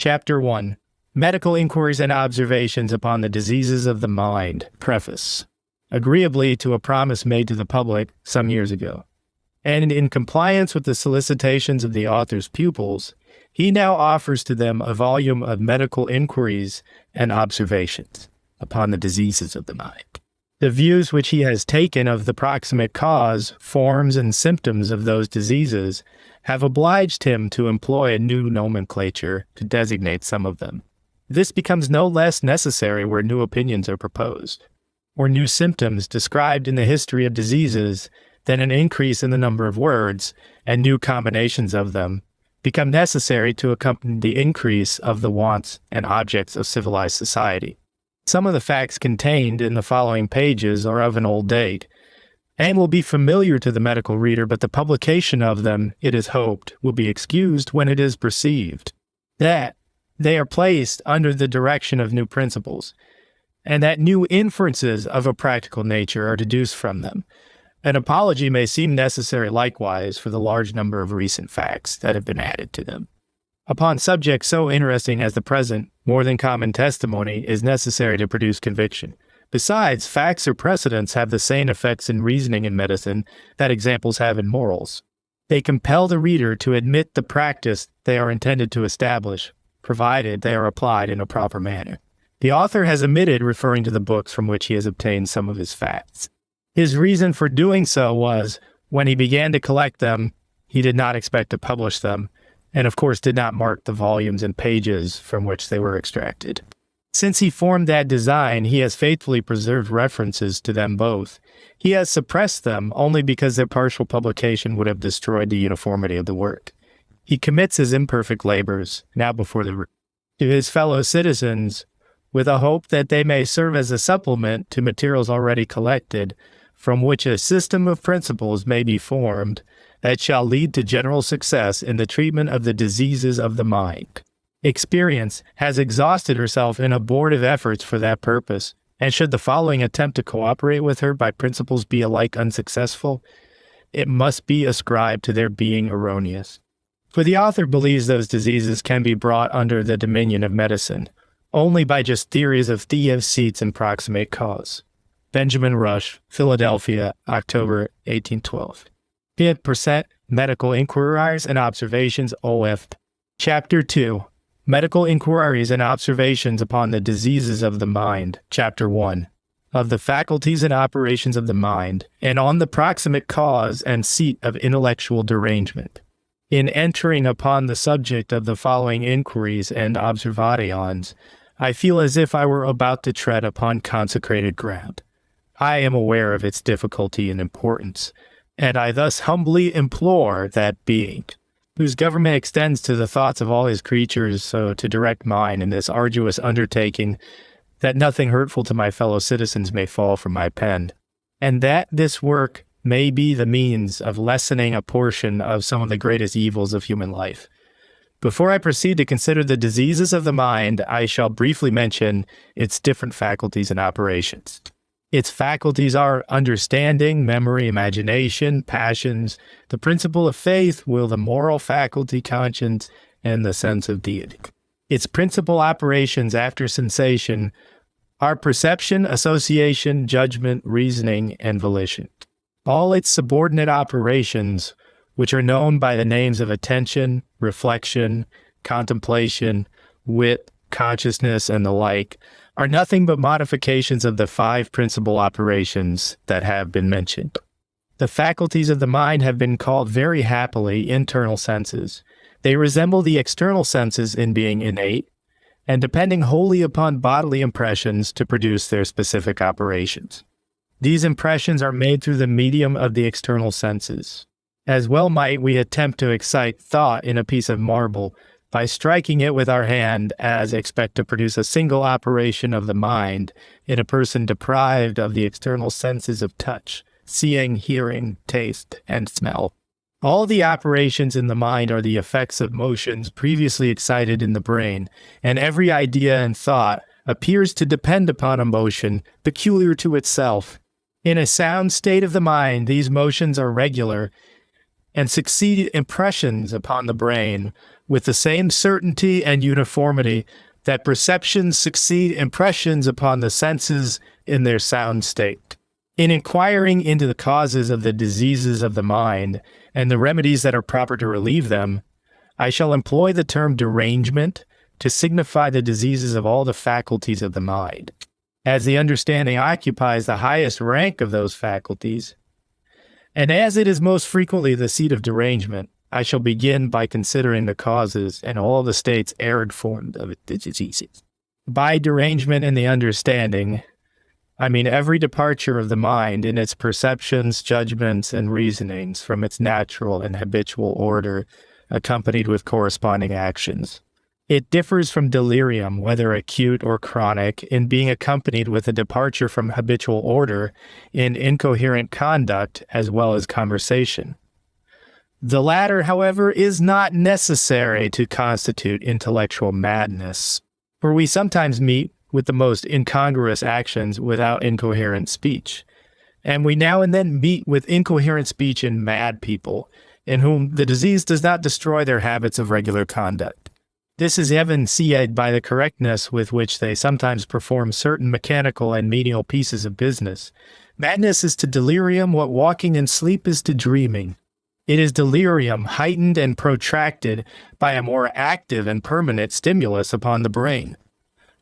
Chapter 1. Medical Inquiries and Observations upon the Diseases of the Mind. Preface. Agreeably to a promise made to the public some years ago, and in compliance with the solicitations of the author's pupils, he now offers to them a volume of medical inquiries and observations upon the diseases of the mind. The views which he has taken of the proximate cause, forms, and symptoms of those diseases have obliged him to employ a new nomenclature to designate some of them. This becomes no less necessary where new opinions are proposed, or new symptoms described in the history of diseases, than an increase in the number of words and new combinations of them become necessary to accompany the increase of the wants and objects of civilized society. Some of the facts contained in the following pages are of an old date, and will be familiar to the medical reader, but the publication of them, it is hoped, will be excused when it is perceived that they are placed under the direction of new principles, and that new inferences of a practical nature are deduced from them. An apology may seem necessary likewise for the large number of recent facts that have been added to them. Upon subjects so interesting as the present, more than common testimony is necessary to produce conviction. Besides, facts or precedents have the same effects in reasoning and medicine that examples have in morals. They compel the reader to admit the practice they are intended to establish, provided they are applied in a proper manner. The author has omitted referring to the books from which he has obtained some of his facts. His reason for doing so was, when he began to collect them, he did not expect to publish them, and of course did not mark the volumes and pages from which they were extracted. Since he formed that design, he has faithfully preserved references to them both. He has suppressed them only because their partial publication would have destroyed the uniformity of the work. He commits his imperfect labors, now before to his fellow citizens, with a hope that they may serve as a supplement to materials already collected, from which a system of principles may be formed that shall lead to general success in the treatment of the diseases of the mind. Experience has exhausted herself in abortive efforts for that purpose, and should the following attempt to cooperate with her by principles be alike unsuccessful, it must be ascribed to their being erroneous. For the author believes those diseases can be brought under the dominion of medicine, only by just theories of Thieves' seats and proximate cause. Benjamin Rush, Philadelphia, October 1812. 5% Medical Inquiries and Observations, OF. Chapter 2. Medical Inquiries and Observations upon the Diseases of the Mind. Chapter 1. Of the Faculties and Operations of the Mind, and on the proximate cause and seat of intellectual derangement. In entering upon the subject of the following inquiries and observations, I feel as if I were about to tread upon consecrated ground. I am aware of its difficulty and importance, and I thus humbly implore that Being, whose government extends to the thoughts of all his creatures, so to direct mine in this arduous undertaking, that nothing hurtful to my fellow citizens may fall from my pen, and that this work may be the means of lessening a portion of some of the greatest evils of human life. Before I proceed to consider the diseases of the mind, I shall briefly mention its different faculties and operations. Its faculties are understanding, memory, imagination, passions, the principle of faith, will, the moral faculty, conscience, and the sense of deity. Its principal operations after sensation are perception, association, judgment, reasoning, and volition. All its subordinate operations, which are known by the names of attention, reflection, contemplation, wit, consciousness, and the like, are nothing but modifications of the 5 principal operations that have been mentioned. The faculties of the mind have been called very happily internal senses. They resemble the external senses in being innate, and depending wholly upon bodily impressions to produce their specific operations. These impressions are made through the medium of the external senses. As well might we attempt to excite thought in a piece of marble by striking it with our hand, as expect to produce a single operation of the mind in a person deprived of the external senses of touch, seeing, hearing, taste, and smell. All the operations in the mind are the effects of motions previously excited in the brain, and every idea and thought appears to depend upon a motion peculiar to itself. In a sound state of the mind, these motions are regular, and succeed impressions upon the brain with the same certainty and uniformity that perceptions succeed impressions upon the senses in their sound state. In inquiring into the causes of the diseases of the mind and the remedies that are proper to relieve them, I shall employ the term derangement to signify the diseases of all the faculties of the mind. As the understanding occupies the highest rank of those faculties, and as it is most frequently the seat of derangement, I shall begin by considering the causes and all the states erred formed of the diseases. By derangement in the understanding, I mean every departure of the mind in its perceptions, judgments, and reasonings from its natural and habitual order, accompanied with corresponding actions. It differs from delirium, whether acute or chronic, in being accompanied with a departure from habitual order in incoherent conduct as well as conversation. The latter, however, is not necessary to constitute intellectual madness, for we sometimes meet with the most incongruous actions without incoherent speech, and we now and then meet with incoherent speech in mad people, in whom the disease does not destroy their habits of regular conduct. This is evinced by the correctness with which they sometimes perform certain mechanical and menial pieces of business. Madness is to delirium what walking in sleep is to dreaming. It is delirium heightened and protracted by a more active and permanent stimulus upon the brain.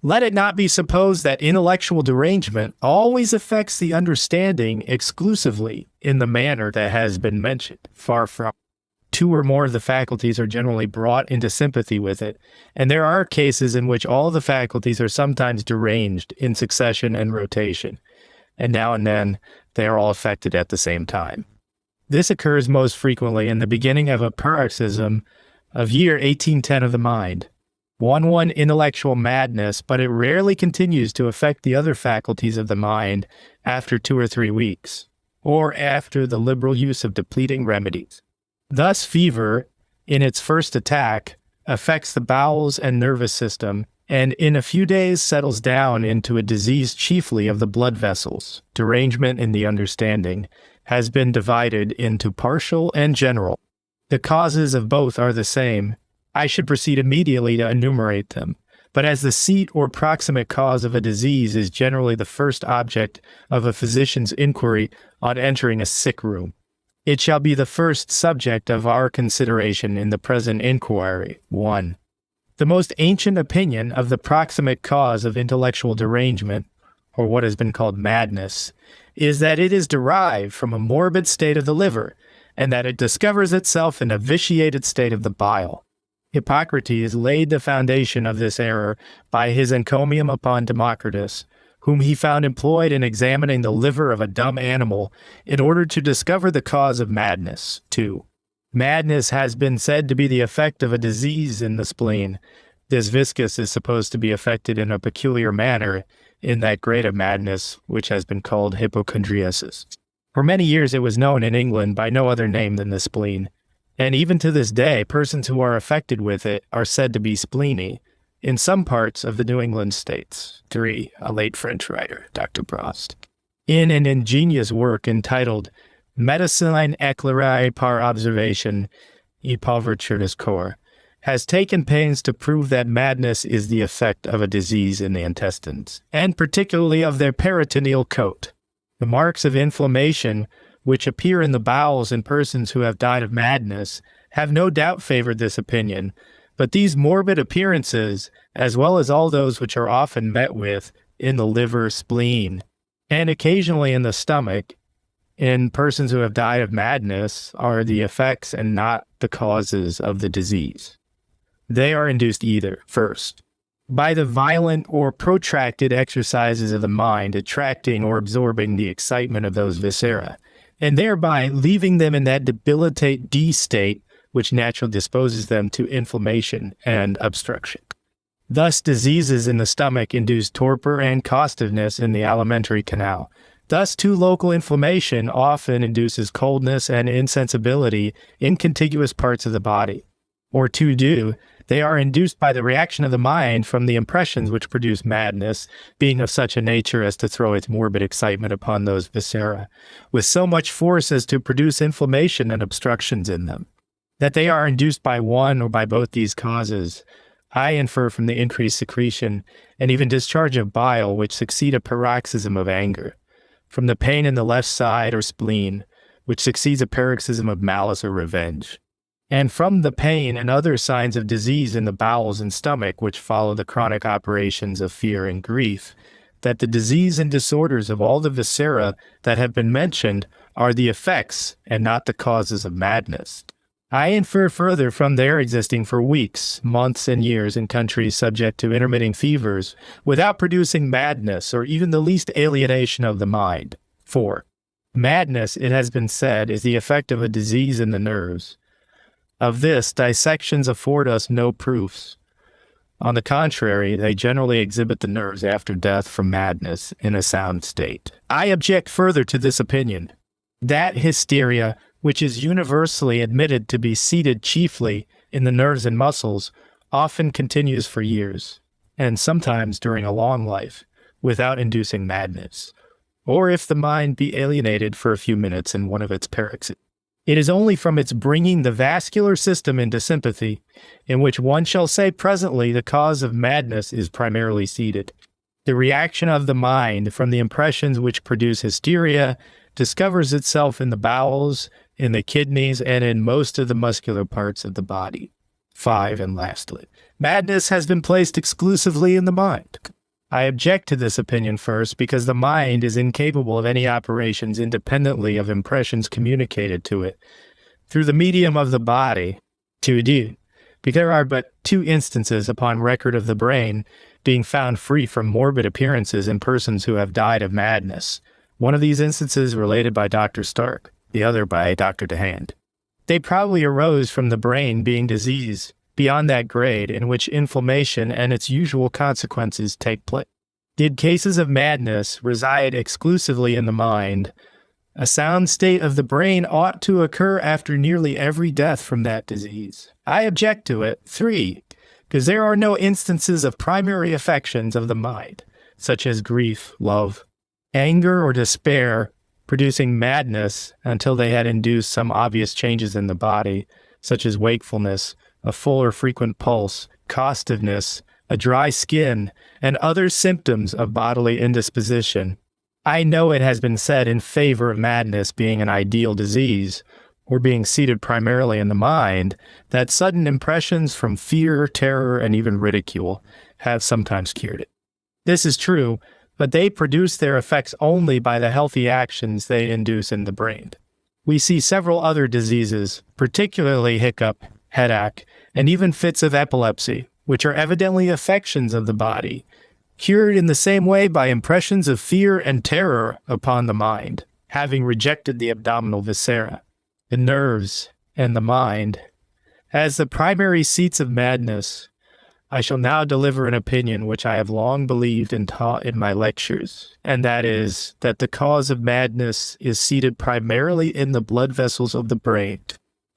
Let it not be supposed that intellectual derangement always affects the understanding exclusively in the manner that has been mentioned. Far from. Two or more of the faculties are generally brought into sympathy with it, and there are cases in which all the faculties are sometimes deranged in succession and rotation, and now and then they are all affected at the same time. This occurs most frequently in the beginning of a paroxysm of year 1810 of the mind. One intellectual madness, but it rarely continues to affect the other faculties of the mind after 2 or 3 weeks, or after the liberal use of depleting remedies. Thus, fever, in its first attack, affects the bowels and nervous system, and in a few days settles down into a disease chiefly of the blood vessels. Derangement in the understanding has been divided into partial and general. The causes of both are the same. I should proceed immediately to enumerate them, but as the seat or proximate cause of a disease is generally the first object of a physician's inquiry on entering a sick room, it shall be the first subject of our consideration in the present inquiry. 1. The most ancient opinion of the proximate cause of intellectual derangement, or what has been called madness, is that it is derived from a morbid state of the liver, and that it discovers itself in a vitiated state of the bile. Hippocrates laid the foundation of this error by his encomium upon Democritus, whom he found employed in examining the liver of a dumb animal in order to discover the cause of madness. 2. Madness has been said to be the effect of a disease in the spleen. This viscus is supposed to be affected in a peculiar manner in that grade of madness which has been called hypochondriasis. For many years it was known in England by no other name than the spleen, and even to this day persons who are affected with it are said to be spleeny in some parts of the New England states. 3. A late French writer, Dr. Prost, in an ingenious work entitled Médecine éclairée par observation et pauverture du corps, has taken pains to prove that madness is the effect of a disease in the intestines, and particularly of their peritoneal coat. The marks of inflammation which appear in the bowels in persons who have died of madness have no doubt favored this opinion, but these morbid appearances, as well as all those which are often met with in the liver, spleen, and occasionally in the stomach, in persons who have died of madness, are the effects and not the causes of the disease. They are induced either, first, by the violent or protracted exercises of the mind attracting or absorbing the excitement of those viscera, and thereby leaving them in that debilitate D state which naturally disposes them to inflammation and obstruction. Thus, diseases in the stomach induce torpor and costiveness in the alimentary canal. Thus, too, local inflammation often induces coldness and insensibility in contiguous parts of the body. Or 2, They are induced by the reaction of the mind from the impressions which produce madness, being of such a nature as to throw its morbid excitement upon those viscera, with so much force as to produce inflammation and obstructions in them. That they are induced by one or by both these causes, I infer from the increased secretion and even discharge of bile which succeed a paroxysm of anger, from the pain in the left side or spleen, which succeeds a paroxysm of malice or revenge, and from the pain and other signs of disease in the bowels and stomach which follow the chronic operations of fear and grief, that the disease and disorders of all the viscera that have been mentioned are the effects and not the causes of madness. I infer further from their existing for weeks, months, and years in countries subject to intermitting fevers without producing madness or even the least alienation of the mind. 4. Madness, it has been said, is the effect of a disease in the nerves. Of this, dissections afford us no proofs. On the contrary, they generally exhibit the nerves after death from madness in a sound state. I object further to this opinion, that hysteria, which is universally admitted to be seated chiefly in the nerves and muscles, often continues for years, and sometimes during a long life, without inducing madness, or if the mind be alienated for a few minutes in one of its paroxysms. It is only from its bringing the vascular system into sympathy, in which one shall say presently the cause of madness is primarily seated. The reaction of the mind from the impressions which produce hysteria discovers itself in the bowels, in the kidneys, and in most of the muscular parts of the body. 5. And lastly, madness has been placed exclusively in the mind. I object to this opinion first because the mind is incapable of any operations independently of impressions communicated to it through the medium of the body. 2d. Because there are but 2 instances upon record of the brain being found free from morbid appearances in persons who have died of madness. One of these instances related by Dr. Stark, the other by Dr. DeHand. They probably arose from the brain being diseased beyond that grade in which inflammation and its usual consequences take place. Did cases of madness reside exclusively in the mind, a sound state of the brain ought to occur after nearly every death from that disease. I object to it. 3. Because there are no instances of primary affections of the mind, such as grief, love, anger, or despair, producing madness until they had induced some obvious changes in the body, such as wakefulness, a full or frequent pulse, costiveness, a dry skin, and other symptoms of bodily indisposition. I know it has been said in favor of madness being an ideal disease, or being seated primarily in the mind, that sudden impressions from fear, terror, and even ridicule have sometimes cured it. This is true, but they produce their effects only by the healthy actions they induce in the brain. We see several other diseases, particularly hiccup, headache, and even fits of epilepsy, which are evidently affections of the body, cured in the same way by impressions of fear and terror upon the mind, having rejected the abdominal viscera, the nerves, and the mind. As the primary seats of madness, I shall now deliver an opinion which I have long believed and taught in my lectures, and that is, that the cause of madness is seated primarily in the blood vessels of the brain,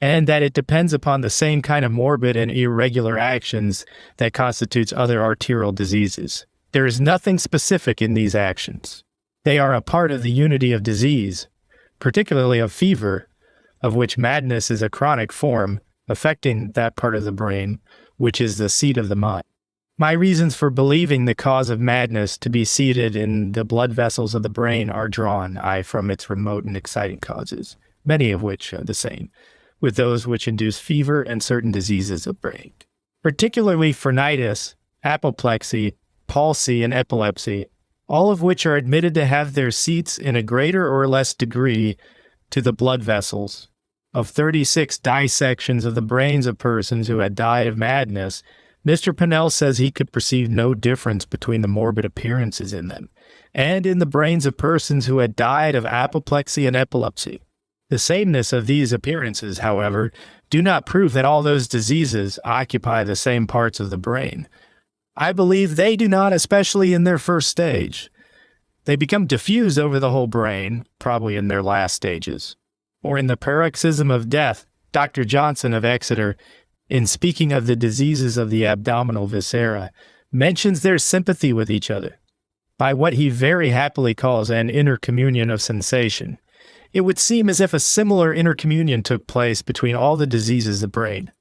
and that it depends upon the same kind of morbid and irregular actions that constitutes other arterial diseases. There is nothing specific in these actions. They are a part of the unity of disease, particularly of fever, of which madness is a chronic form, affecting that part of the brain, which is the seat of the mind. My reasons for believing the cause of madness to be seated in the blood vessels of the brain are drawn, from its remote and exciting causes, many of which are the same, with those which induce fever and certain diseases of brain, particularly phrenitis, apoplexy, palsy, and epilepsy, all of which are admitted to have their seats in a greater or less degree to the blood vessels. Of 36 dissections of the brains of persons who had died of madness, Mr. Pennell says he could perceive no difference between the morbid appearances in them and in the brains of persons who had died of apoplexy and epilepsy. The sameness of these appearances, however, do not prove that all those diseases occupy the same parts of the brain. I believe they do not, especially in their first stage. They become diffused over the whole brain, probably in their last stages. Or in the paroxysm of death, Dr. Johnson of Exeter, in speaking of the diseases of the abdominal viscera, mentions their sympathy with each other by what he very happily calls an intercommunion of sensation. It would seem as if a similar intercommunion took place between all the diseases of the brain.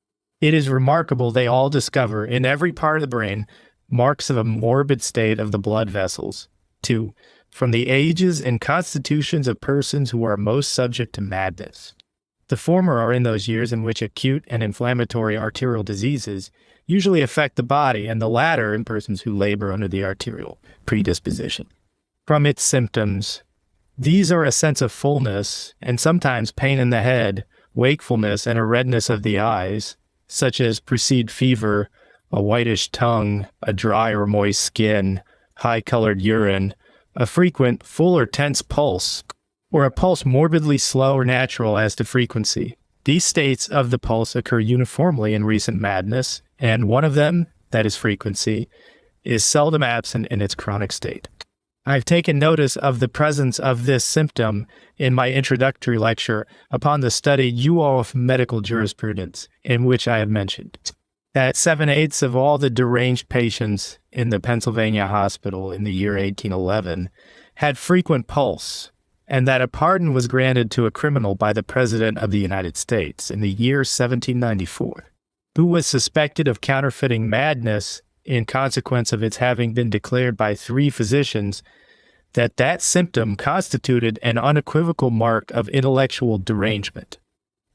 It is remarkable they all discover in every part of the brain marks of a morbid state of the blood vessels. 2. From the ages and constitutions of persons who are most subject to madness. The former are in those years in which acute and inflammatory arterial diseases usually affect the body, and the latter in persons who labor under the arterial predisposition. From its symptoms, these are a sense of fullness and sometimes pain in the head, wakefulness, and a redness of the eyes, such as precede fever, a whitish tongue, a dry or moist skin, high-colored urine, a frequent, full or tense pulse, or a pulse morbidly slow or natural as to frequency. These states of the pulse occur uniformly in recent madness, and one of them, that is frequency, is seldom absent in its chronic state. I've taken notice of the presence of this symptom in my introductory lecture upon the study of medical jurisprudence, in which I have mentioned that 7/8 of all the deranged patients in the Pennsylvania hospital in the year 1811 had frequent pulse, and that a pardon was granted to a criminal by the President of the United States in the year 1794, who was suspected of counterfeiting madness in consequence of its having been declared by 3 physicians that symptom constituted an unequivocal mark of intellectual derangement.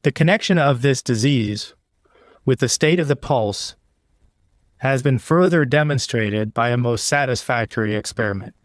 The connection of this disease with the state of the pulse has been further demonstrated by a most satisfactory experiment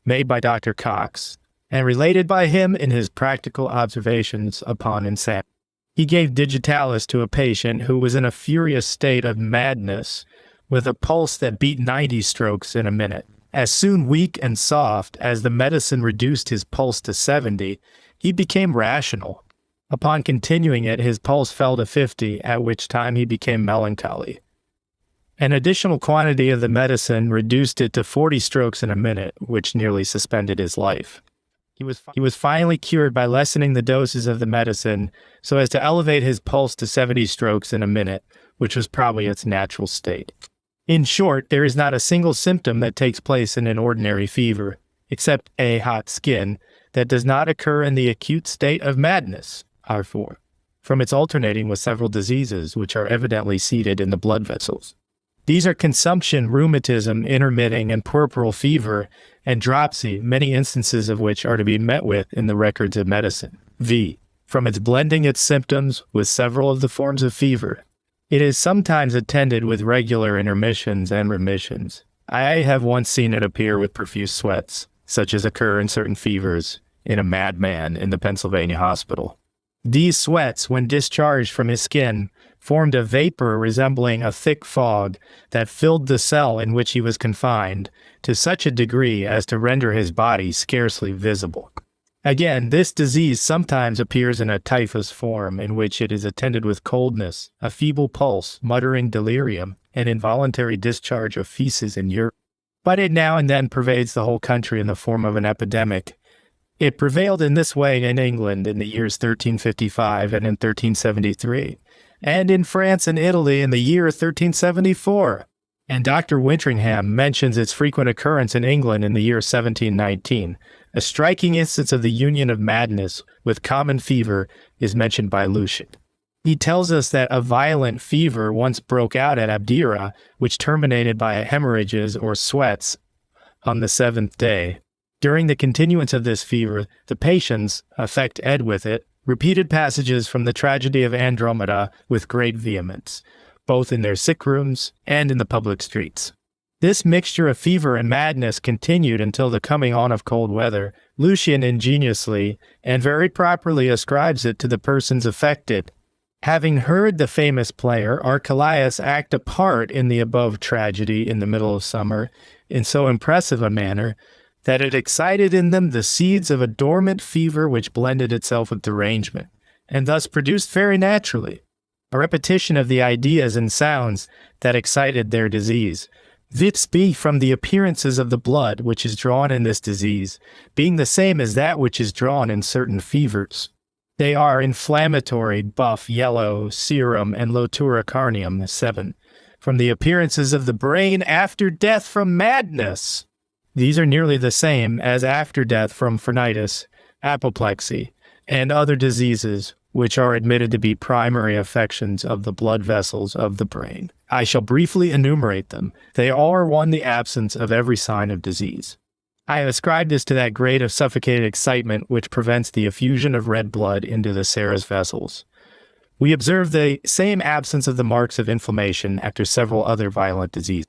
made by Dr. Cox and related by him in his practical observations upon insanity. He gave digitalis to a patient who was in a furious state of madness with a pulse that beat 90 strokes in a minute. As soon weak and soft as the medicine reduced his pulse to 70, he became rational. Upon continuing it, his pulse fell to 50, at which time he became melancholy. An additional quantity of the medicine reduced it to 40 strokes in a minute, which nearly suspended his life. He was finally cured by lessening the doses of the medicine so as to elevate his pulse to 70 strokes in a minute, which was probably its natural state. In short, there is not a single symptom that takes place in an ordinary fever, except a hot skin, that does not occur in the acute state of madness, R4, from its alternating with several diseases which are evidently seated in the blood vessels. These are consumption, rheumatism, intermitting, and puerperal fever, and dropsy, many instances of which are to be met with in the records of medicine. V, from its blending its symptoms with several of the forms of fever. It is sometimes attended with regular intermissions and remissions. I have once seen it appear with profuse sweats, such as occur in certain fevers in a madman in the Pennsylvania hospital. These sweats, when discharged from his skin, formed a vapor resembling a thick fog that filled the cell in which he was confined to such a degree as to render his body scarcely visible. Again, this disease sometimes appears in a typhus form, in which it is attended with coldness, a feeble pulse, muttering delirium, and involuntary discharge of feces and urine. But it now and then pervades the whole country in the form of an epidemic. It prevailed in this way in England in the years 1355 and in 1373, and in France and Italy in the year 1374. And Dr. Wintringham mentions its frequent occurrence in England in the year 1719. A striking instance of the union of madness with common fever is mentioned by Lucian. He tells us that a violent fever once broke out at Abdera, which terminated by hemorrhages or sweats on the 7th day. During the continuance of this fever, the patients, affect ed with it, repeated passages from the tragedy of Andromeda with great vehemence, both in their sick rooms and in the public streets. This mixture of fever and madness continued until the coming on of cold weather. Lucian ingeniously and very properly ascribes it to the persons affected. Having heard the famous player Archelaus act a part in the above tragedy in the middle of summer in so impressive a manner that it excited in them the seeds of a dormant fever which blended itself with derangement, and thus produced very naturally a repetition of the ideas and sounds that excited their disease. This be from the appearances of the blood which is drawn in this disease, being the same as that which is drawn in certain fevers. They are inflammatory, buff, yellow, serum, and lotura carnium, 7, from the appearances of the brain after death from madness. These are nearly the same as after death from phrenitis, apoplexy, and other diseases which are admitted to be primary affections of the blood vessels of the brain. I shall briefly enumerate them. They all are one the absence of every sign of disease. I have ascribed this to that grade of suffocated excitement which prevents the effusion of red blood into the serous vessels. We observe the same absence of the marks of inflammation after several other violent diseases.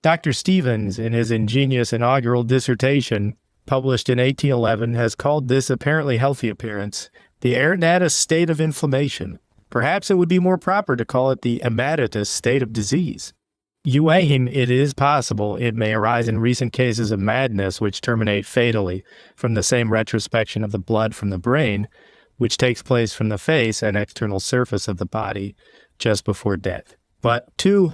Dr. Stevens, in his ingenious inaugural dissertation, published in 1811, has called this apparently healthy appearance the arenatus state of inflammation. Perhaps it would be more proper to call it the emanatus state of disease. It is possible it may arise in recent cases of madness which terminate fatally from the same retrospection of the blood from the brain, which takes place from the face and external surface of the body just before death. But 2,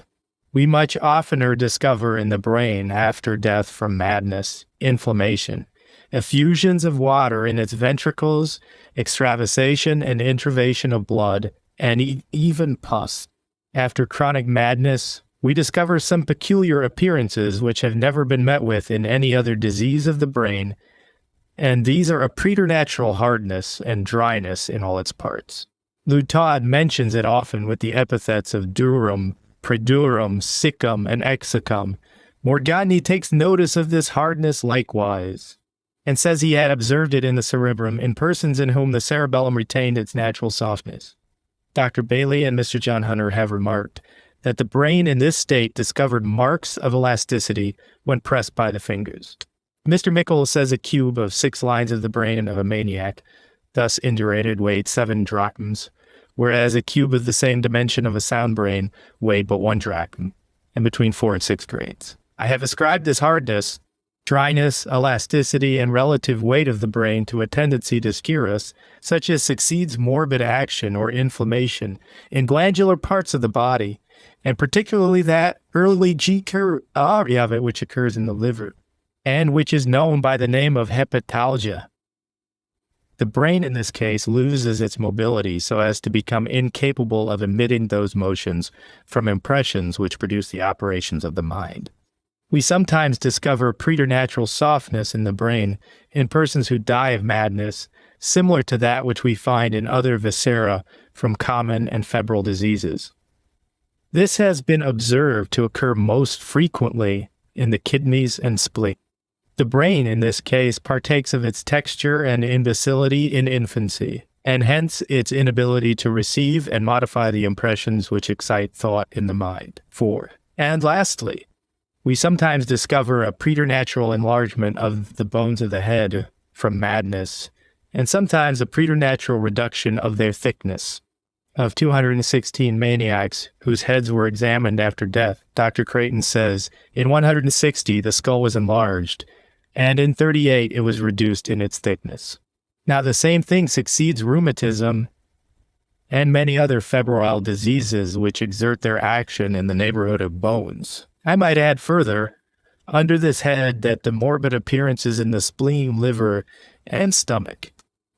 we much oftener discover in the brain after death from madness, inflammation, effusions of water in its ventricles, extravasation and intravasation of blood, and even pus. After chronic madness, we discover some peculiar appearances which have never been met with in any other disease of the brain, and these are a preternatural hardness and dryness in all its parts. Lutaud mentions it often with the epithets of durum, predurum, siccum, and exsicum. Morgagni takes notice of this hardness likewise, and says he had observed it in the cerebrum in persons in whom the cerebellum retained its natural softness. Dr. Bailey and Mr. John Hunter have remarked that the brain in this state discovered marks of elasticity when pressed by the fingers. Mr. Mickle says a cube of 6 lines of the brain of a maniac, thus indurated, weighed 7 drachms, whereas a cube of the same dimension of a sound brain weighed but 1 drachm, and between 4 and 6 grains. I have ascribed this hardness, dryness, elasticity, and relative weight of the brain to a tendency to scurus, such as succeeds morbid action or inflammation in glandular parts of the body, and particularly that early G-area of it which occurs in the liver, and which is known by the name of hepatalgia. The brain in this case loses its mobility so as to become incapable of emitting those motions from impressions which produce the operations of the mind. We sometimes discover preternatural softness in the brain in persons who die of madness, similar to that which we find in other viscera from common and febrile diseases. This has been observed to occur most frequently in the kidneys and spleen. The brain, in this case, partakes of its texture and imbecility in infancy, and hence its inability to receive and modify the impressions which excite thought in the mind. 4. And lastly, we sometimes discover a preternatural enlargement of the bones of the head from madness, and sometimes a preternatural reduction of their thickness. Of 216 maniacs whose heads were examined after death, Dr. Creighton says, in 160 the skull was enlarged, and in 38 it was reduced in its thickness. Now the same thing succeeds rheumatism and many other febrile diseases which exert their action in the neighborhood of bones. I might add further, under this head, that the morbid appearances in the spleen, liver, and stomach,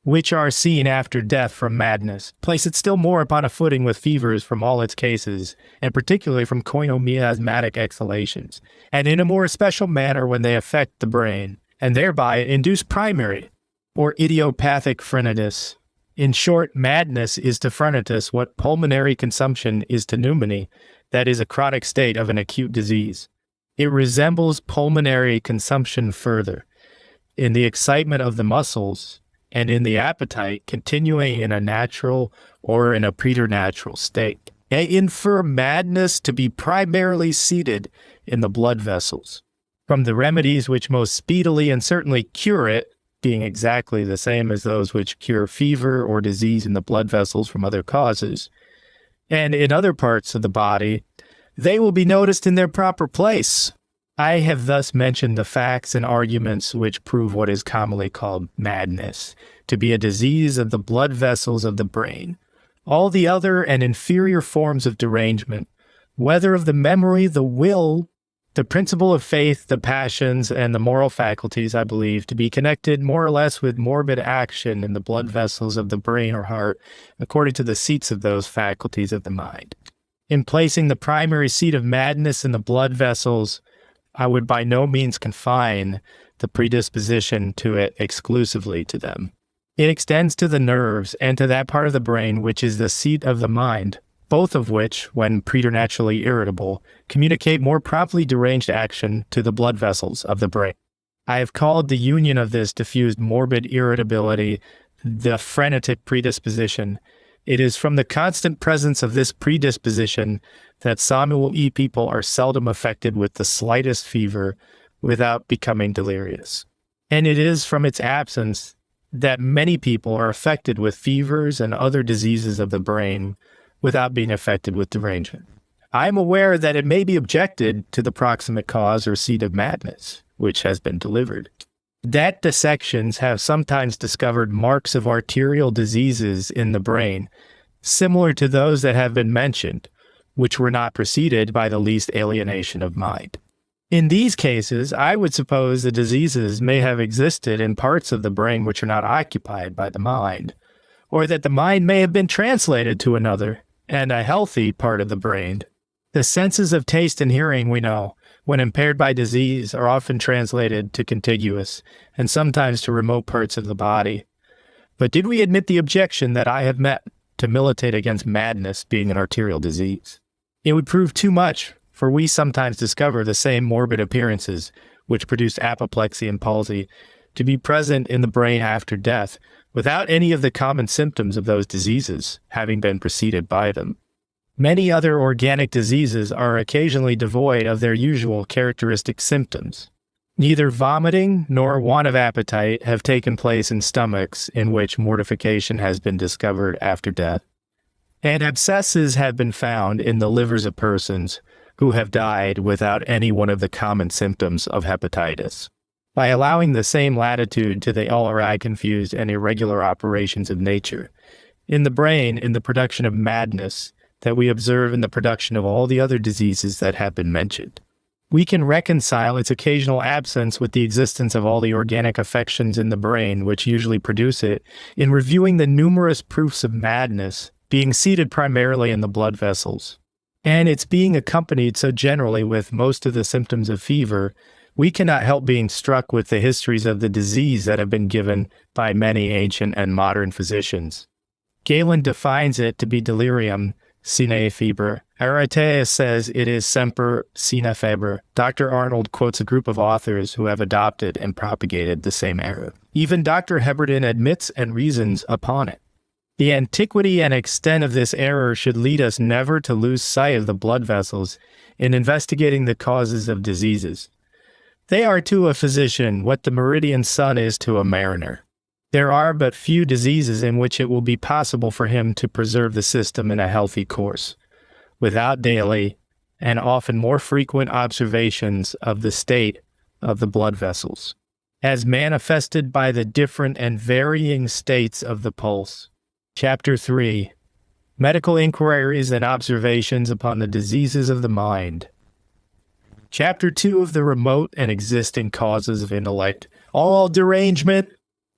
which are seen after death from madness, place it still more upon a footing with fevers from all its cases, and particularly from coinomiasmatic exhalations, and in a more especial manner when they affect the brain, and thereby induce primary or idiopathic phrenitis. In short, madness is to phrenitis what pulmonary consumption is to pneumony, that is, a chronic state of an acute disease. It resembles pulmonary consumption further, in the excitement of the muscles, and in the appetite continuing in a natural or in a preternatural state. They infer madness to be primarily seated in the blood vessels. From the remedies which most speedily and certainly cure it, being exactly the same as those which cure fever or disease in the blood vessels from other causes, and in other parts of the body, they will be noticed in their proper place. I have thus mentioned the facts and arguments which prove what is commonly called madness to be a disease of the blood vessels of the brain. All the other and inferior forms of derangement, whether of the memory, the will, The principle of faith, the passions, and the moral faculties, I believe, to be connected more or less with morbid action in the blood vessels of the brain or heart, according to the seats of those faculties of the mind. In placing the primary seat of madness in the blood vessels, I would by no means confine the predisposition to it exclusively to them. It extends to the nerves and to that part of the brain which is the seat of the mind, both of which, when preternaturally irritable, communicate more promptly deranged action to the blood vessels of the brain. I have called the union of this diffused morbid irritability the phrenetic predisposition. It is from the constant presence of this predisposition that Samuel E. people are seldom affected with the slightest fever without becoming delirious. And it is from its absence that many people are affected with fevers and other diseases of the brain without being affected with derangement. I am aware that it may be objected to the proximate cause or seat of madness, which has been delivered. That dissections have sometimes discovered marks of arterial diseases in the brain, similar to those that have been mentioned, which were not preceded by the least alienation of mind. In these cases, I would suppose the diseases may have existed in parts of the brain which are not occupied by the mind, or that the mind may have been translated to another, and a healthy part of the brain. The senses of taste and hearing, we know, when impaired by disease, are often translated to contiguous, and sometimes to remote parts of the body. But did we admit the objection that I have met to militate against madness being an arterial disease? It would prove too much, for we sometimes discover the same morbid appearances which produce apoplexy and palsy to be present in the brain after death, without any of the common symptoms of those diseases having been preceded by them. Many other organic diseases are occasionally devoid of their usual characteristic symptoms. Neither vomiting nor want of appetite have taken place in stomachs in which mortification has been discovered after death. And abscesses have been found in the livers of persons who have died without any one of the common symptoms of hepatitis. By allowing the same latitude to the all-awry confused and irregular operations of nature, in the brain, in the production of madness, that we observe in the production of all the other diseases that have been mentioned, we can reconcile its occasional absence with the existence of all the organic affections in the brain which usually produce it, in reviewing the numerous proofs of madness being seated primarily in the blood vessels. And its being accompanied so generally with most of the symptoms of fever, we cannot help being struck with the histories of the disease that have been given by many ancient and modern physicians. Galen defines it to be delirium sine feber. Areteus says it is semper sine feber. Dr. Arnold quotes a group of authors who have adopted and propagated the same error. Even Dr. Heberden admits and reasons upon it. The antiquity and extent of this error should lead us never to lose sight of the blood vessels in investigating the causes of diseases. They are to a physician what the meridian sun is to a mariner. There are but few diseases in which it will be possible for him to preserve the system in a healthy course, without daily and often more frequent observations of the state of the blood vessels, as manifested by the different and varying states of the pulse. Chapter 3. Medical Inquiries and Observations upon the Diseases of the Mind. Chapter 2 of the Remote and Existing Causes of Intellect. All derangement.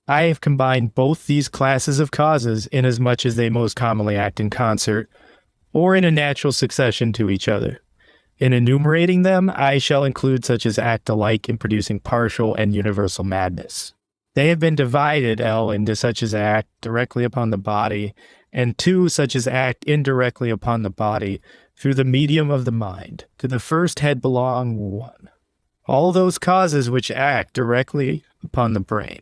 I have combined both these classes of causes inasmuch as they most commonly act in concert, or in a natural succession to each other. In enumerating them, I shall include such as act alike in producing partial and universal madness. They have been divided, into such as act directly upon the body, and 2 such as act indirectly upon the body, through the medium of the mind. To the first head belong 1. All those causes which act directly upon the brain.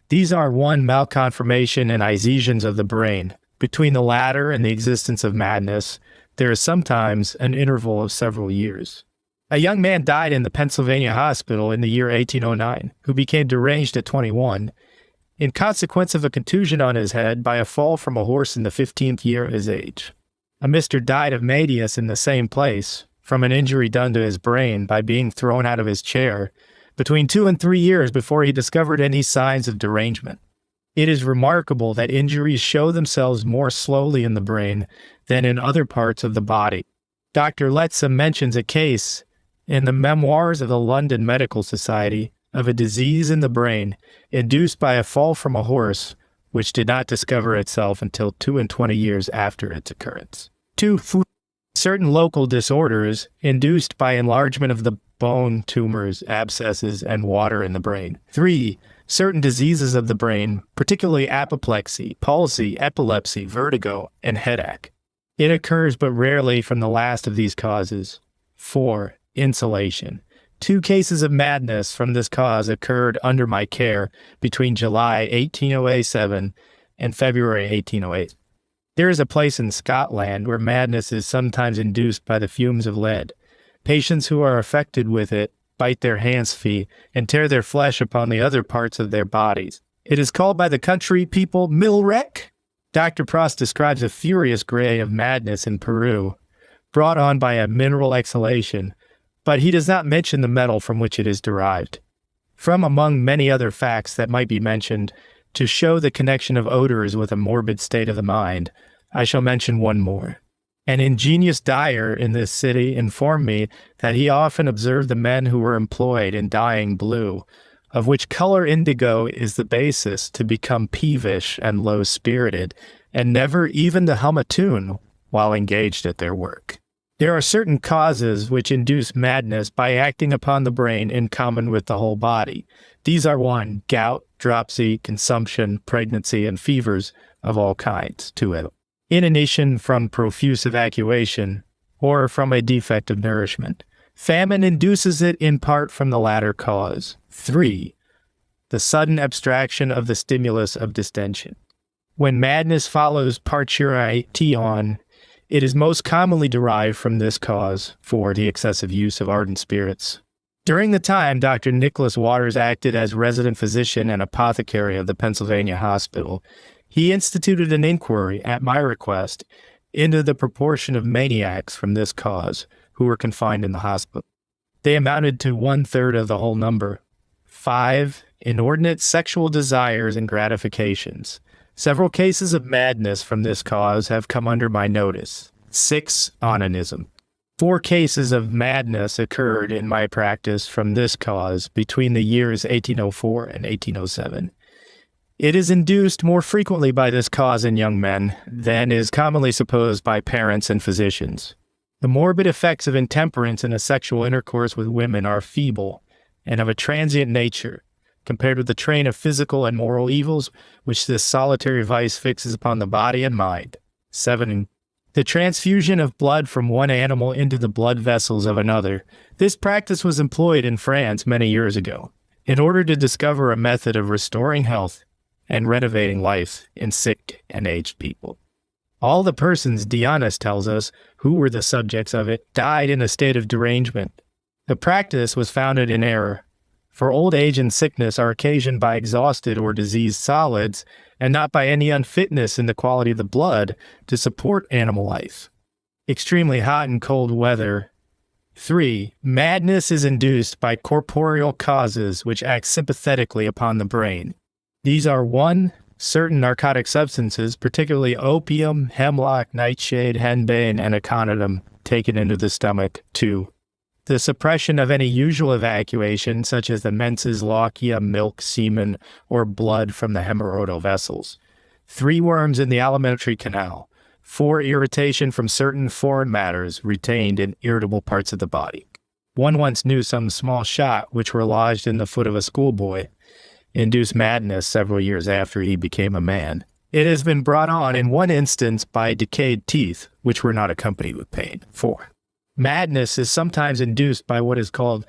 These are 1. Malconformation and eisestions of the brain. Between the latter and the existence of madness, there is sometimes an interval of several years. A young man died in the Pennsylvania hospital in the year 1809, who became deranged at 21, in consequence of a contusion on his head by a fall from a horse in the 15th year of his age. A Mr. died of Madius in the same place, from an injury done to his brain by being thrown out of his chair, between 2 and 3 years before he discovered any signs of derangement. It is remarkable that injuries show themselves more slowly in the brain than in other parts of the body. Dr. Letzam mentions a case in the Memoirs of the London Medical Society of a disease in the brain induced by a fall from a horse, which did not discover itself until 22 years after its occurrence. 2. Certain local disorders induced by enlargement of the bone, tumors, abscesses, and water in the brain. 3. Certain diseases of the brain, particularly apoplexy, palsy, epilepsy, vertigo, and headache. It occurs but rarely from the last of these causes. 4. Insolation. 2 cases of madness from this cause occurred under my care between July 1807 and February 1808. There is a place in Scotland where madness is sometimes induced by the fumes of lead. Patients who are affected with it bite their hands, feet, and tear their flesh upon the other parts of their bodies. It is called by the country people millwreck. Dr. Prost describes a furious gray of madness in Peru, brought on by a mineral exhalation, but he does not mention the metal from which it is derived. From among many other facts that might be mentioned to show the connection of odors with a morbid state of the mind, I shall mention one more. An ingenious dyer in this city informed me that he often observed the men who were employed in dyeing blue, of which color indigo is the basis, to become peevish and low-spirited, and never even to hum a tune while engaged at their work. There are certain causes which induce madness by acting upon the brain in common with the whole body. These are 1. Gout, dropsy, consumption, pregnancy, and fevers of all kinds. 2. Inanition from profuse evacuation, or from a defect of nourishment. Famine induces it in part from the latter cause. 3. The sudden abstraction of the stimulus of distension. When madness follows parturition, it is most commonly derived from this cause, for the excessive use of ardent spirits. During the time Dr. Nicholas Waters acted as resident physician and apothecary of the Pennsylvania Hospital, he instituted an inquiry, at my request, into the proportion of maniacs from this cause who were confined in the hospital. They amounted to 1/3 of the whole number. 5. Inordinate sexual desires and gratifications. Several cases of madness from this cause have come under my notice. 6. Onanism. 4 cases of madness occurred in my practice from this cause between the years 1804 and 1807. It is induced more frequently by this cause in young men than is commonly supposed by parents and physicians. The morbid effects of intemperance in a sexual intercourse with women are feeble and of a transient nature, compared with the train of physical and moral evils which this solitary vice fixes upon the body and mind. 7. The transfusion of blood from one animal into the blood vessels of another. This practice was employed in France many years ago, in order to discover a method of restoring health and renovating life in sick and aged people. All the persons, Dionys tells us, who were the subjects of it, died in a state of derangement. The practice was founded in error, for old age and sickness are occasioned by exhausted or diseased solids, and not by any unfitness in the quality of the blood to support animal life. Extremely hot and cold weather. 3. Madness is induced by corporeal causes which act sympathetically upon the brain. These are 1. Certain narcotic substances, particularly opium, hemlock, nightshade, henbane, and aconitum, taken into the stomach. 2. The suppression of any usual evacuation, such as the menses, lochia, milk, semen, or blood from the hemorrhoidal vessels. 3. Worms in the alimentary canal. 4. Irritation from certain foreign matters retained in irritable parts of the body. One once knew some small shot which were lodged in the foot of a schoolboy induced madness several years after he became a man. It has been brought on in one instance by decayed teeth, which were not accompanied with pain. 4. Madness is sometimes induced by what is called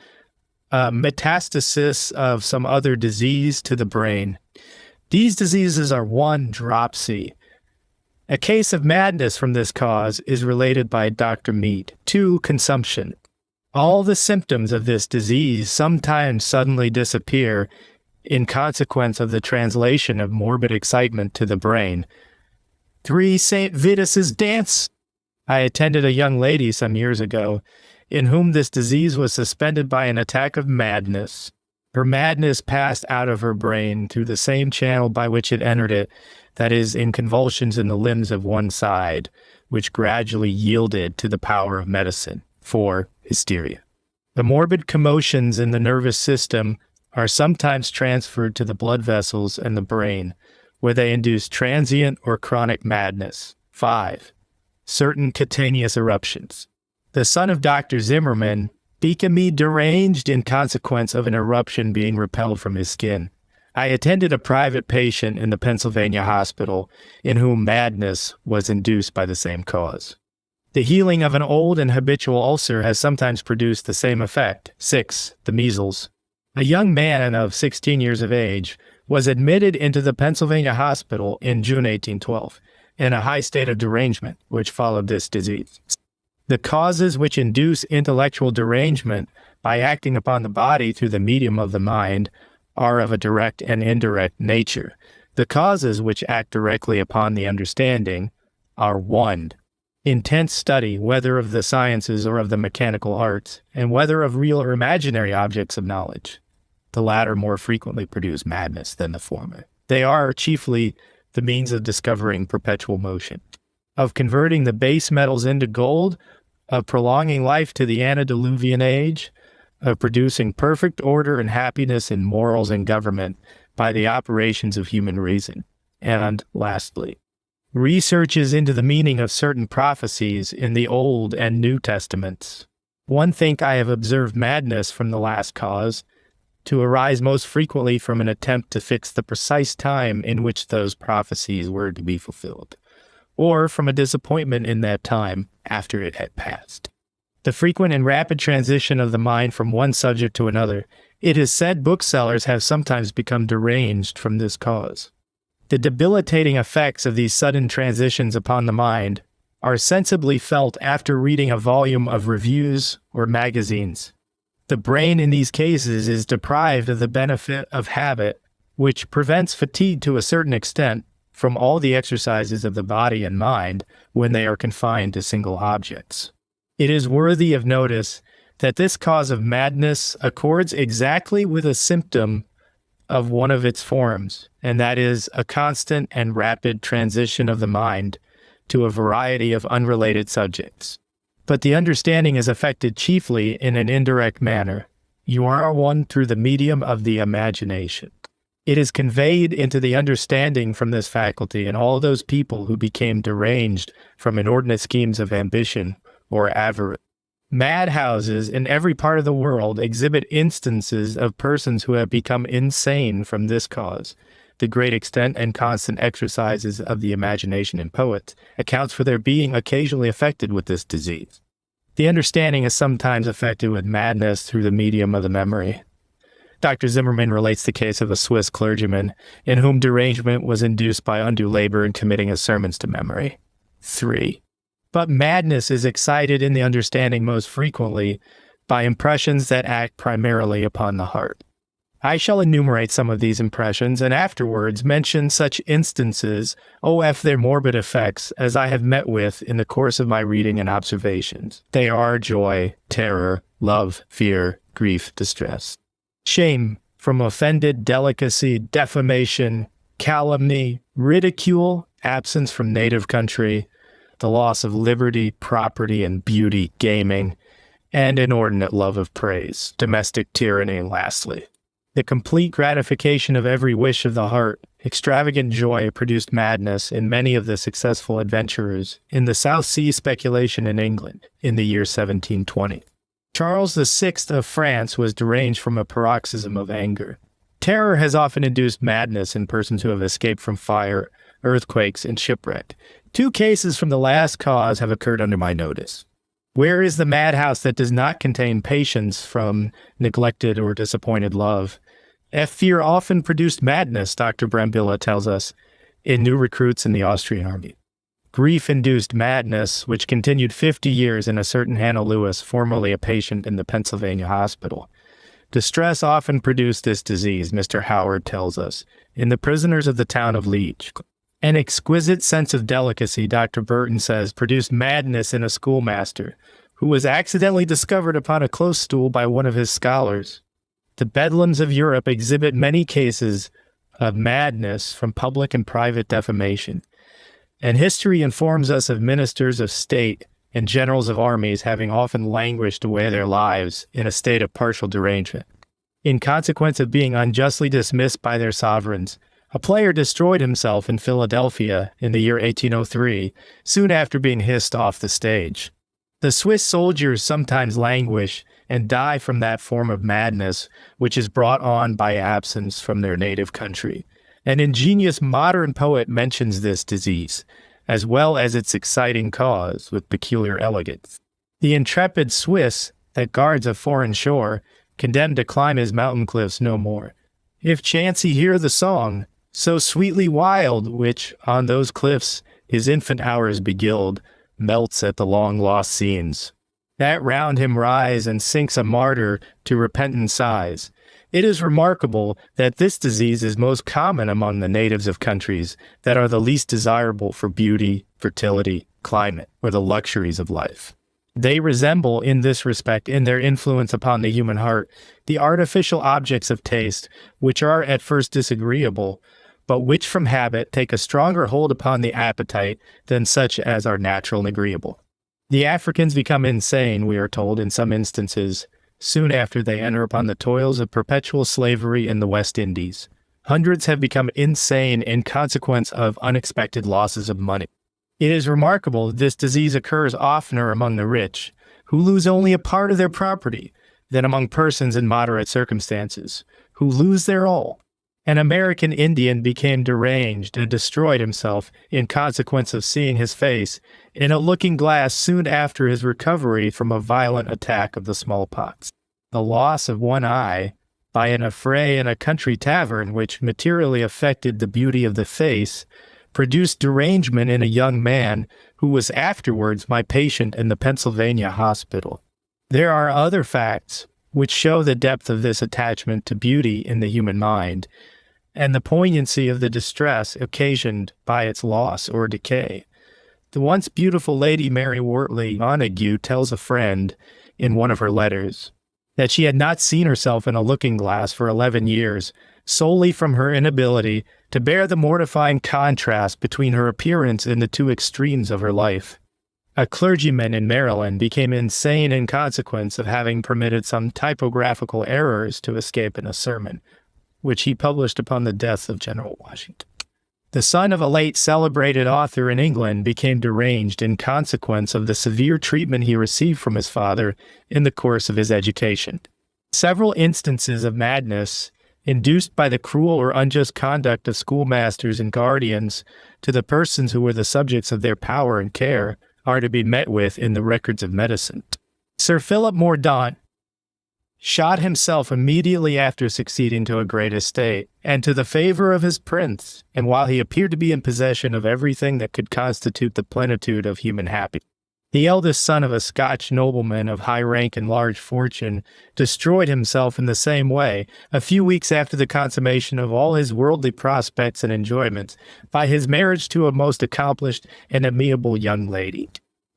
metastasis of some other disease to the brain. These diseases are 1. Dropsy. A case of madness from this cause is related by Dr. Mead. 2. Consumption. All the symptoms of this disease sometimes suddenly disappear in consequence of the translation of morbid excitement to the brain. 3. St. Vitus's dance. I attended a young lady some years ago in whom this disease was suspended by an attack of madness. Her madness passed out of her brain through the same channel by which it entered it, that is, in convulsions in the limbs of one side, which gradually yielded to the power of medicine. 4. Hysteria. The morbid commotions in the nervous system are sometimes transferred to the blood vessels and the brain, where they induce transient or chronic madness. 5. Certain cutaneous eruptions. The son of Dr. Zimmerman became deranged in consequence of an eruption being repelled from his skin. I attended a private patient in the Pennsylvania hospital in whom madness was induced by the same cause. The healing of an old and habitual ulcer has sometimes produced the same effect. 6. The measles. A young man of 16 years of age was admitted into the Pennsylvania hospital in June 1812 in a high state of derangement, which followed this disease. The causes which induce intellectual derangement by acting upon the body through the medium of the mind are of a direct and indirect nature. The causes which act directly upon the understanding are 1. Intense study, whether of the sciences or of the mechanical arts, and whether of real or imaginary objects of knowledge. The latter more frequently produce madness than the former. They are chiefly the means of discovering perpetual motion, of converting the base metals into gold, of prolonging life to the antediluvian age, of producing perfect order and happiness in morals and government by the operations of human reason. And lastly, researches into the meaning of certain prophecies in the Old and New Testaments. One think I have observed madness from the last cause to arise most frequently from an attempt to fix the precise time in which those prophecies were to be fulfilled, or from a disappointment in that time after it had passed. The frequent and rapid transition of the mind from one subject to another, it is said booksellers have sometimes become deranged from this cause. The debilitating effects of these sudden transitions upon the mind are sensibly felt after reading a volume of reviews or magazines. The brain in these cases is deprived of the benefit of habit, which prevents fatigue to a certain extent from all the exercises of the body and mind when they are confined to single objects. It is worthy of notice that this cause of madness accords exactly with a symptom of one of its forms, and that is a constant and rapid transition of the mind to a variety of unrelated subjects. But the understanding is affected chiefly in an indirect manner. You are one through the medium of the imagination. It is conveyed into the understanding from this faculty, and all those people who became deranged from inordinate schemes of ambition or avarice. Madhouses in every part of the world exhibit instances of persons who have become insane from this cause. The great extent and constant exercises of the imagination in poets accounts for their being occasionally affected with this disease. The understanding is sometimes affected with madness through the medium of the memory. Dr. Zimmerman relates the case of a Swiss clergyman in whom derangement was induced by undue labor in committing his sermons to memory. 3. But madness is excited in the understanding most frequently by impressions that act primarily upon the heart. I shall enumerate some of these impressions and afterwards mention such instances of their morbid effects as I have met with in the course of my reading and observations. They are joy, terror, love, fear, grief, distress. Shame from offended delicacy, defamation, calumny, ridicule, absence from native country, the loss of liberty, property, and beauty, gaming, and inordinate love of praise, domestic tyranny, and lastly, the complete gratification of every wish of the heart. Extravagant joy produced madness in many of the successful adventurers in the South Sea speculation in England in the year 1720. Charles VI of France was deranged from a paroxysm of anger. Terror has often induced madness in persons who have escaped from fire, earthquakes, and shipwreck. 2 cases from the last cause have occurred under my notice. Where is the madhouse that does not contain patience from neglected or disappointed love? Fear often produced madness, Dr. Brambilla tells us, in new recruits in the Austrian army. Grief induced madness, which continued 50 years in a certain Hannah Lewis, formerly a patient in the Pennsylvania hospital. Distress often produced this disease, Mr. Howard tells us, in the prisoners of the town of Liege. An exquisite sense of delicacy, Dr. Burton says, produced madness in a schoolmaster who was accidentally discovered upon a close stool by one of his scholars. The bedlams of Europe exhibit many cases of madness from public and private defamation, and history informs us of ministers of state and generals of armies having often languished away their lives in a state of partial derangement. In consequence of being unjustly dismissed by their sovereigns, a player destroyed himself in Philadelphia in the year 1803, soon after being hissed off the stage. The Swiss soldiers sometimes languish and die from that form of madness which is brought on by absence from their native country. An ingenious modern poet mentions this disease, as well as its exciting cause, with peculiar elegance. The intrepid Swiss that guards a foreign shore, condemned to climb his mountain cliffs no more. If chance he hear the song, so sweetly wild, which on those cliffs his infant hours beguiled, melts at the long-lost scenes, that round him rise and sinks a martyr to repentant sighs. It is remarkable that this disease is most common among the natives of countries that are the least desirable for beauty, fertility, climate, or the luxuries of life. They resemble, in this respect, in their influence upon the human heart, the artificial objects of taste, which are at first disagreeable, but which from habit take a stronger hold upon the appetite than such as are natural and agreeable. The Africans become insane, we are told, in some instances, soon after they enter upon the toils of perpetual slavery in the West Indies. Hundreds have become insane in consequence of unexpected losses of money. It is remarkable that this disease occurs oftener among the rich, who lose only a part of their property, than among persons in moderate circumstances, who lose their all. An American Indian became deranged and destroyed himself in consequence of seeing his face in a looking-glass soon after his recovery from a violent attack of the smallpox. The loss of one eye by an affray in a country tavern which materially affected the beauty of the face produced derangement in a young man who was afterwards my patient in the Pennsylvania hospital. There are other facts which show the depth of this attachment to beauty in the human mind, and the poignancy of the distress occasioned by its loss or decay. The once beautiful Lady Mary Wortley Montagu tells a friend, in one of her letters, that she had not seen herself in a looking-glass for 11 years, solely from her inability to bear the mortifying contrast between her appearance and the two extremes of her life. A clergyman in Maryland became insane in consequence of having permitted some typographical errors to escape in a sermon, which he published upon the death of General Washington. The son of a late celebrated author in England became deranged in consequence of the severe treatment he received from his father in the course of his education. Several instances of madness induced by the cruel or unjust conduct of schoolmasters and guardians to the persons who were the subjects of their power and care are to be met with in the records of medicine. Sir Philip Mordaunt shot himself immediately after succeeding to a great estate, and to the favor of his prince, and while he appeared to be in possession of everything that could constitute the plenitude of human happiness. The eldest son of a Scotch nobleman of high rank and large fortune destroyed himself in the same way, a few weeks after the consummation of all his worldly prospects and enjoyments, by his marriage to a most accomplished and amiable young lady.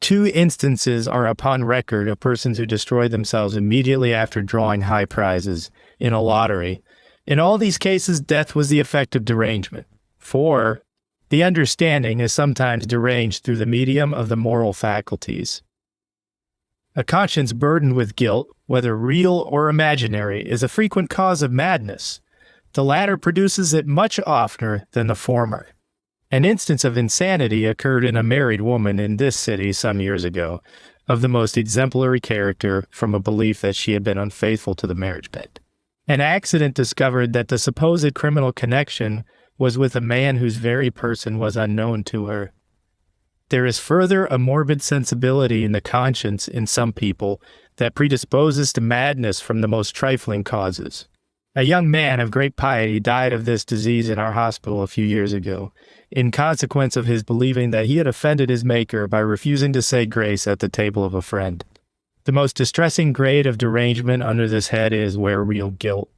2 instances are upon record of persons who destroyed themselves immediately after drawing high prizes in a lottery. In all these cases, death was the effect of derangement. For the understanding is sometimes deranged through the medium of the moral faculties. A conscience burdened with guilt, whether real or imaginary, is a frequent cause of madness. The latter produces it much oftener than the former. An instance of insanity occurred in a married woman in this city some years ago, of the most exemplary character from a belief that she had been unfaithful to the marriage bed. An accident discovered that the supposed criminal connection was with a man whose very person was unknown to her. There is further a morbid sensibility in the conscience in some people that predisposes to madness from the most trifling causes. A young man of great piety died of this disease in our hospital a few years ago, in consequence of his believing that he had offended his Maker by refusing to say grace at the table of a friend. The most distressing grade of derangement under this head is where real guilt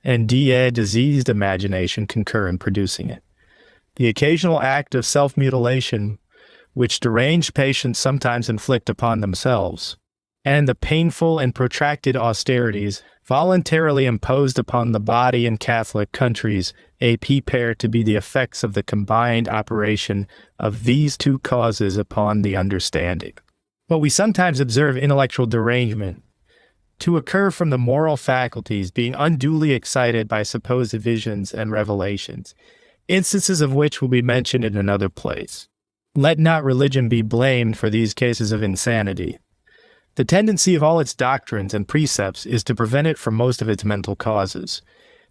and diseased imagination concur in producing it. The occasional act of self-mutilation, which deranged patients sometimes inflict upon themselves, and the painful and protracted austerities voluntarily imposed upon the body in Catholic countries, pair to be the effects of the combined operation of these 2 causes upon the understanding. But we sometimes observe intellectual derangement to occur from the moral faculties being unduly excited by supposed visions and revelations, instances of which will be mentioned in another place. Let not religion be blamed for these cases of insanity. The tendency of all its doctrines and precepts is to prevent it from most of its mental causes,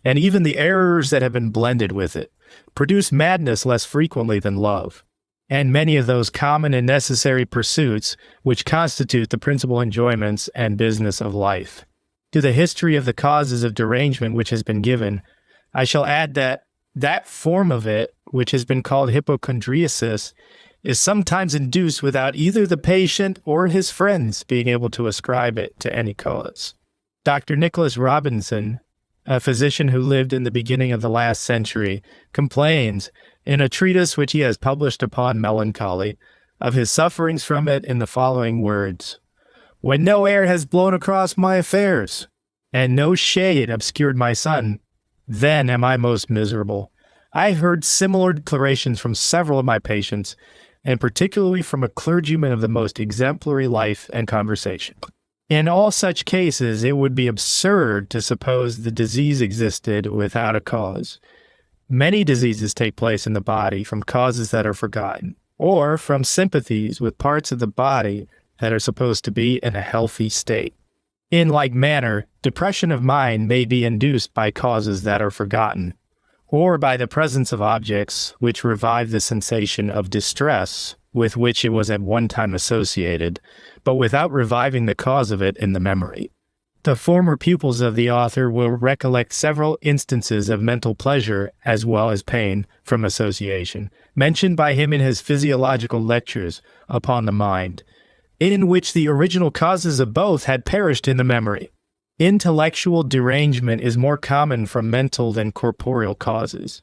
and even the errors that have been blended with it produce madness less frequently than love, and many of those common and necessary pursuits which constitute the principal enjoyments and business of life. To the history of the causes of derangement which has been given, I shall add that form of it, which has been called hypochondriasis, is sometimes induced without either the patient or his friends being able to ascribe it to any cause. Dr. Nicholas Robinson, a physician who lived in the beginning of the last century, complains, in a treatise which he has published upon melancholy, of his sufferings from it in the following words: "When no air has blown across my affairs, and no shade obscured my sun, then am I most miserable. I have heard similar declarations from several of my patients, and particularly from a clergyman of the most exemplary life and conversation. In all such cases, it would be absurd to suppose the disease existed without a cause. Many diseases take place in the body from causes that are forgotten, or from sympathies with parts of the body that are supposed to be in a healthy state. In like manner, depression of mind may be induced by causes that are forgotten, or by the presence of objects which revive the sensation of distress with which it was at one time associated, but without reviving the cause of it in the memory. The former pupils of the author will recollect several instances of mental pleasure as well as pain from association, mentioned by him in his physiological lectures upon the mind, in which the original causes of both had perished in the memory. Intellectual derangement is more common from mental than corporeal causes.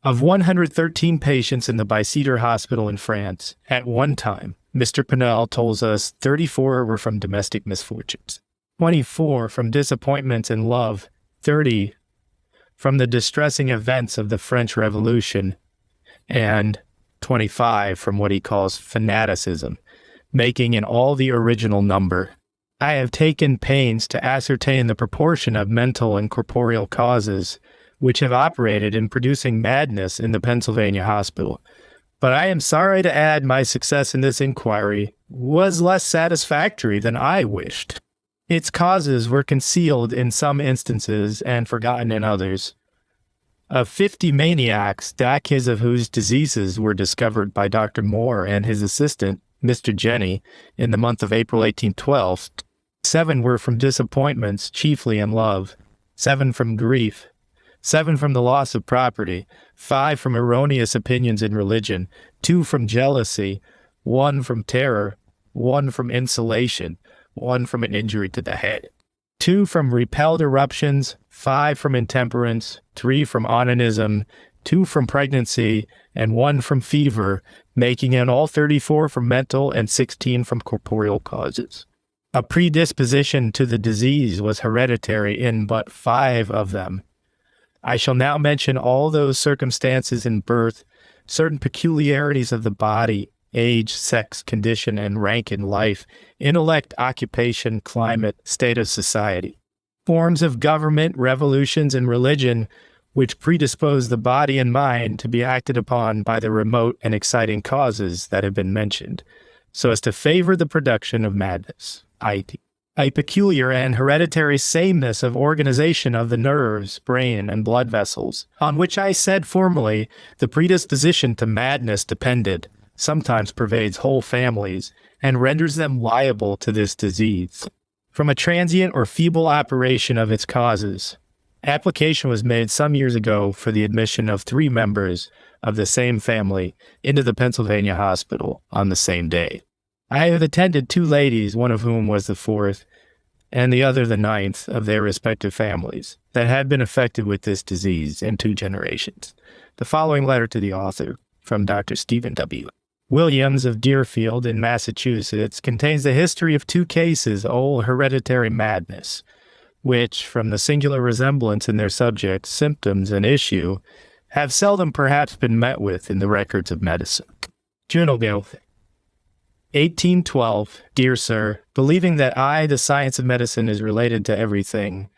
Of 113 patients in the Bicêtre Hospital in France, at one time, Mr. Pinel tells us 34 were from domestic misfortunes, 24 from disappointments in love, 30 from the distressing events of the French Revolution, and 25 from what he calls fanaticism, making in all the original number. I have taken pains to ascertain the proportion of mental and corporeal causes which have operated in producing madness in the Pennsylvania hospital, but I am sorry to add my success in this inquiry was less satisfactory than I wished. Its causes were concealed in some instances and forgotten in others. Of 50 maniacs, decades of whose diseases were discovered by Dr. Moore and his assistant, Mr. Jenny, in the month of April 1812, 7 were from disappointments, chiefly in love, 7 from grief, 7 from the loss of property, 5 from erroneous opinions in religion, 2 from jealousy, 1 from terror, 1 from insolation, 1 from an injury to the head, 2 from repelled eruptions, 5 from intemperance, 3 from onanism, 2 from pregnancy, and 1 from fever, making in all 34 from mental and 16 from corporeal causes. A predisposition to the disease was hereditary in but 5 of them. I shall now mention all those circumstances in birth, certain peculiarities of the body, age, sex, condition, and rank in life, intellect, occupation, climate, state of society, forms of government, revolutions, and religion, which predispose the body and mind to be acted upon by the remote and exciting causes that have been mentioned, so as to favor the production of madness, i.e., a peculiar and hereditary sameness of organization of the nerves, brain, and blood vessels, on which I said formerly the predisposition to madness depended, sometimes pervades whole families, and renders them liable to this disease. From a transient or feeble operation of its causes, application was made some years ago for the admission of 3 members of the same family into the Pennsylvania hospital on the same day. I have attended 2 ladies, one of whom was the 4th, and the other the 9th of their respective families, that had been affected with this disease in 2 generations. The following letter to the author, from Dr. Stephen W. Williams of Deerfield in Massachusetts, contains the history of 2 cases of old hereditary madness, which, from the singular resemblance in their subjects, symptoms, and issue, have seldom perhaps been met with in the records of medicine. Juno Gale. 1812. Dear Sir, believing that I, the science of medicine, is related to everything,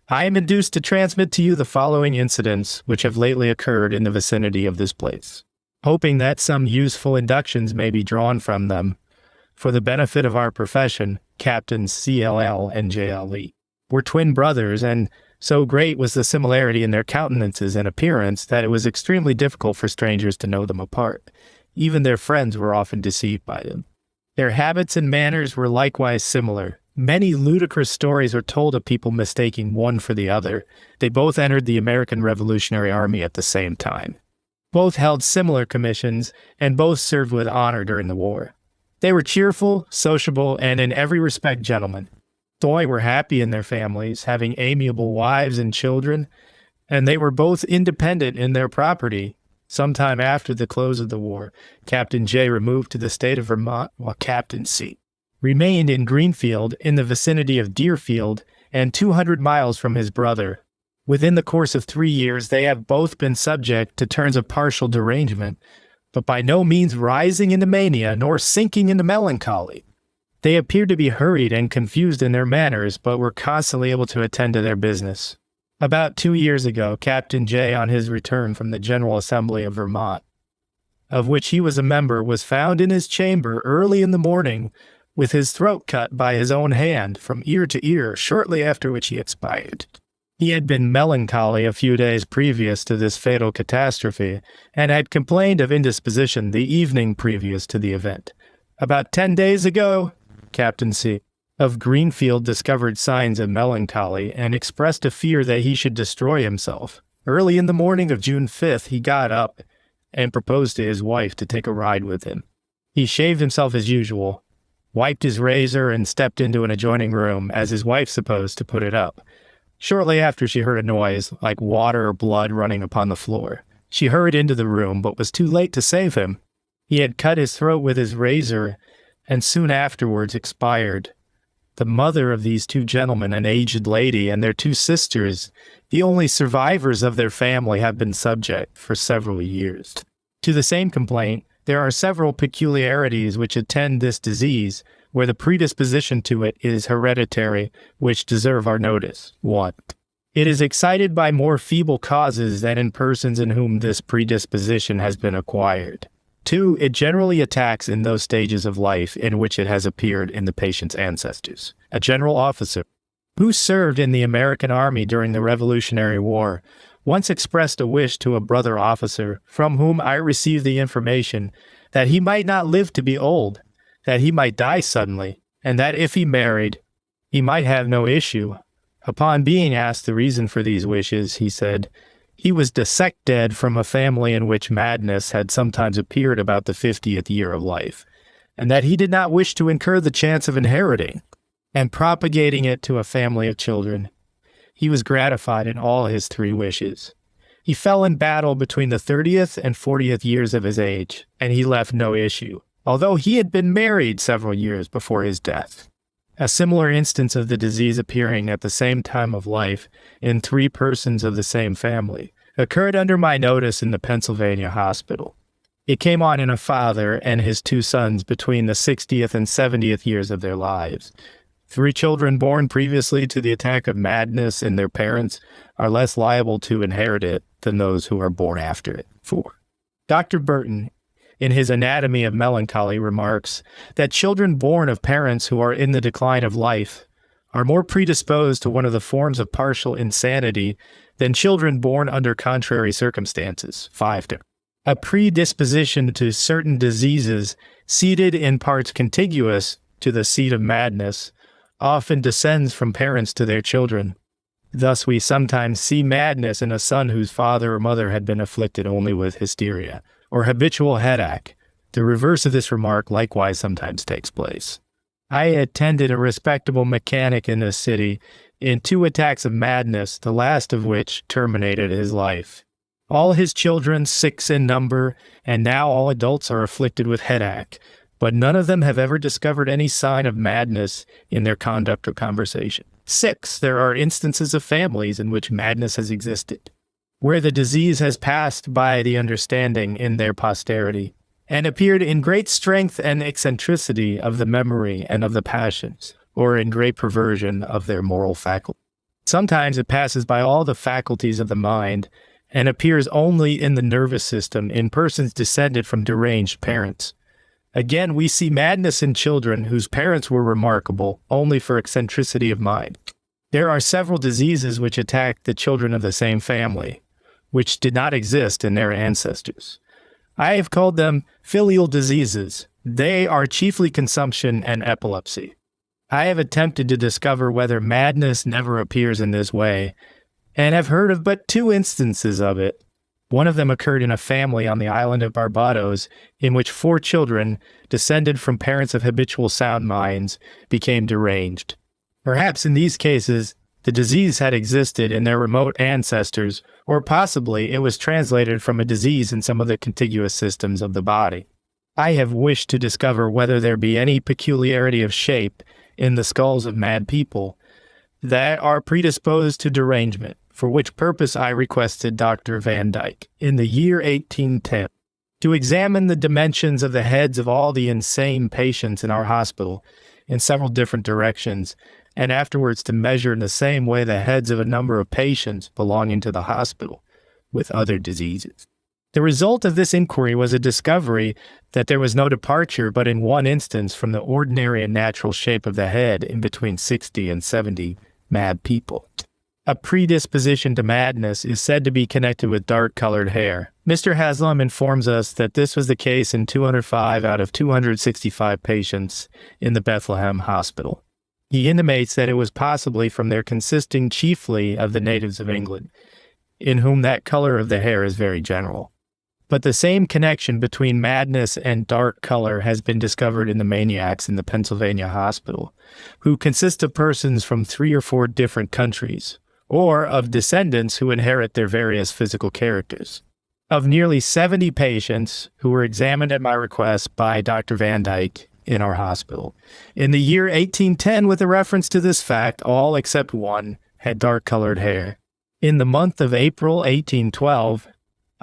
I am induced to transmit to you the following incidents which have lately occurred in the vicinity of this place, hoping that some useful inductions may be drawn from them for the benefit of our profession. Captains CLL and JLE were twin brothers, and so great was the similarity in their countenances and appearance that it was extremely difficult for strangers to know them apart. Even their friends were often deceived by them. Their habits and manners were likewise similar. Many ludicrous stories are told of people mistaking one for the other. They both entered the American Revolutionary Army at the same time. Both held similar commissions, and both served with honor during the war. They were cheerful, sociable, and in every respect gentlemen. They were happy in their families, having amiable wives and children, and they were both independent in their property. Sometime after the close of the war, Captain J removed to the state of Vermont, while Captain C remained in Greenfield in the vicinity of Deerfield and 200 miles from his brother. Within the course of 3 years, they have both been subject to turns of partial derangement, but by no means rising into mania nor sinking into melancholy. They appeared to be hurried and confused in their manners, but were constantly able to attend to their business. About 2 years ago, Captain J, on his return from the General Assembly of Vermont, of which he was a member, was found in his chamber early in the morning with his throat cut by his own hand from ear to ear, shortly after which he expired. He had been melancholy a few days previous to this fatal catastrophe, and had complained of indisposition the evening previous to the event. About 10 days ago, Captain C of Greenfield discovered signs of melancholy and expressed a fear that he should destroy himself. Early in the morning of June 5th, he got up and proposed to his wife to take a ride with him. He shaved himself as usual, wiped his razor, and stepped into an adjoining room, as his wife supposed, to put it up. Shortly after, she heard a noise like water or blood running upon the floor. She hurried into the room, but was too late to save him. He had cut his throat with his razor, and soon afterwards expired. The mother of these two gentlemen, an aged lady, and their two sisters, the only survivors of their family, have been subject for several years to the same complaint. There are several peculiarities which attend this disease, where the predisposition to it is hereditary, which deserve our notice. 1. It is excited by more feeble causes than in persons in whom this predisposition has been acquired. 2. It generally attacks in those stages of life in which it has appeared in the patient's ancestors. A general officer who served in the American Army during the Revolutionary War once expressed a wish to a brother officer, from whom I received the information that he might not live to be old, that he might die suddenly, and that if he married, he might have no issue. Upon being asked the reason for these wishes, he said, he was dissected from a family in which madness had sometimes appeared about the 50th year of life, and that he did not wish to incur the chance of inheriting and propagating it to a family of children. He was gratified in all his 3 wishes. He fell in battle between the 30th and 40th years of his age, and he left no issue, although he had been married several years before his death. A similar instance of the disease appearing at the same time of life in 3 persons of the same family occurred under my notice in the Pennsylvania hospital. It came on in a father and his 2 sons between the 60th and 70th years of their lives. 3 children born previously to the attack of madness in their parents are less liable to inherit it than those who are born after it. 4. Dr. Burton, in his Anatomy of Melancholy, remarks that children born of parents who are in the decline of life are more predisposed to one of the forms of partial insanity than children born under contrary circumstances. 5. A predisposition to certain diseases seated in parts contiguous to the seat of madness often descends from parents to their children. Thus we sometimes see madness in a son whose father or mother had been afflicted only with hysteria or habitual headache. The reverse of this remark likewise sometimes takes place. I attended a respectable mechanic in this city in 2 attacks of madness, the last of which terminated his life. All his children, 6 in number, and now all adults, are afflicted with headache, but none of them have ever discovered any sign of madness in their conduct or conversation. 6. There are instances of families in which madness has existed, where the disease has passed by the understanding in their posterity, and appeared in great strength and eccentricity of the memory and of the passions, or in great perversion of their moral faculty. Sometimes it passes by all the faculties of the mind, and appears only in the nervous system in persons descended from deranged parents. Again, we see madness in children whose parents were remarkable only for eccentricity of mind. There are several diseases which attack the children of the same family, which did not exist in their ancestors. I have called them filial diseases. They are chiefly consumption and epilepsy. I have attempted to discover whether madness never appears in this way, and have heard of but 2 instances of it. One of them occurred in a family on the island of Barbados, in which 4 children, descended from parents of habitual sound minds, became deranged. Perhaps in these cases, the disease had existed in their remote ancestors, or possibly it was translated from a disease in some of the contiguous systems of the body. I have wished to discover whether there be any peculiarity of shape in the skulls of mad people that are predisposed to derangement, for which purpose I requested Dr. Van Dyck, in the year 1810, to examine the dimensions of the heads of all the insane patients in our hospital in several different directions, and afterwards to measure in the same way the heads of a number of patients belonging to the hospital with other diseases. The result of this inquiry was a discovery that there was no departure but in one instance from the ordinary and natural shape of the head in between 60 and 70 mad people. A predisposition to madness is said to be connected with dark-colored hair. Mr. Haslam informs us that this was the case in 205 out of 265 patients in the Bethlehem Hospital. He intimates that it was possibly from their consisting chiefly of the natives of England, in whom that color of the hair is very general. But the same connection between madness and dark color has been discovered in the maniacs in the Pennsylvania Hospital, who consist of persons from 3 or 4 different countries, or of descendants who inherit their various physical characters. Of nearly 70 patients who were examined at my request by Dr. Van Dyck in our hospital, in the year 1810, with a reference to this fact, all except 1 had dark-colored hair. In the month of April 1812,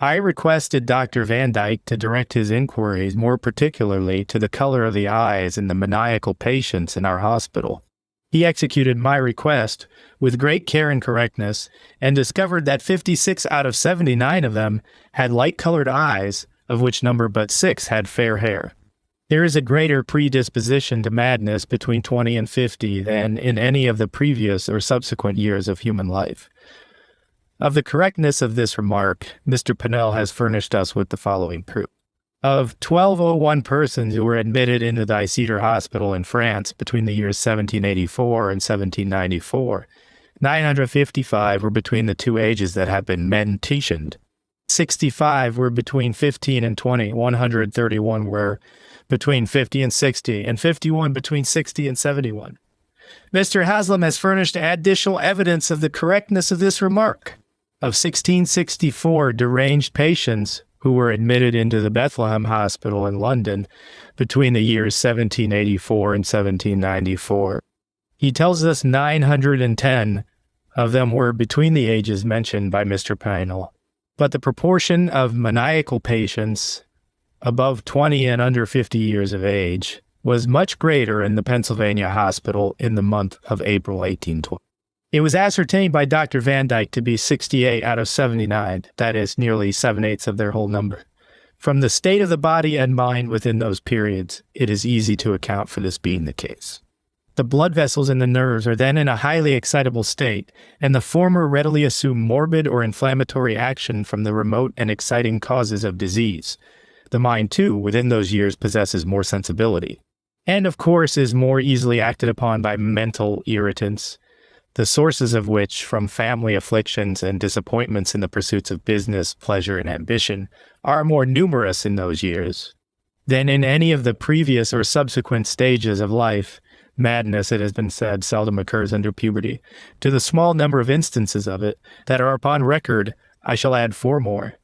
I requested Dr. Van Dyck to direct his inquiries more particularly to the color of the eyes in the maniacal patients in our hospital. He executed my request with great care and correctness, and discovered that 56 out of 79 of them had light-colored eyes, of which number but 6 had fair hair. There is a greater predisposition to madness between 20 and 50 than in any of the previous or subsequent years of human life. Of the correctness of this remark, Mr. Pinnell has furnished us with the following proof. Of 1,201 persons who were admitted into the Ictre Hospital in France between the years 1784 and 1794, 955 were between the 2 ages that have been mentioned. 65 were between 15 and 20, 131 were between 50 and 60, and 51 between 60 and 71. Mr. Haslam has furnished additional evidence of the correctness of this remark. Of 1664 deranged patients who were admitted into the Bethlehem Hospital in London between the years 1784 and 1794, he tells us 910 of them were between the ages mentioned by Mr. Pinnell. But the proportion of maniacal patients above 20 and under 50 years of age was much greater in the Pennsylvania Hospital in the month of April 1812. It was ascertained by Dr. Van Dyck to be 68 out of 79, that is, nearly 7/8 of their whole number. From the state of the body and mind within those periods, it is easy to account for this being the case. The blood vessels in the nerves are then in a highly excitable state, and the former readily assume morbid or inflammatory action from the remote and exciting causes of disease. The mind, too, within those years possesses more sensibility, and of course is more easily acted upon by mental irritants, the sources of which, from family afflictions and disappointments in the pursuits of business, pleasure, and ambition, are more numerous in those years than in any of the previous or subsequent stages of life. Madness, it has been said, seldom occurs under puberty. To the small number of instances of it that are upon record, I shall add 4 more.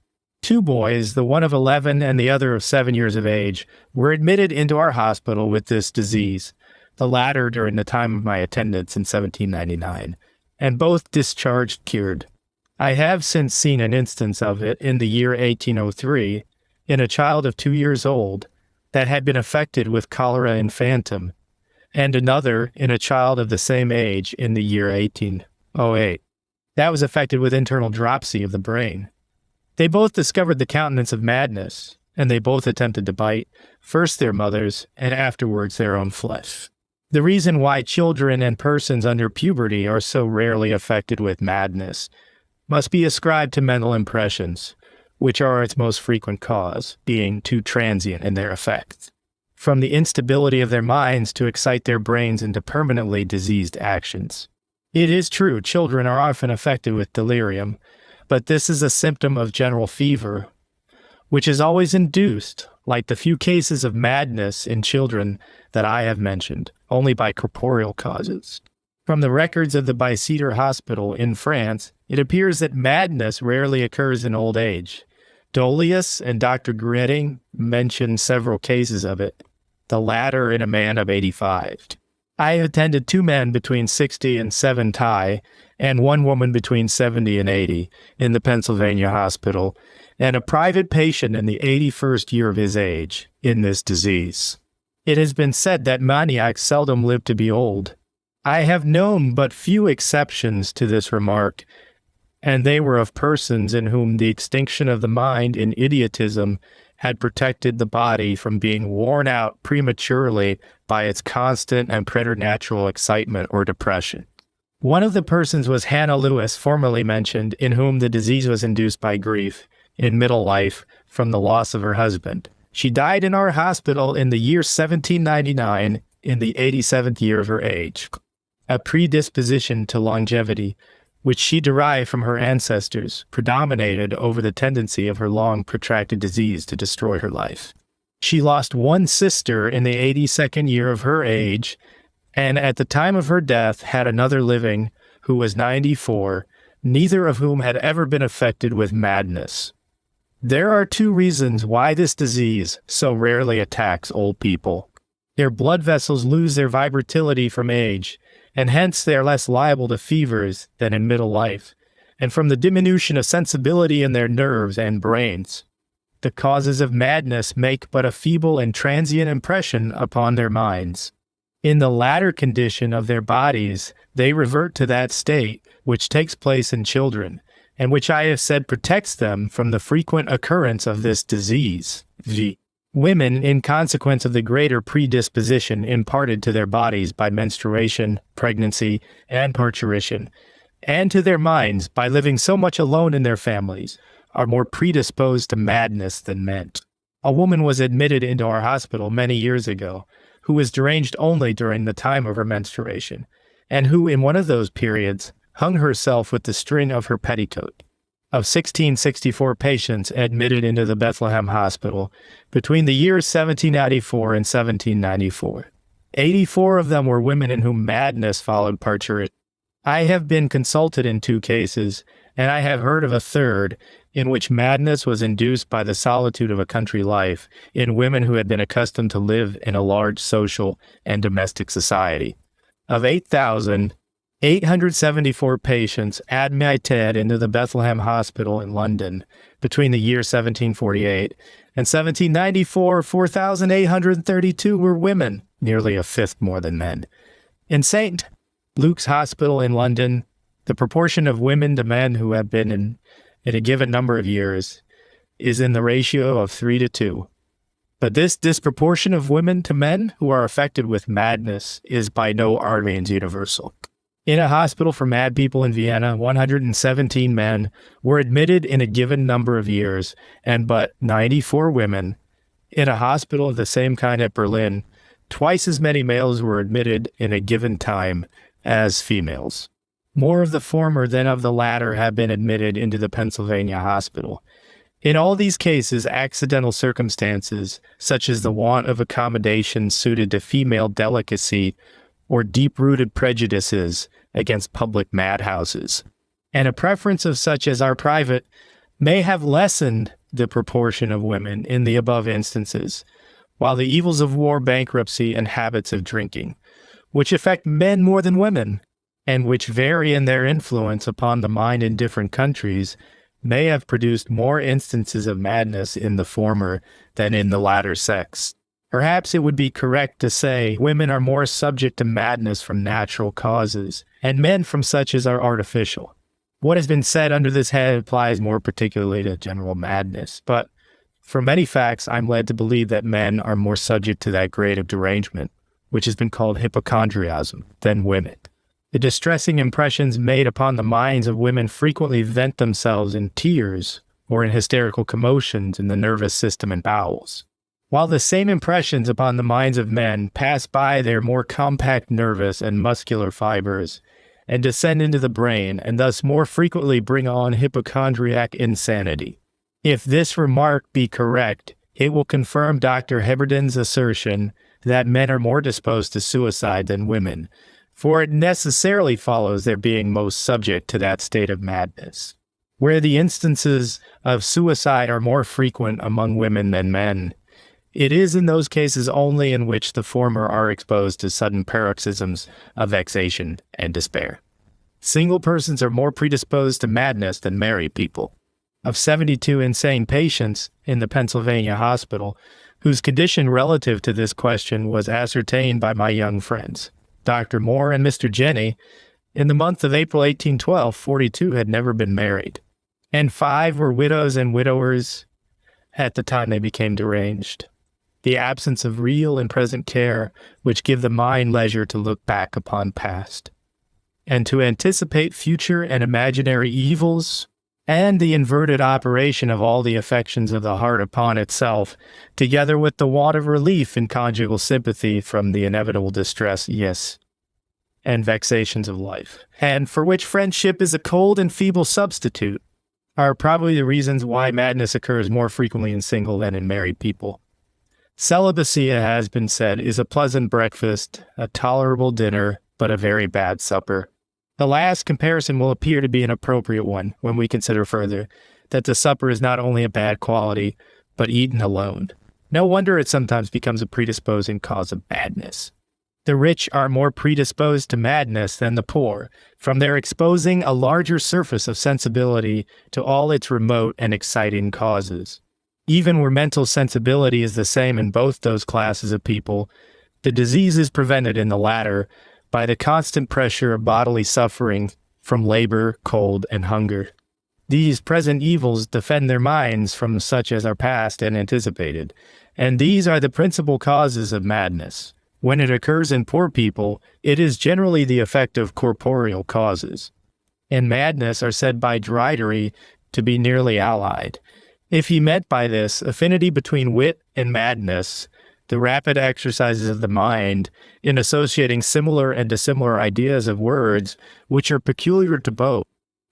2 boys, the one of 11 and the other of 7 years of age, were admitted into our hospital with this disease, the latter during the time of my attendance in 1799, and both discharged cured. I have since seen an instance of it in the year 1803, in a child of 2 years old that had been affected with cholera infantum, and another in a child of the same age in the year 1808 that was affected with internal dropsy of the brain. They both discovered the countenance of madness, and they both attempted to bite, first their mothers, and afterwards their own flesh. The reason why children and persons under puberty are so rarely affected with madness must be ascribed to mental impressions, which are its most frequent cause, being too transient in their effects, from the instability of their minds to excite their brains into permanently diseased actions. It is true, children are often affected with delirium, but this is a symptom of general fever, which is always induced, like the few cases of madness in children that I have mentioned, only by corporeal causes. From the records of the Bicêtre Hospital in France, it appears that madness rarely occurs in old age. Dolius and Dr. Gretting mention several cases of it, the latter in a man of 85. I attended 2 men between 60 and 70 and 1 woman between 70 and 80 in the Pennsylvania hospital, and a private patient in the 81st year of his age in this disease. It has been said that maniacs seldom live to be old. I have known but few exceptions to this remark, and they were of persons in whom the extinction of the mind in idiotism had protected the body from being worn out prematurely by its constant and preternatural excitement or depression. One of the persons was Hannah Lewis, formerly mentioned, in whom the disease was induced by grief in middle life from the loss of her husband. She died in our hospital in the year 1799, in the 87th year of her age. A predisposition to longevity, which she derived from her ancestors, predominated over the tendency of her long protracted disease to destroy her life. She lost 1 sister in the 82nd year of her age, and at the time of her death had another living who was 94, neither of whom had ever been affected with madness. There are 2 reasons why this disease so rarely attacks old people. Their blood vessels lose their vibratility from age, and hence they are less liable to fevers than in middle life, and from the diminution of sensibility in their nerves and brains. The causes of madness make but a feeble and transient impression upon their minds. In the latter condition of their bodies, they revert to that state which takes place in children, and which I have said protects them from the frequent occurrence of this disease. V. Women, in consequence of the greater predisposition imparted to their bodies by menstruation, pregnancy, and parturition, and to their minds by living so much alone in their families, are more predisposed to madness than men. A woman was admitted into our hospital many years ago, who was deranged only during the time of her menstruation, and who in one of those periods hung herself with the string of her petticoat. Of 1664 patients admitted into the Bethlehem Hospital between the years 1794 and 1794, 84 of them were women in whom madness followed parturition. I have been consulted in 2 cases, and I have heard of a third, in which madness was induced by the solitude of a country life in women who had been accustomed to live in a large social and domestic society. Of 8,874 patients admitted into the Bethlehem Hospital in London between the year 1748 and 1794, 4,832 were women, nearly a fifth more than men. In St. Luke's Hospital in London, the proportion of women to men who have been in a given number of years is in the ratio of 3 to 2. But this disproportion of women to men who are affected with madness is by no means universal. In a hospital for mad people in Vienna, 117 men were admitted in a given number of years, and but 94 women. In a hospital of the same kind at Berlin, twice as many males were admitted in a given time as females. More of the former than of the latter have been admitted into the Pennsylvania hospital. In all these cases, accidental circumstances, such as the want of accommodation suited to female delicacy, or deep-rooted prejudices against public madhouses, and a preference of such as are private, may have lessened the proportion of women in the above instances, while the evils of war, bankruptcy, and habits of drinking, which affect men more than women, and which vary in their influence upon the mind in different countries, may have produced more instances of madness in the former than in the latter sex. Perhaps it would be correct to say women are more subject to madness from natural causes, and men from such as are artificial. What has been said under this head applies more particularly to general madness, but from many facts, I'm led to believe that men are more subject to that grade of derangement, which has been called hypochondriasm, than women. The distressing impressions made upon the minds of women frequently vent themselves in tears or in hysterical commotions in the nervous system and bowels, while the same impressions upon the minds of men pass by their more compact nervous and muscular fibers and descend into the brain, and thus more frequently bring on hypochondriac insanity. If this remark be correct, it will confirm Dr. Heberden's assertion that men are more disposed to suicide than women, for it necessarily follows their being most subject to that state of madness. Where the instances of suicide are more frequent among women than men, it is in those cases only in which the former are exposed to sudden paroxysms of vexation and despair. Single persons are more predisposed to madness than married people. Of 72 insane patients in the Pennsylvania hospital, whose condition relative to this question was ascertained by my young friends, Dr. Moore and Mr. Jenny, in the month of April 1812, 42 had never been married, and 5 were widows and widowers at the time they became deranged. The absence of real and present care, which give the mind leisure to look back upon past, and to anticipate future and imaginary evils, and the inverted operation of all the affections of the heart upon itself, together with the want of relief in conjugal sympathy from the inevitable distress, yes, and vexations of life, and for which friendship is a cold and feeble substitute, are probably the reasons why madness occurs more frequently in single than in married people. Celibacy, it has been said, is a pleasant breakfast, a tolerable dinner, but a very bad supper. The last comparison will appear to be an appropriate one when we consider further that the supper is not only a bad quality, but eaten alone. No wonder it sometimes becomes a predisposing cause of madness. The rich are more predisposed to madness than the poor, from their exposing a larger surface of sensibility to all its remote and exciting causes. Even where mental sensibility is the same in both those classes of people, the disease is prevented in the latter by the constant pressure of bodily suffering from labor, cold, and hunger. These present evils defend their minds from such as are past and anticipated, and these are the principal causes of madness. When it occurs in poor people, it is generally the effect of corporeal causes, and madness are said by Drydery to be nearly allied. If he meant by this affinity between wit and madness, the rapid exercises of the mind in associating similar and dissimilar ideas of words which are peculiar to both,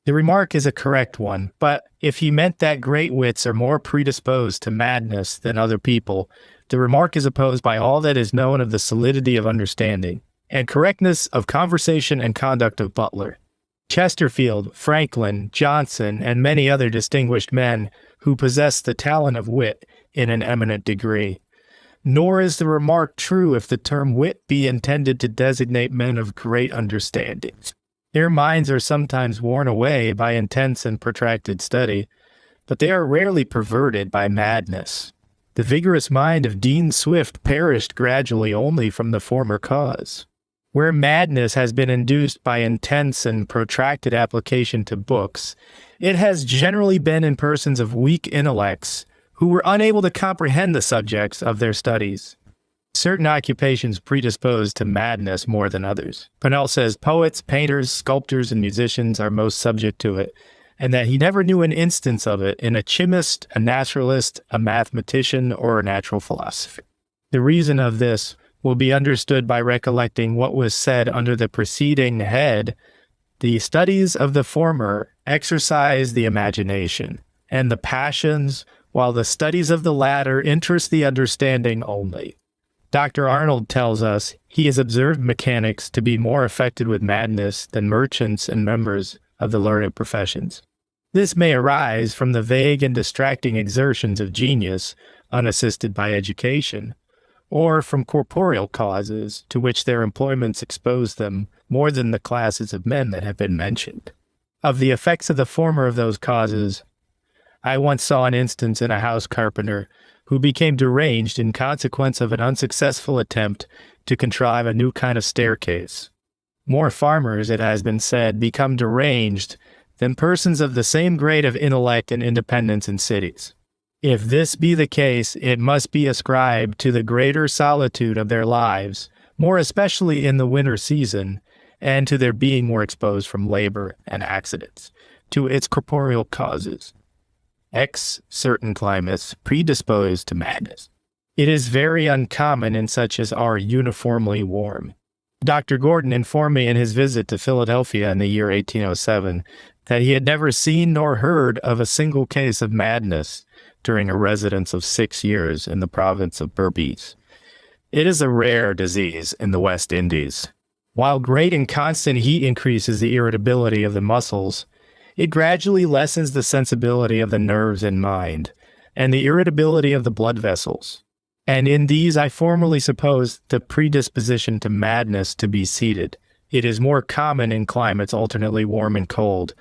the remark is a correct one, but if he meant that great wits are more predisposed to madness than other people, the remark is opposed by all that is known of the solidity of understanding and correctness of conversation and conduct of Butler, Chesterfield, Franklin, Johnson, and many other distinguished men who possess the talent of wit in an eminent degree. Nor is the remark true if the term wit be intended to designate men of great understanding. Their minds are sometimes worn away by intense and protracted study, but they are rarely perverted by madness. The vigorous mind of Dean Swift perished gradually only from the former cause. Where madness has been induced by intense and protracted application to books, it has generally been in persons of weak intellects who were unable to comprehend the subjects of their studies. Certain occupations predispose to madness more than others. Pennell says poets, painters, sculptors, and musicians are most subject to it, and that he never knew an instance of it in a chemist, a naturalist, a mathematician, or a natural philosopher. The reason of this will be understood by recollecting what was said under the preceding head. The studies of the former exercise the imagination and the passions, while the studies of the latter interest the understanding only. Dr. Arnold tells us he has observed mechanics to be more affected with madness than merchants and members of the learned professions. This may arise from the vague and distracting exertions of genius, unassisted by education, or from corporeal causes to which their employments expose them more than the classes of men that have been mentioned. Of the effects of the former of those causes, I once saw an instance in a house carpenter who became deranged in consequence of an unsuccessful attempt to contrive a new kind of staircase. More farmers, it has been said, become deranged than persons of the same grade of intellect and independence in cities. If this be the case, it must be ascribed to the greater solitude of their lives, more especially in the winter season, and to their being more exposed from labor and accidents to its corporeal causes. Certain climates predisposed to madness. It is very uncommon in such as are uniformly warm. Dr. Gordon informed me in his visit to Philadelphia in the year 1807 that he had never seen nor heard of a single case of madness during a residence of 6 years in the province of Berbice. It is a rare disease in the West Indies. While great and constant heat increases the irritability of the muscles, it gradually lessens the sensibility of the nerves and mind, and the irritability of the blood vessels. And in these I formerly supposed the predisposition to madness to be seated. It is more common in climates alternately warm and cold,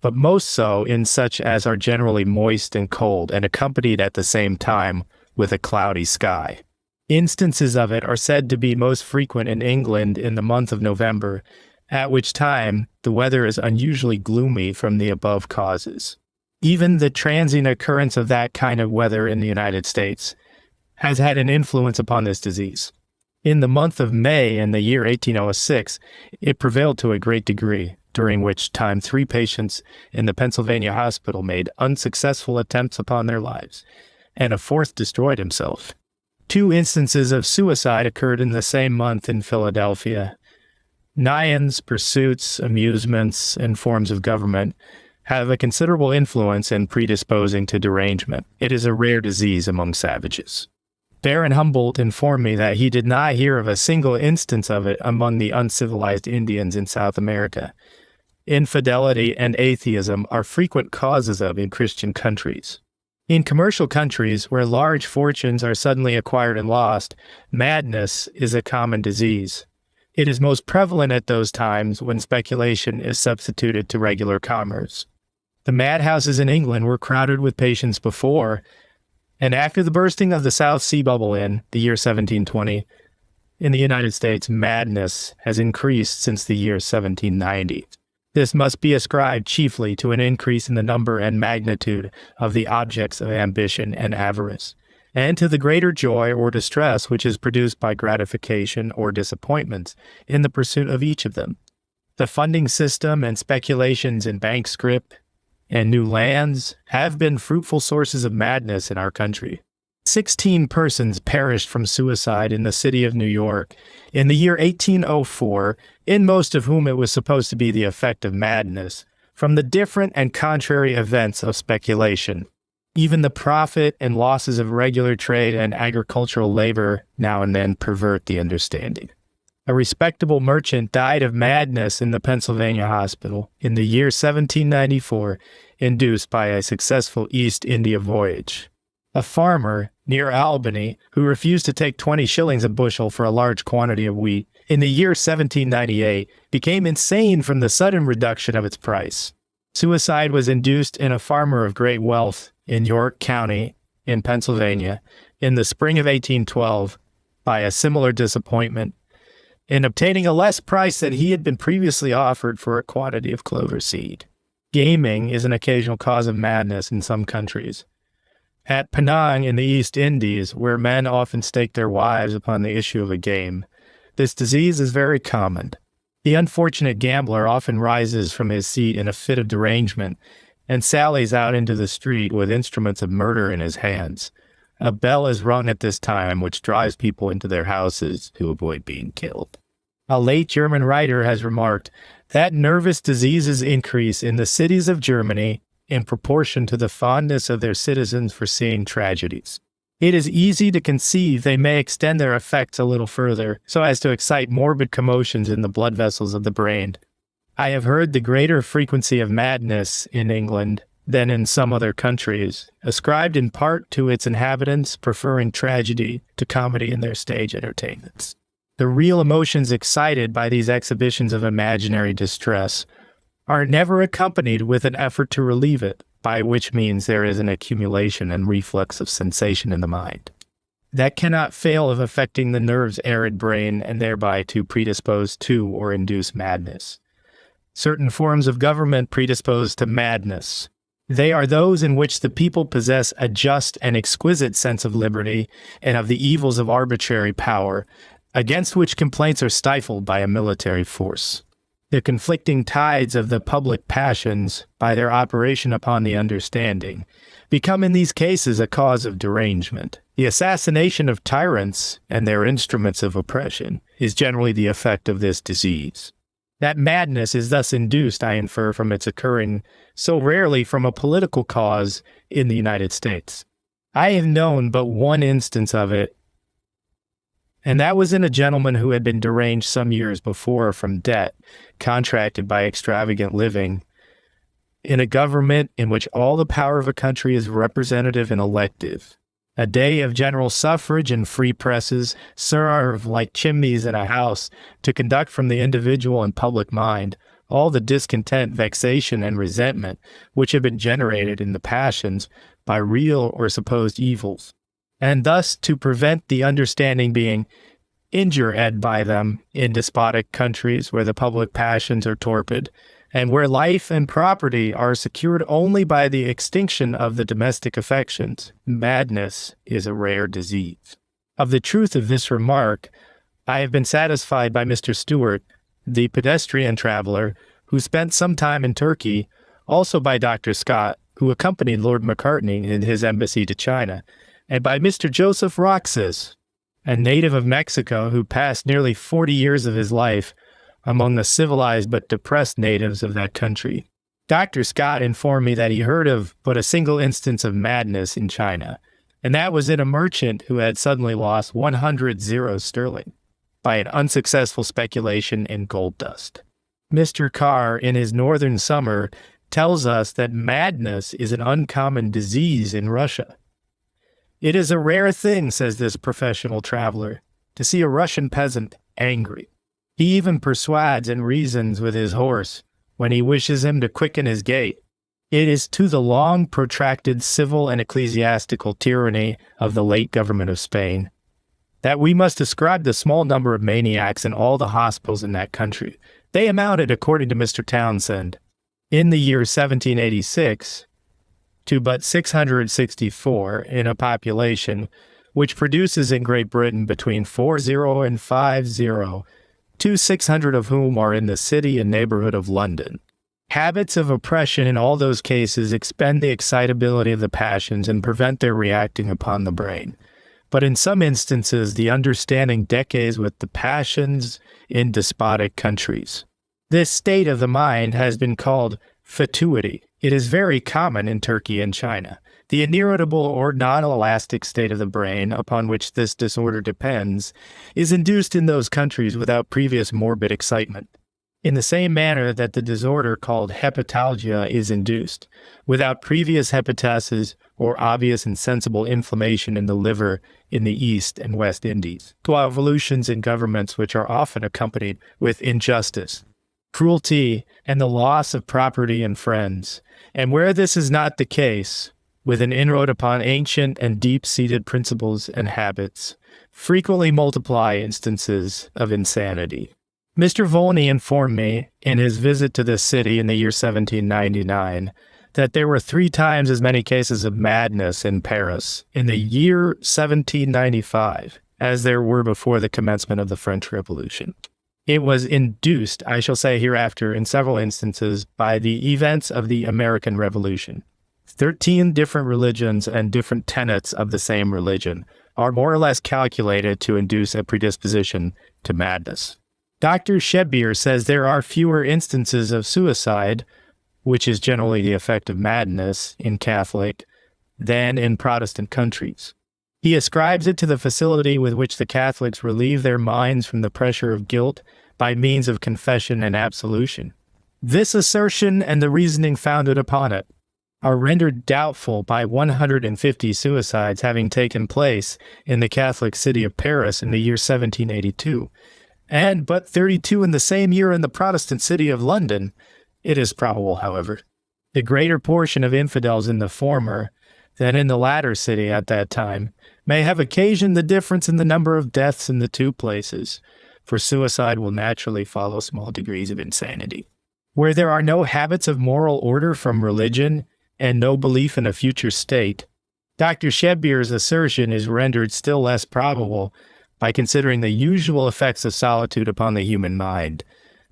but most so in such as are generally moist and cold, and accompanied at the same time with a cloudy sky. Instances of it are said to be most frequent in England in the month of November, at which time the weather is unusually gloomy from the above causes. Even the transient occurrence of that kind of weather in the United States has had an influence upon this disease. In the month of May in the year 1806, it prevailed to a great degree, during which time 3 patients in the Pennsylvania hospital made unsuccessful attempts upon their lives, and a 4th destroyed himself. 2 instances of suicide occurred in the same month in Philadelphia. Nyan's pursuits, amusements, and forms of government have a considerable influence in predisposing to derangement. It is a rare disease among savages. Baron Humboldt informed me that he did not hear of a single instance of it among the uncivilized Indians in South America. Infidelity and atheism are frequent causes of in Christian countries. In commercial countries where large fortunes are suddenly acquired and lost, madness is a common disease. It is most prevalent at those times when speculation is substituted to regular commerce. The madhouses in England were crowded with patients before, and after the bursting of the South Sea bubble in the year 1720, in the United States, madness has increased since the year 1790. This must be ascribed chiefly to an increase in the number and magnitude of the objects of ambition and avarice, and to the greater joy or distress which is produced by gratification or disappointment in the pursuit of each of them. The funding system and speculations in bank scrip and new lands have been fruitful sources of madness in our country. 16 persons perished from suicide in the city of New York in the year 1804, in most of whom it was supposed to be the effect of madness, from the different and contrary events of speculation. Even the profit and losses of regular trade and agricultural labor now and then pervert the understanding. A respectable merchant died of madness in the Pennsylvania hospital in the year 1794, induced by a successful East India voyage. A farmer near Albany, who refused to take 20 shillings a bushel for a large quantity of wheat, in the year 1798 became insane from the sudden reduction of its price. Suicide was induced in a farmer of great wealth in York County in Pennsylvania in the spring of 1812 by a similar disappointment in obtaining a less price than he had been previously offered for a quantity of clover seed. Gaming is an occasional cause of madness in some countries. At Penang in the East Indies, where men often stake their wives upon the issue of a game, this disease is very common. The unfortunate gambler often rises from his seat in a fit of derangement and sallies out into the street with instruments of murder in his hands. A bell is rung at this time which drives people into their houses to avoid being killed. A late German writer has remarked that nervous diseases increase in the cities of Germany in proportion to the fondness of their citizens for seeing tragedies. It is easy to conceive they may extend their effects a little further, so as to excite morbid commotions in the blood vessels of the brain. I have heard the greater frequency of madness in England than in some other countries, ascribed in part to its inhabitants preferring tragedy to comedy in their stage entertainments. The real emotions excited by these exhibitions of imaginary distress are never accompanied with an effort to relieve it. by which means there is an accumulation and reflux of sensation in the mind. That cannot fail of affecting the nerve's arid brain and thereby to predispose to or induce madness. Certain forms of government predispose to madness. They are those in which the people possess a just and exquisite sense of liberty and of the evils of arbitrary power, against which complaints are stifled by a military force. The conflicting tides of the public passions, by their operation upon the understanding, become in these cases a cause of derangement. The assassination of tyrants and their instruments of oppression is generally the effect of this disease. That madness is thus induced, I infer, from its occurring so rarely from a political cause in the United States. I have known but one instance of it, and that was in a gentleman who had been deranged some years before from debt contracted by extravagant living in a government in which all the power of a country is representative and elective. A day of general suffrage and free presses serve like chimneys in a house to conduct from the individual and public mind all the discontent, vexation, and resentment which have been generated in the passions by real or supposed evils, and thus to prevent the understanding being injured by them in despotic countries where the public passions are torpid, and where life and property are secured only by the extinction of the domestic affections. Madness is a rare disease. Of the truth of this remark, I have been satisfied by Mr. Stewart, the pedestrian traveler, who spent some time in Turkey, also by Dr. Scott, who accompanied Lord Macartney in his embassy to China, and by Mr. Joseph Roxas, a native of Mexico who passed nearly 40 years of his life among the civilized but depressed natives of that country. Dr. Scott informed me that he heard of but a single instance of madness in China, and that was in a merchant who had suddenly lost 100 sterling by an unsuccessful speculation in gold dust. Mr. Carr, in his Northern Summer, tells us that madness is an uncommon disease in Russia. It is a rare thing, says this professional traveler, to see a Russian peasant angry. He even persuades and reasons with his horse when he wishes him to quicken his gait. It is to the long protracted civil and ecclesiastical tyranny of the late government of Spain that we must ascribe the small number of maniacs in all the hospitals in that country. They amounted, according to Mr. Townsend, in the year 1786, to but 664 in a population which produces in Great Britain between 40 and 50, 600 of whom are in the city and neighborhood of London. Habits of oppression in all those cases expend the excitability of the passions and prevent their reacting upon the brain. But in some instances, the understanding decays with the passions in despotic countries. This state of the mind has been called fatuity. It is very common in Turkey and China. The ineritable or non-elastic state of the brain upon which this disorder depends is induced in those countries without previous morbid excitement, in the same manner that the disorder called hepatalgia is induced, without previous hepatasis or obvious and sensible inflammation in the liver in the East and West Indies, convulsions in governments which are often accompanied with injustice, cruelty, and the loss of property and friends, and where this is not the case, with an inroad upon ancient and deep-seated principles and habits, frequently multiply instances of insanity. Mr. Volney informed me, in his visit to this city in the year 1799, that there were 3 times as many cases of madness in Paris in the year 1795 as there were before the commencement of the French Revolution. It was induced, I shall say hereafter, in several instances by the events of the American Revolution. 13 different religions and different tenets of the same religion are more or less calculated to induce a predisposition to madness. Dr. Shebbeare says there are fewer instances of suicide, which is generally the effect of madness in Catholic, than in Protestant countries. He ascribes it to the facility with which the Catholics relieve their minds from the pressure of guilt by means of confession and absolution. This assertion and the reasoning founded upon it are rendered doubtful by 150 suicides having taken place in the Catholic city of Paris in the year 1782, and but 32 in the same year in the Protestant city of London. It is probable, however, The greater portion of infidels in the former than in the latter city at that time may have occasioned the difference in the number of deaths in the two places, for suicide will naturally follow small degrees of insanity. Where there are no habits of moral order from religion and no belief in a future state, Dr. Shebbear's assertion is rendered still less probable by considering the usual effects of solitude upon the human mind,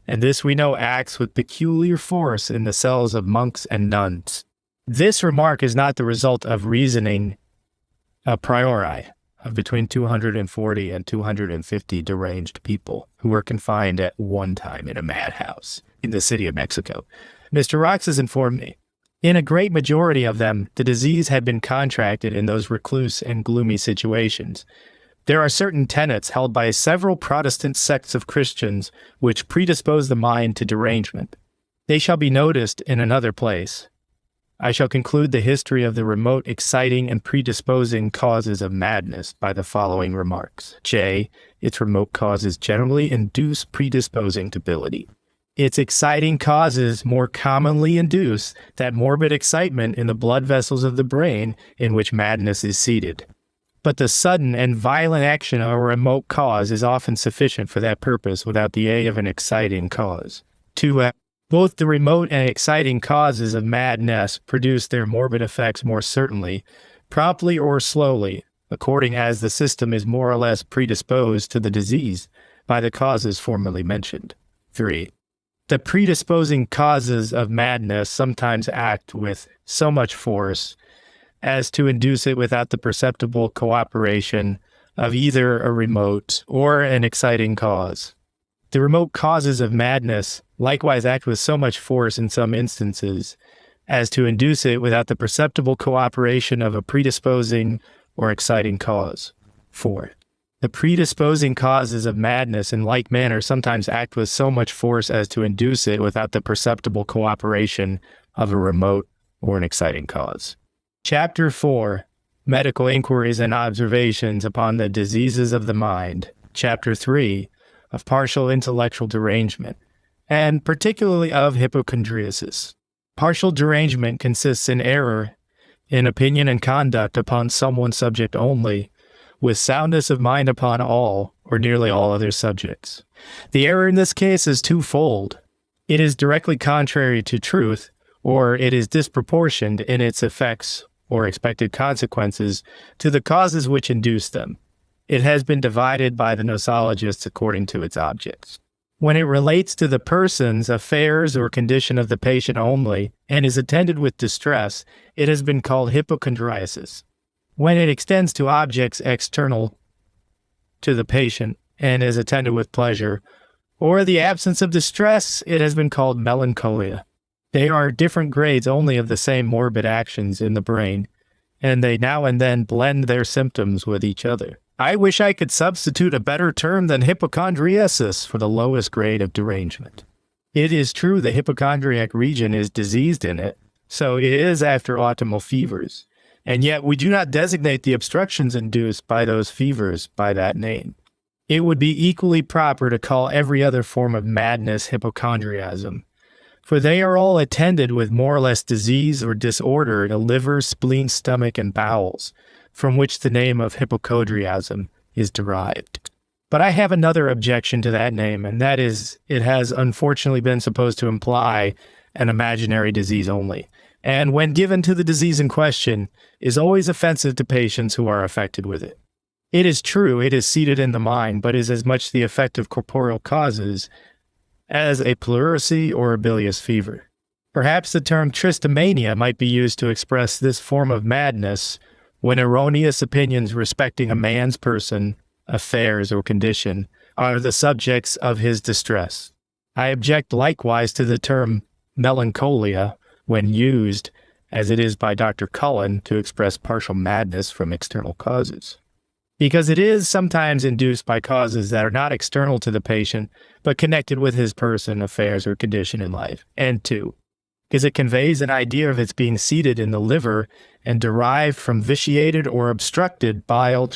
and this we know acts with peculiar force in the cells of monks and nuns. This remark is not the result of reasoning a priori of between 240 and 250 deranged people who were confined at one time in a madhouse in the city of Mexico. Mr. Roxas informed me, in a great majority of them, the disease had been contracted in those recluse and gloomy situations. There are certain tenets held by several Protestant sects of Christians which predispose the mind to derangement. They shall be noticed in another place. I shall conclude the history of the remote, exciting, and predisposing causes of madness by the following remarks. J. Its remote causes generally induce predisposing debility. Its exciting causes more commonly induce that morbid excitement in the blood vessels of the brain in which madness is seated. But the sudden and violent action of a remote cause is often sufficient for that purpose without the aid of an exciting cause. 2. Both the remote and exciting causes of madness produce their morbid effects more certainly, promptly or slowly, according as the system is more or less predisposed to the disease by the causes formerly mentioned. 3. The predisposing causes of madness sometimes act with so much force as to induce it without the perceptible cooperation of either a remote or an exciting cause. The remote causes of madness likewise act with so much force in some instances as to induce it without the perceptible cooperation of a predisposing or exciting cause. 4. The predisposing causes of madness in like manner sometimes act with so much force as to induce it without the perceptible cooperation of a remote or an exciting cause. Chapter 4. Medical Inquiries and Observations upon the Diseases of the Mind. Chapter 3. Of partial intellectual derangement, and particularly of hypochondriasis. Partial derangement consists in error in opinion and conduct upon some one subject only, with soundness of mind upon all, or nearly all other subjects. The error in this case is twofold. It is directly contrary to truth, or it is disproportioned in its effects or expected consequences to the causes which induce them. It has been divided by the nosologists according to its objects. When it relates to the persons, affairs, or condition of the patient only, and is attended with distress, it has been called hypochondriasis. When it extends to objects external to the patient and is attended with pleasure, or the absence of distress, it has been called melancholia. They are different grades only of the same morbid actions in the brain, and they now and then blend their symptoms with each other. I wish I could substitute a better term than hypochondriasis for the lowest grade of derangement. It is true the hypochondriac region is diseased in it, so it is after autumnal fevers, and yet we do not designate the obstructions induced by those fevers by that name. It would be equally proper to call every other form of madness hypochondriasm, for they are all attended with more or less disease or disorder in the liver, spleen, stomach, and bowels, from which the name of hypochondriasm is derived. But I have another objection to that name, and that is it has unfortunately been supposed to imply an imaginary disease only, and when given to the disease in question, is always offensive to patients who are affected with it. It is true it is seated in the mind, but is as much the effect of corporeal causes as a pleurisy or a bilious fever. Perhaps the term tristomania might be used to express this form of madness when erroneous opinions respecting a man's person, affairs, or condition are the subjects of his distress. I object likewise to the term melancholia when used, as it is by Dr. Cullen, to express partial madness from external causes, because it is sometimes induced by causes that are not external to the patient, but connected with his person, affairs, or condition in life. And 2, because it conveys an idea of its being seated in the liver and derived from vitiated or obstructed bile.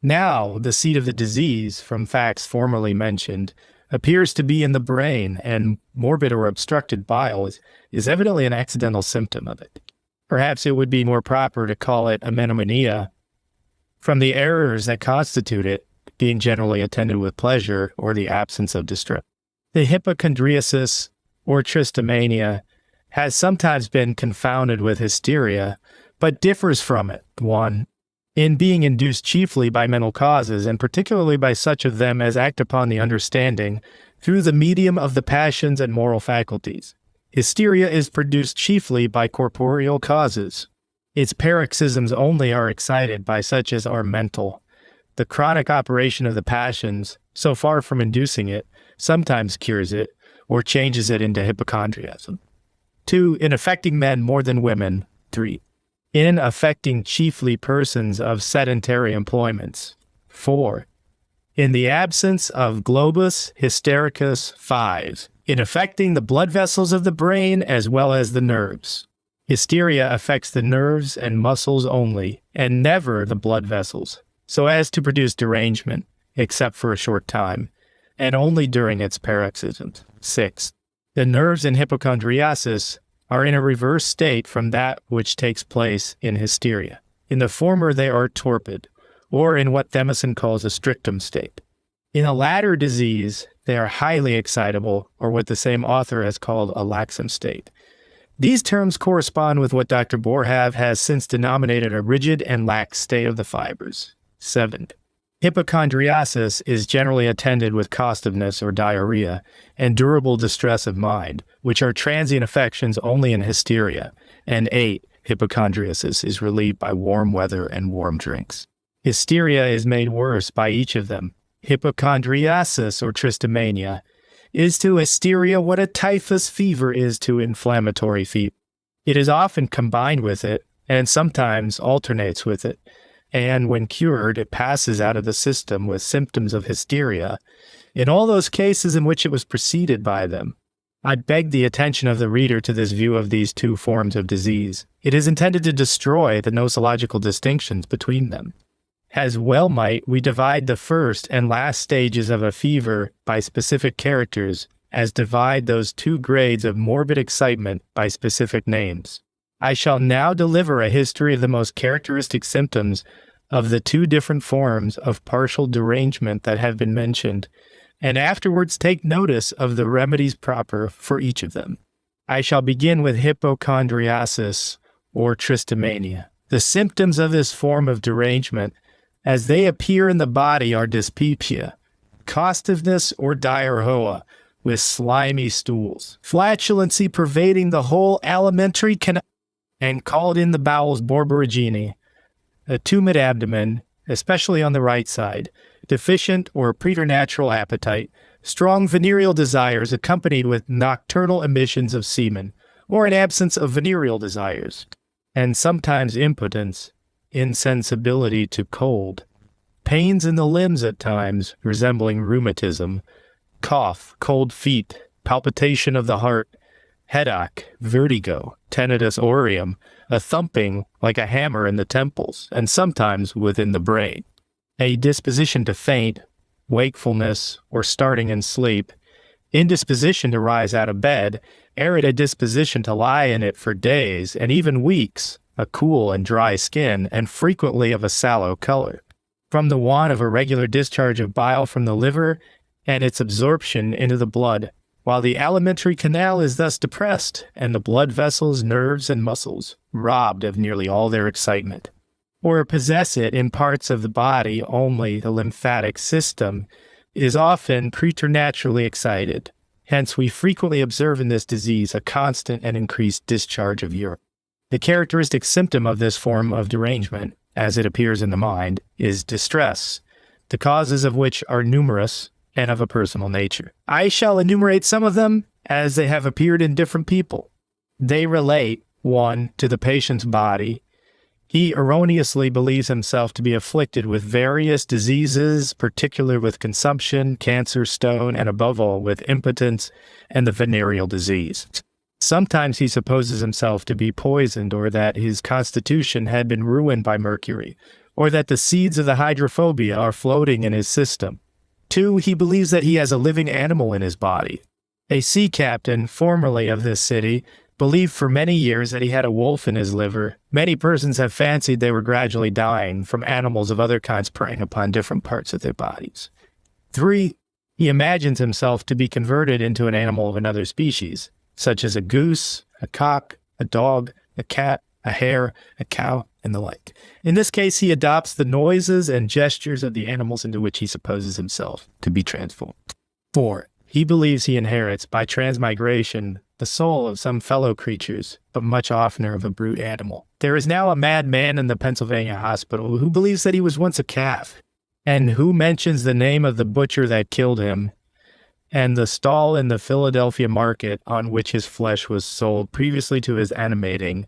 Now, the seat of the disease, from facts formerly mentioned, appears to be in the brain, and morbid or obstructed bile is evidently an accidental symptom of it. Perhaps it would be more proper to call it amenomania, from the errors that constitute it being generally attended with pleasure or the absence of distress. The hypochondriasis or tristomania has sometimes been confounded with hysteria, but differs from it. 1. In being induced chiefly by mental causes, and particularly by such of them as act upon the understanding through the medium of the passions and moral faculties. Hysteria is produced chiefly by corporeal causes. Its paroxysms only are excited by such as are mental. The chronic operation of the passions, so far from inducing it, sometimes cures it, or changes it into hypochondriasm. 2. In affecting men more than women. 3. In affecting chiefly persons of sedentary employments. 4. In the absence of globus hystericus. 5. In affecting the blood vessels of the brain as well as the nerves. Hysteria affects the nerves and muscles only, and never the blood vessels, so as to produce derangement, except for a short time, and only during its paroxysms. 6. The nerves in hypochondriasis are in a reverse state from that which takes place in hysteria. In the former they are torpid, or in what Thomson calls a strictum state. In the latter disease, they are highly excitable, or what the same author has called a laxum state. These terms correspond with what Dr. Boerhaave has since denominated a rigid and lax state of the fibers. 7. Hypochondriasis is generally attended with costiveness or diarrhea and durable distress of mind, which are transient affections only in hysteria. And 8. Hypochondriasis is relieved by warm weather and warm drinks. Hysteria is made worse by each of them. Hypochondriasis or tristomania is to hysteria what a typhus fever is to inflammatory fever. It is often combined with it, and sometimes alternates with it, and when cured, it passes out of the system with symptoms of hysteria in all those cases in which it was preceded by them. I beg the attention of the reader to this view of these two forms of disease. It is intended to destroy the nosological distinctions between them. As well might we divide the first and last stages of a fever by specific characters, as divide those two grades of morbid excitement by specific names. I shall now deliver a history of the most characteristic symptoms of the two different forms of partial derangement that have been mentioned, and afterwards take notice of the remedies proper for each of them. I shall begin with hypochondriasis or tristomania. The symptoms of this form of derangement, as they appear in the body, are dyspepsia, costiveness or diarrhoa, with slimy stools, flatulency pervading the whole alimentary canal, and called in the bowels borborygini, a tumid abdomen, especially on the right side, deficient or preternatural appetite, strong venereal desires accompanied with nocturnal emissions of semen, or an absence of venereal desires, and sometimes impotence, insensibility to cold, pains in the limbs at times resembling rheumatism, cough, cold feet, palpitation of the heart, headache, vertigo, tinnitus aurium, a thumping like a hammer in the temples, and sometimes within the brain, a disposition to faint, wakefulness, or starting in sleep, indisposition to rise out of bed, arid a disposition to lie in it for days and even weeks, a cool and dry skin, and frequently of a sallow color, from the want of a regular discharge of bile from the liver and its absorption into the blood, while the alimentary canal is thus depressed, and the blood vessels, nerves, and muscles robbed of nearly all their excitement, or possess it in parts of the body only. The lymphatic system is often preternaturally excited. Hence, we frequently observe in this disease a constant and increased discharge of urine. The characteristic symptom of this form of derangement, as it appears in the mind, is distress, the causes of which are numerous and of a personal nature. I shall enumerate some of them as they have appeared in different people. They relate, 1, to the patient's body. He erroneously believes himself to be afflicted with various diseases, particularly with consumption, cancer, stone, and above all with impotence and the venereal disease. Sometimes he supposes himself to be poisoned, or that his constitution had been ruined by mercury, or that the seeds of the hydrophobia are floating in his system. 2. He believes that he has a living animal in his body. A sea captain, formerly of this city, believed for many years that he had a wolf in his liver. Many persons have fancied they were gradually dying from animals of other kinds preying upon different parts of their bodies. 3. He imagines himself to be converted into an animal of another species, such as a goose, a cock, a dog, a cat, a hare, a cow, and the like. In this case, he adopts the noises and gestures of the animals into which he supposes himself to be transformed. 4. He believes he inherits, by transmigration, the soul of some fellow creatures, but much oftener of a brute animal. There is now a madman in the Pennsylvania hospital who believes that he was once a calf, and who mentions the name of the butcher that killed him, and the stall in the Philadelphia market on which his flesh was sold previously to his animating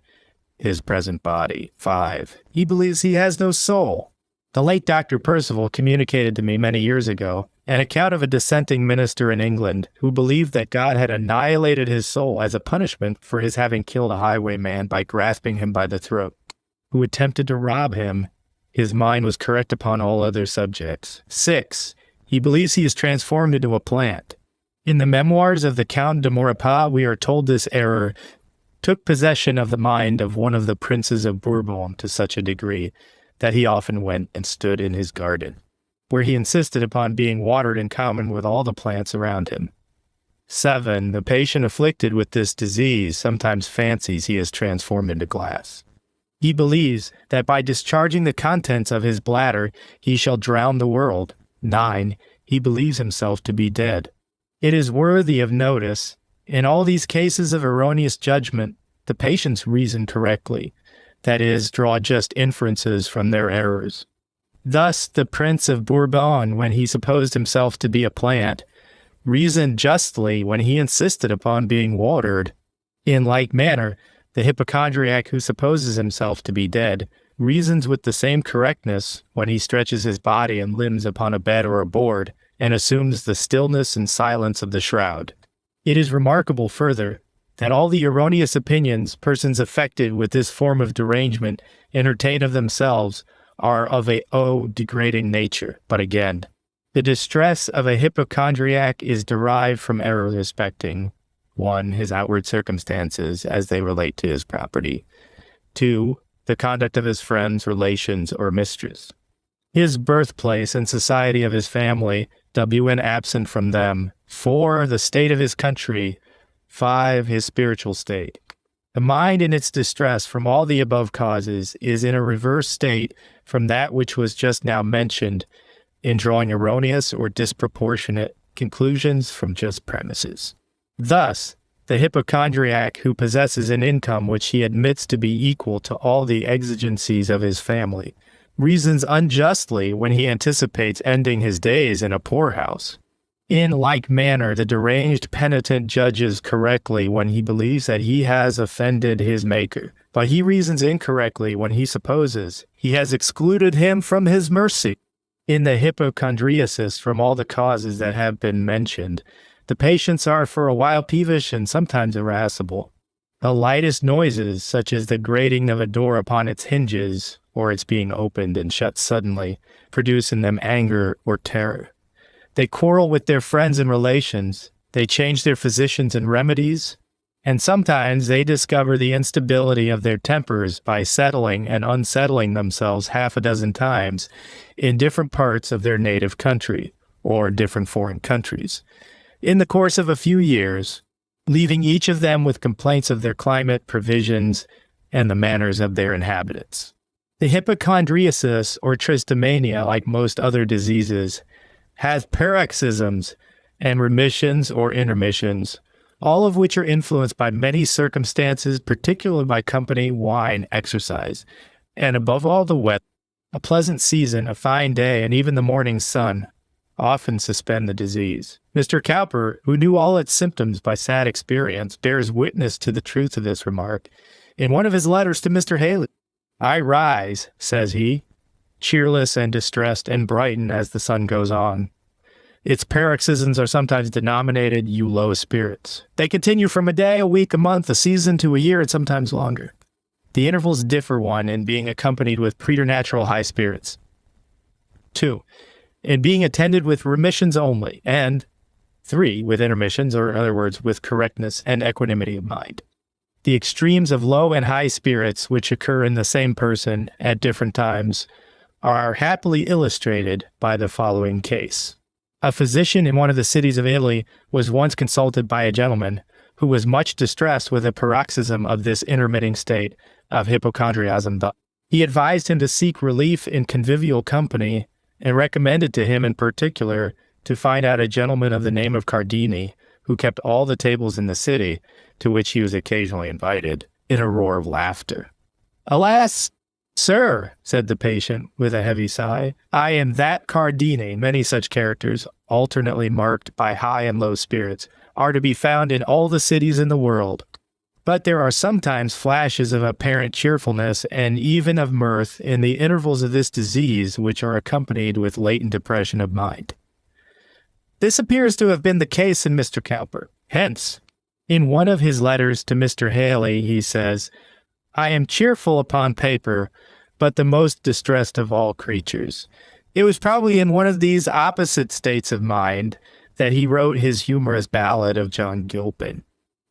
his present body. 5. He believes he has no soul. The late Dr. Percival communicated to me many years ago an account of a dissenting minister in England who believed that God had annihilated his soul as a punishment for his having killed a highwayman by grasping him by the throat, who attempted to rob him. His mind was correct upon all other subjects. 6. He believes he is transformed into a plant. In the memoirs of the Count de Maurepas, we are told this error took possession of the mind of one of the princes of Bourbon to such a degree that he often went and stood in his garden, where he insisted upon being watered in common with all the plants around him. 7. The patient afflicted with this disease sometimes fancies he is transformed into glass. He believes that by discharging the contents of his bladder, he shall drown the world. 9. He believes himself to be dead. It is worthy of notice, in all these cases of erroneous judgment, the patients reason correctly, that is, draw just inferences from their errors. Thus, the Prince of Bourbon, when he supposed himself to be a plant, reasoned justly when he insisted upon being watered. In like manner, the hypochondriac who supposes himself to be dead reasons with the same correctness when he stretches his body and limbs upon a bed or a board and assumes the stillness and silence of the shroud. It is remarkable further that all the erroneous opinions persons affected with this form of derangement entertain of themselves are of a degrading nature. But again, the distress of a hypochondriac is derived from error respecting 1. His outward circumstances as they relate to his property. 2. The conduct of his friends, relations, or mistress. His birthplace and society of his family, when absent from them. 4. The state of his country. 5. His spiritual state. The mind in its distress from all the above causes is in a reverse state from that which was just now mentioned in drawing erroneous or disproportionate conclusions from just premises. Thus, the hypochondriac who possesses an income which he admits to be equal to all the exigencies of his family reasons unjustly when he anticipates ending his days in a poorhouse. In like manner, the deranged penitent judges correctly when he believes that he has offended his Maker, but he reasons incorrectly when he supposes he has excluded him from his mercy. In the hypochondriasis, from all the causes that have been mentioned, the patients are for a while peevish and sometimes irascible. The lightest noises, such as the grating of a door upon its hinges, or its being opened and shut suddenly, produce in them anger or terror. They quarrel with their friends and relations, they change their physicians and remedies, and sometimes they discover the instability of their tempers by settling and unsettling themselves half a dozen times in different parts of their native country, or different foreign countries, in the course of a few years, leaving each of them with complaints of their climate, provisions, and the manners of their inhabitants. The hypochondriasis, or tristomania, like most other diseases, has paroxysms and remissions or intermissions, all of which are influenced by many circumstances, particularly by company, wine, exercise, and above all the weather. A pleasant season, a fine day, and even the morning sun often suspend the disease. Mr. Cowper, who knew all its symptoms by sad experience, bears witness to the truth of this remark in one of his letters to Mr. Haley. I rise, says he, cheerless and distressed and brighten as the sun goes on. Its paroxysms are sometimes denominated you low spirits. They continue from a day, a week, a month, a season to a year, and sometimes longer. The intervals differ, one, in being accompanied with preternatural high spirits. 2. and being attended with remissions only, and 3, with intermissions, or in other words, with correctness and equanimity of mind. The extremes of low and high spirits which occur in the same person at different times are happily illustrated by the following case. A physician in one of the cities of Italy was once consulted by a gentleman who was much distressed with a paroxysm of this intermitting state of hypochondriasm. He advised him to seek relief in convivial company and recommended to him in particular to find out a gentleman of the name of Cardini who kept all the tables in the city, to which he was occasionally invited, in a roar of laughter. "Alas, sir," said the patient with a heavy sigh, "I am that Cardini. Many such characters, alternately marked by high and low spirits, are to be found in all the cities in the world. But there are sometimes flashes of apparent cheerfulness and even of mirth in the intervals of this disease which are accompanied with latent depression of mind. This appears to have been the case in Mr. Cowper. Hence, in one of his letters to Mr. Haley, he says, 'I am cheerful upon paper, but the most distressed of all creatures.' It was probably in one of these opposite states of mind that he wrote his humorous ballad of John Gilpin.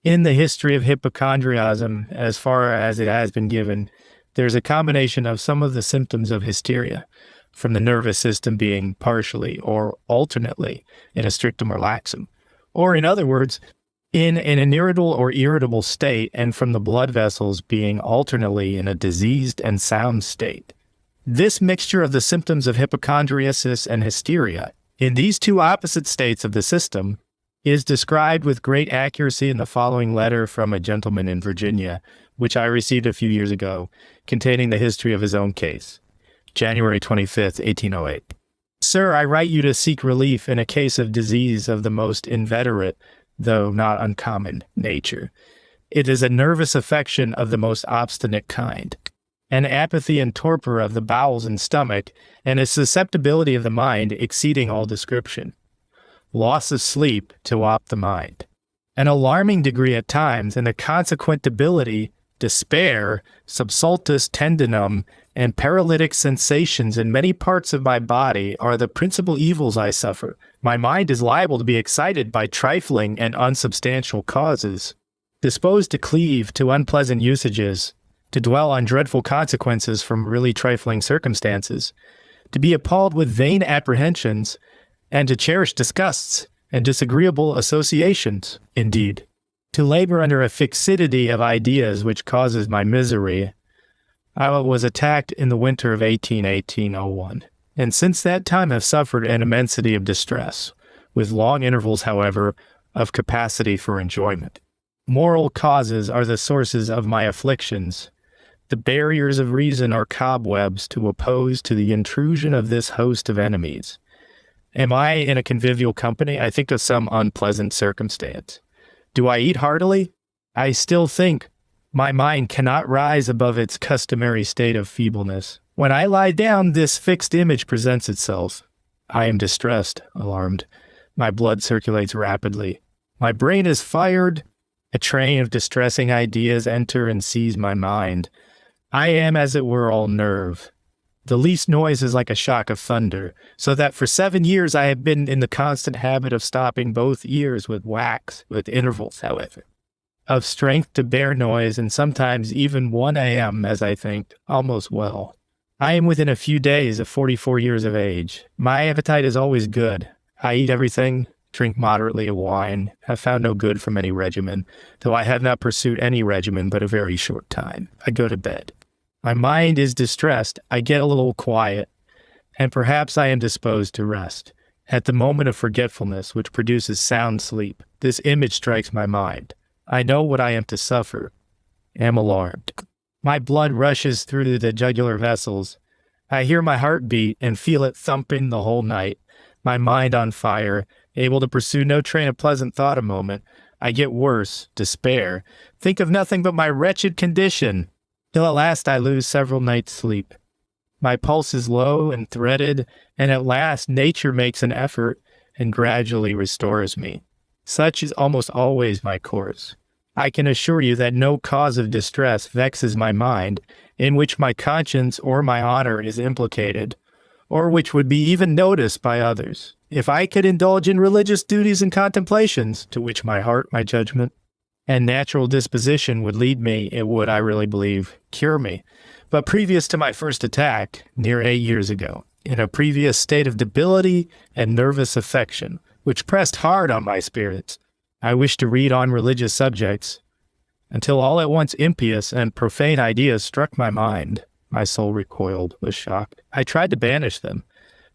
In the history of hypochondriasm, as far as it has been given, there's a combination of some of the symptoms of hysteria, from the nervous system being partially or alternately in a strictum or laxum, or in other words, in an irritable or irritable state, and from the blood vessels being alternately in a diseased and sound state. This mixture of the symptoms of hypochondriasis and hysteria in these two opposite states of the system is described with great accuracy in the following letter from a gentleman in Virginia, which I received a few years ago, containing the history of his own case. January 25th, 1808. "Sir, I write you to seek relief in a case of disease of the most inveterate, though not uncommon, nature. It is a nervous affection of the most obstinate kind, an apathy and torpor of the bowels and stomach, and a susceptibility of the mind exceeding all description. Loss of sleep to op the mind, an alarming degree at times, and the consequent debility, despair, subsultus tendinum, and paralytic sensations in many parts of my body are the principal evils I suffer. My mind is liable to be excited by trifling and unsubstantial causes, disposed to cleave to unpleasant usages, to dwell on dreadful consequences from really trifling circumstances, to be appalled with vain apprehensions, and to cherish disgusts and disagreeable associations, indeed, to labor under a fixity of ideas which causes my misery. I was attacked in the winter of 1801, and since that time have suffered an immensity of distress, with long intervals, however, of capacity for enjoyment. Moral causes are the sources of my afflictions. The barriers of reason are cobwebs to oppose to the intrusion of this host of enemies. Am I in a convivial company? I think of some unpleasant circumstance. Do I eat heartily? I still think my mind cannot rise above its customary state of feebleness. When I lie down, this fixed image presents itself. I am distressed, alarmed. My blood circulates rapidly. My brain is fired. A train of distressing ideas enter and seize my mind. I am, as it were, all nerve. The least noise is like a shock of thunder, so that for 7 years I have been in the constant habit of stopping both ears with wax, with intervals, however, of strength to bear noise, and sometimes even 1 a.m., as I think, almost well. I am within a few days of 44 years of age. My appetite is always good. I eat everything, drink moderately of wine, have found no good from any regimen, though I have not pursued any regimen but a very short time. I go to bed. My mind is distressed. I get a little quiet, and perhaps I am disposed to rest. At the moment of forgetfulness, which produces sound sleep, this image strikes my mind. I know what I am to suffer, am alarmed. My blood rushes through the jugular vessels. I hear my heart beat and feel it thumping the whole night. My mind on fire, able to pursue no train of pleasant thought a moment. I get worse, despair, think of nothing but my wretched condition, till at last I lose several nights' sleep. My pulse is low and threaded, and at last nature makes an effort and gradually restores me. Such is almost always my course. I can assure you that no cause of distress vexes my mind in which my conscience or my honor is implicated, or which would be even noticed by others. If I could indulge in religious duties and contemplations, to which my heart, my judgment, and natural disposition would lead me, it would, I really believe, cure me. But previous to my first attack, near 8 years ago, in a previous state of debility and nervous affection, which pressed hard on my spirits, I wished to read on religious subjects, until all at once impious and profane ideas struck my mind. My soul recoiled, was shocked. I tried to banish them.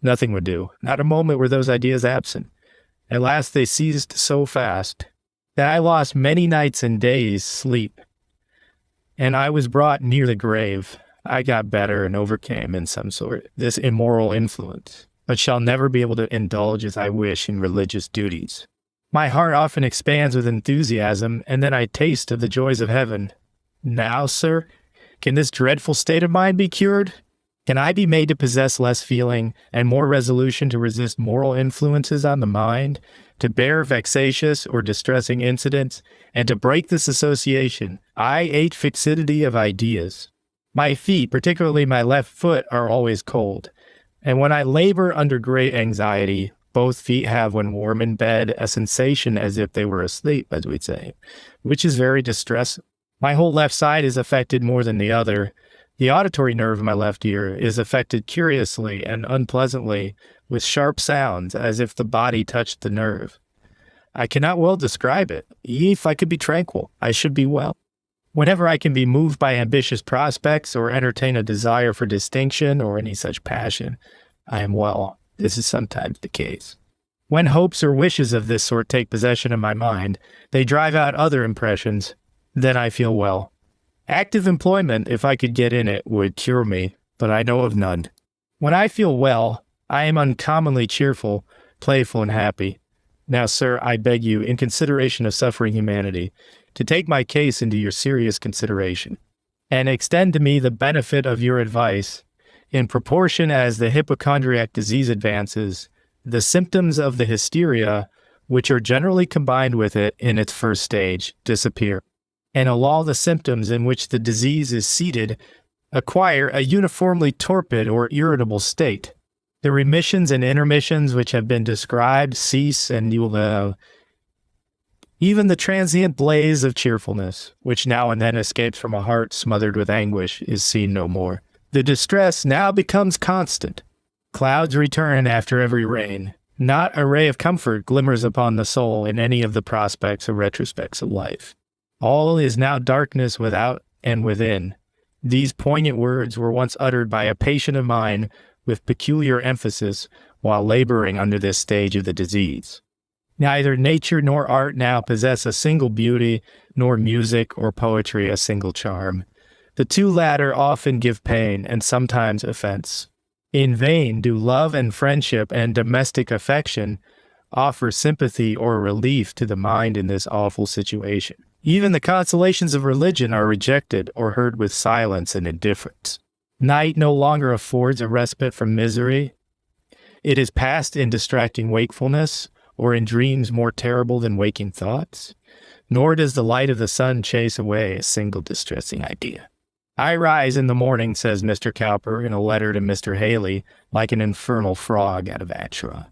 Nothing would do. Not a moment were those ideas absent. At last they ceased so fast that I lost many nights and days' sleep, and I was brought near the grave. I got better and overcame, in some sort, this immoral influence, but shall never be able to indulge as I wish in religious duties. My heart often expands with enthusiasm, and then I taste of the joys of heaven. Now, sir, can this dreadful state of mine be cured? Can I be made to possess less feeling and more resolution to resist moral influences on the mind, to bear vexatious or distressing incidents, and to break this association, fixity of ideas? My feet, particularly my left foot, are always cold, and when I labor under great anxiety, both feet have, when warm in bed, a sensation as if they were asleep, as we'd say, which is very distressing. My whole left side is affected more than the other. The auditory nerve of my left ear is affected curiously and unpleasantly, with sharp sounds, as if the body touched the nerve. I cannot well describe it. If I could be tranquil, I should be well. Whenever I can be moved by ambitious prospects or entertain a desire for distinction or any such passion, I am well. This is sometimes the case. When hopes or wishes of this sort take possession of my mind, they drive out other impressions. Then I feel well. Active employment, if I could get in it, would cure me, but I know of none. When I feel well, I am uncommonly cheerful, playful, and happy. Now, sir, I beg you, in consideration of suffering humanity, to take my case into your serious consideration, and extend to me the benefit of your advice. In proportion as the hypochondriac disease advances, the symptoms of the hysteria, which are generally combined with it in its first stage, disappear, and all the symptoms in which the disease is seated acquire a uniformly torpid or irritable state. The remissions and intermissions which have been described cease, and you will even the transient blaze of cheerfulness, which now and then escapes from a heart smothered with anguish, is seen no more. The distress now becomes constant. Clouds return after every rain. Not a ray of comfort glimmers upon the soul in any of the prospects or retrospects of life. All is now darkness without and within. These poignant words were once uttered by a patient of mine with peculiar emphasis while laboring under this stage of the disease. Neither nature nor art now possess a single beauty, nor music or poetry a single charm. The two latter often give pain and sometimes offense. In vain do love and friendship and domestic affection offer sympathy or relief to the mind in this awful situation. Even the consolations of religion are rejected or heard with silence and indifference. Night no longer affords a respite from misery. It is passed in distracting wakefulness, or in dreams more terrible than waking thoughts. Nor does the light of the sun chase away a single distressing idea. I rise in the morning, says Mr. Cowper in a letter to Mr. Haley, like an infernal frog out of Acheron,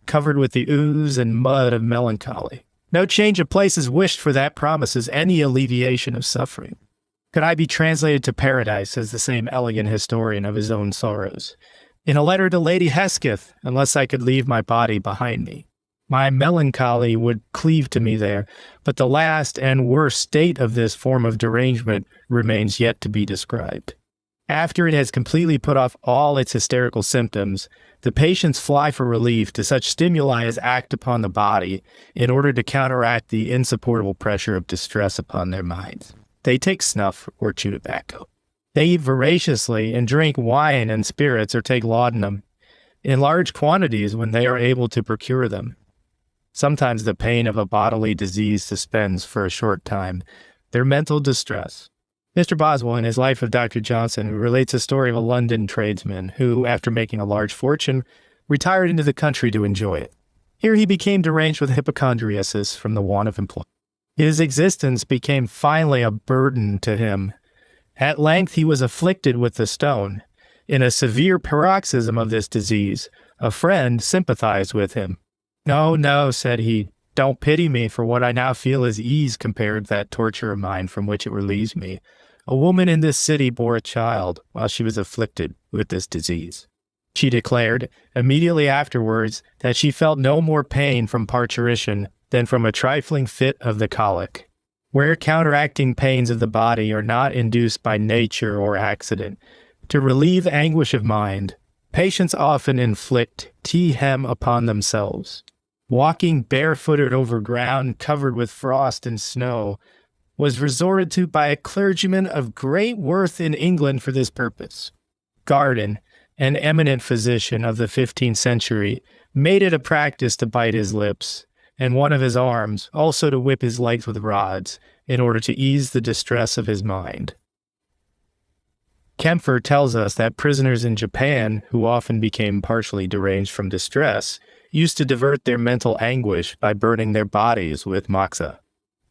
covered with the ooze and mud of melancholy. No change of place is wished, for that promises any alleviation of suffering. Could I be translated to paradise, says the same elegant historian of his own sorrows, in a letter to Lady Hesketh, unless I could leave my body behind me? My melancholy would cleave to me there, but the last and worst state of this form of derangement remains yet to be described. After it has completely put off all its hysterical symptoms, the patients fly for relief to such stimuli as act upon the body in order to counteract the insupportable pressure of distress upon their minds. They take snuff or chew tobacco. They eat voraciously and drink wine and spirits or take laudanum in large quantities when they are able to procure them. Sometimes the pain of a bodily disease suspends for a short time their mental distress. Mr. Boswell, in his Life of Dr. Johnson, relates a story of a London tradesman who, after making a large fortune, retired into the country to enjoy it. Here he became deranged with hypochondriasis from the want of employment. His existence became finally a burden to him. At length he was afflicted with the stone. In a severe paroxysm of this disease, a friend sympathized with him. "No, no," said he, "don't pity me for what I now feel is ease compared to that torture of mine from which it relieves me. A woman in this city bore a child while she was afflicted with this disease. She declared, immediately afterwards, that she felt no more pain from parturition than from a trifling fit of the colic. Where counteracting pains of the body are not induced by nature or accident, to relieve anguish of mind, patients often inflict hem upon themselves. Walking barefooted over ground covered with frost and snow was resorted to by a clergyman of great worth in England for this purpose. Garden, an eminent physician of the 15th century, made it a practice to bite his lips, and one of his arms, also to whip his legs with rods, in order to ease the distress of his mind. Kempfer tells us that prisoners in Japan, who often became partially deranged from distress, used to divert their mental anguish by burning their bodies with moxa.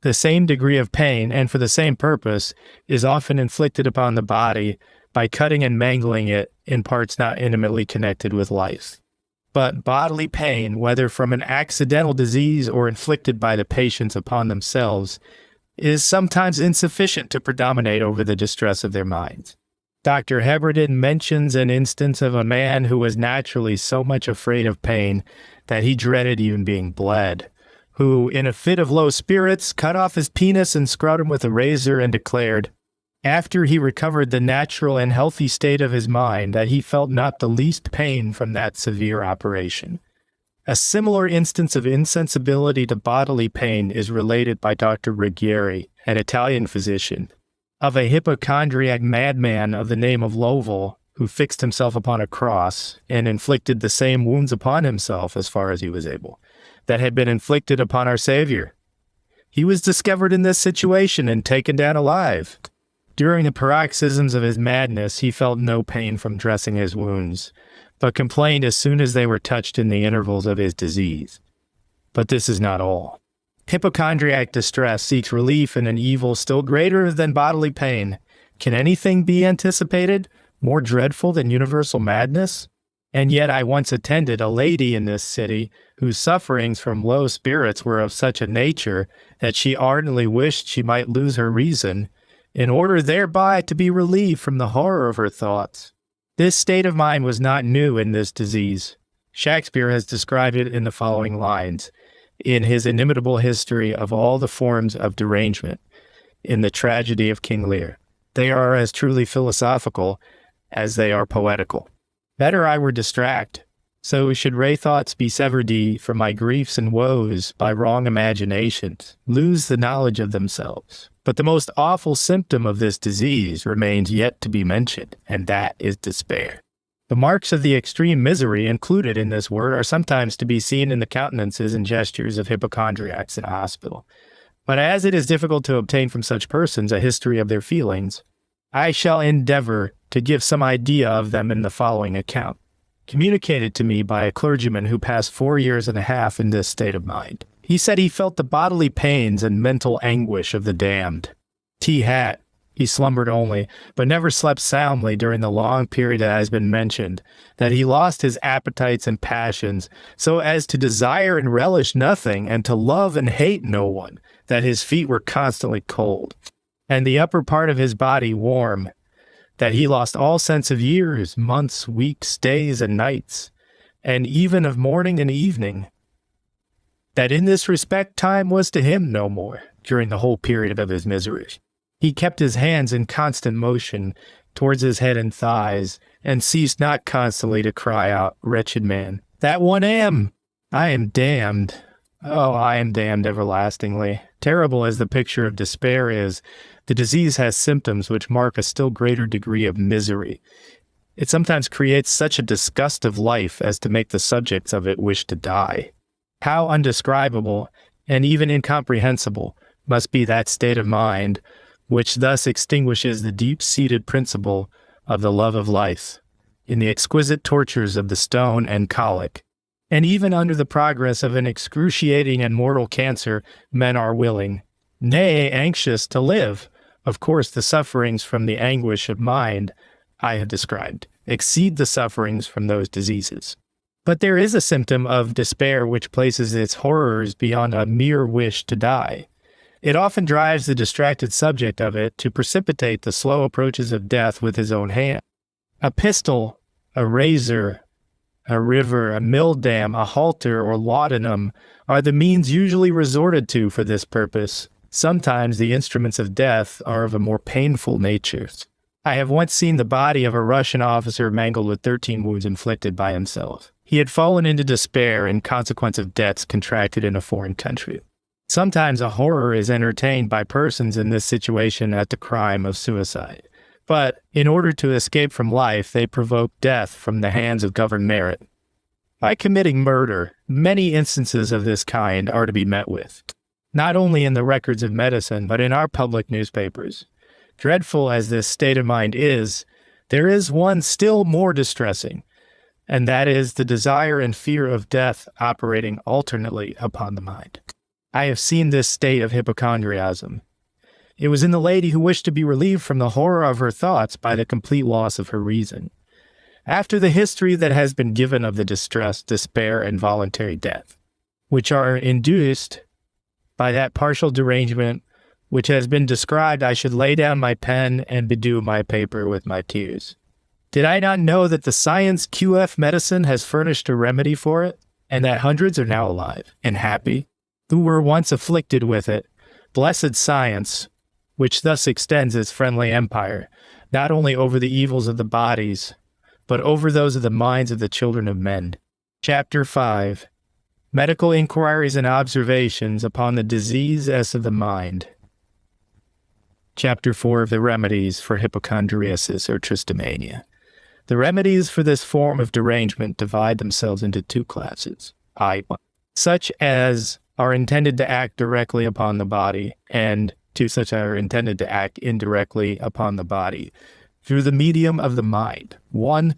The same degree of pain, and for the same purpose, is often inflicted upon the body by cutting and mangling it in parts not intimately connected with life. But bodily pain, whether from an accidental disease or inflicted by the patients upon themselves, is sometimes insufficient to predominate over the distress of their minds. Dr. Heberden mentions an instance of a man who was naturally so much afraid of pain that he dreaded even being bled, who, in a fit of low spirits, cut off his penis and scrubbed him with a razor and declared, after he recovered the natural and healthy state of his mind, that he felt not the least pain from that severe operation. A similar instance of insensibility to bodily pain is related by Dr. Ruggieri, an Italian physician, of a hypochondriac madman of the name of Lovell, who fixed himself upon a cross and inflicted the same wounds upon himself, as far as he was able, that had been inflicted upon our Savior. He was discovered in this situation and taken down alive. During the paroxysms of his madness, he felt no pain from dressing his wounds, but complained as soon as they were touched in the intervals of his disease. But this is not all. Hypochondriac distress seeks relief in an evil still greater than bodily pain. Can anything be anticipated more dreadful than universal madness? And yet I once attended a lady in this city whose sufferings from low spirits were of such a nature that she ardently wished she might lose her reason, in order thereby to be relieved from the horror of her thoughts. This state of mind was not new in this disease. Shakespeare has described it in the following lines, in his inimitable history of all the forms of derangement, in the tragedy of King Lear. They are as truly philosophical as they are poetical. Better I were distract, so should ray thoughts be severed from my griefs and woes by wrong imaginations, lose the knowledge of themselves. But the most awful symptom of this disease remains yet to be mentioned, and that is despair. The marks of the extreme misery included in this word are sometimes to be seen in the countenances and gestures of hypochondriacs in a hospital. But as it is difficult to obtain from such persons a history of their feelings, I shall endeavor to give some idea of them in the following account, communicated to me by a clergyman who passed 4 years and a half in this state of mind. He said he felt the bodily pains and mental anguish of the damned. He slumbered only, but never slept soundly during the long period that has been mentioned, that he lost his appetites and passions, so as to desire and relish nothing, and to love and hate no one, that his feet were constantly cold, and the upper part of his body warm, that he lost all sense of years, months, weeks, days, and nights, and even of morning and evening, that in this respect time was to him no more during the whole period of his misery. He kept his hands in constant motion towards his head and thighs, and ceased not constantly to cry out, "Wretched man, that one am! I am damned. Oh, I am damned everlastingly." Terrible as the picture of despair is, the disease has symptoms which mark a still greater degree of misery. It sometimes creates such a disgust of life as to make the subjects of it wish to die. How undescribable and even incomprehensible must be that state of mind which thus extinguishes the deep-seated principle of the love of life in the exquisite tortures of the stone and colic. And even under the progress of an excruciating and mortal cancer, men are willing, nay, anxious to live. Of course, the sufferings from the anguish of mind I have described, exceed the sufferings from those diseases. But there is a symptom of despair which places its horrors beyond a mere wish to die. It often drives the distracted subject of it to precipitate the slow approaches of death with his own hand. A pistol, a razor, a river, a mill dam, a halter, or laudanum are the means usually resorted to for this purpose. Sometimes the instruments of death are of a more painful nature. I have once seen the body of a Russian officer mangled with 13 wounds inflicted by himself. He had fallen into despair in consequence of debts contracted in a foreign country. Sometimes a horror is entertained by persons in this situation at the crime of suicide. But in order to escape from life, they provoke death from the hands of governed merit. By committing murder, many instances of this kind are to be met with, not only in the records of medicine, but in our public newspapers. Dreadful as this state of mind is, there is one still more distressing, and that is the desire and fear of death operating alternately upon the mind. I have seen this state of hypochondriasm. It was in the lady who wished to be relieved from the horror of her thoughts by the complete loss of her reason. After the history that has been given of the distress, despair, and voluntary death, which are induced by that partial derangement which has been described, I should lay down my pen and bedew my paper with my tears. Did I not know that the science QF medicine has furnished a remedy for it, and that hundreds are now alive and happy, who were once afflicted with it? Blessed science, which thus extends its friendly empire, not only over the evils of the bodies, but over those of the minds of the children of men. Chapter 5. Medical Inquiries and Observations upon the Diseases of the Mind. Chapter 4 of the Remedies for Hypochondriasis or Tristomania. The remedies for this form of derangement divide themselves into two classes, i.e., such as are intended to act directly upon the body, and two such are intended to act indirectly upon the body, through the medium of the mind. 1.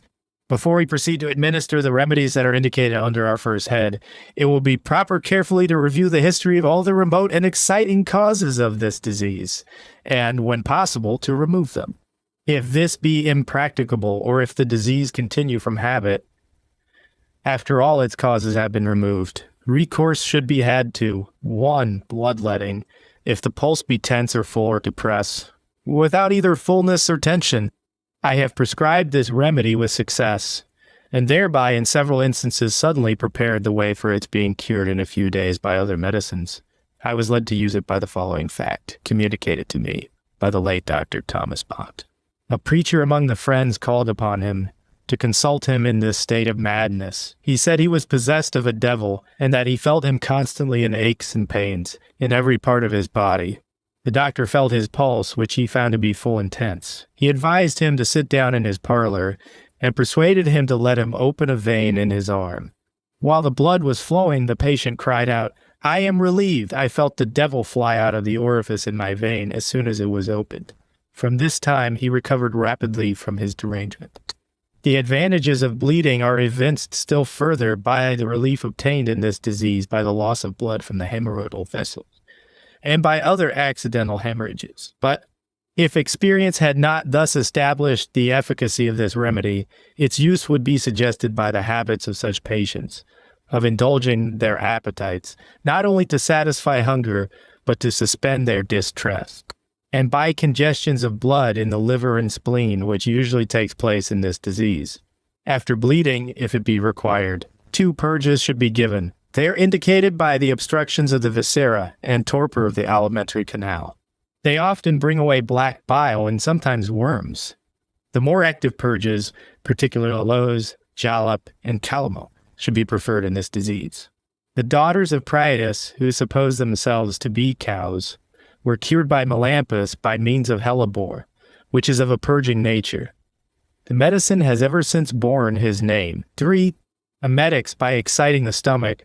Before we proceed to administer the remedies that are indicated under our first head, it will be proper carefully to review the history of all the remote and exciting causes of this disease, and, when possible, to remove them. If this be impracticable, or if the disease continue from habit, after all its causes have been removed, recourse should be had to 1. Bloodletting, if the pulse be tense or full or depressed, without either fullness or tension. I have prescribed this remedy with success, and thereby in several instances suddenly prepared the way for its being cured in a few days by other medicines. I was led to use it by the following fact, communicated to me by the late Dr. Thomas Bott. A preacher among the Friends called upon him to consult him in this state of madness. He said he was possessed of a devil, and that he felt him constantly in aches and pains in every part of his body. The doctor felt his pulse, which he found to be full and tense. He advised him to sit down in his parlor, and persuaded him to let him open a vein in his arm. While the blood was flowing, the patient cried out, "I am relieved. I felt the devil fly out of the orifice in my vein as soon as it was opened." From this time he recovered rapidly from his derangement. The advantages of bleeding are evinced still further by the relief obtained in this disease by the loss of blood from the hemorrhoidal vessels, and by other accidental hemorrhages. But if experience had not thus established the efficacy of this remedy, its use would be suggested by the habits of such patients, of indulging their appetites, not only to satisfy hunger, but to suspend their distress, and by congestions of blood in the liver and spleen, which usually takes place in this disease. After bleeding, if it be required, 2 purges should be given. They are indicated by the obstructions of the viscera and torpor of the alimentary canal. They often bring away black bile and sometimes worms. The more active purges, particularly aloes, jalap, and calomel, should be preferred in this disease. The daughters of Priapus, who supposed themselves to be cows, were cured by Melampus by means of hellebore, which is of a purging nature. The medicine has ever since borne his name. 3. Emetics, by exciting the stomach,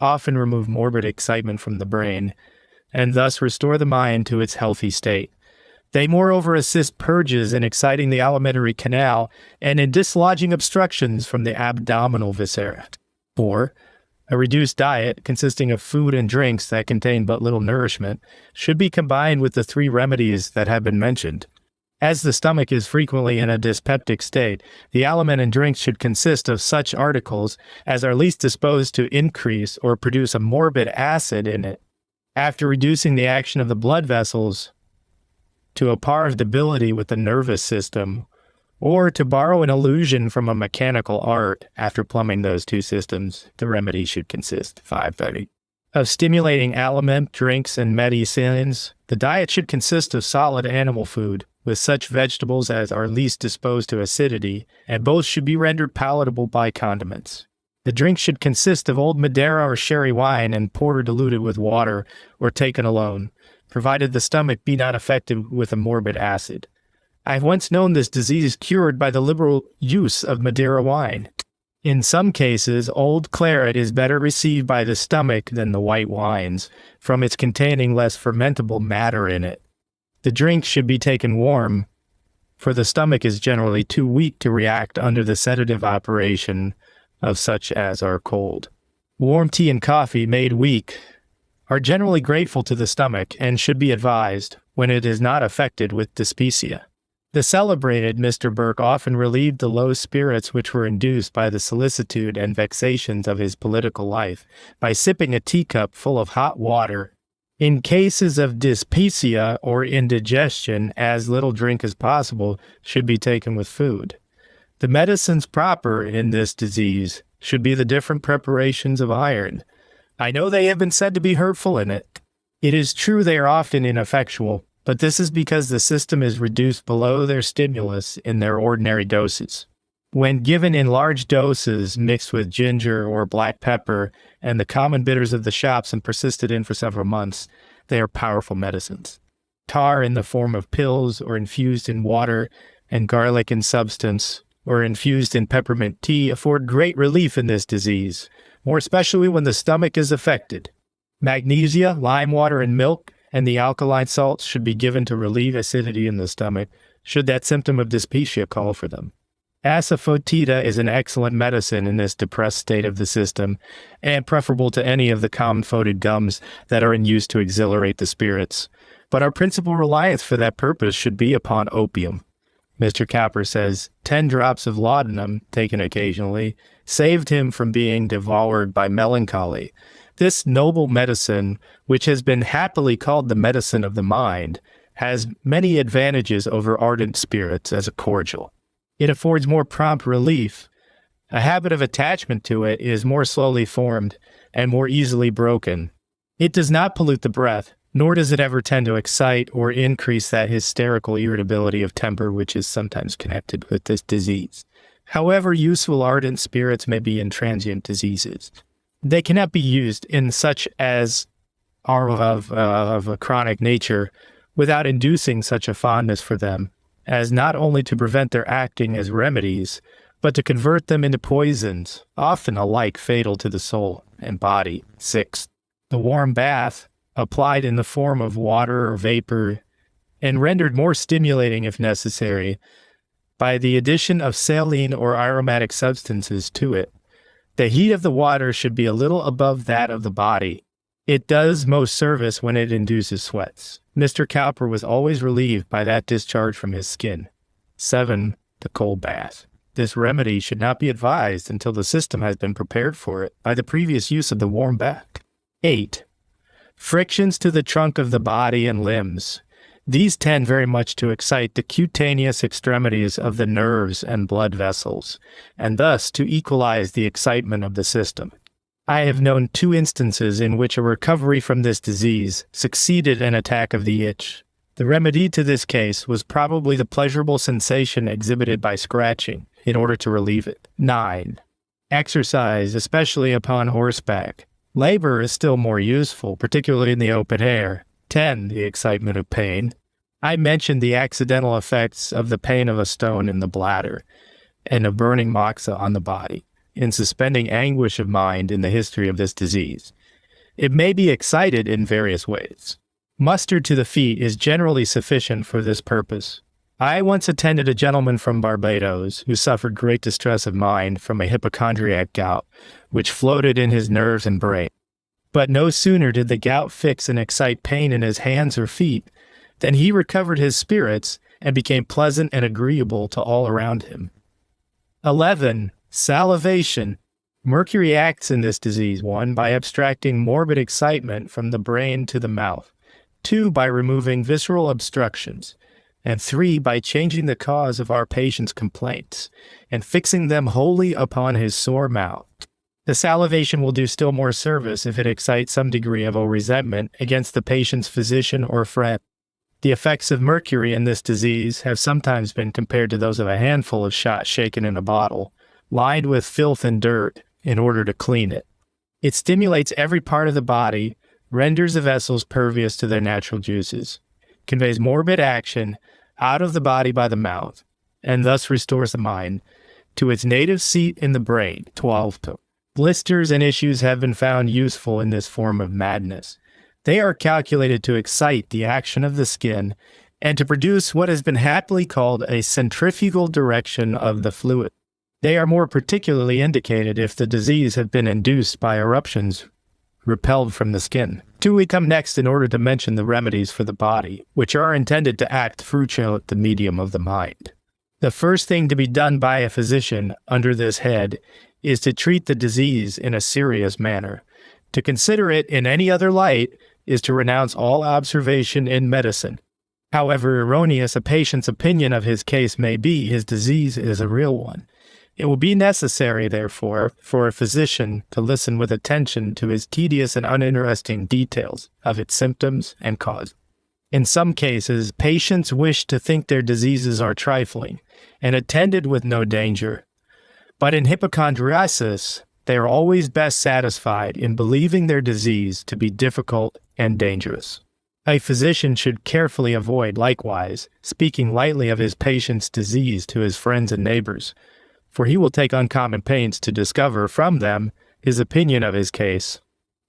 often remove morbid excitement from the brain, and thus restore the mind to its healthy state. They moreover assist purges in exciting the alimentary canal and in dislodging obstructions from the abdominal viscera. 4. A reduced diet, consisting of food and drinks that contain but little nourishment, should be combined with the 3 remedies that have been mentioned. As the stomach is frequently in a dyspeptic state, the aliment and drinks should consist of such articles as are least disposed to increase or produce a morbid acid in it. After reducing the action of the blood vessels to a par of debility with the nervous system, or to borrow an illusion from a mechanical art, after plumbing those two systems, the remedy should consist, 530, of stimulating aliment, drinks, and medicines. The diet should consist of solid animal food, with such vegetables as are least disposed to acidity, and both should be rendered palatable by condiments. The drink should consist of old Madeira or sherry wine and porter diluted with water or taken alone, provided the stomach be not affected with a morbid acid. I have once known this disease cured by the liberal use of Madeira wine. In some cases, old claret is better received by the stomach than the white wines, from its containing less fermentable matter in it. The drink should be taken warm, for the stomach is generally too weak to react under the sedative operation of such as are cold. Warm tea and coffee made weak are generally grateful to the stomach and should be advised when it is not affected with dyspepsia. The celebrated Mr. Burke often relieved the low spirits which were induced by the solicitude and vexations of his political life by sipping a teacup full of hot water. In cases of dyspepsia or indigestion, as little drink as possible should be taken with food. The medicines proper in this disease should be the different preparations of iron. I know they have been said to be hurtful in it. It is true they are often ineffectual, but this is because the system is reduced below their stimulus in their ordinary doses. When given in large doses mixed with ginger or black pepper and the common bitters of the shops and persisted in for several months, they are powerful medicines. Tar in the form of pills or infused in water and garlic in substance or infused in peppermint tea afford great relief in this disease, more especially when the stomach is affected. Magnesia, lime water, and milk, and the alkaline salts should be given to relieve acidity in the stomach, should that symptom of dyspepsia call for them. Asafoetida is an excellent medicine in this depressed state of the system, and preferable to any of the common-foated gums that are in use to exhilarate the spirits. But our principal reliance for that purpose should be upon opium. Mr. Cowper says 10 drops of laudanum, taken occasionally, saved him from being devoured by melancholy. This noble medicine, which has been happily called the medicine of the mind, has many advantages over ardent spirits as a cordial. It affords more prompt relief. A habit of attachment to it is more slowly formed and more easily broken. It does not pollute the breath, nor does it ever tend to excite or increase that hysterical irritability of temper which is sometimes connected with this disease. However useful ardent spirits may be in transient diseases, they cannot be used in such as are of a chronic nature without inducing such a fondness for them as not only to prevent their acting as remedies, but to convert them into poisons, often alike fatal to the soul and body. 6. The warm bath, applied in the form of water or vapor, and rendered more stimulating if necessary, by the addition of saline or aromatic substances to it. The heat of the water should be a little above that of the body. It does most service when it induces sweats. Mr. Cowper was always relieved by that discharge from his skin. 7. The cold bath. This remedy should not be advised until the system has been prepared for it by the previous use of the warm bath. 8. Frictions to the trunk of the body and limbs. These tend very much to excite the cutaneous extremities of the nerves and blood vessels, and thus to equalize the excitement of the system. I have known 2 instances in which a recovery from this disease succeeded an attack of the itch. The remedy to this case was probably the pleasurable sensation exhibited by scratching, in order to relieve it. 9. Exercise, especially upon horseback. Labor is still more useful, particularly in the open air. 10. The excitement of pain. I mentioned the accidental effects of the pain of a stone in the bladder and of burning moxa on the body in suspending anguish of mind in the history of this disease. It may be excited in various ways. Mustard to the feet is generally sufficient for this purpose. I once attended a gentleman from Barbados who suffered great distress of mind from a hypochondriac gout, which floated in his nerves and brain. But no sooner did the gout fix and excite pain in his hands or feet than he recovered his spirits and became pleasant and agreeable to all around him. 11. Salivation. Mercury acts in this disease, 1. By abstracting morbid excitement from the brain to the mouth, 2. By removing visceral obstructions, and 3. By changing the cause of our patient's complaints and fixing them wholly upon his sore mouth. The salivation will do still more service if it excites some degree of resentment against the patient's physician or friend. The effects of mercury in this disease have sometimes been compared to those of a handful of shot shaken in a bottle, lined with filth and dirt in order to clean it. It stimulates every part of the body, renders the vessels pervious to their natural juices, conveys morbid action out of the body by the mouth, and thus restores the mind to its native seat in the brain. 12. Blisters and issues have been found useful in this form of madness. They are calculated to excite the action of the skin and to produce what has been happily called a centrifugal direction of the fluid. They are more particularly indicated if the disease have been induced by eruptions repelled from the skin. 2. We come next in order to mention the remedies for the body, which are intended to act through the medium of the mind. The first thing to be done by a physician under this head is to treat the disease in a serious manner. To consider it in any other light is to renounce all observation in medicine. However erroneous a patient's opinion of his case may be, his disease is a real one. It will be necessary, therefore, for a physician to listen with attention to his tedious and uninteresting details of its symptoms and cause. In some cases, patients wish to think their diseases are trifling and attended with no danger. But in hypochondriasis, they are always best satisfied in believing their disease to be difficult and dangerous. A physician should carefully avoid, likewise, speaking lightly of his patient's disease to his friends and neighbors, for he will take uncommon pains to discover from them his opinion of his case.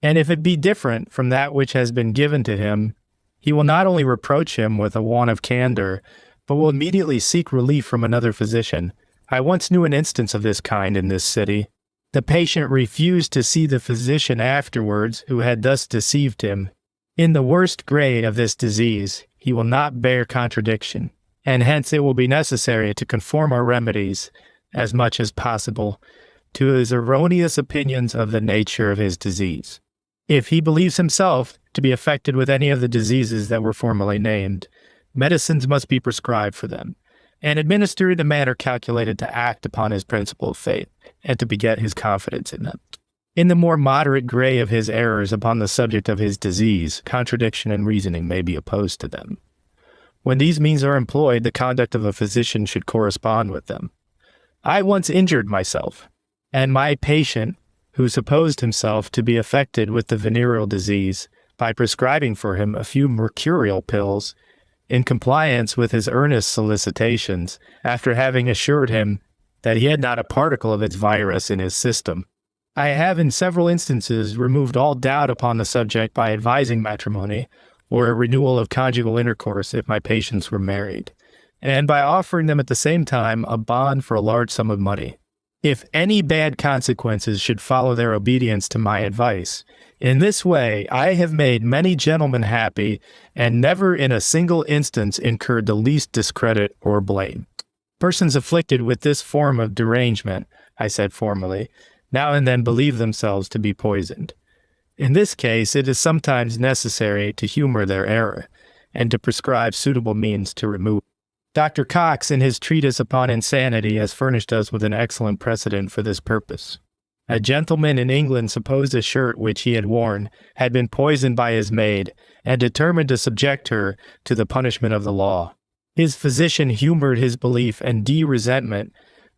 And if it be different from that which has been given to him, he will not only reproach him with a want of candor, but will immediately seek relief from another physician. I once knew an instance of this kind in this city. The patient refused to see the physician afterwards who had thus deceived him. In the worst grade of this disease, he will not bear contradiction, and hence it will be necessary to conform our remedies, as much as possible, to his erroneous opinions of the nature of his disease. If he believes himself to be affected with any of the diseases that were formerly named, medicines must be prescribed for them, and administered in a manner calculated to act upon his principle of faith, and to beget his confidence in them. In the more moderate grade of his errors upon the subject of his disease, contradiction and reasoning may be opposed to them. When these means are employed, the conduct of a physician should correspond with them. I once injured myself, and my patient, who supposed himself to be affected with the venereal disease, by prescribing for him a few mercurial pills, in compliance with his earnest solicitations, after having assured him that he had not a particle of its virus in his system. I have in several instances removed all doubt upon the subject by advising matrimony, or a renewal of conjugal intercourse if my patients were married, and by offering them at the same time a bond for a large sum of money. If any bad consequences should follow their obedience to my advice, in this way I have made many gentlemen happy, and never in a single instance incurred the least discredit or blame. Persons afflicted with this form of derangement, I said formerly, now and then believe themselves to be poisoned. In this case, it is sometimes necessary to humor their error, and to prescribe suitable means to remove. Dr. Cox, in his treatise upon insanity, has furnished us with an excellent precedent for this purpose. A gentleman in England supposed a shirt which he had worn had been poisoned by his maid, and determined to subject her to the punishment of the law. His physician humored his belief and resentment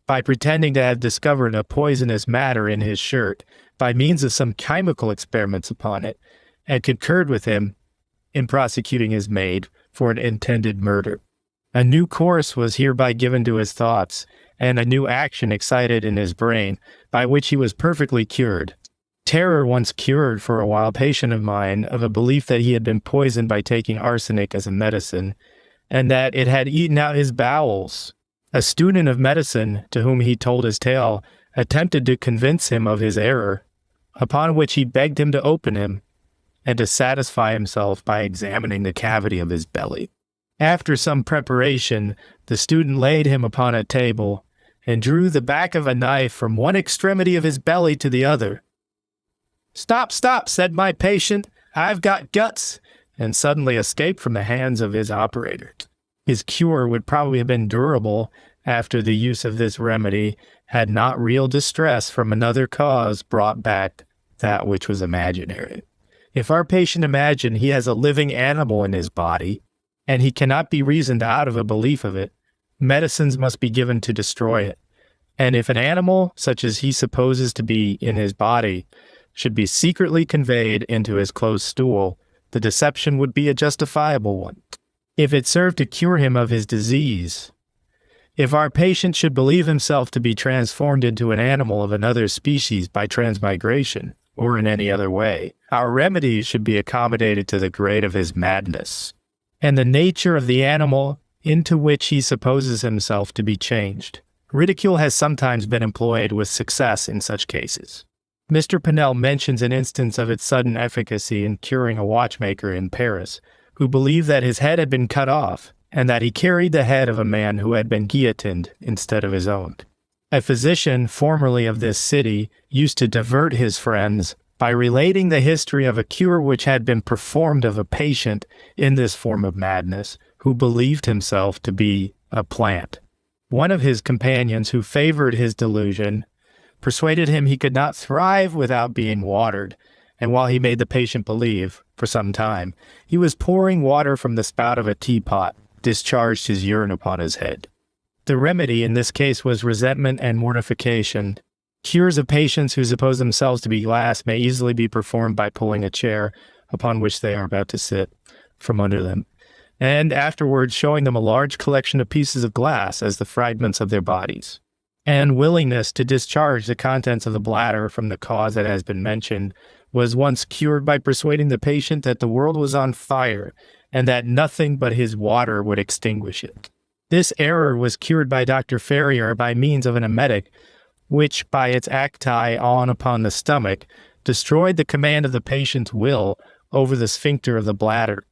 by pretending to have discovered a poisonous matter in his shirt by means of some chemical experiments upon it, and concurred with him in prosecuting his maid for an intended murder. A new course was hereby given to his thoughts, and a new action excited in his brain, by which he was perfectly cured. Terror once cured for a while a patient of mine of a belief that he had been poisoned by taking arsenic as a medicine, and that it had eaten out his bowels. A student of medicine, to whom he told his tale, attempted to convince him of his error, upon which he begged him to open him, and to satisfy himself by examining the cavity of his belly. After some preparation, the student laid him upon a table and drew the back of a knife from one extremity of his belly to the other. "Stop, stop," said my patient. "I've got guts," and suddenly escaped from the hands of his operator. His cure would probably have been durable after the use of this remedy had not real distress from another cause brought back that which was imaginary. If our patient imagined he has a living animal in his body, and he cannot be reasoned out of a belief of it, medicines must be given to destroy it. And if an animal, such as he supposes to be in his body, should be secretly conveyed into his closed stool, the deception would be a justifiable one. If it served to cure him of his disease, if our patient should believe himself to be transformed into an animal of another species by transmigration, or in any other way, our remedies should be accommodated to the grade of his madness, and the nature of the animal into which he supposes himself to be changed. Ridicule has sometimes been employed with success in such cases. Mr. Pinnell mentions an instance of its sudden efficacy in curing a watchmaker in Paris, who believed that his head had been cut off, and that he carried the head of a man who had been guillotined instead of his own. A physician formerly of this city used to divert his friends by relating the history of a cure which had been performed of a patient in this form of madness, who believed himself to be a plant. One of his companions, who favored his delusion, persuaded him he could not thrive without being watered, and while he made the patient believe, for some time, he was pouring water from the spout of a teapot, discharged his urine upon his head. The remedy in this case was resentment and mortification. Cures of patients who suppose themselves to be glass may easily be performed by pulling a chair, upon which they are about to sit, from under them, and afterwards showing them a large collection of pieces of glass as the fragments of their bodies. And willingness to discharge the contents of the bladder from the cause that has been mentioned was once cured by persuading the patient that the world was on fire and that nothing but his water would extinguish it. This error was cured by Dr. Ferrier by means of an emetic, which by its acti on upon the stomach destroyed the command of the patient's will over the sphincter of the bladder.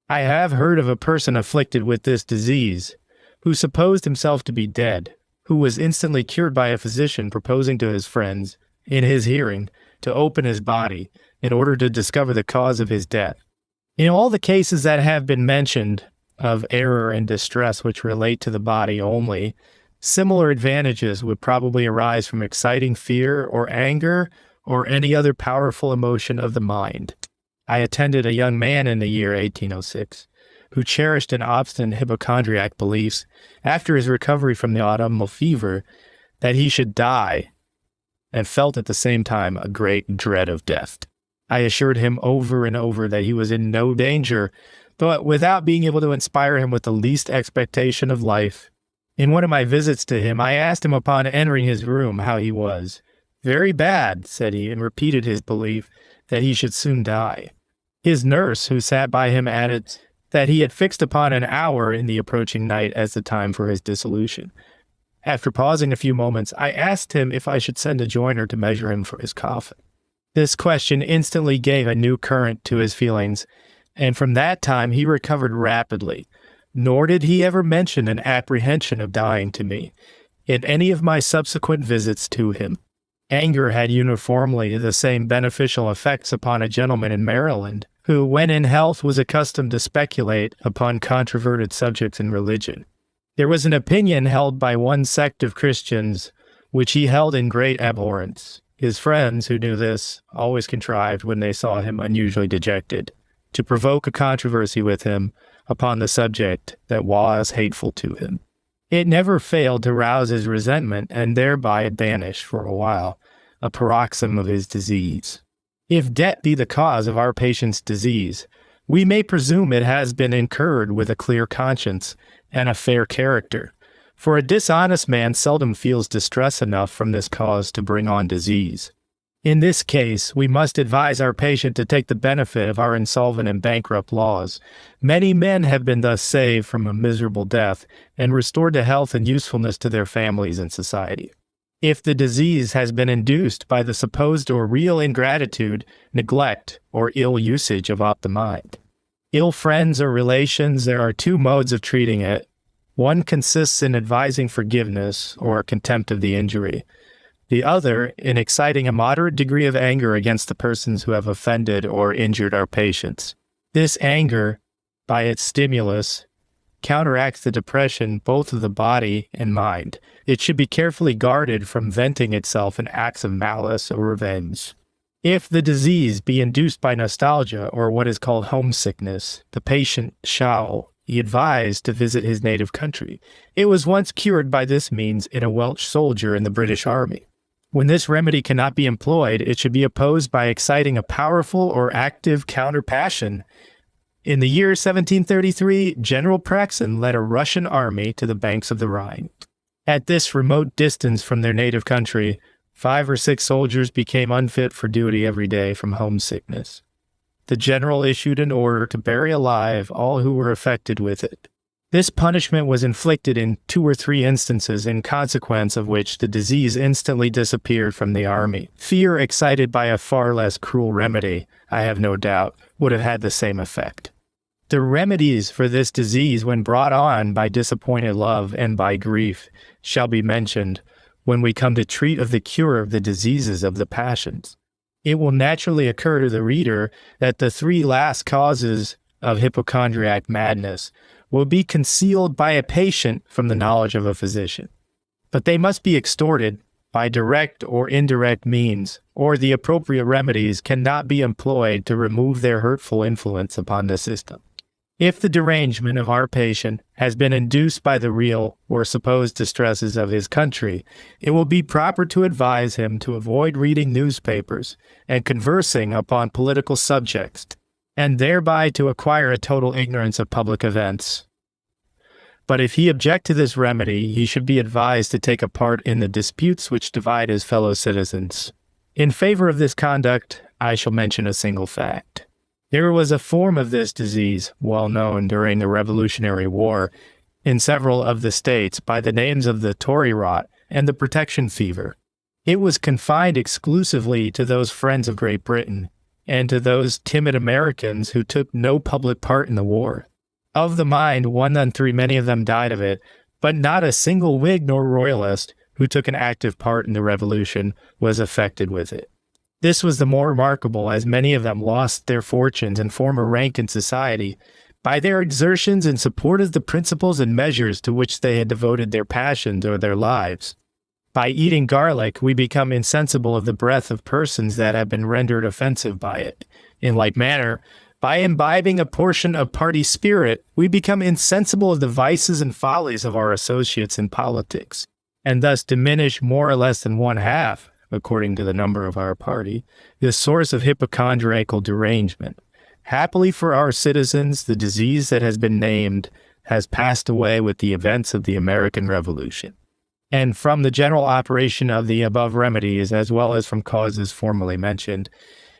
I have heard of a person afflicted with this disease, who supposed himself to be dead, who was instantly cured by a physician proposing to his friends, in his hearing, to open his body, in order to discover the cause of his death. In all the cases that have been mentioned of error and distress which relate to the body only, similar advantages would probably arise from exciting fear or anger or any other powerful emotion of the mind. I attended a young man in the year 1806, who cherished an obstinate hypochondriac beliefs after his recovery from the autumnal fever that he should die, and felt at the same time a great dread of death. I assured him over and over that he was in no danger, but without being able to inspire him with the least expectation of life. In one of my visits to him, I asked him upon entering his room how he was. "Very bad," said he, and repeated his belief that he should soon die. His nurse, who sat by him, added that he had fixed upon an hour in the approaching night as the time for his dissolution. After pausing a few moments, I asked him if I should send a joiner to measure him for his coffin. This question instantly gave a new current to his feelings, and from that time he recovered rapidly, nor did he ever mention an apprehension of dying to me in any of my subsequent visits to him. Anger had uniformly the same beneficial effects upon a gentleman in Maryland, who, when in health, was accustomed to speculate upon controverted subjects in religion. There was an opinion held by one sect of Christians, which he held in great abhorrence. His friends, who knew this, always contrived, when they saw him unusually dejected, to provoke a controversy with him upon the subject that was hateful to him. It never failed to rouse his resentment, and thereby banish, for a while, a paroxysm of his disease. If debt be the cause of our patient's disease, we may presume it has been incurred with a clear conscience and a fair character, for a dishonest man seldom feels distress enough from this cause to bring on disease. In this case, we must advise our patient to take the benefit of our insolvent and bankrupt laws. Many men have been thus saved from a miserable death and restored to health and usefulness to their families and society. If the disease has been induced by the supposed or real ingratitude, neglect, or ill usage of the mind, Ill friends or relations, there are two modes of treating it. One consists in advising forgiveness or contempt of the injury. The other in exciting a moderate degree of anger against the persons who have offended or injured our patients. This anger, by its stimulus, counteracts the depression both of the body and mind. It should be carefully guarded from venting itself in acts of malice or revenge. If the disease be induced by nostalgia or what is called homesickness, the patient shall be advised to visit his native country. It was once cured by this means in a Welsh soldier in the British Army. When this remedy cannot be employed, it should be opposed by exciting a powerful or active counter-passion. In the year 1733, General Praxin led a Russian army to the banks of the Rhine. At this remote distance from their native country, 5 or 6 soldiers became unfit for duty every day from homesickness. The general issued an order to bury alive all who were affected with it. This punishment was inflicted in 2 or 3 instances, in consequence of which the disease instantly disappeared from the army. Fear excited by a far less cruel remedy, I have no doubt, would have had the same effect. The remedies for this disease, when brought on by disappointed love and by grief, shall be mentioned when we come to treat of the cure of the diseases of the passions. It will naturally occur to the reader that the 3 last causes of hypochondriac madness will be concealed by a patient from the knowledge of a physician. But they must be extorted by direct or indirect means, or the appropriate remedies cannot be employed to remove their hurtful influence upon the system. If the derangement of our patient has been induced by the real or supposed distresses of his country, it will be proper to advise him to avoid reading newspapers and conversing upon political subjects, and thereby to acquire a total ignorance of public events. But if he object to this remedy, he should be advised to take a part in the disputes which divide his fellow citizens. In favor of this conduct, I shall mention a single fact. There was a form of this disease, well known during the Revolutionary War, in several of the states by the names of the Tory rot and the protection fever. It was confined exclusively to those friends of Great Britain, and to those timid Americans who took no public part in the war. Of the mind, 1 in 3, many of them died of it, but not a single Whig nor Royalist who took an active part in the Revolution was affected with it. This was the more remarkable as many of them lost their fortunes and former rank in society by their exertions in support of the principles and measures to which they had devoted their passions or their lives. By eating garlic, we become insensible of the breath of persons that have been rendered offensive by it. In like manner, by imbibing a portion of party spirit, we become insensible of the vices and follies of our associates in politics, and thus diminish more or less than 1/2, according to the number of our party, the source of hypochondriacal derangement. Happily for our citizens, the disease that has been named has passed away with the events of the American Revolution. And from the general operation of the above remedies, as well as from causes formerly mentioned,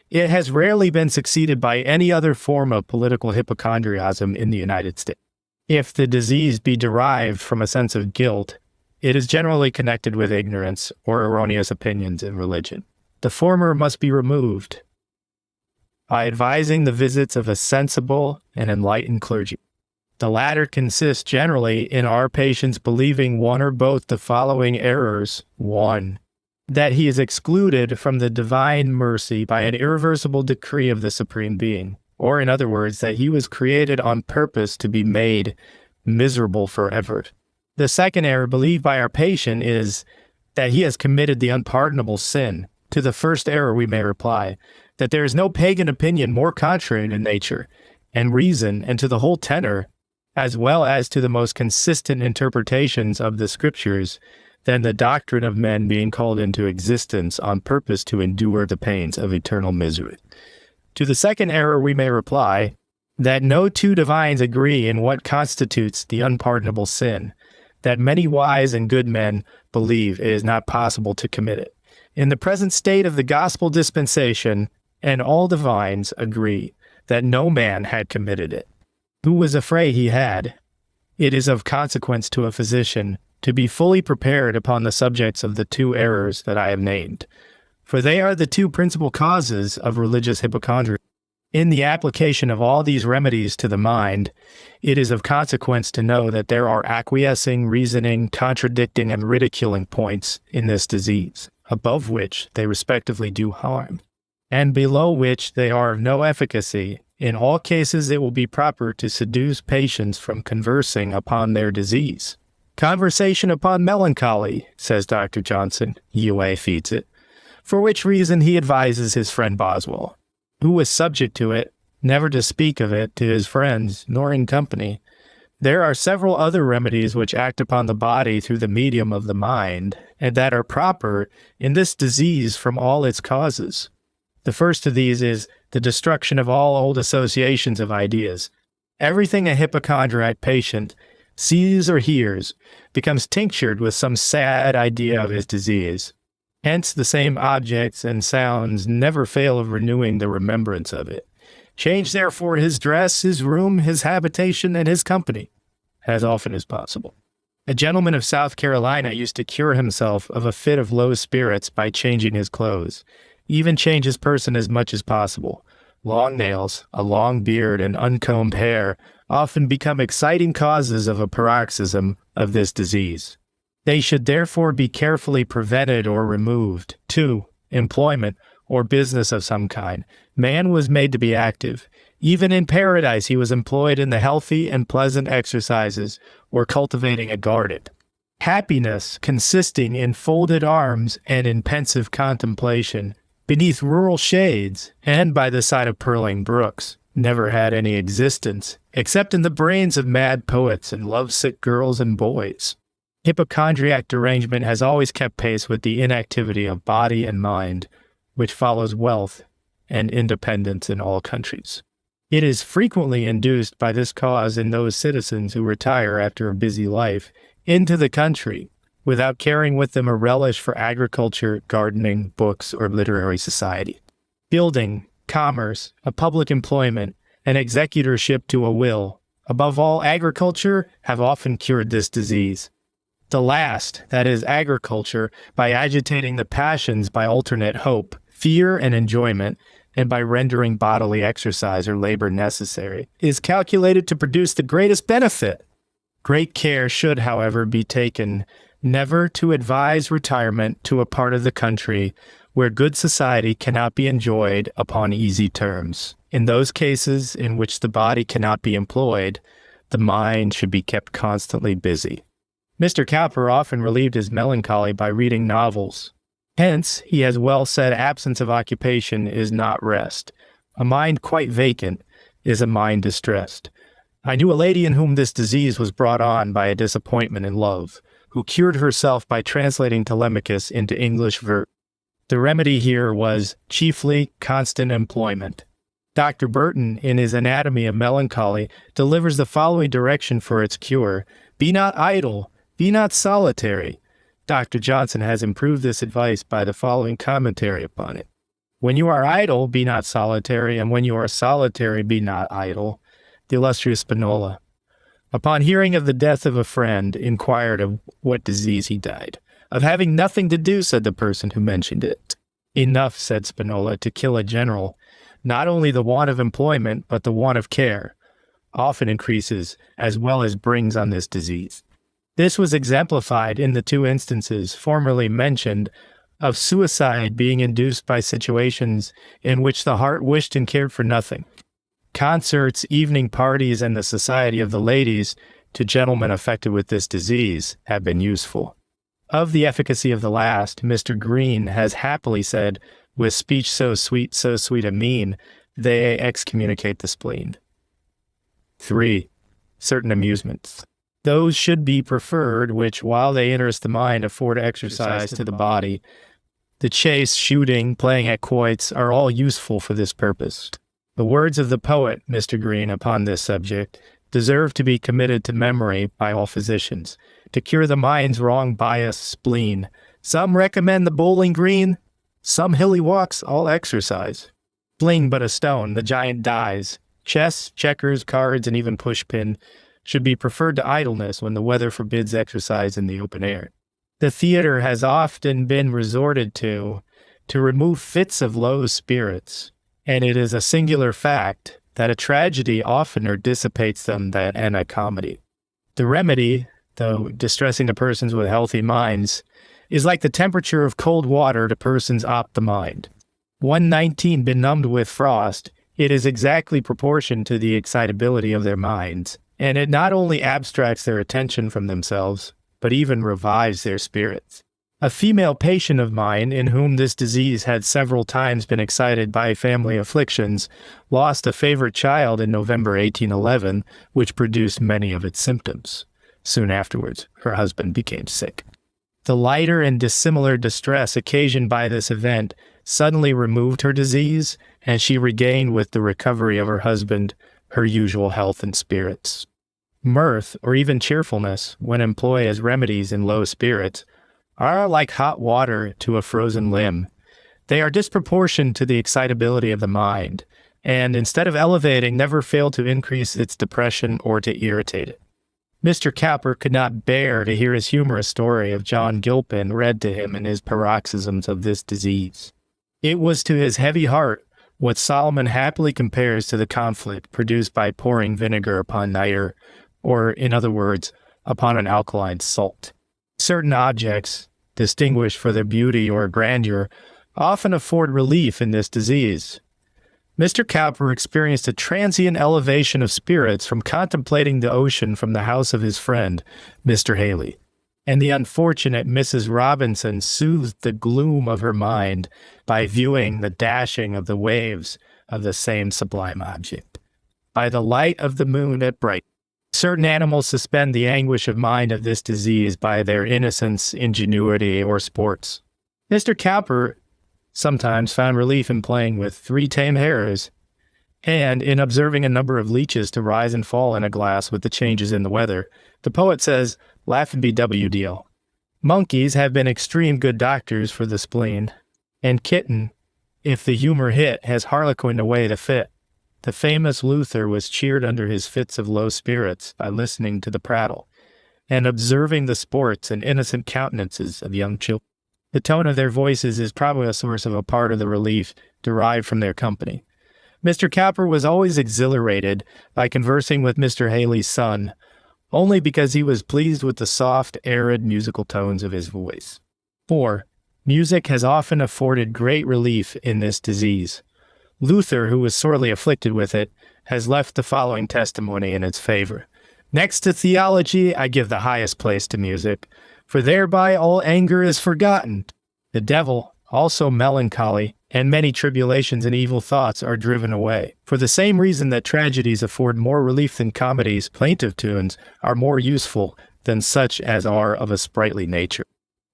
it has rarely been succeeded by any other form of political hypochondriasm in the United States. If the disease be derived from a sense of guilt, it is generally connected with ignorance or erroneous opinions in religion. The former must be removed by advising the visits of a sensible and enlightened clergy. The latter consists generally in our patient's believing one or both the following errors. 1. That he is excluded from the divine mercy by an irreversible decree of the Supreme Being, or in other words, that he was created on purpose to be made miserable forever. The second error believed by our patient is that he has committed the unpardonable sin. To the first error we may reply that there is no pagan opinion more contrary to nature and reason and to the whole tenor, as well as to the most consistent interpretations of the Scriptures, than the doctrine of men being called into existence on purpose to endure the pains of eternal misery. To the second error we may reply that no 2 divines agree in what constitutes the unpardonable sin, that many wise and good men believe it is not possible to commit it. In the present state of the gospel dispensation, and all divines agree that no man had committed it, who was afraid he had. It is of consequence to a physician to be fully prepared upon the subjects of the 2 errors that I have named, for they are the 2 principal causes of religious hypochondria. In the application of all these remedies to the mind, it is of consequence to know that there are acquiescing, reasoning, contradicting, and ridiculing points in this disease, above which they respectively do harm, and below which they are of no efficacy. In all cases, it will be proper to seduce patients from conversing upon their disease. Conversation upon melancholy, says Dr. Johnson, UA feeds it, for which reason he advises his friend Boswell, who was subject to it, never to speak of it to his friends, nor in company. There are several other remedies which act upon the body through the medium of the mind, and that are proper in this disease from all its causes. The first of these is the destruction of all old associations of ideas. Everything a hypochondriac patient sees or hears becomes tinctured with some sad idea of his disease. Hence the same objects and sounds never fail of renewing the remembrance of it. Change therefore his dress, his room, his habitation, and his company, as often as possible. A gentleman of South Carolina used to cure himself of a fit of low spirits by changing his clothes. Even change his person as much as possible. Long nails, a long beard, and uncombed hair often become exciting causes of a paroxysm of this disease. They should therefore be carefully prevented or removed. 2. Employment, or business of some kind. Man was made to be active. Even in paradise he was employed in the healthy and pleasant exercises, or cultivating a garden. Happiness, consisting in folded arms and in pensive contemplation, beneath rural shades, and by the side of purling brooks, never had any existence, except in the brains of mad poets and lovesick girls and boys. Hypochondriac derangement has always kept pace with the inactivity of body and mind, which follows wealth and independence in all countries. It is frequently induced by this cause in those citizens who retire after a busy life into the country, without carrying with them a relish for agriculture, gardening, books, or literary society. Building, commerce, a public employment, an executorship to a will, above all agriculture, have often cured this disease. The last, that is agriculture, by agitating the passions by alternate hope, fear, and enjoyment, and by rendering bodily exercise or labor necessary, is calculated to produce the greatest benefit. Great care should, however, be taken never to advise retirement to a part of the country where good society cannot be enjoyed upon easy terms. In those cases in which the body cannot be employed, the mind should be kept constantly busy. Mr. Cowper often relieved his melancholy by reading novels. Hence, he has well said, absence of occupation is not rest. A mind quite vacant is a mind distressed. I knew a lady in whom this disease was brought on by a disappointment in love, who cured herself by translating Telemachus into English verse. The remedy here was chiefly constant employment. Dr. Burton, in his Anatomy of Melancholy, delivers the following direction for its cure: be not idle, be not solitary. Dr. Johnson has improved this advice by the following commentary upon it: when you are idle, be not solitary, and when you are solitary, be not idle. The illustrious Spinola, upon hearing of the death of a friend, inquired of what disease he died. Of having nothing to do, said the person who mentioned it. Enough, said Spinola, to kill a general. Not only the want of employment, but the want of care often increases as well as brings on this disease. This was exemplified in the 2 instances formerly mentioned of suicide being induced by situations in which the heart wished and cared for nothing. Concerts, evening parties, and the society of the ladies to gentlemen affected with this disease have been useful. Of the efficacy of the last, Mr. Green has happily said, with speech so sweet a mien, they excommunicate the spleen. 3. Certain amusements. Those should be preferred which, while they interest the mind, afford exercise to the body. The chase, shooting, playing at quoits are all useful for this purpose. The words of the poet, Mr. Green, upon this subject, deserve to be committed to memory by all physicians, to cure the mind's wrong biased spleen. Some recommend the bowling green, some hilly walks, all exercise. Fling but a stone, the giant dies. Chess, checkers, cards, and even pushpin should be preferred to idleness when the weather forbids exercise in the open air. The theater has often been resorted to remove fits of low spirits. and it is a singular fact that a tragedy oftener dissipates them than a comedy. The remedy, though distressing to persons with healthy minds, is like the temperature of cold water to persons opt the mind. 119 benumbed with frost, it is exactly proportioned to the excitability of their minds, and it not only abstracts their attention from themselves, but even revives their spirits. A female patient of mine, in whom this disease had several times been excited by family afflictions, lost a favorite child in November 1811, which produced many of its symptoms. Soon afterwards, her husband became sick. The lighter and dissimilar distress occasioned by this event suddenly removed her disease, and she regained with the recovery of her husband her usual health and spirits. Mirth, or even cheerfulness, when employed as remedies in low spirits, are like hot water to a frozen limb. They are disproportioned to the excitability of the mind, and instead of elevating, never fail to increase its depression or to irritate it. Mr. Cowper could not bear to hear his humorous story of John Gilpin read to him in his paroxysms of this disease. It was to his heavy heart what Solomon happily compares to the conflict produced by pouring vinegar upon nitre, or, in other words, upon an alkaline salt. Certain objects, distinguished for their beauty or grandeur, often afford relief in this disease. Mr. Cowper experienced a transient elevation of spirits from contemplating the ocean from the house of his friend, Mr. Haley, and the unfortunate Mrs. Robinson soothed the gloom of her mind by viewing the dashing of the waves of the same sublime object. By the light of the moon at bright, certain animals suspend the anguish of mind of this disease by their innocence, ingenuity, or sports. Mr. Cowper sometimes found relief in playing with 3 tame hares, and in observing a number of leeches to rise and fall in a glass with the changes in the weather. The poet says, "Laugh and be WDL." Monkeys have been extreme good doctors for the spleen, and kitten, if the humor hit, has harlequined away the fit. The famous Luther was cheered under his fits of low spirits by listening to the prattle, and observing the sports and innocent countenances of young children. The tone of their voices is probably a source of a part of the relief derived from their company. Mr. Cowper was always exhilarated by conversing with Mr. Haley's son, only because he was pleased with the soft, arid, musical tones of his voice. 4. Music has often afforded great relief in this disease. Luther, who was sorely afflicted with it, has left the following testimony in its favor. "Next to theology, I give the highest place to music, for thereby all anger is forgotten. The devil, also melancholy, and many tribulations and evil thoughts are driven away. For the same reason that tragedies afford more relief than comedies, plaintive tunes are more useful than such as are of a sprightly nature.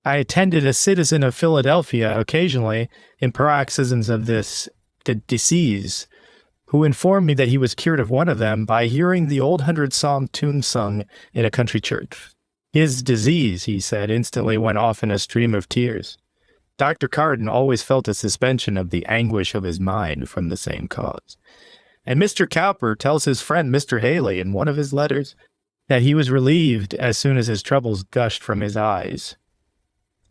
I attended a citizen of Philadelphia occasionally in paroxysms of the disease, who informed me that he was cured of one of them by hearing the old 100-psalm tune sung in a country church. His disease, he said, instantly went off in a stream of tears. Dr. Carden always felt a suspension of the anguish of his mind from the same cause. And Mr. Cowper tells his friend Mr. Haley in one of his letters that he was relieved as soon as his troubles gushed from his eyes.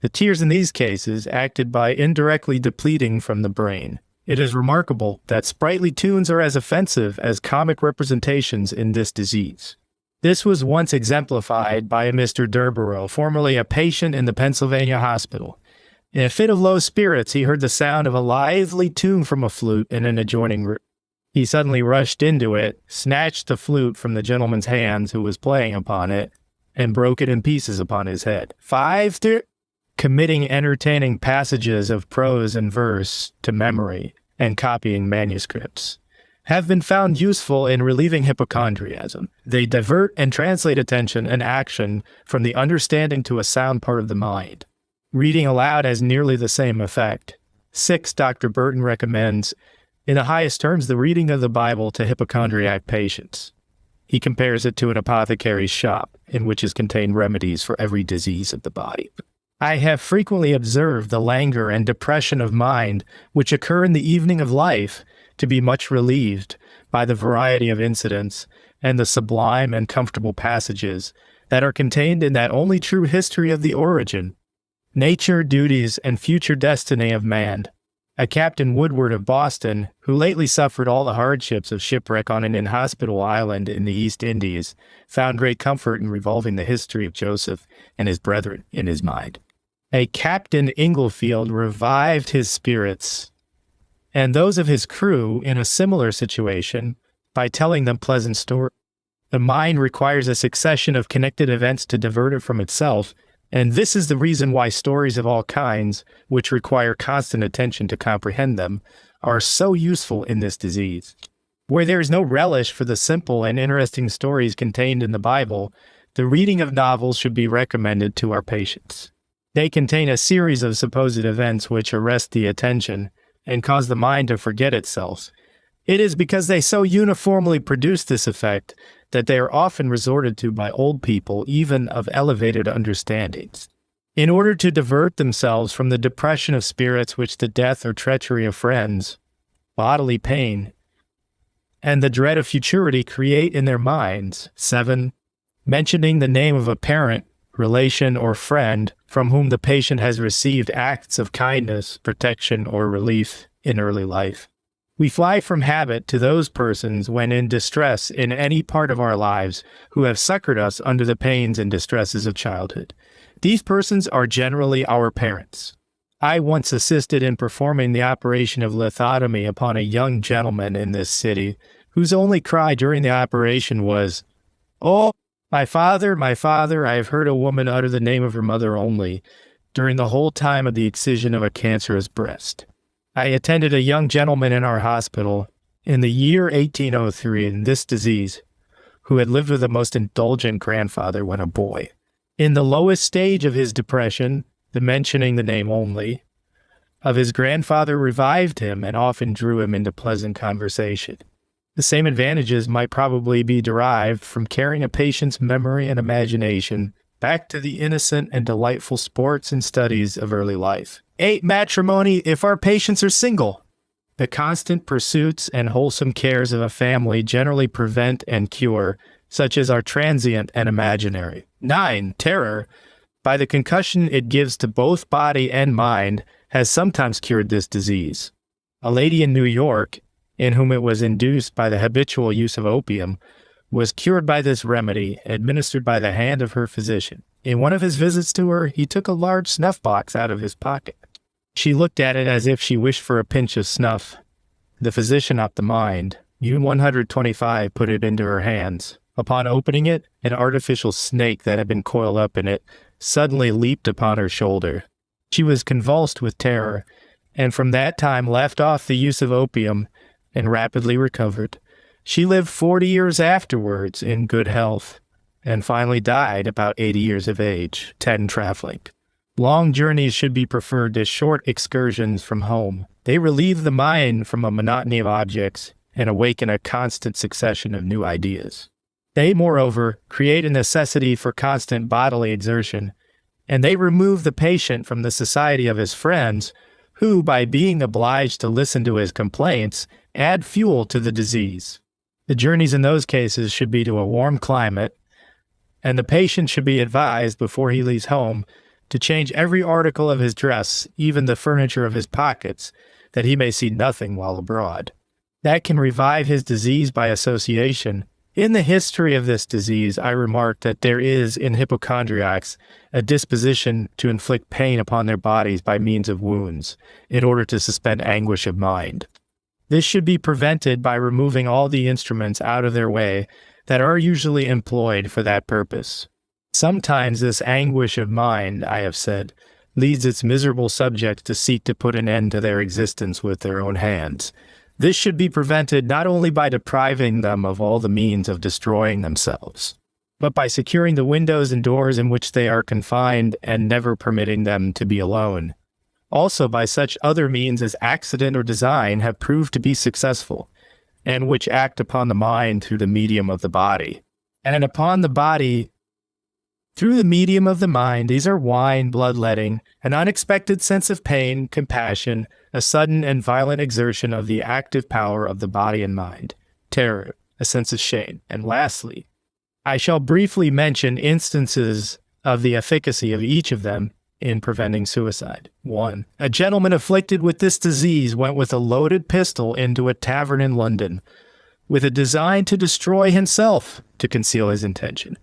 The tears in these cases acted by indirectly depleting from the brain. It is remarkable that sprightly tunes are as offensive as comic representations in this disease. This was once exemplified by a Mr. Durborough, formerly a patient in the Pennsylvania hospital. In a fit of low spirits, he heard the sound of a lively tune from a flute in an adjoining room. He suddenly rushed into it, snatched the flute from the gentleman's hands who was playing upon it, and broke it in pieces upon his head. Committing entertaining passages of prose and verse to memory and copying manuscripts, have been found useful in relieving hypochondriasm. They divert and translate attention and action from the understanding to a sound part of the mind. Reading aloud has nearly the same effect. 6. Dr. Burton recommends, in the highest terms, the reading of the Bible to hypochondriac patients. He compares it to an apothecary's shop, in which is contained remedies for every disease of the body. I have frequently observed the languor and depression of mind which occur in the evening of life to be much relieved by the variety of incidents and the sublime and comfortable passages that are contained in that only true history of the origin, nature, duties, and future destiny of man. A Captain Woodward of Boston, who lately suffered all the hardships of shipwreck on an inhospitable island in the East Indies, found great comfort in revolving the history of Joseph and his brethren in his mind. A Captain Inglefield revived his spirits and those of his crew in a similar situation by telling them pleasant stories. The mind requires a succession of connected events to divert it from itself, and this is the reason why stories of all kinds, which require constant attention to comprehend them, are so useful in this disease. Where there is no relish for the simple and interesting stories contained in the Bible, the reading of novels should be recommended to our patients. They contain a series of supposed events which arrest the attention and cause the mind to forget itself. It is because they so uniformly produce this effect that they are often resorted to by old people, even of elevated understandings, in order to divert themselves from the depression of spirits which the death or treachery of friends, bodily pain, and the dread of futurity create in their minds. 7. Mentioning the name of a parent, relation, or friend from whom the patient has received acts of kindness, protection, or relief in early life. We fly from habit to those persons when in distress in any part of our lives who have succored us under the pains and distresses of childhood. These persons are generally our parents. I once assisted in performing the operation of lithotomy upon a young gentleman in this city, whose only cry during the operation was, "Oh, my father, I have heard a woman utter the name of her mother only, during the whole time of the excision of a cancerous breast." I attended a young gentleman in our hospital in the year 1803 in this disease, who had lived with a most indulgent grandfather when a boy. In the lowest stage of his depression, the mentioning the name only of his grandfather revived him and often drew him into pleasant conversation. The same advantages might probably be derived from carrying a patient's memory and imagination back to the innocent and delightful sports and studies of early life. 8. Matrimony if our patients are single. The constant pursuits and wholesome cares of a family generally prevent and cure, such as are transient and imaginary. 9. Terror, by the concussion it gives to both body and mind, has sometimes cured this disease. A lady in New York, in whom it was induced by the habitual use of opium, was cured by this remedy, administered by the hand of her physician. In one of his visits to her, he took a large snuff box out of his pocket. She looked at it as if she wished for a pinch of snuff. The physician upped the mind. U-125 put it into her hands. Upon opening it, an artificial snake that had been coiled up in it suddenly leaped upon her shoulder. She was convulsed with terror, and from that time left off the use of opium and rapidly recovered. She lived 40 years afterwards in good health, and finally died about 80 years of age. 10. Traveling. Long journeys should be preferred to short excursions from home. They relieve the mind from a monotony of objects and awaken a constant succession of new ideas. They, moreover, create a necessity for constant bodily exertion, and they remove the patient from the society of his friends, who, by being obliged to listen to his complaints, add fuel to the disease. The journeys in those cases should be to a warm climate, and the patient should be advised before he leaves home to change every article of his dress, even the furniture of his pockets, that he may see nothing while abroad. That can revive his disease by association. In the history of this disease, I remarked that there is, in hypochondriacs, a disposition to inflict pain upon their bodies by means of wounds, in order to suspend anguish of mind. This should be prevented by removing all the instruments out of their way that are usually employed for that purpose. Sometimes this anguish of mind, I have said, leads its miserable subjects to seek to put an end to their existence with their own hands. This should be prevented not only by depriving them of all the means of destroying themselves, but by securing the windows and doors in which they are confined and never permitting them to be alone. Also by such other means as accident or design have proved to be successful, and which act upon the mind through the medium of the body. And upon the body through the medium of the mind, these are wine, bloodletting, an unexpected sense of pain, compassion, a sudden and violent exertion of the active power of the body and mind, terror, a sense of shame. And lastly, I shall briefly mention instances of the efficacy of each of them in preventing suicide. 1. A gentleman afflicted with this disease went with a loaded pistol into a tavern in London with a design to destroy himself to conceal his intention.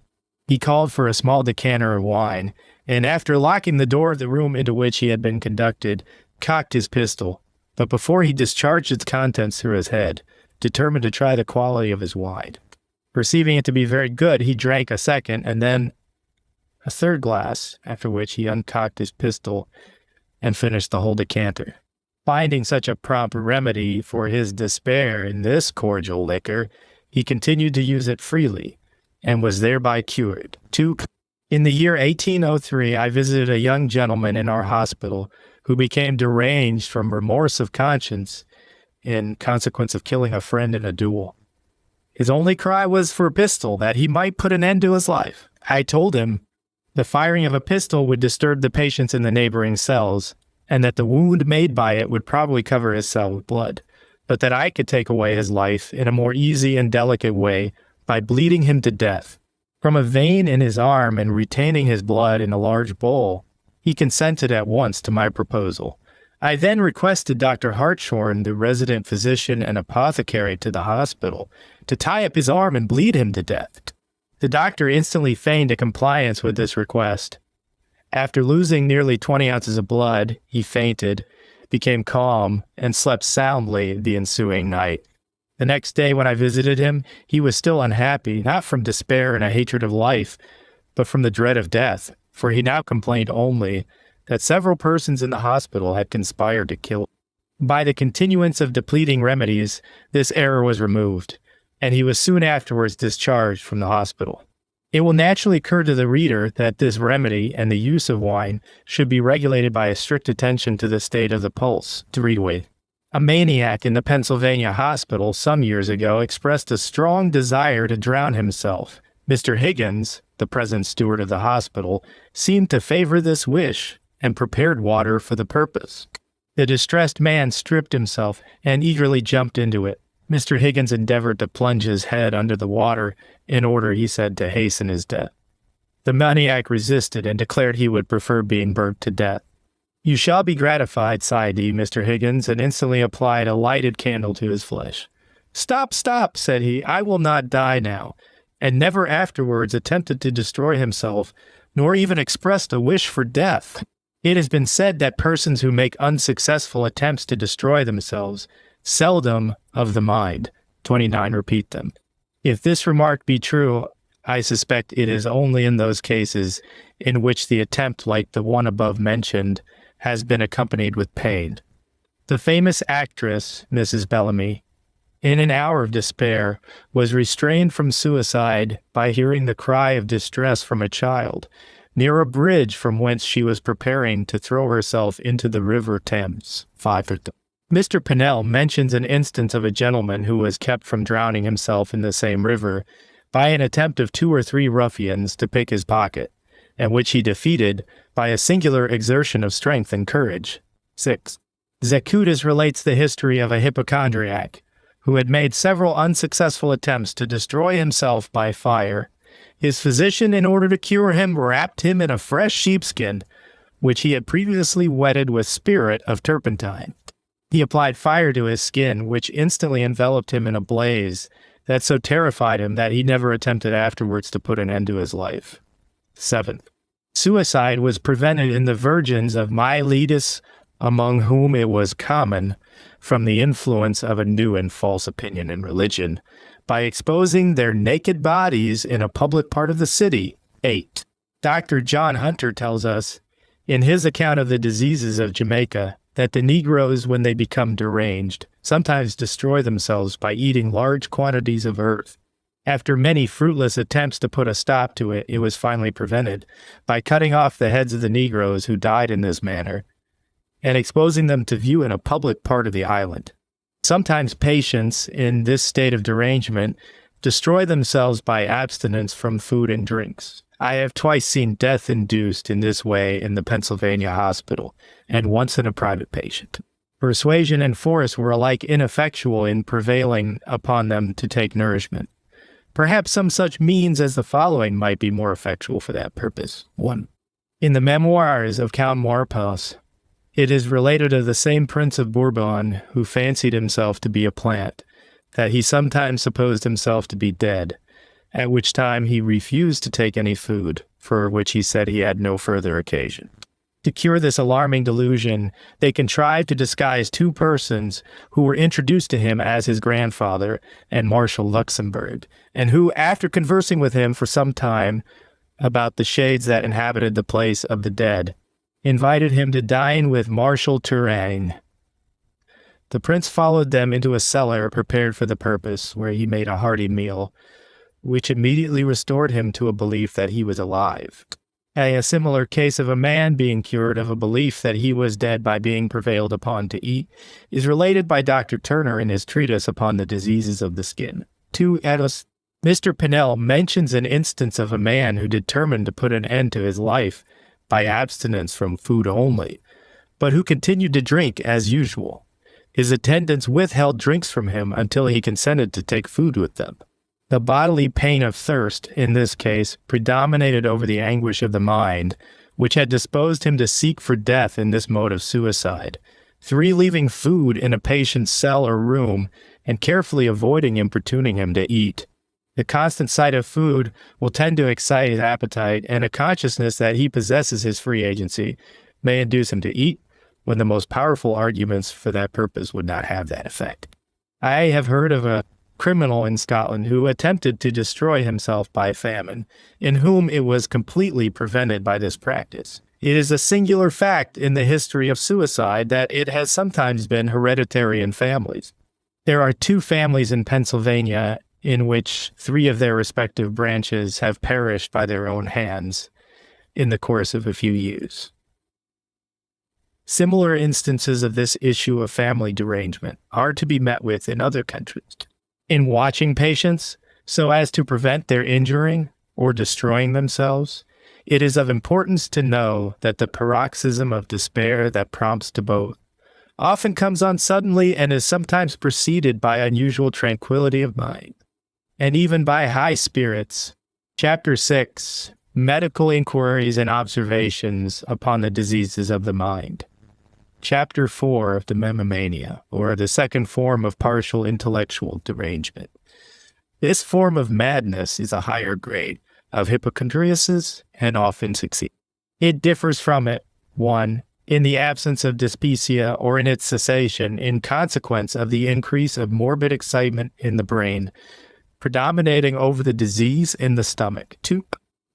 He called for a small decanter of wine, and after locking the door of the room into which he had been conducted, cocked his pistol, but before he discharged its contents through his head, determined to try the quality of his wine. Perceiving it to be very good, he drank a second and then a third glass, after which he uncocked his pistol and finished the whole decanter. Finding such a prompt remedy for his despair in this cordial liquor, he continued to use it freely and was thereby cured. 2. In the year 1803, I visited a young gentleman in our hospital who became deranged from remorse of conscience in consequence of killing a friend in a duel. His only cry was for a pistol, that he might put an end to his life. I told him the firing of a pistol would disturb the patients in the neighboring cells, and that the wound made by it would probably cover his cell with blood, but that I could take away his life in a more easy and delicate way by bleeding him to death. From a vein in his arm and retaining his blood in a large bowl, he consented at once to my proposal. I then requested Dr. Hartshorn, the resident physician and apothecary to the hospital, to tie up his arm and bleed him to death. The doctor instantly feigned a compliance with this request. After losing nearly 20 ounces of blood, he fainted, became calm, and slept soundly the ensuing night. The next day when I visited him, he was still unhappy, not from despair and a hatred of life, but from the dread of death, for he now complained only that several persons in the hospital had conspired to kill him. By the continuance of depleting remedies, this error was removed, and he was soon afterwards discharged from the hospital. It will naturally occur to the reader that this remedy and the use of wine should be regulated by a strict attention to the state of the pulse. To read with. A maniac in the Pennsylvania hospital some years ago expressed a strong desire to drown himself. Mr. Higgins, the present steward of the hospital, seemed to favor this wish and prepared water for the purpose. The distressed man stripped himself and eagerly jumped into it. Mr. Higgins endeavored to plunge his head under the water in order, he said, to hasten his death. The maniac resisted and declared he would prefer being burnt to death. You shall be gratified, sighed Mr. Higgins, and instantly applied a lighted candle to his flesh. Stop, stop, said he, I will not die now, and never afterwards attempted to destroy himself, nor even expressed a wish for death. It has been said that persons who make unsuccessful attempts to destroy themselves seldom of the mind. 29. Repeat them. If this remark be true, I suspect it is only in those cases in which the attempt, like the one above mentioned, has been accompanied with pain. The famous actress, Mrs. Bellamy, in an hour of despair, was restrained from suicide by hearing the cry of distress from a child near a bridge from whence she was preparing to throw herself into the river Thames. 5. Mr. Pinnell mentions an instance of a gentleman who was kept from drowning himself in the same river by an attempt of 2 or 3 ruffians to pick his pocket, and which he defeated by a singular exertion of strength and courage. 6. Zacutus relates the history of a hypochondriac who had made several unsuccessful attempts to destroy himself by fire. His physician, in order to cure him, wrapped him in a fresh sheepskin, which he had previously wetted with spirit of turpentine. He applied fire to his skin, which instantly enveloped him in a blaze that so terrified him that he never attempted afterwards to put an end to his life. 7. Suicide was prevented in the virgins of Miletus, among whom it was common, from the influence of a new and false opinion in religion, by exposing their naked bodies in a public part of the city. 8. Dr. John Hunter tells us, in his account of the diseases of Jamaica, that the Negroes, when they become deranged, sometimes destroy themselves by eating large quantities of earth. After many fruitless attempts to put a stop to it, it was finally prevented by cutting off the heads of the Negroes who died in this manner and exposing them to view in a public part of the island. Sometimes patients in this state of derangement destroy themselves by abstinence from food and drinks. I have twice seen death induced in this way in the Pennsylvania hospital, and once in a private patient. Persuasion and force were alike ineffectual in prevailing upon them to take nourishment. Perhaps some such means as the following might be more effectual for that purpose. 1. In the memoirs of Count Marpos, it is related of the same Prince of Bourbon who fancied himself to be a plant, that he sometimes supposed himself to be dead, at which time he refused to take any food, for which he said he had no further occasion. To cure this alarming delusion, they contrived to disguise two persons who were introduced to him as his grandfather and Marshal Luxembourg, and who, after conversing with him for some time about the shades that inhabited the place of the dead, invited him to dine with Marshal Turenne. The prince followed them into a cellar prepared for the purpose, where he made a hearty meal, which immediately restored him to a belief that he was alive. A similar case of a man being cured of a belief that he was dead by being prevailed upon to eat is related by Dr. Turner in his treatise upon the diseases of the skin. Mr. Pinnell mentions an instance of a man who determined to put an end to his life by abstinence from food only, but who continued to drink as usual. His attendants withheld drinks from him until he consented to take food with them. The bodily pain of thirst, in this case, predominated over the anguish of the mind, which had disposed him to seek for death in this mode of suicide, leaving food in a patient's cell or room, and carefully avoiding importuning him to eat. The constant sight of food will tend to excite his appetite, and a consciousness that he possesses his free agency may induce him to eat, when the most powerful arguments for that purpose would not have that effect. I have heard of a criminal in Scotland who attempted to destroy himself by famine, in whom it was completely prevented by this practice. It is a singular fact in the history of suicide that it has sometimes been hereditary in families. There are two families in Pennsylvania in which 3 of their respective branches have perished by their own hands in the course of a few years. Similar instances of this issue of family derangement are to be met with in other countries. In watching patients, so as to prevent their injuring or destroying themselves, it is of importance to know that the paroxysm of despair that prompts to both often comes on suddenly and is sometimes preceded by unusual tranquility of mind, and even by high spirits. Chapter 6, Medical Inquiries and Observations upon the Diseases of the Mind. Chapter 4 of the Memomania, or the second form of partial intellectual derangement. This form of madness is a higher grade of hypochondriasis and often succeeds. It differs from it, 1. In the absence of dyspepsia or in its cessation in consequence of the increase of morbid excitement in the brain, predominating over the disease in the stomach. 2.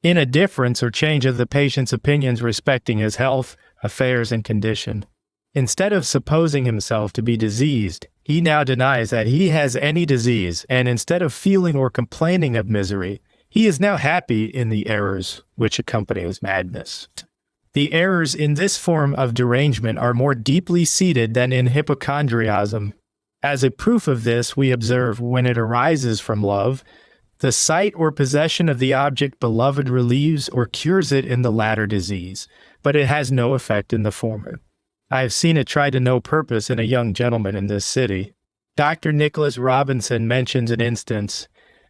In a difference or change of the patient's opinions respecting his health, affairs, and condition. Instead of supposing himself to be diseased, he now denies that he has any disease, and instead of feeling or complaining of misery, he is now happy in the errors which accompany his madness. The errors in this form of derangement are more deeply seated than in hypochondriasm. As a proof of this, we observe when it arises from love, the sight or possession of the object beloved relieves or cures it in the latter disease, but it has no effect in the former. I have seen it try to no purpose in a young gentleman in this city. Dr. Nicholas Robinson mentions an instance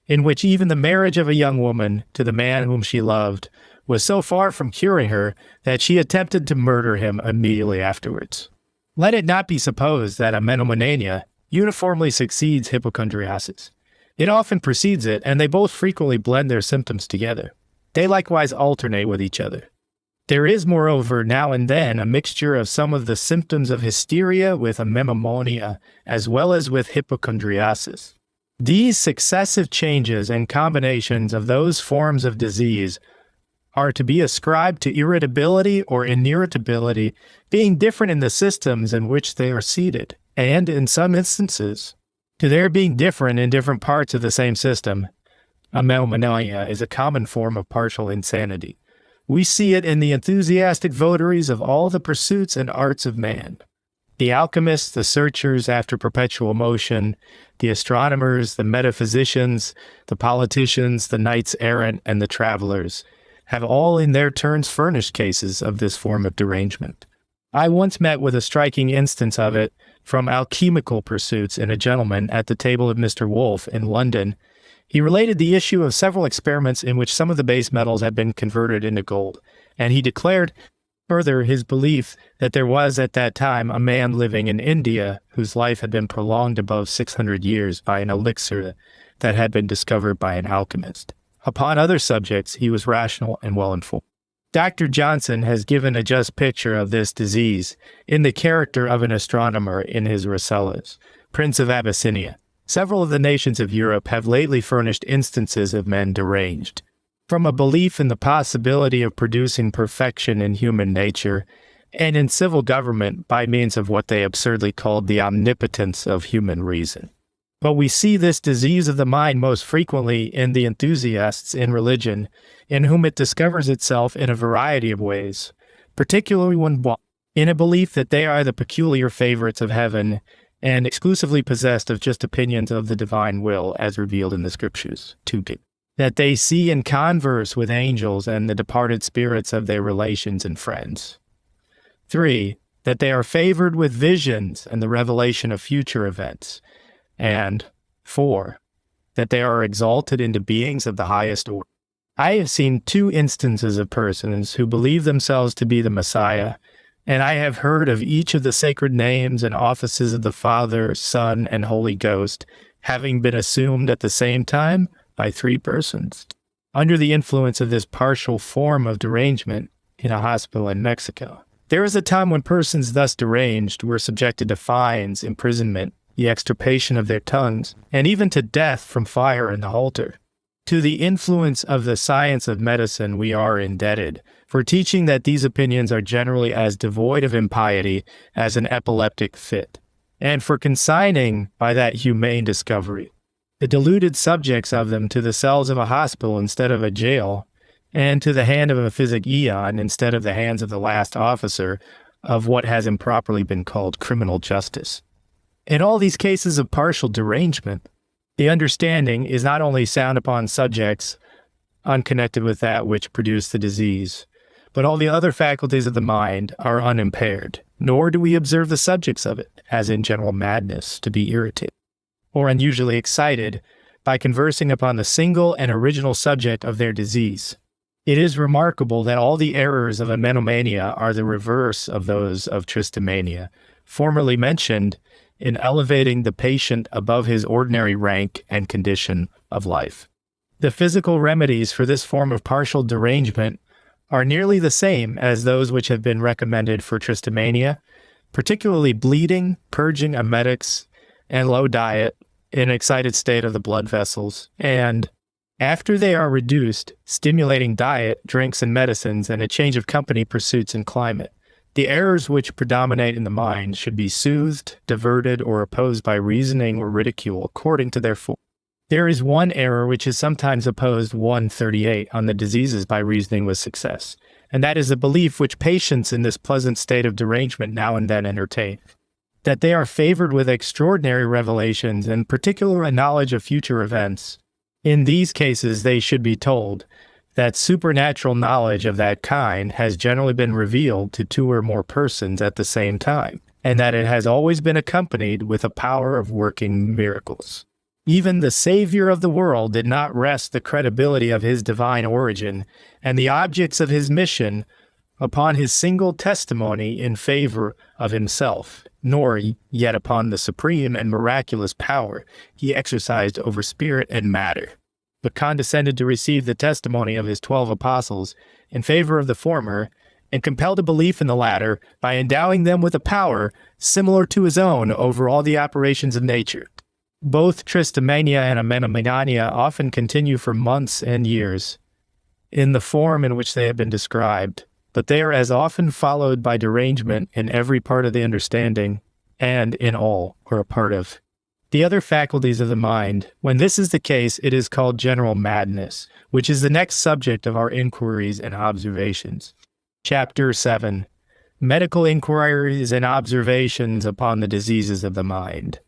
in which even the marriage of a young woman to the man whom she loved was so far from curing her that she attempted to murder him immediately afterwards. Let it not be supposed that a menomania uniformly succeeds hypochondriasis. It often precedes it, and they both frequently blend their symptoms together. They likewise alternate with each other. There is, moreover, now and then a mixture of some of the symptoms of hysteria with a memomonia, as well as with hypochondriasis. These successive changes and combinations of those forms of disease are to be ascribed to irritability or inirritability being different in the systems in which they are seated, and, in some instances, to their being different in different parts of the same system. A memonia is a common form of partial insanity. We see it in the enthusiastic votaries of all the pursuits and arts of man. The alchemists, the searchers after perpetual motion, the astronomers, the metaphysicians, the politicians, the knights errant, and the travelers have all in their turns furnished cases of this form of derangement. I once met with a striking instance of it from alchemical pursuits in a gentleman at the table of Mr. Wolfe in London. He related the issue of several experiments in which some of the base metals had been converted into gold, And he declared further his belief that there was at that time a man living in India whose life had been prolonged above 600 years by an elixir that had been discovered by an alchemist. Upon other subjects, he was rational and well-informed. Dr. Johnson has given a just picture of this disease in the character of an astronomer in his Rasselas, Prince of Abyssinia. Several of the nations of Europe have lately furnished instances of men deranged. From a belief in the possibility of producing perfection in human nature and in civil government by means of what they absurdly called the omnipotence of human reason. But we see this disease of the mind most frequently in the enthusiasts in religion, in whom it discovers itself in a variety of ways, particularly when in a belief that they are the peculiar favorites of heaven and exclusively possessed of just opinions of the divine will as revealed in the scriptures. 2. That they see and converse with angels and the departed spirits of their relations and friends. 3. That they are favored with visions and the revelation of future events. And 4. That they are exalted into beings of the highest order. I have seen 2 instances of persons who believe themselves to be the Messiah, and I have heard of each of the sacred names and offices of the Father, Son, and Holy Ghost having been assumed at the same time by 3 persons, under the influence of this partial form of derangement in a hospital in Mexico. There was a time when persons thus deranged were subjected to fines, imprisonment, the extirpation of their tongues, and even to death from fire in the halter. To the influence of the science of medicine we are indebted for teaching that these opinions are generally as devoid of impiety as an epileptic fit, and for consigning, by that humane discovery, the deluded subjects of them to the cells of a hospital instead of a jail, and to the hand of a physic aeon instead of the hands of the last officer of what has improperly been called criminal justice. In all these cases of partial derangement, the understanding is not only sound upon subjects unconnected with that which produced the disease, but all the other faculties of the mind are unimpaired, nor do we observe the subjects of it, as in general madness, to be irritated or unusually excited by conversing upon the single and original subject of their disease. It is remarkable that all the errors of menomania are the reverse of those of tristomania, formerly mentioned in elevating the patient above his ordinary rank and condition of life. The physical remedies for this form of partial derangement are nearly the same as those which have been recommended for tristomania, particularly bleeding, purging emetics, and low diet, an excited state of the blood vessels, and, after they are reduced, stimulating diet, drinks and medicines, and a change of company, pursuits, and climate. The errors which predominate in the mind should be soothed, diverted, or opposed by reasoning or ridicule according to their form. There is one error which is sometimes opposed 138 on the diseases by reasoning with success, and that is a belief which patients in this pleasant state of derangement now and then entertain, that they are favored with extraordinary revelations and particular a knowledge of future events. In these cases, they should be told that supernatural knowledge of that kind has generally been revealed to 2 or more persons at the same time, and that it has always been accompanied with a power of working miracles. Even the Savior of the world did not rest the credibility of his divine origin and the objects of his mission upon his single testimony in favor of himself, nor yet upon the supreme and miraculous power he exercised over spirit and matter, but condescended to receive the testimony of his 12 apostles in favor of the former, and compelled a belief in the latter by endowing them with a power similar to his own over all the operations of nature. Both tristomania and menomania often continue for months and years in the form in which they have been described, but they are as often followed by derangement in every part of the understanding and in all or a part of the other faculties of the mind. When this is the case, it is called general madness, which is the next subject of our inquiries and observations. Chapter 7. Medical Inquiries and Observations upon the Diseases of the Mind.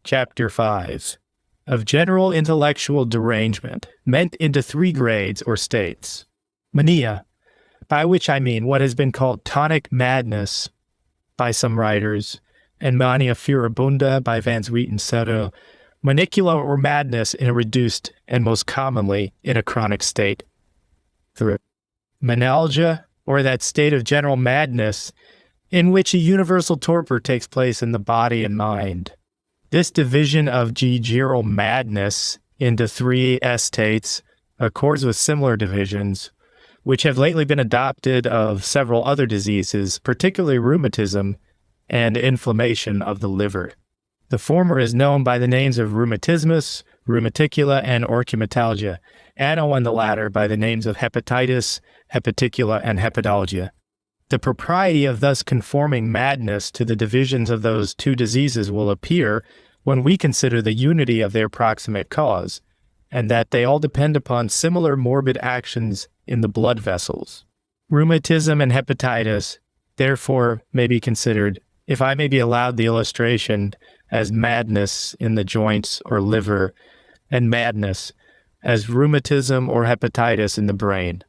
Chapter 5. Of general intellectual derangement, meant into 3 grades or states. Mania, by which I mean what has been called tonic madness by some writers, and mania furibunda by Van Zwiet and Soto, manicula or madness in a reduced and most commonly in a chronic state. 3. Menalgia, or that state of general madness in which a universal torpor takes place in the body and mind. This division of general madness into three estates accords with similar divisions, which have lately been adopted of several other diseases, particularly rheumatism and inflammation of the liver. The former is known by the names of rheumatismus, rheumaticula, and orchimetalgia, and on the latter by the names of hepatitis, hepaticula, and hepatologia. The propriety of thus conforming madness to the divisions of those two diseases will appear when we consider the unity of their proximate cause, and that they all depend upon similar morbid actions in the blood vessels. Rheumatism and hepatitis, therefore, may be considered, if I may be allowed the illustration, as madness in the joints or liver, and madness as rheumatism or hepatitis in the brain.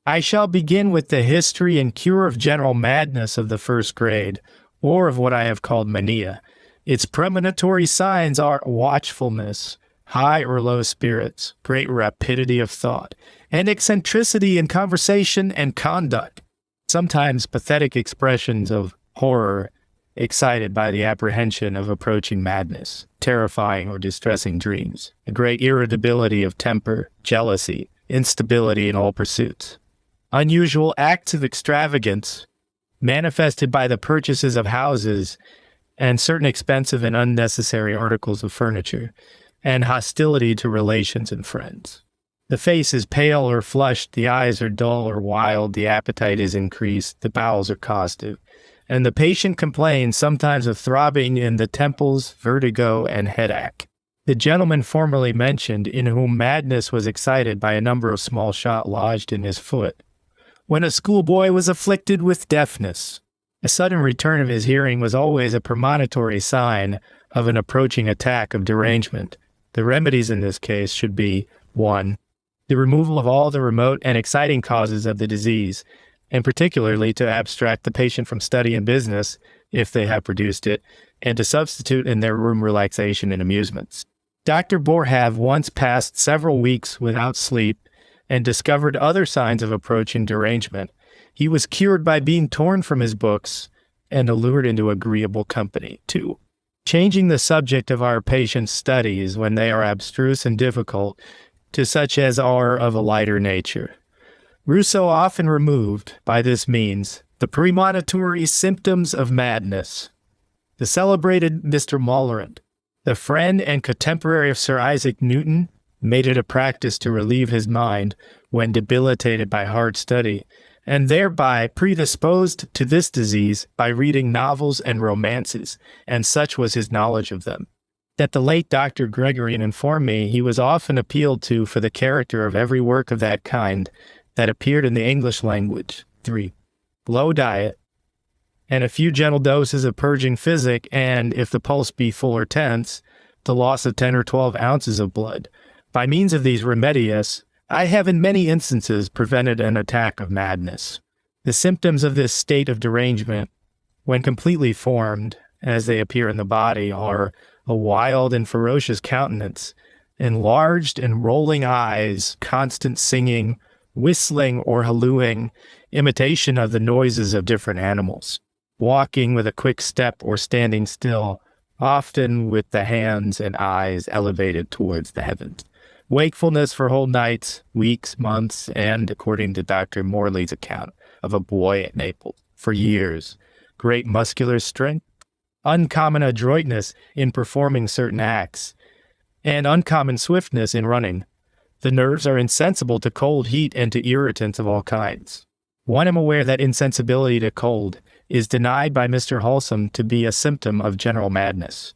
I shall begin with the history and cure of general madness of the first grade, or of what I have called mania. Its premonitory signs are watchfulness, high or low spirits, great rapidity of thought, and eccentricity in conversation and conduct, sometimes pathetic expressions of horror excited by the apprehension of approaching madness, terrifying or distressing dreams, a great irritability of temper, jealousy, instability in all pursuits, unusual acts of extravagance manifested by the purchases of houses and certain expensive and unnecessary articles of furniture, and hostility to relations and friends. The face is pale or flushed, the eyes are dull or wild, the appetite is increased, the bowels are costive, and the patient complains sometimes of throbbing in the temples, vertigo, and headache. The gentleman formerly mentioned, in whom madness was excited by a number of small shot lodged in his foot, when a schoolboy was afflicted with deafness. A sudden return of his hearing was always a premonitory sign of an approaching attack of derangement. The remedies in this case should be 1. The removal of all the remote and exciting causes of the disease, and particularly to abstract the patient from study and business, if they have produced it, and to substitute in their room relaxation and amusements. Dr. Boerhaave once passed several weeks without sleep and discovered other signs of approaching derangement. He was cured by being torn from his books and allured into agreeable company. 2. Changing the subject of our patient's studies when they are abstruse and difficult to such as are of a lighter nature. Rousseau often removed, by this means, the premonitory symptoms of madness. The celebrated Mr. Malraux, the friend and contemporary of Sir Isaac Newton, made it a practice to relieve his mind when debilitated by hard study, and thereby predisposed to this disease by reading novels and romances, and such was his knowledge of them, that the late Dr. Gregorian informed me he was often appealed to for the character of every work of that kind that appeared in the English language. 3. Low diet, and a few gentle doses of purging physic, and, if the pulse be full or tense, the loss of 10 or 12 ounces of blood. By means of these remedies, I have in many instances prevented an attack of madness. The symptoms of this state of derangement, when completely formed, as they appear in the body, are a wild and ferocious countenance, enlarged and rolling eyes, constant singing, whistling or hallooing, imitation of the noises of different animals, walking with a quick step or standing still, often with the hands and eyes elevated towards the heavens. Wakefulness for whole nights, weeks, months, and, according to Dr. Morley's account of a boy at Naples, for years. Great muscular strength, uncommon adroitness in performing certain acts, and uncommon swiftness in running. The nerves are insensible to cold, heat, and to irritants of all kinds. One am aware that insensibility to cold is denied by Mr. Halsam to be a symptom of general madness.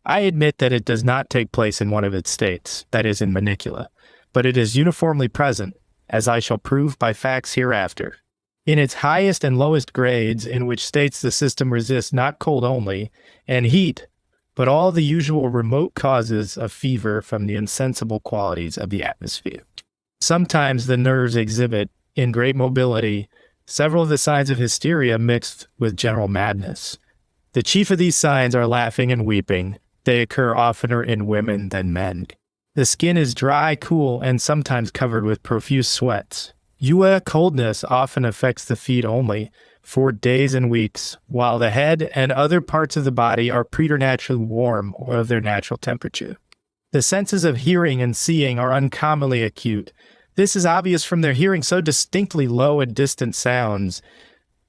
I admit that it does not take place in one of its states, that is, in manicula, but it is uniformly present, as I shall prove by facts hereafter. In its highest and lowest grades, in which states the system resists not cold only, and heat, but all the usual remote causes of fever from the insensible qualities of the atmosphere. Sometimes the nerves exhibit, in great mobility, several of the signs of hysteria mixed with general madness. The chief of these signs are laughing and weeping. They occur oftener in women than men. The skin is dry, cool, and sometimes covered with profuse sweats. UA coldness often affects the feet only for days and weeks, while the head and other parts of the body are preternaturally warm or of their natural temperature. The senses of hearing and seeing are uncommonly acute. This is obvious from their hearing so distinctly low and distant sounds,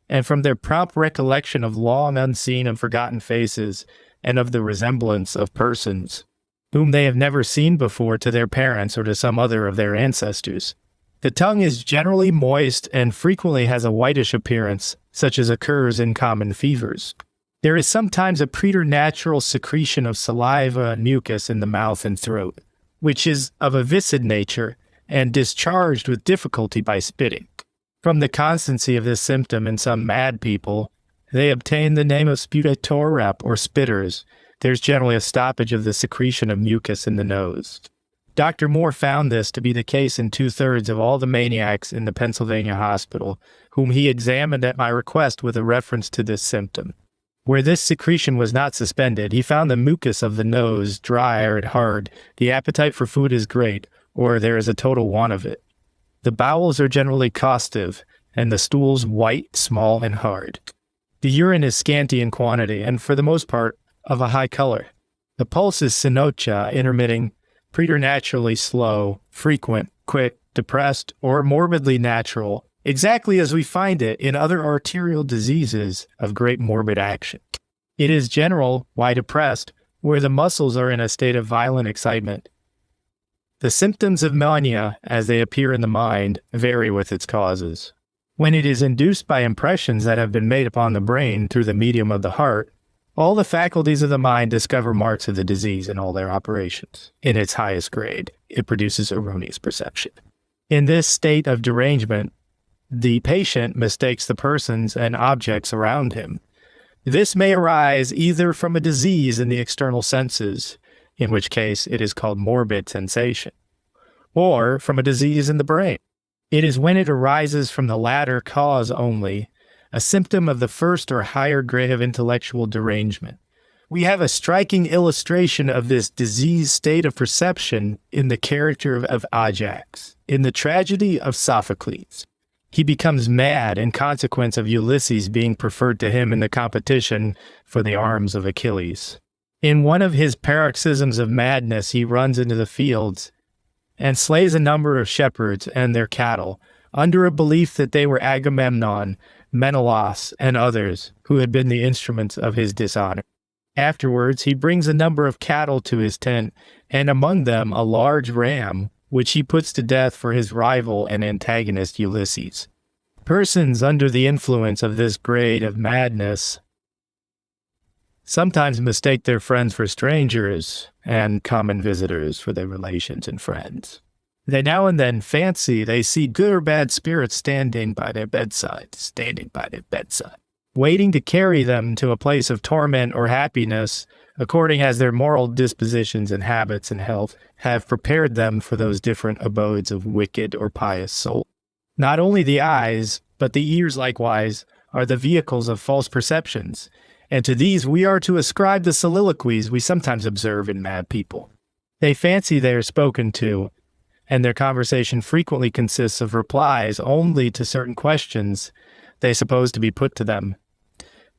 and from their prompt recollection of long unseen and forgotten faces, and of the resemblance of persons whom they have never seen before to their parents or to some other of their ancestors. The tongue is generally moist and frequently has a whitish appearance, such as occurs in common fevers. There is sometimes a preternatural secretion of saliva and mucus in the mouth and throat, which is of a viscid nature and discharged with difficulty by spitting. From the constancy of this symptom in some mad people, they obtain the name of sputatorrhep or spitters. There's generally a stoppage of the secretion of mucus in the nose. Dr. Moore found this to be the case in 2/3 of all the maniacs in the Pennsylvania hospital, whom he examined at my request with a reference to this symptom. Where this secretion was not suspended, he found the mucus of the nose dry and hard, the appetite for food is great, or there is a total want of it. The bowels are generally costive, and the stools white, small, and hard. The urine is scanty in quantity, and for the most part, of a high color. The pulse is synocha, intermitting, preternaturally slow, frequent, quick, depressed, or morbidly natural, exactly as we find it in other arterial diseases of great morbid action. It is general, why depressed, where the muscles are in a state of violent excitement. The symptoms of mania, as they appear in the mind, vary with its causes. When it is induced by impressions that have been made upon the brain through the medium of the heart, all the faculties of the mind discover marks of the disease in all their operations. In its highest grade, it produces erroneous perception. In this state of derangement, the patient mistakes the persons and objects around him. This may arise either from a disease in the external senses, in which case it is called morbid sensation, or from a disease in the brain. It is when it arises from the latter cause only, a symptom of the first or higher grade of intellectual derangement. We have a striking illustration of this diseased state of perception in the character of Ajax, in the tragedy of Sophocles. He becomes mad in consequence of Ulysses being preferred to him in the competition for the arms of Achilles. In one of his paroxysms of madness, he runs into the fields and slays a number of shepherds and their cattle, under a belief that they were Agamemnon, Menelaus, and others who had been the instruments of his dishonor. Afterwards, he brings a number of cattle to his tent, and among them a large ram, which he puts to death for his rival and antagonist Ulysses. Persons under the influence of this grade of madness sometimes mistake their friends for strangers and common visitors for their relations and friends. They now and then fancy they see good or bad spirits standing by their bedside, waiting to carry them to a place of torment or happiness, according as their moral dispositions and habits and health have prepared them for those different abodes of wicked or pious soul. Not only the eyes, but the ears likewise, are the vehicles of false perceptions, and to these we are to ascribe the soliloquies we sometimes observe in mad people. They fancy they are spoken to, and their conversation frequently consists of replies only to certain questions they suppose to be put to them.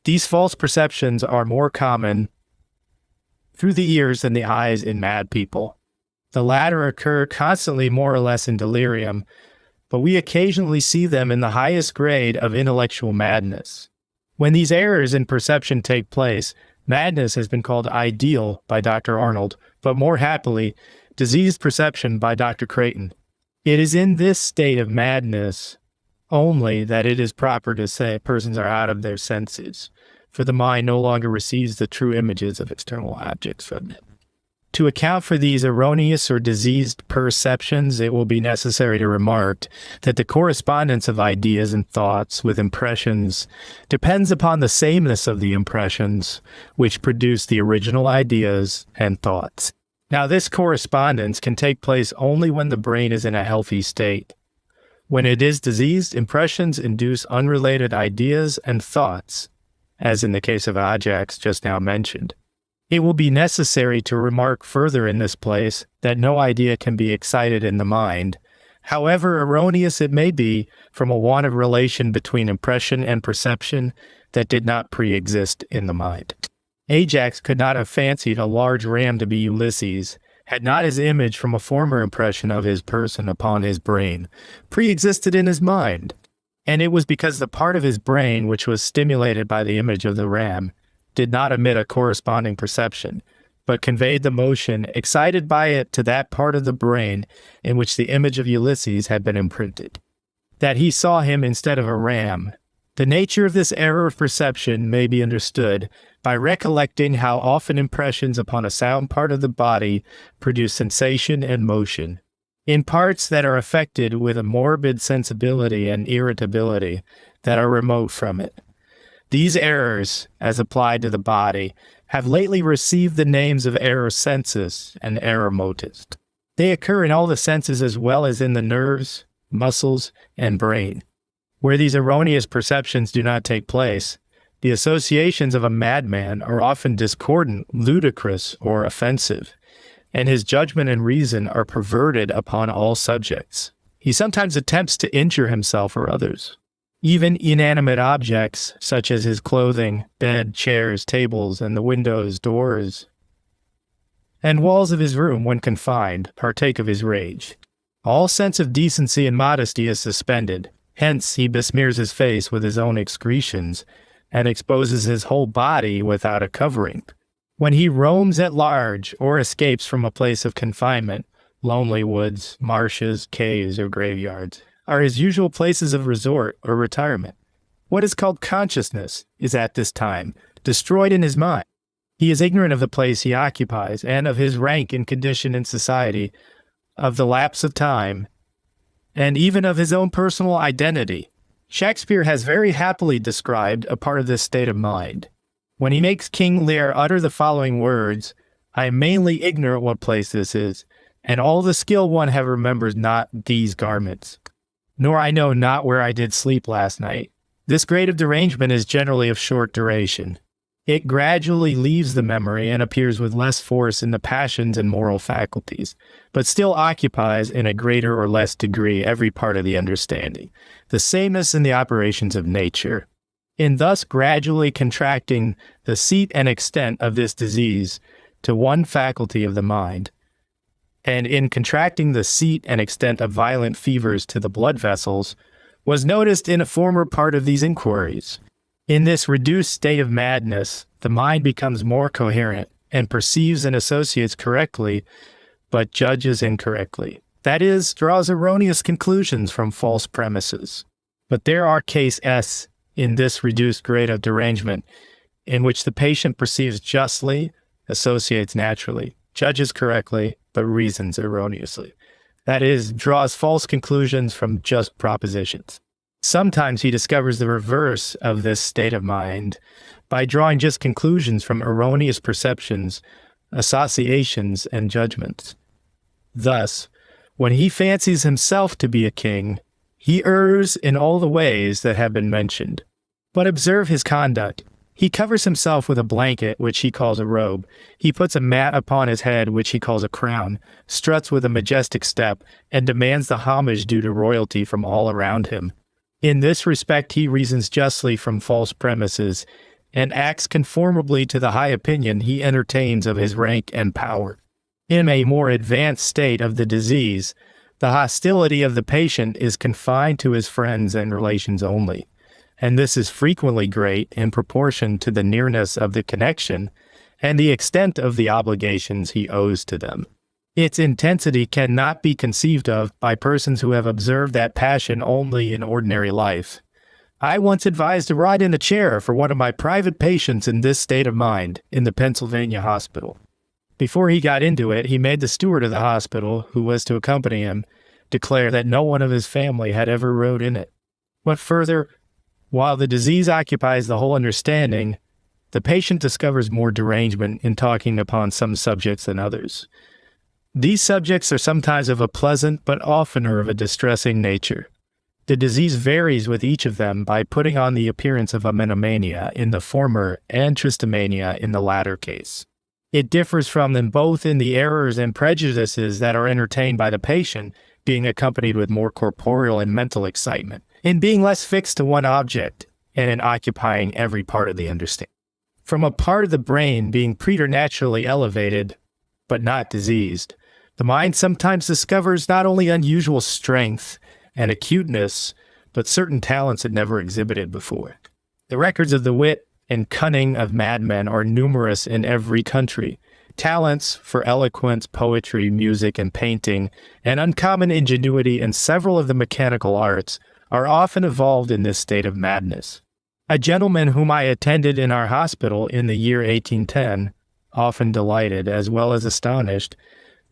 These false perceptions are more common through the ears than the eyes in mad people. The latter occur constantly more or less in delirium, but we occasionally see them in the highest grade of intellectual madness. When these errors in perception take place, madness has been called ideal by Dr. Arnold, but more happily, diseased perception by Dr. Creighton. It is in this state of madness only that it is proper to say persons are out of their senses, for the mind no longer receives the true images of external objects from them. To account for these erroneous or diseased perceptions, it will be necessary to remark that the correspondence of ideas and thoughts with impressions depends upon the sameness of the impressions which produce the original ideas and thoughts. Now, this correspondence can take place only when the brain is in a healthy state. When it is diseased, impressions induce unrelated ideas and thoughts, as in the case of Ajax just now mentioned. It will be necessary to remark further in this place that no idea can be excited in the mind, However erroneous it may be, from a want of relation between impression and perception that did not pre-exist in the mind. Ajax could not have fancied a large ram to be Ulysses, had not his image from a former impression of his person upon his brain pre-existed in his mind. And it was because the part of his brain which was stimulated by the image of the ram did not emit a corresponding perception, but conveyed the motion excited by it to that part of the brain in which the image of Ulysses had been imprinted, that he saw him instead of a ram. The nature of this error of perception may be understood by recollecting how often impressions upon a sound part of the body produce sensation and motion. In parts that are affected with a morbid sensibility and irritability that are remote from it. These errors, as applied to the body, have lately received the names of error sensus and error motus. They occur in all the senses as well as in the nerves, muscles, and brain. Where these erroneous perceptions do not take place, the associations of a madman are often discordant, ludicrous, or offensive, and his judgment and reason are perverted upon all subjects. He sometimes attempts to injure himself or others. Even inanimate objects, such as his clothing, bed, chairs, tables, and the windows, doors, and walls of his room when confined, partake of his rage. All sense of decency and modesty is suspended. Hence he besmears his face with his own excretions, and exposes his whole body without a covering. When he roams at large or escapes from a place of confinement, lonely woods, marshes, caves, or graveyards are his usual places of resort or retirement. What is called consciousness is at this time destroyed in his mind. He is ignorant of the place he occupies and of his rank and condition in society, of the lapse of time, and even of his own personal identity. Shakespeare has very happily described a part of this state of mind, when he makes King Lear utter the following words, "I am mainly ignorant what place this is, and all the skill one have remembers not these garments. Nor I know not where I did sleep last night." This grade of derangement is generally of short duration. It gradually leaves the memory and appears with less force in the passions and moral faculties, but still occupies in a greater or less degree every part of the understanding, the sameness in the operations of nature. In thus gradually contracting the seat and extent of this disease to one faculty of the mind, and in contracting the seat and extent of violent fevers to the blood vessels, was noticed in a former part of these inquiries. In this reduced state of madness, the mind becomes more coherent and perceives and associates correctly, but judges incorrectly. That is, draws erroneous conclusions from false premises. But there are cases in this reduced grade of derangement in which the patient perceives justly, associates naturally, judges correctly, but reasons erroneously. That is, draws false conclusions from just propositions. Sometimes he discovers the reverse of this state of mind by drawing just conclusions from erroneous perceptions, associations, and judgments. Thus, when he fancies himself to be a king, he errs in all the ways that have been mentioned. But observe his conduct. He covers himself with a blanket, which he calls a robe. He puts a mat upon his head, which he calls a crown, struts with a majestic step, and demands the homage due to royalty from all around him. In this respect he reasons justly from false premises, and acts conformably to the high opinion he entertains of his rank and power. In a more advanced state of the disease, the hostility of the patient is confined to his friends and relations only, and this is frequently great in proportion to the nearness of the connection and the extent of the obligations he owes to them. Its intensity cannot be conceived of by persons who have observed that passion only in ordinary life. I once advised to ride in a chair for one of my private patients in this state of mind in the Pennsylvania hospital. Before he got into it, he made the steward of the hospital, who was to accompany him, declare that no one of his family had ever rode in it. But further, while the disease occupies the whole understanding, the patient discovers more derangement in talking upon some subjects than others. These subjects are sometimes of a pleasant but oftener of a distressing nature. The disease varies with each of them by putting on the appearance of a monomania in the former and tristomania in the latter case. It differs from them both in the errors and prejudices that are entertained by the patient being accompanied with more corporeal and mental excitement, in being less fixed to one object, and in occupying every part of the understanding. From a part of the brain being preternaturally elevated, but not diseased, the mind sometimes discovers not only unusual strength and acuteness, but certain talents it never exhibited before. The records of the wit and cunning of madmen are numerous in every country. Talents for eloquence, poetry, music, and painting, and uncommon ingenuity in several of the mechanical arts are often evolved in this state of madness. A gentleman whom I attended in our hospital in the year 1810 often delighted, as well as astonished,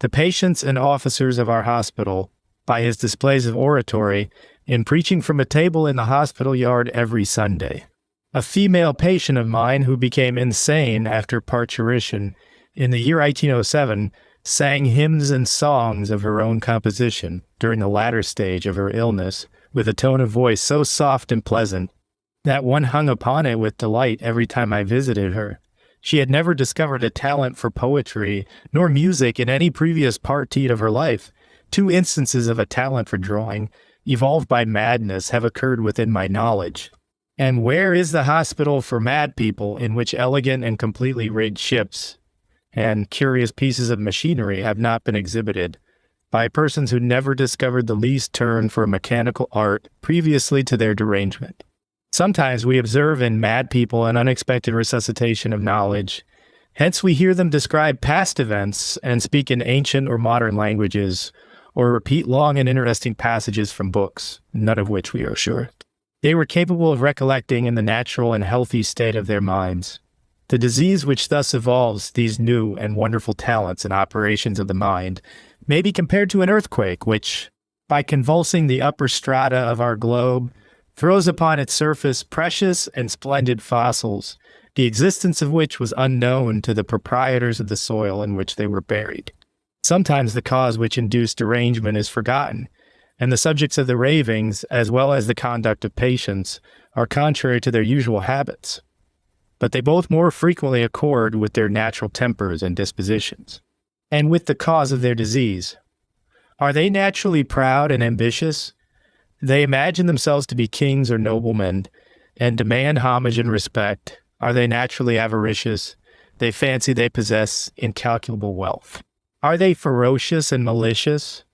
the patients and officers of our hospital by his displays of oratory in preaching from a table in the hospital yard every Sunday. A female patient of mine who became insane after parturition in the year 1807 sang hymns and songs of her own composition during the latter stage of her illness with a tone of voice so soft and pleasant that one hung upon it with delight every time I visited her. She had never discovered a talent for poetry nor music in any previous partie of her life. 2 instances of a talent for drawing, evolved by madness, have occurred within my knowledge. And where is the hospital for mad people in which elegant and completely rigged ships and curious pieces of machinery have not been exhibited by persons who never discovered the least turn for mechanical art previously to their derangement? Sometimes we observe in mad people an unexpected resuscitation of knowledge. Hence we hear them describe past events and speak in ancient or modern languages, or repeat long and interesting passages from books, none of which we are sure. They were capable of recollecting in the natural and healthy state of their minds. The disease which thus evolves these new and wonderful talents and operations of the mind may be compared to an earthquake which, by convulsing the upper strata of our globe, throws upon its surface precious and splendid fossils, the existence of which was unknown to the proprietors of the soil in which they were buried. Sometimes the cause which induced derangement is forgotten, and the subjects of the ravings, as well as the conduct of patients, are contrary to their usual habits. But they both more frequently accord with their natural tempers and dispositions, and with the cause of their disease. Are they naturally proud and ambitious? They imagine themselves to be kings or noblemen, and demand homage and respect. Are they naturally avaricious? They fancy they possess incalculable wealth. Are they ferocious and malicious?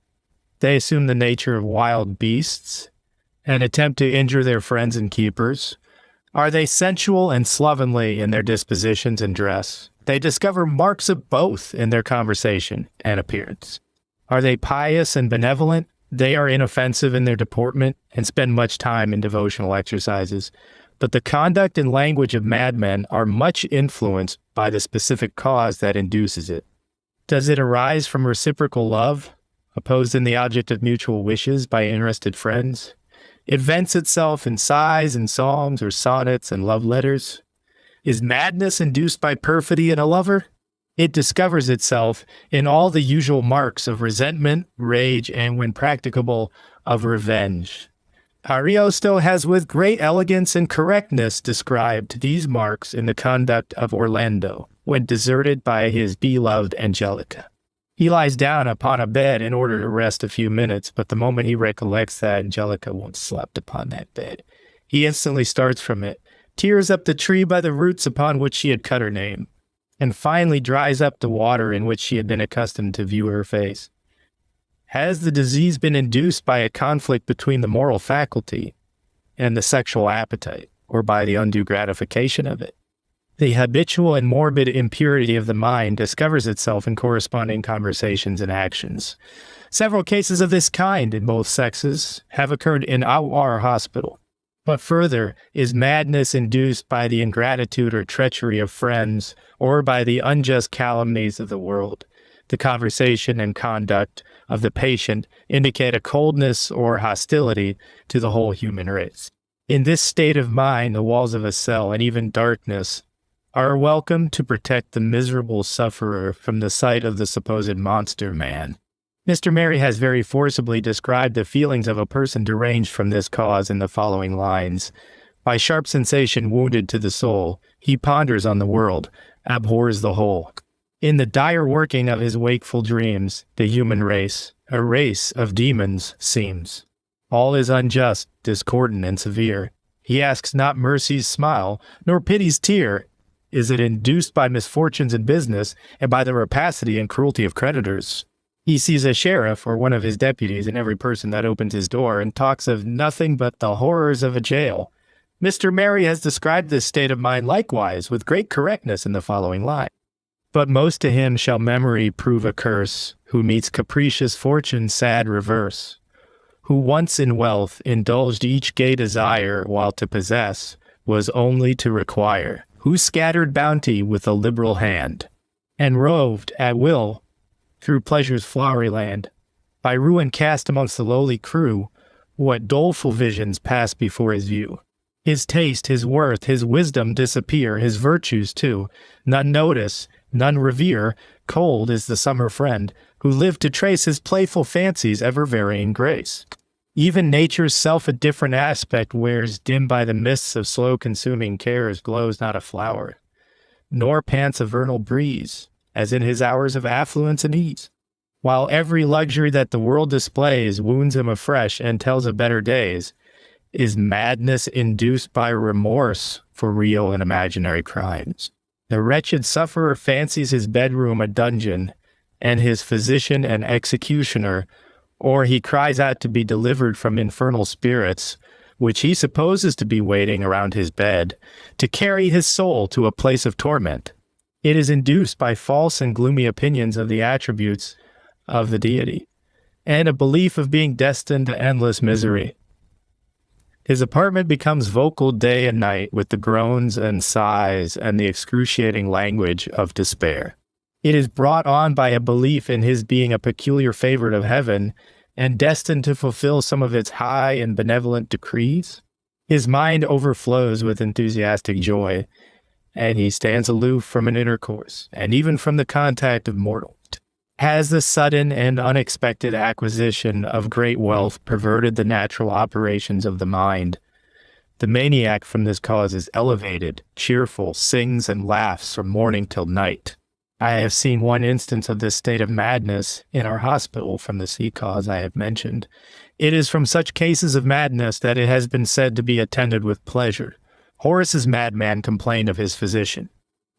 They assume the nature of wild beasts and attempt to injure their friends and keepers. Are they sensual and slovenly in their dispositions and dress? They discover marks of both in their conversation and appearance. Are they pious and benevolent? They are inoffensive in their deportment and spend much time in devotional exercises. But the conduct and language of madmen are much influenced by the specific cause that induces it. Does it arise from reciprocal love, opposed in the object of mutual wishes by interested friends? It vents itself in sighs and songs or sonnets and love letters. Is madness induced by perfidy in a lover? It discovers itself in all the usual marks of resentment, rage, and, when practicable, of revenge. Ariosto has with great elegance and correctness described these marks in the conduct of Orlando, when deserted by his beloved Angelica. He lies down upon a bed in order to rest a few minutes, but the moment he recollects that Angelica once slept upon that bed, he instantly starts from it, tears up the tree by the roots upon which she had cut her name, and finally dries up the water in which she had been accustomed to view her face. Has the disease been induced by a conflict between the moral faculty and the sexual appetite, or by the undue gratification of it? The habitual and morbid impurity of the mind discovers itself in corresponding conversations and actions. Several cases of this kind in both sexes have occurred in our hospital. But further, is madness induced by the ingratitude or treachery of friends, or by the unjust calumnies of the world? The conversation and conduct of the patient indicate a coldness or hostility to the whole human race. In this state of mind, the walls of a cell and even darkness are welcome to protect the miserable sufferer from the sight of the supposed monster man. Mr. Mary has very forcibly described the feelings of a person deranged from this cause in the following lines. By sharp sensation wounded to the soul, he ponders on the world, abhors the whole. In the dire working of his wakeful dreams, the human race, a race of demons, seems. All is unjust, discordant, and severe. He asks not mercy's smile, nor pity's tear. Is it induced by misfortunes in business, and by the rapacity and cruelty of creditors? He sees a sheriff or one of his deputies in every person that opens his door, and talks of nothing but the horrors of a jail. Mr. Mary has described this state of mind likewise with great correctness in the following line. But most to him shall memory prove a curse, who meets capricious fortune's sad reverse, who once in wealth indulged each gay desire, while to possess was only to require, who scattered bounty with a liberal hand, and roved at will through pleasure's flowery land. By ruin cast amongst the lowly crew, what doleful visions pass before his view! His taste, his worth, his wisdom disappear, his virtues too. None notice, none revere. Cold is the summer friend, who lived to trace his playful fancies' ever-varying grace. Even nature's self a different aspect wears, dim by the mists of slow-consuming cares, glows not a flower, nor pants a vernal breeze, as in his hours of affluence and ease. While every luxury that the world displays wounds him afresh and tells of better days, is madness induced by remorse for real and imaginary crimes. The wretched sufferer fancies his bedroom a dungeon, and his physician an executioner, or he cries out to be delivered from infernal spirits, which he supposes to be waiting around his bed, to carry his soul to a place of torment. It is induced by false and gloomy opinions of the attributes of the deity, and a belief of being destined to endless misery. His apartment becomes vocal day and night with the groans and sighs and the excruciating language of despair. It is brought on by a belief in his being a peculiar favorite of heaven and destined to fulfill some of its high and benevolent decrees. His mind overflows with enthusiastic joy, and he stands aloof from an intercourse and even from the contact of mortals. Has the sudden and unexpected acquisition of great wealth perverted the natural operations of the mind? The maniac from this cause is elevated, cheerful, sings and laughs from morning till night. I have seen one instance of this state of madness in our hospital from the sea cause I have mentioned. It is from such cases of madness that it has been said to be attended with pleasure. Horace's madman complained of his physician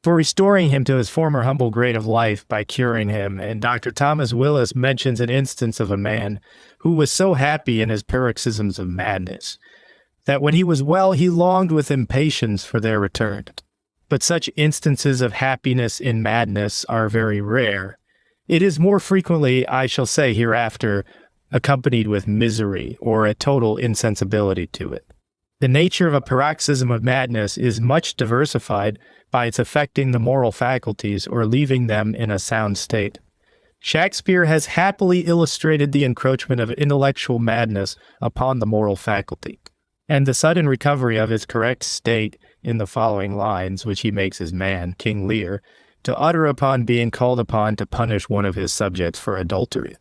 for restoring him to his former humble grade of life by curing him, and Dr. Thomas Willis mentions an instance of a man who was so happy in his paroxysms of madness that when he was well he longed with impatience for their return. But such instances of happiness in madness are very rare. It is more frequently, I shall say hereafter, accompanied with misery or a total insensibility to it. The nature of a paroxysm of madness is much diversified by its affecting the moral faculties or leaving them in a sound state. Shakespeare has happily illustrated the encroachment of intellectual madness upon the moral faculty, and the sudden recovery of its correct state in the following lines, which he makes his man, King Lear, to utter upon being called upon to punish one of his subjects for adultery.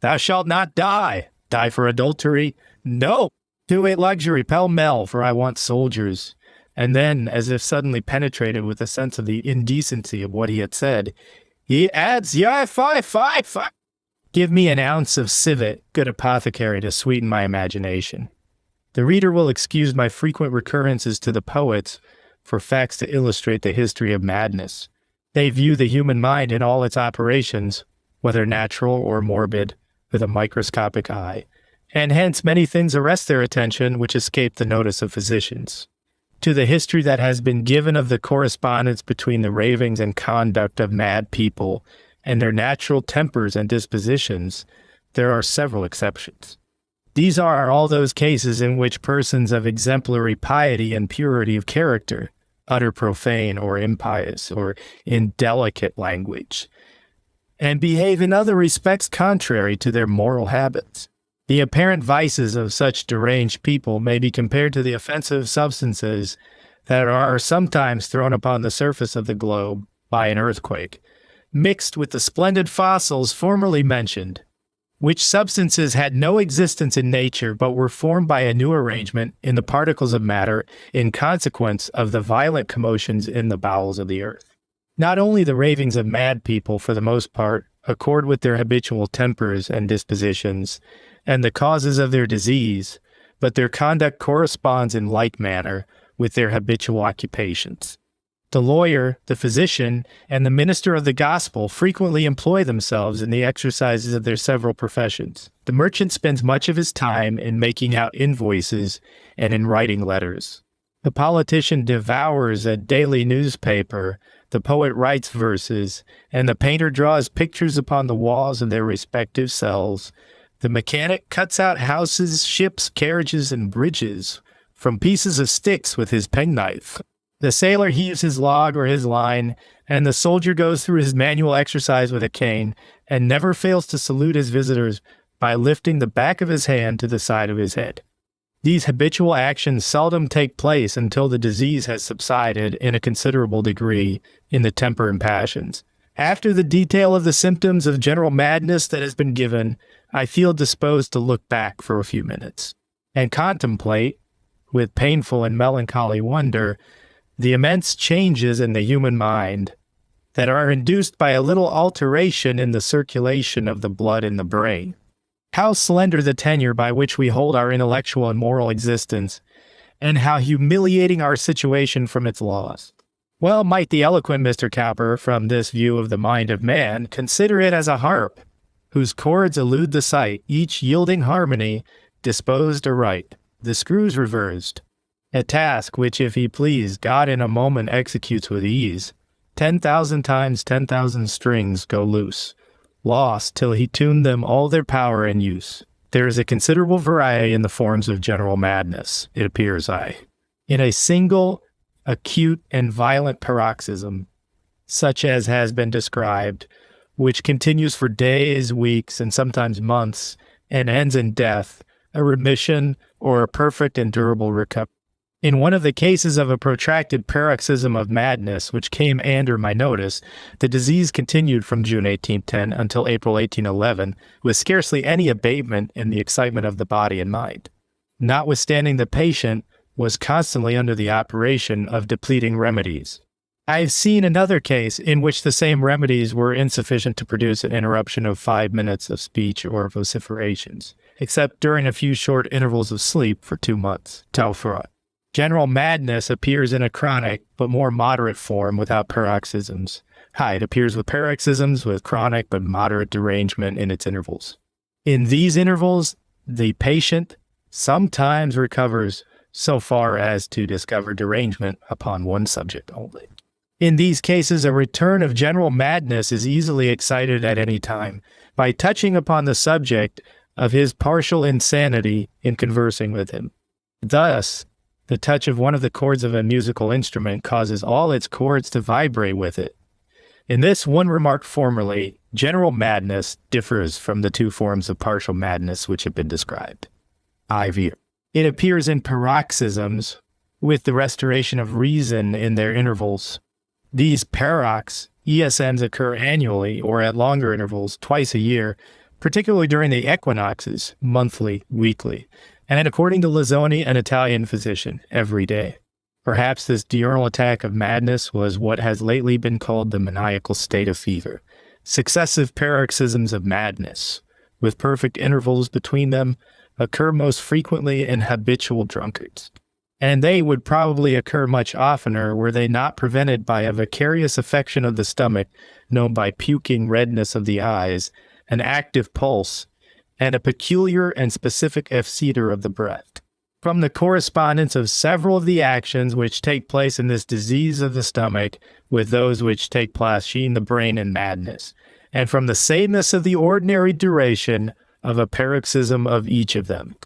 "Thou shalt not die. Die for adultery? No! To a luxury pell-mell, for I want soldiers." And then, as if suddenly penetrated with a sense of the indecency of what he had said, he adds, "Fie. Give me an ounce of civet, good apothecary, to sweeten my imagination." The reader will excuse my frequent recurrences to the poets for facts to illustrate the history of madness. They view the human mind in all its operations, whether natural or morbid, with a microscopic eye, and hence many things arrest their attention which escape the notice of physicians. To the history that has been given of the correspondence between the ravings and conduct of mad people and their natural tempers and dispositions, there are several exceptions. These are all those cases in which persons of exemplary piety and purity of character utter profane or impious or indelicate language, and behave in other respects contrary to their moral habits. The apparent vices of such deranged people may be compared to the offensive substances that are sometimes thrown upon the surface of the globe by an earthquake, mixed with the splendid fossils formerly mentioned, which substances had no existence in nature but were formed by a new arrangement in the particles of matter in consequence of the violent commotions in the bowels of the earth. Not only the ravings of mad people, for the most part, accord with their habitual tempers and dispositions, and the causes of their disease, but their conduct corresponds in like manner with their habitual occupations. The lawyer, the physician, and the minister of the gospel frequently employ themselves in the exercises of their several professions. The merchant spends much of his time in making out invoices and in writing letters. The politician devours a daily newspaper, the poet writes verses, and the painter draws pictures upon the walls of their respective cells. The mechanic cuts out houses, ships, carriages, and bridges from pieces of sticks with his penknife. The sailor heaves his log or his line, and the soldier goes through his manual exercise with a cane, and never fails to salute his visitors by lifting the back of his hand to the side of his head. These habitual actions seldom take place until the disease has subsided in a considerable degree in the temper and passions. After the detail of the symptoms of general madness that has been given, I feel disposed to look back for a few minutes and contemplate, with painful and melancholy wonder, the immense changes in the human mind that are induced by a little alteration in the circulation of the blood in the brain. How slender the tenure by which we hold our intellectual and moral existence, and how humiliating our situation from its laws. Well might the eloquent Mr. Cowper, from this view of the mind of man, consider it as a harp, whose chords elude the sight, each yielding harmony, disposed aright, the screws reversed. A task which, if he please, God in a moment executes with ease. 10,000 times 10,000 strings go loose, lost till he tuned them all their power and use. There is a considerable variety in the forms of general madness, it appears in a single, acute, and violent paroxysm, such as has been described, which continues for days, weeks, and sometimes months, and ends in death, a remission, or a perfect and durable recovery. In one of the cases of a protracted paroxysm of madness which came under my notice, the disease continued from June 1810 until April 1811, with scarcely any abatement in the excitement of the body and mind. Notwithstanding, the patient was constantly under the operation of depleting remedies. I have seen another case in which the same remedies were insufficient to produce an interruption of 5 minutes of speech or vociferations, except during a few short intervals of sleep for 2 months. Telford. General madness appears in a chronic but more moderate form without paroxysms. It appears with paroxysms with chronic but moderate derangement in its intervals. In these intervals, the patient sometimes recovers so far as to discover derangement upon one subject only. In these cases, a return of general madness is easily excited at any time by touching upon the subject of his partial insanity in conversing with him. Thus, the touch of one of the chords of a musical instrument causes all its chords to vibrate with it. In this, one remarked formerly, general madness differs from the two forms of partial madness which have been described. It appears in paroxysms, with the restoration of reason in their intervals. These ESMs occur annually or at longer intervals, twice a year, particularly during the equinoxes, monthly, weekly, and according to Lazzoni, an Italian physician, every day. Perhaps this diurnal attack of madness was what has lately been called the maniacal state of fever. Successive paroxysms of madness, with perfect intervals between them, occur most frequently in habitual drunkards. And they would probably occur much oftener were they not prevented by a vicarious affection of the stomach, known by puking redness of the eyes, an active pulse, and a peculiar and specific ephseter of the breath. From the correspondence of several of the actions which take place in this disease of the stomach with those which take place in the brain in madness, and from the sameness of the ordinary duration of a paroxysm of each of them.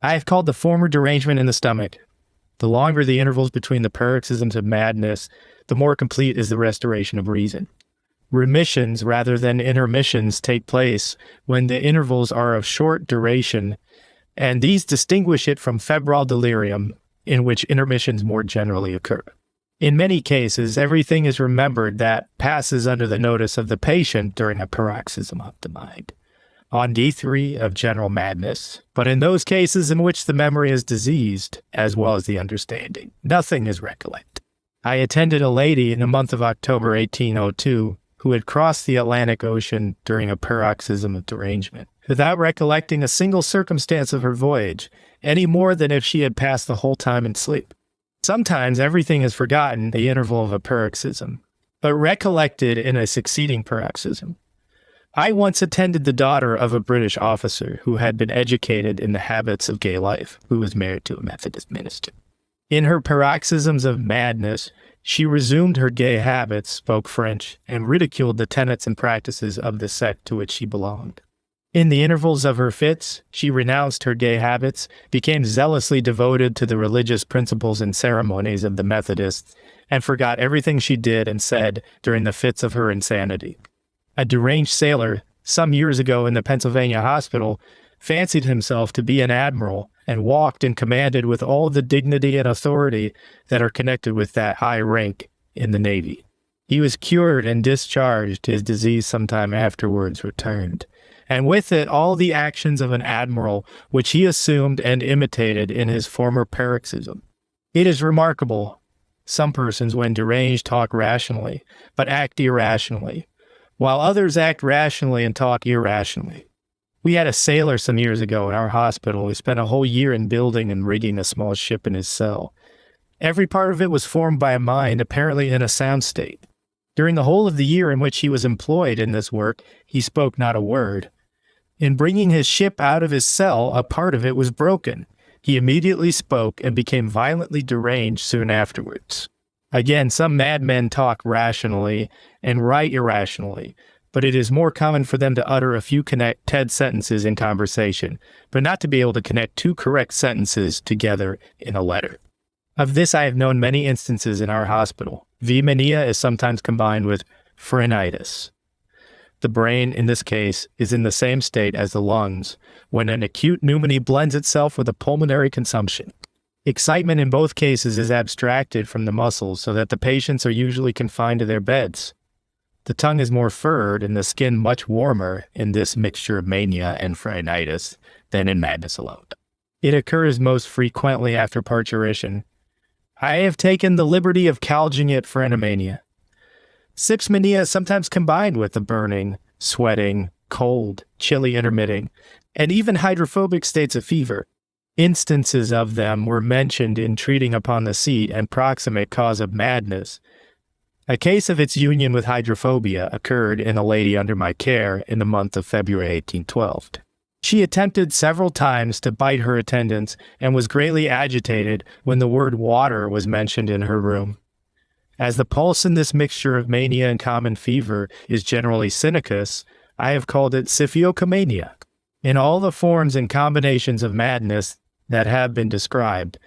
I have called the former derangement in the stomach. The longer the intervals between the paroxysms of madness, the more complete is the restoration of reason. Remissions rather than intermissions take place when the intervals are of short duration, and these distinguish it from febrile delirium, in which intermissions more generally occur. In many cases, everything is remembered that passes under the notice of the patient during a paroxysm of the mind, on D3 of general madness, but in those cases in which the memory is diseased, as well as the understanding, nothing is recollected. I attended a lady in the month of October 1802 who had crossed the Atlantic Ocean during a paroxysm of derangement, without recollecting a single circumstance of her voyage, any more than if she had passed the whole time in sleep. Sometimes everything is forgotten the interval of a paroxysm, but recollected in a succeeding paroxysm. I once attended the daughter of a British officer who had been educated in the habits of gay life, who was married to a Methodist minister. In her paroxysms of madness, she resumed her gay habits, spoke French, and ridiculed the tenets and practices of the sect to which she belonged. In the intervals of her fits, she renounced her gay habits, became zealously devoted to the religious principles and ceremonies of the Methodists, and forgot everything she did and said during the fits of her insanity. A deranged sailor, some years ago in the Pennsylvania hospital, fancied himself to be an admiral and walked and commanded with all the dignity and authority that are connected with that high rank in the Navy. He was cured and discharged. His disease sometime afterwards returned, and with it all the actions of an admiral which he assumed and imitated in his former paroxysm. It is remarkable. Some persons, when deranged, talk rationally, but act irrationally, while others act rationally and talk irrationally. We had a sailor some years ago in our hospital who spent a whole year in building and rigging a small ship in his cell. Every part of it was formed by a mind apparently in a sound state. During the whole of the year in which he was employed in this work, he spoke not a word. In bringing his ship out of his cell, a part of it was broken. He immediately spoke and became violently deranged soon afterwards. Again, some madmen talk rationally and write irrationally, but it is more common for them to utter a few connected sentences in conversation, but not to be able to connect two correct sentences together in a letter. Of this I have known many instances in our hospital. Vimania is sometimes combined with phrenitis. The brain, in this case, is in the same state as the lungs, when an acute pneumonia blends itself with a pulmonary consumption. Excitement in both cases is abstracted from the muscles so that the patients are usually confined to their beds. The tongue is more furred and the skin much warmer in this mixture of mania and phrenitis than in madness alone. It occurs most frequently after parturition. I have taken the liberty of calging it phrenomania. Sypsomania is sometimes combined with the burning, sweating, cold, chilly intermitting, and even hydrophobic states of fever. Instances of them were mentioned in treating upon the seat and proximate cause of madness. A case of its union with hydrophobia occurred in a lady under my care in the month of February 1812. She attempted several times to bite her attendants and was greatly agitated when the word water was mentioned in her room. As the pulse in this mixture of mania and common fever is generally sinicus, I have called it syphiocomania. In all the forms and combinations of madness that have been described,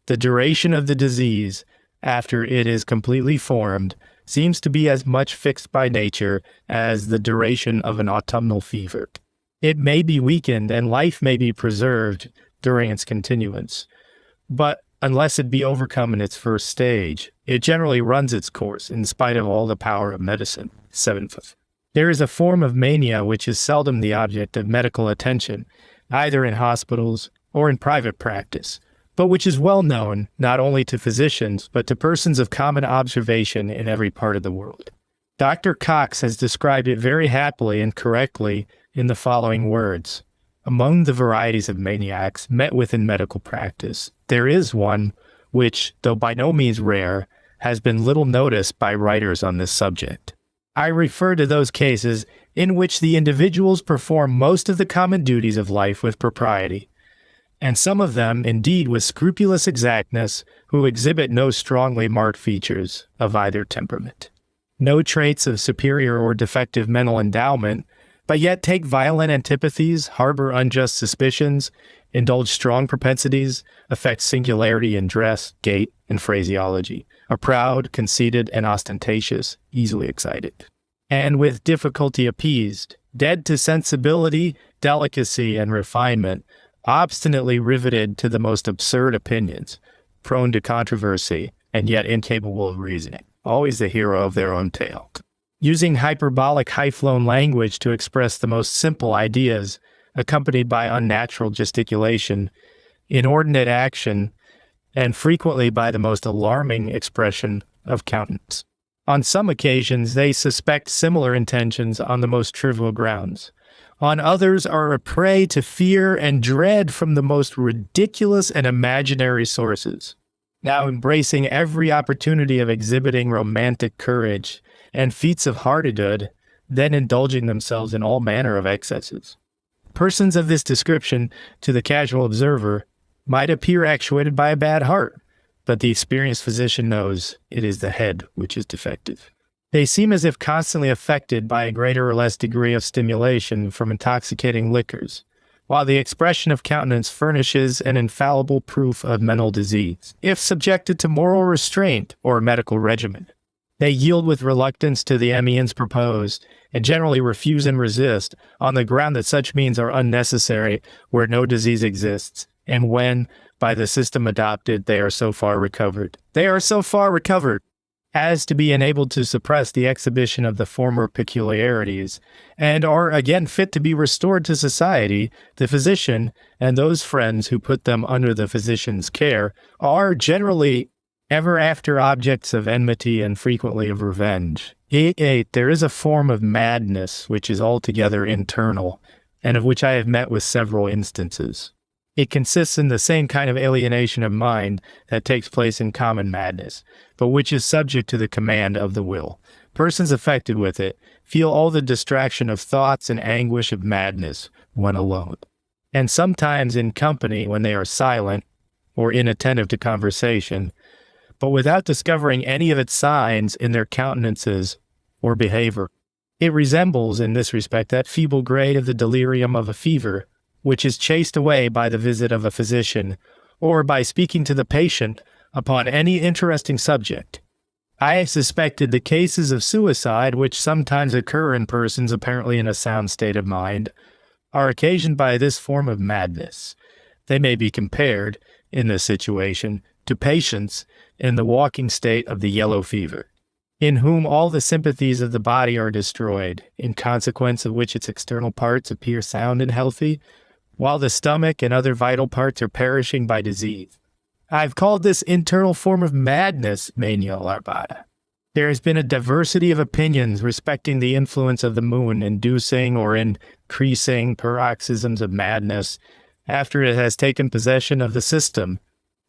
the duration of the disease, after it is completely formed, seems to be as much fixed by nature as the duration of an autumnal fever. It may be weakened and life may be preserved during its continuance, but unless it be overcome in its first stage, it generally runs its course in spite of all the power of medicine. 7th. There is a form of mania which is seldom the object of medical attention, either in hospitals or in private practice, but which is well known not only to physicians, but to persons of common observation in every part of the world. Dr. Cox has described it very happily and correctly in the following words. Among the varieties of maniacs met with in medical practice, there is one which, though by no means rare, has been little noticed by writers on this subject. I refer to those cases in which the individuals perform most of the common duties of life with propriety, and some of them, indeed, with scrupulous exactness, who exhibit no strongly marked features of either temperament, no traits of superior or defective mental endowment, but yet take violent antipathies, harbor unjust suspicions, indulge strong propensities, affect singularity in dress, gait, and phraseology, are proud, conceited, and ostentatious, easily excited, and with difficulty appeased, dead to sensibility, delicacy, and refinement, obstinately riveted to the most absurd opinions, prone to controversy, and yet incapable of reasoning, always the hero of their own tale. Using hyperbolic, high-flown language to express the most simple ideas, accompanied by unnatural gesticulation, inordinate action, and frequently by the most alarming expression of countenance. On some occasions, they suspect similar intentions on the most trivial grounds. On others are a prey to fear and dread from the most ridiculous and imaginary sources, now embracing every opportunity of exhibiting romantic courage and feats of hardihood, then indulging themselves in all manner of excesses. Persons of this description, to the casual observer, might appear actuated by a bad heart, but the experienced physician knows it is the head which is defective. They seem as if constantly affected by a greater or less degree of stimulation from intoxicating liquors, while the expression of countenance furnishes an infallible proof of mental disease, if subjected to moral restraint or medical regimen. They yield with reluctance to the means proposed, and generally refuse and resist on the ground that such means are unnecessary where no disease exists, and when, by the system adopted, they are so far recovered. They are so far recovered as to be enabled to suppress the exhibition of the former peculiarities, and are again fit to be restored to society. The physician and those friends who put them under the physician's care are generally ever after objects of enmity and frequently of revenge. 8. There is a form of madness which is altogether internal, and of which I have met with several instances. It consists in the same kind of alienation of mind that takes place in common madness, but which is subject to the command of the will. Persons affected with it feel all the distraction of thoughts and anguish of madness when alone, and sometimes in company when they are silent or inattentive to conversation, but without discovering any of its signs in their countenances or behavior. It resembles, in this respect, that feeble grade of the delirium of a fever, which is chased away by the visit of a physician, or by speaking to the patient upon any interesting subject. I have suspected the cases of suicide, which sometimes occur in persons apparently in a sound state of mind, are occasioned by this form of madness. They may be compared, in this situation, to patients in the walking state of the yellow fever, in whom all the sympathies of the body are destroyed, in consequence of which its external parts appear sound and healthy, while the stomach and other vital parts are perishing by disease. I've called this internal form of madness mania larvata. There has been a diversity of opinions respecting the influence of the moon inducing or increasing paroxysms of madness after it has taken possession of the system.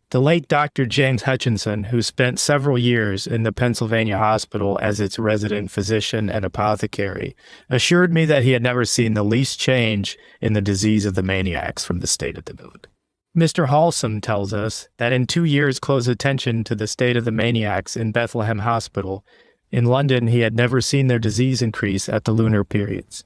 The late Dr. James Hutchinson, who spent several years in the Pennsylvania hospital as its resident physician and apothecary, assured me that he had never seen the least change in the disease of the maniacs from the state of the moon. Mr. Halsam tells us that in 2 years' close attention to the state of the maniacs in Bethlehem Hospital, in London he had never seen their disease increase at the lunar periods.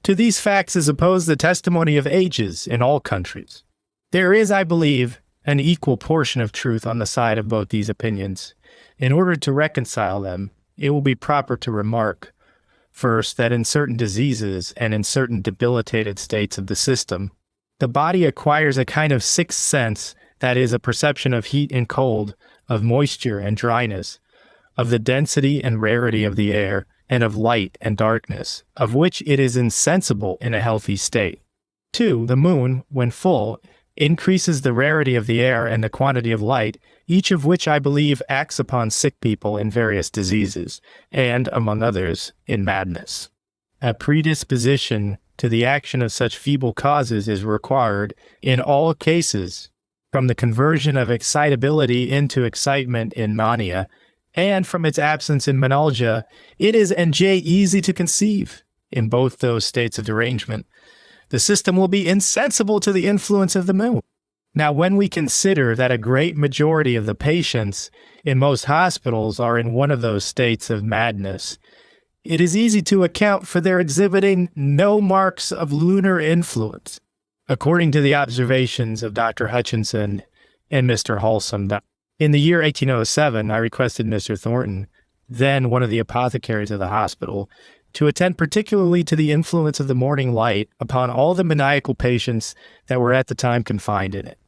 To these facts is opposed the testimony of ages in all countries. There is, I believe, an equal portion of truth on the side of both these opinions. In order to reconcile them, it will be proper to remark, first, that in certain diseases and in certain debilitated states of the system, the body acquires a kind of sixth sense, that is, a perception of heat and cold, of moisture and dryness, of the density and rarity of the air, and of light and darkness, of which it is insensible in a healthy state. 2. The moon, when full, increases the rarity of the air and the quantity of light, each of which I believe acts upon sick people in various diseases, and, among others, in madness. A predisposition to the action of such feeble causes is required in all cases, from the conversion of excitability into excitement in mania, and from its absence in menalgia. It is easy to conceive, in both those states of derangement, the system will be insensible to the influence of the moon. Now, when we consider that a great majority of the patients in most hospitals are in one of those states of madness, it is easy to account for their exhibiting no marks of lunar influence. According to the observations of Dr. Hutchinson and Mr. Halsam, in the year 1807, I requested Mr. Thornton, then one of the apothecaries of the hospital, to attend particularly to the influence of the morning light upon all the maniacal patients that were at the time confined in it.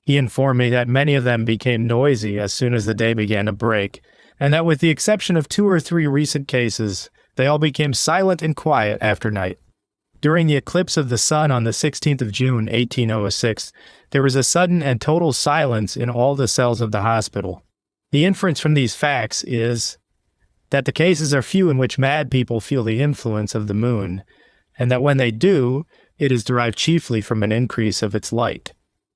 He informed me that many of them became noisy as soon as the day began to break, and that with the exception of 2 or 3 recent cases, they all became silent and quiet after night. During the eclipse of the sun on the 16th of June, 1806, there was a sudden and total silence in all the cells of the hospital. The inference from these facts is that the cases are few in which mad people feel the influence of the moon, and that when they do, it is derived chiefly from an increase of its light.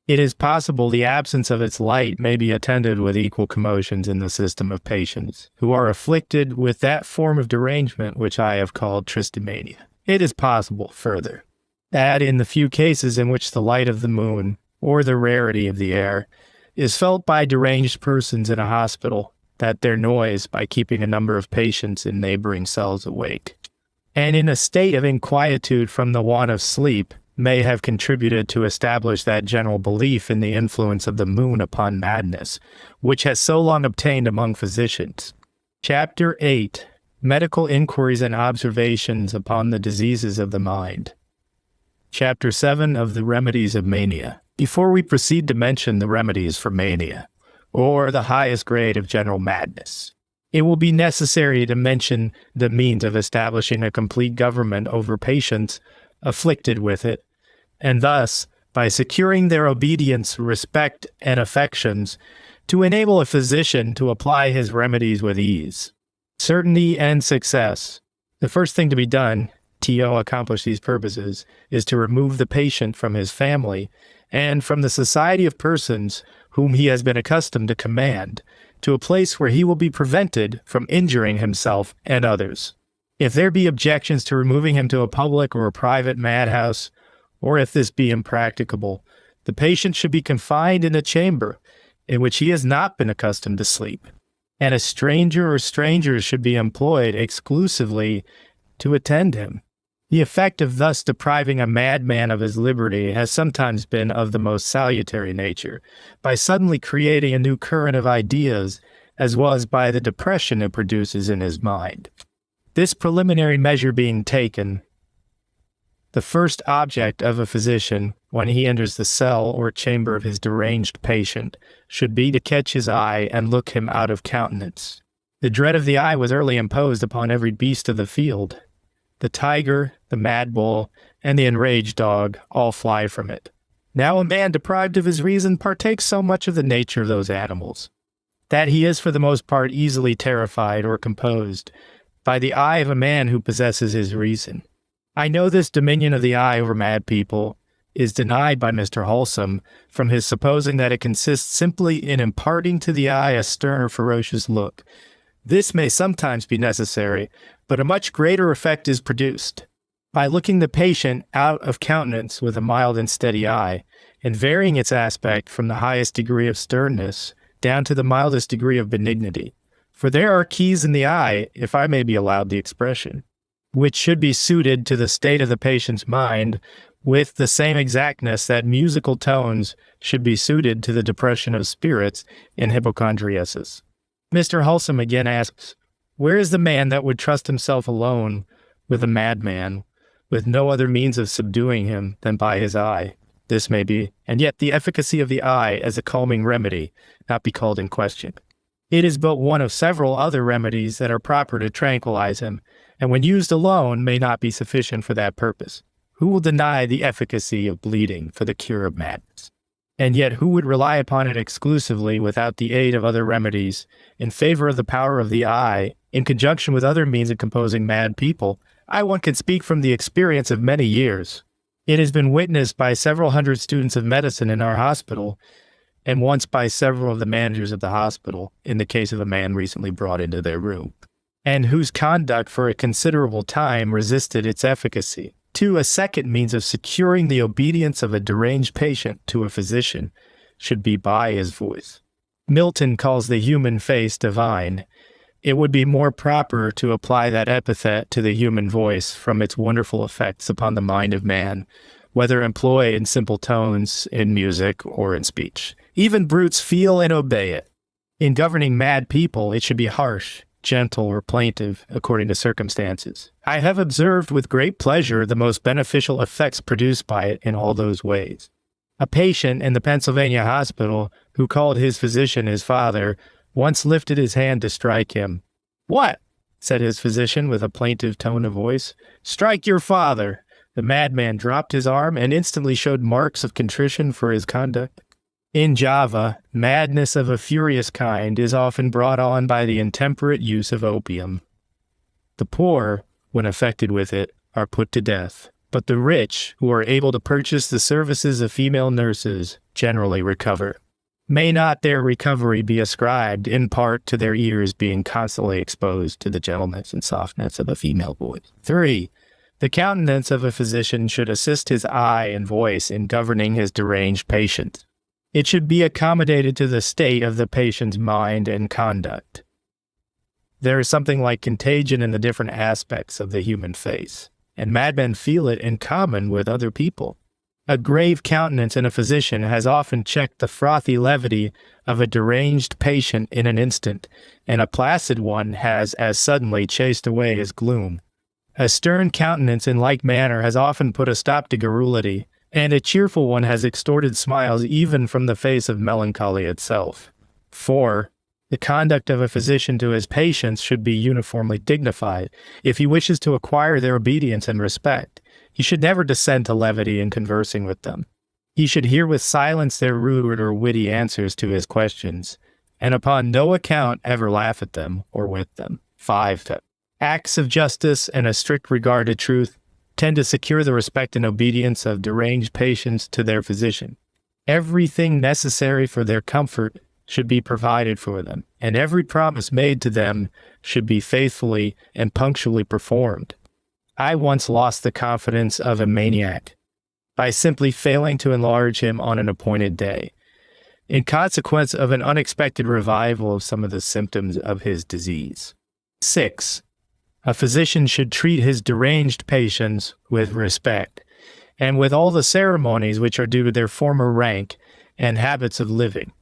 It is possible the absence of its light may be attended with equal commotions in the system of patients who are afflicted with that form of derangement which I have called tristomania. It is possible, further, that in the few cases in which the light of the moon, or the rarity of the air, is felt by deranged persons in a hospital, that their noise, by keeping a number of patients in neighboring cells awake, and in a state of inquietude from the want of sleep, may have contributed to establish that general belief in the influence of the moon upon madness, which has so long obtained among physicians. Chapter 8. Medical Inquiries and Observations upon the Diseases of the Mind. Chapter 7 of the Remedies of Mania. Before we proceed to mention the remedies for mania, or the highest grade of general madness, it will be necessary to mention the means of establishing a complete government over patients afflicted with it, and thus, by securing their obedience, respect, and affections, to enable a physician to apply his remedies with ease, certainty, and success. The first thing to be done, to accomplish these purposes, is to remove the patient from his family and from the society of persons whom he has been accustomed to command, to a place where he will be prevented from injuring himself and others. If there be objections to removing him to a public or a private madhouse, or if this be impracticable, the patient should be confined in a chamber in which he has not been accustomed to sleep, and a stranger or strangers should be employed exclusively to attend him. The effect of thus depriving a madman of his liberty has sometimes been of the most salutary nature, by suddenly creating a new current of ideas, as well as by the depression it produces in his mind. This preliminary measure being taken, the first object of a physician, when he enters the cell or chamber of his deranged patient, should be to catch his eye and look him out of countenance. The dread of the eye was early imposed upon every beast of the field. The tiger, the mad bull, and the enraged dog all fly from it. Now a man deprived of his reason partakes so much of the nature of those animals, that he is for the most part easily terrified or composed by the eye of a man who possesses his reason. I know this dominion of the eye over mad people is denied by Mr. Wholesome from his supposing that it consists simply in imparting to the eye a stern or ferocious look. This may sometimes be necessary, but a much greater effect is produced by looking the patient out of countenance with a mild and steady eye, and varying its aspect from the highest degree of sternness down to the mildest degree of benignity. For there are keys in the eye, if I may be allowed the expression, which should be suited to the state of the patient's mind with the same exactness that musical tones should be suited to the depression of spirits in hypochondriasis. Mr. Wholesome again asks, where is the man that would trust himself alone with a madman, with no other means of subduing him than by his eye? This may be, and yet the efficacy of the eye as a calming remedy not be called in question. It is but one of several other remedies that are proper to tranquilize him, and when used alone may not be sufficient for that purpose. Who will deny the efficacy of bleeding for the cure of madness? And yet who would rely upon it exclusively without the aid of other remedies in favor of the power of the eye in conjunction with other means of composing mad people? One can speak from the experience of many years. It has been witnessed by several hundred students of medicine in our hospital, and once by several of the managers of the hospital, in the case of a man recently brought into their room, and whose conduct for a considerable time resisted its efficacy. A second means of securing the obedience of a deranged patient to a physician should be by his voice. Milton calls the human face divine. It would be more proper to apply that epithet to the human voice from its wonderful effects upon the mind of man, whether employed in simple tones, in music, or in speech. Even brutes feel and obey it. In governing mad people, it should be harsh, gentle, or plaintive, according to circumstances. I have observed with great pleasure the most beneficial effects produced by it in all those ways. A patient in the Pennsylvania hospital, who called his physician his father, once lifted his hand to strike him. "What?" said his physician with a plaintive tone of voice. "Strike your father." The madman dropped his arm and instantly showed marks of contrition for his conduct. In Java, madness of a furious kind is often brought on by the intemperate use of opium. The poor, when affected with it, are put to death, but the rich, who are able to purchase the services of female nurses, generally recover. May not their recovery be ascribed in part to their ears being constantly exposed to the gentleness and softness of a female voice? 3. The countenance of a physician should assist his eye and voice in governing his deranged patient. It should be accommodated to the state of the patient's mind and conduct. There is something like contagion in the different aspects of the human face, and madmen feel it in common with other people. A grave countenance in a physician has often checked the frothy levity of a deranged patient in an instant, and a placid one has as suddenly chased away his gloom. A stern countenance in like manner has often put a stop to garrulity, and a cheerful one has extorted smiles even from the face of melancholy itself. 4. The conduct of a physician to his patients should be uniformly dignified. If he wishes to acquire their obedience and respect, he should never descend to levity in conversing with them. He should hear with silence their rude or witty answers to his questions, and upon no account ever laugh at them or with them. 5. Acts of justice and a strict regard to truth tend to secure the respect and obedience of deranged patients to their physician. Everything necessary for their comfort should be provided for them, and every promise made to them should be faithfully and punctually performed. I once lost the confidence of a maniac by simply failing to enlarge him on an appointed day, in consequence of an unexpected revival of some of the symptoms of his disease. 6. A physician should treat his deranged patients with respect, and with all the ceremonies which are due to their former rank and habits of living.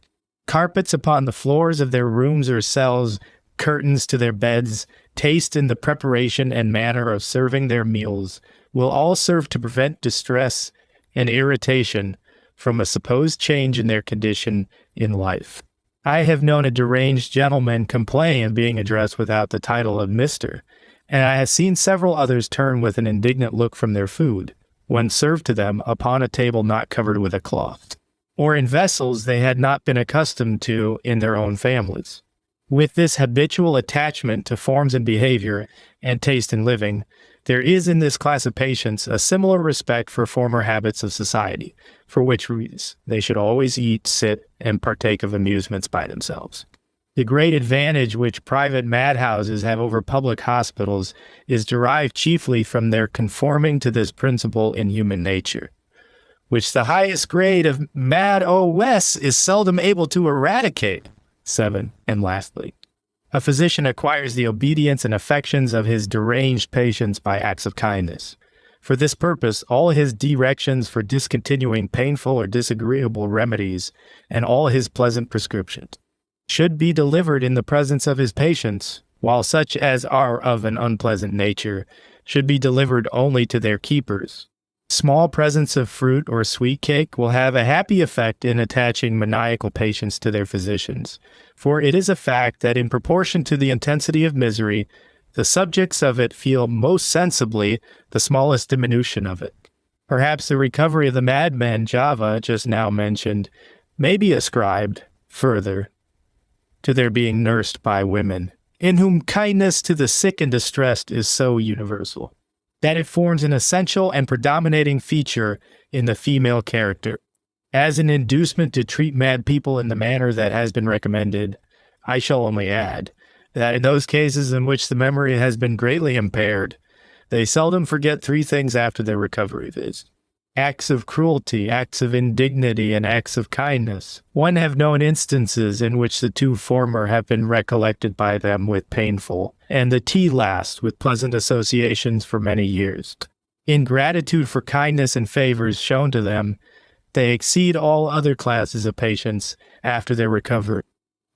Carpets upon the floors of their rooms or cells, curtains to their beds, taste in the preparation and manner of serving their meals, will all serve to prevent distress and irritation from a supposed change in their condition in life. I have known a deranged gentleman complain of being addressed without the title of Mr., and I have seen several others turn with an indignant look from their food, when served to them upon a table not covered with a cloth, or in vessels they had not been accustomed to in their own families. With this habitual attachment to forms in behavior and taste in living, there is in this class of patients a similar respect for former habits of society, for which reasons they should always eat, sit, and partake of amusements by themselves. The great advantage which private madhouses have over public hospitals is derived chiefly from their conforming to this principle in human nature, which the highest grade of mad OS is seldom able to eradicate. 7. And lastly, a physician acquires the obedience and affections of his deranged patients by acts of kindness. For this purpose, all his directions for discontinuing painful or disagreeable remedies and all his pleasant prescriptions should be delivered in the presence of his patients, while such as are of an unpleasant nature should be delivered only to their keepers. Small presents of fruit or sweet cake will have a happy effect in attaching maniacal patients to their physicians, for it is a fact that in proportion to the intensity of misery, the subjects of it feel most sensibly the smallest diminution of it. Perhaps the recovery of the madman Java, just now mentioned, may be ascribed, further, to their being nursed by women, in whom kindness to the sick and distressed is so universal, that it forms an essential and predominating feature in the female character. As an inducement to treat mad people in the manner that has been recommended, I shall only add that in those cases in which the memory has been greatly impaired, they seldom forget 3 things after their recovery, viz. Acts of cruelty, acts of indignity, and acts of kindness. One have known instances in which the 2 former have been recollected by them with painful, and the last with pleasant associations for many years. In gratitude for kindness and favors shown to them, they exceed all other classes of patients after their recovery.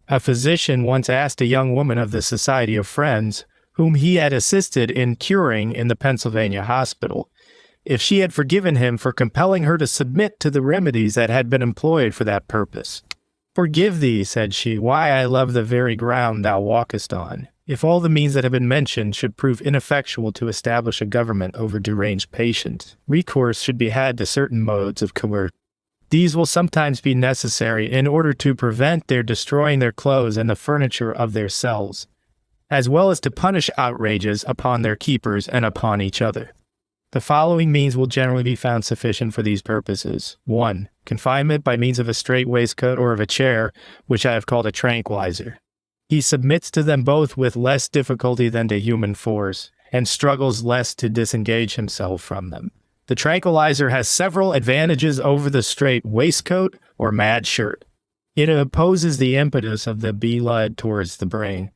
A physician once asked a young woman of the Society of Friends, whom he had assisted in curing in the Pennsylvania hospital, if she had forgiven him for compelling her to submit to the remedies that had been employed for that purpose. "Forgive thee," said she, "why I love the very ground thou walkest on. If all the means that have been mentioned should prove ineffectual to establish a government over deranged patients, recourse should be had to certain modes of coercion. These will sometimes be necessary in order to prevent their destroying their clothes and the furniture of their cells, as well as to punish outrages upon their keepers and upon each other. The following means will generally be found sufficient for these purposes. 1. Confinement by means of a strait waistcoat or of a chair, which I have called a tranquilizer. He submits to them both with less difficulty than to human force, and struggles less to disengage himself from them. The tranquilizer has several advantages over the strait waistcoat or mad shirt. It opposes the impetus of the blood towards the brain.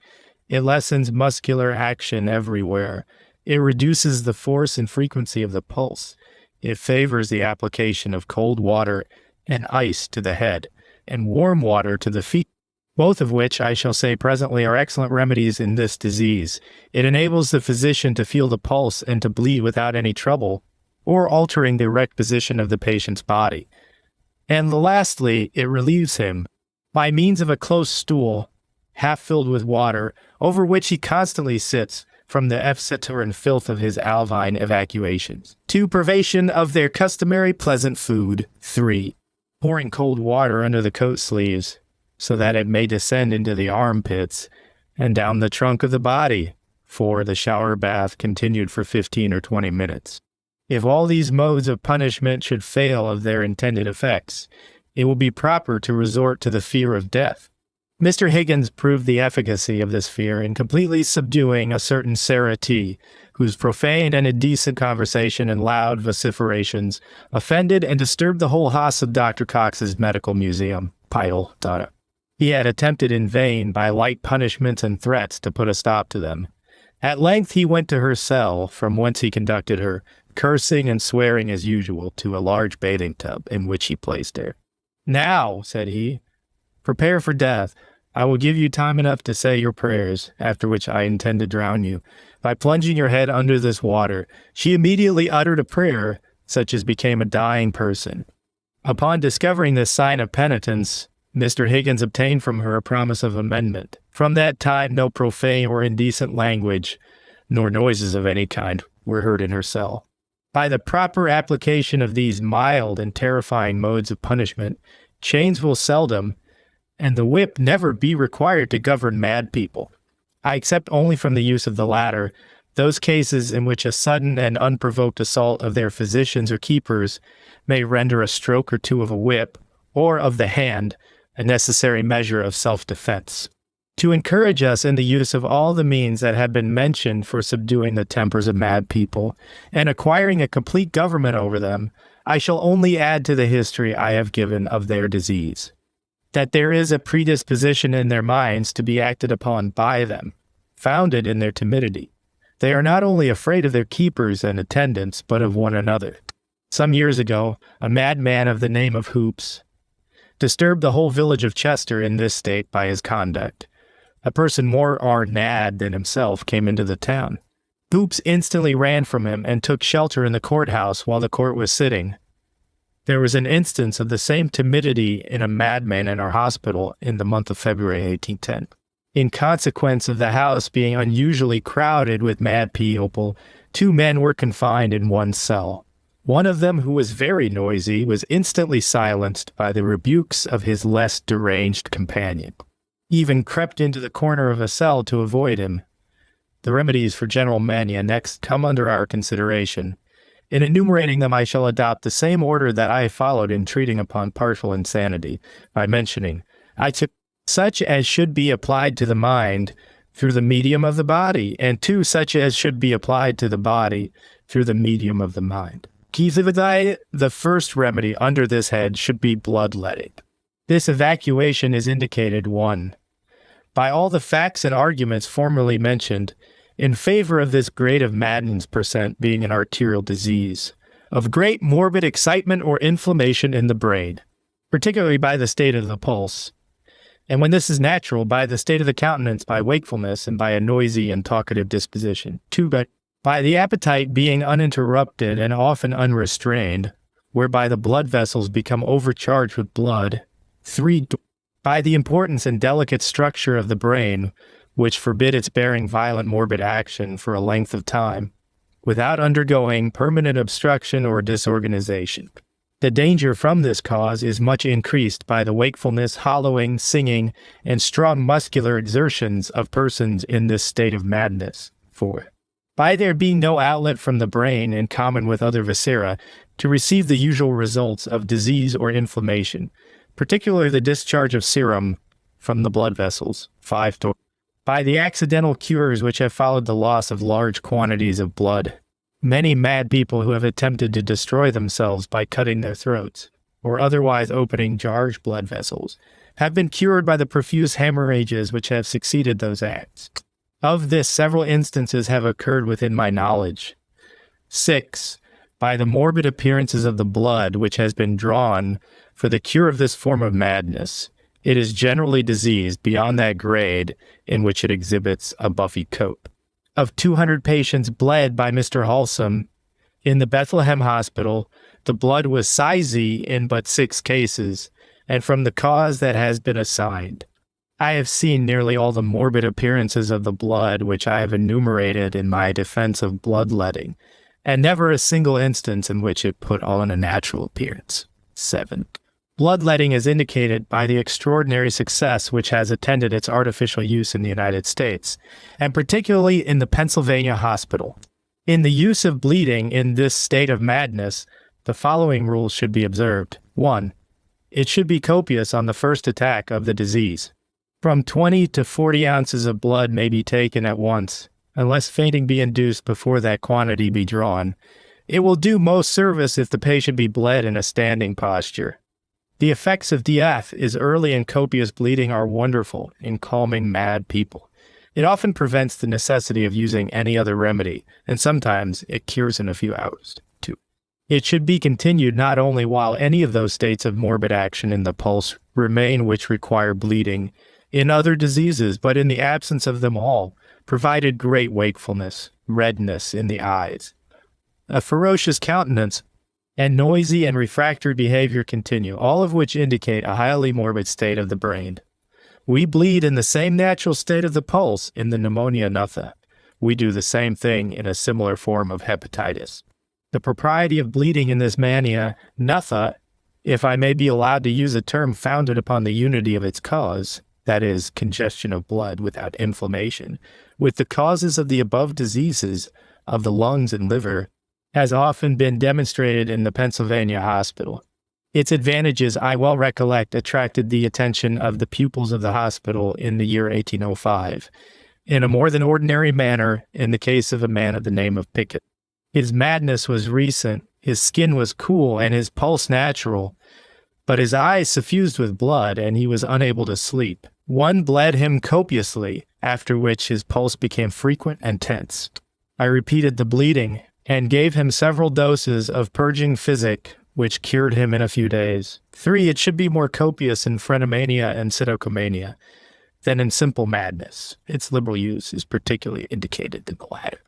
It lessens muscular action everywhere. It reduces the force and frequency of the pulse. It favors the application of cold water and ice to the head, and warm water to the feet, both of which I shall say presently are excellent remedies in this disease. It enables the physician to feel the pulse and to bleed without any trouble, or altering the erect position of the patient's body. And lastly, it relieves him by means of a close stool, half filled with water, over which he constantly sits, from the effete and filth of his alvine evacuations. 2. Privation of their customary pleasant food. 3. Pouring cold water under the coat sleeves, so that it may descend into the armpits and down the trunk of the body. 4. The shower bath continued for 15 or 20 minutes. If all these modes of punishment should fail of their intended effects, it will be proper to resort to the fear of death. Mr. Higgins proved the efficacy of this fear in completely subduing a certain Sarah T., whose profane and indecent conversation and loud vociferations offended and disturbed the whole house of Dr. Cox's medical museum, Pyle, Donna. He had attempted in vain by light punishments and threats to put a stop to them. At length he went to her cell, from whence he conducted her, cursing and swearing as usual, to a large bathing tub, in which he placed her. "Now," said he, "prepare for death. I will give you time enough to say your prayers, after which I intend to drown you, by plunging your head under this water." She immediately uttered a prayer, such as became a dying person. Upon discovering this sign of penitence, Mr. Higgins obtained from her a promise of amendment. From that time no profane or indecent language, nor noises of any kind, were heard in her cell. By the proper application of these mild and terrifying modes of punishment, chains will seldom, and the whip never be required to govern mad people. I except only from the use of the latter, those cases in which a sudden and unprovoked assault of their physicians or keepers may render a stroke or two of a whip, or of the hand, a necessary measure of self-defense. To encourage us in the use of all the means that have been mentioned for subduing the tempers of mad people, and acquiring a complete government over them, I shall only add to the history I have given of their disease, that there is a predisposition in their minds to be acted upon by them, founded in their timidity. They are not only afraid of their keepers and attendants, but of one another. Some years ago, a madman of the name of Hoops disturbed the whole village of Chester in this state by his conduct. A person more mad than himself came into the town. Hoops instantly ran from him and took shelter in the courthouse while the court was sitting. There was an instance of the same timidity in a madman in our hospital in the month of February 1810. In consequence of the house being unusually crowded with mad people, 2 men were confined in one cell. One of them, who was very noisy, was instantly silenced by the rebukes of his less deranged companion. He even crept into the corner of a cell to avoid him. The remedies for general mania next come under our consideration. In enumerating them, I shall adopt the same order that I followed in treating upon partial insanity, by mentioning, I took such as should be applied to the mind through the medium of the body, and 2 such as should be applied to the body through the medium of the mind. The first remedy under this head should be bloodletting. This evacuation is indicated 1. By all the facts and arguments formerly mentioned, in favor of this grade of madness % being an arterial disease, of great morbid excitement or inflammation in the brain, particularly by the state of the pulse, and when this is natural, by the state of the countenance, by wakefulness, and by a noisy and talkative disposition. 2. By the appetite being uninterrupted and often unrestrained, whereby the blood vessels become overcharged with blood. 3. By the importance and delicate structure of the brain, which forbid its bearing violent morbid action for a length of time, without undergoing permanent obstruction or disorganization. The danger from this cause is much increased by the wakefulness, hollowing, singing, and strong muscular exertions of persons in this state of madness. 4. By there being no outlet from the brain, in common with other viscera, to receive the usual results of disease or inflammation, particularly the discharge of serum from the blood vessels. 5. By the accidental cures which have followed the loss of large quantities of blood. Many mad people who have attempted to destroy themselves by cutting their throats, or otherwise opening large blood vessels, have been cured by the profuse hemorrhages which have succeeded those acts. Of this, several instances have occurred within my knowledge. 6. By the morbid appearances of the blood which has been drawn for the cure of this form of madness, it is generally diseased beyond that grade in which it exhibits a buffy coat. Of 200 patients bled by Mr. Halsam in the Bethlehem Hospital, the blood was sizy in but 6 cases, and from the cause that has been assigned. I have seen nearly all the morbid appearances of the blood which I have enumerated in my defense of bloodletting, and never a single instance in which it put on a natural appearance. 7. Bloodletting is indicated by the extraordinary success which has attended its artificial use in the United States, and particularly in the Pennsylvania hospital. In the use of bleeding in this state of madness, the following rules should be observed. 1. It should be copious on the first attack of the disease. From 20 to 40 ounces of blood may be taken at once, unless fainting be induced before that quantity be drawn. It will do most service if the patient be bled in a standing posture. The effects of DF is early and copious bleeding are wonderful in calming mad people. It often prevents the necessity of using any other remedy, and sometimes it cures in a few hours. 2. It should be continued not only while any of those states of morbid action in the pulse remain which require bleeding in other diseases, but in the absence of them all, provided great wakefulness, redness in the eyes, a ferocious countenance, and noisy and refractory behavior continue, all of which indicate a highly morbid state of the brain. We bleed in the same natural state of the pulse in the pneumonia Nutha. We do the same thing in a similar form of hepatitis. The propriety of bleeding in this mania Nutha, if I may be allowed to use a term founded upon the unity of its cause, that is, congestion of blood without inflammation, with the causes of the above diseases of the lungs and liver, has often been demonstrated in the Pennsylvania hospital. Its advantages, I well recollect, attracted the attention of the pupils of the hospital in the year 1805, in a more than ordinary manner in the case of a man of the name of Pickett. His madness was recent, his skin was cool, and his pulse natural, but his eyes suffused with blood, and he was unable to sleep. One bled him copiously, after which his pulse became frequent and tense. I repeated the bleeding, and gave him several doses of purging physic, which cured him in a few days. 3. It should be more copious in phrenomania and cytocomania than in simple madness. Its liberal use is particularly indicated in the latter.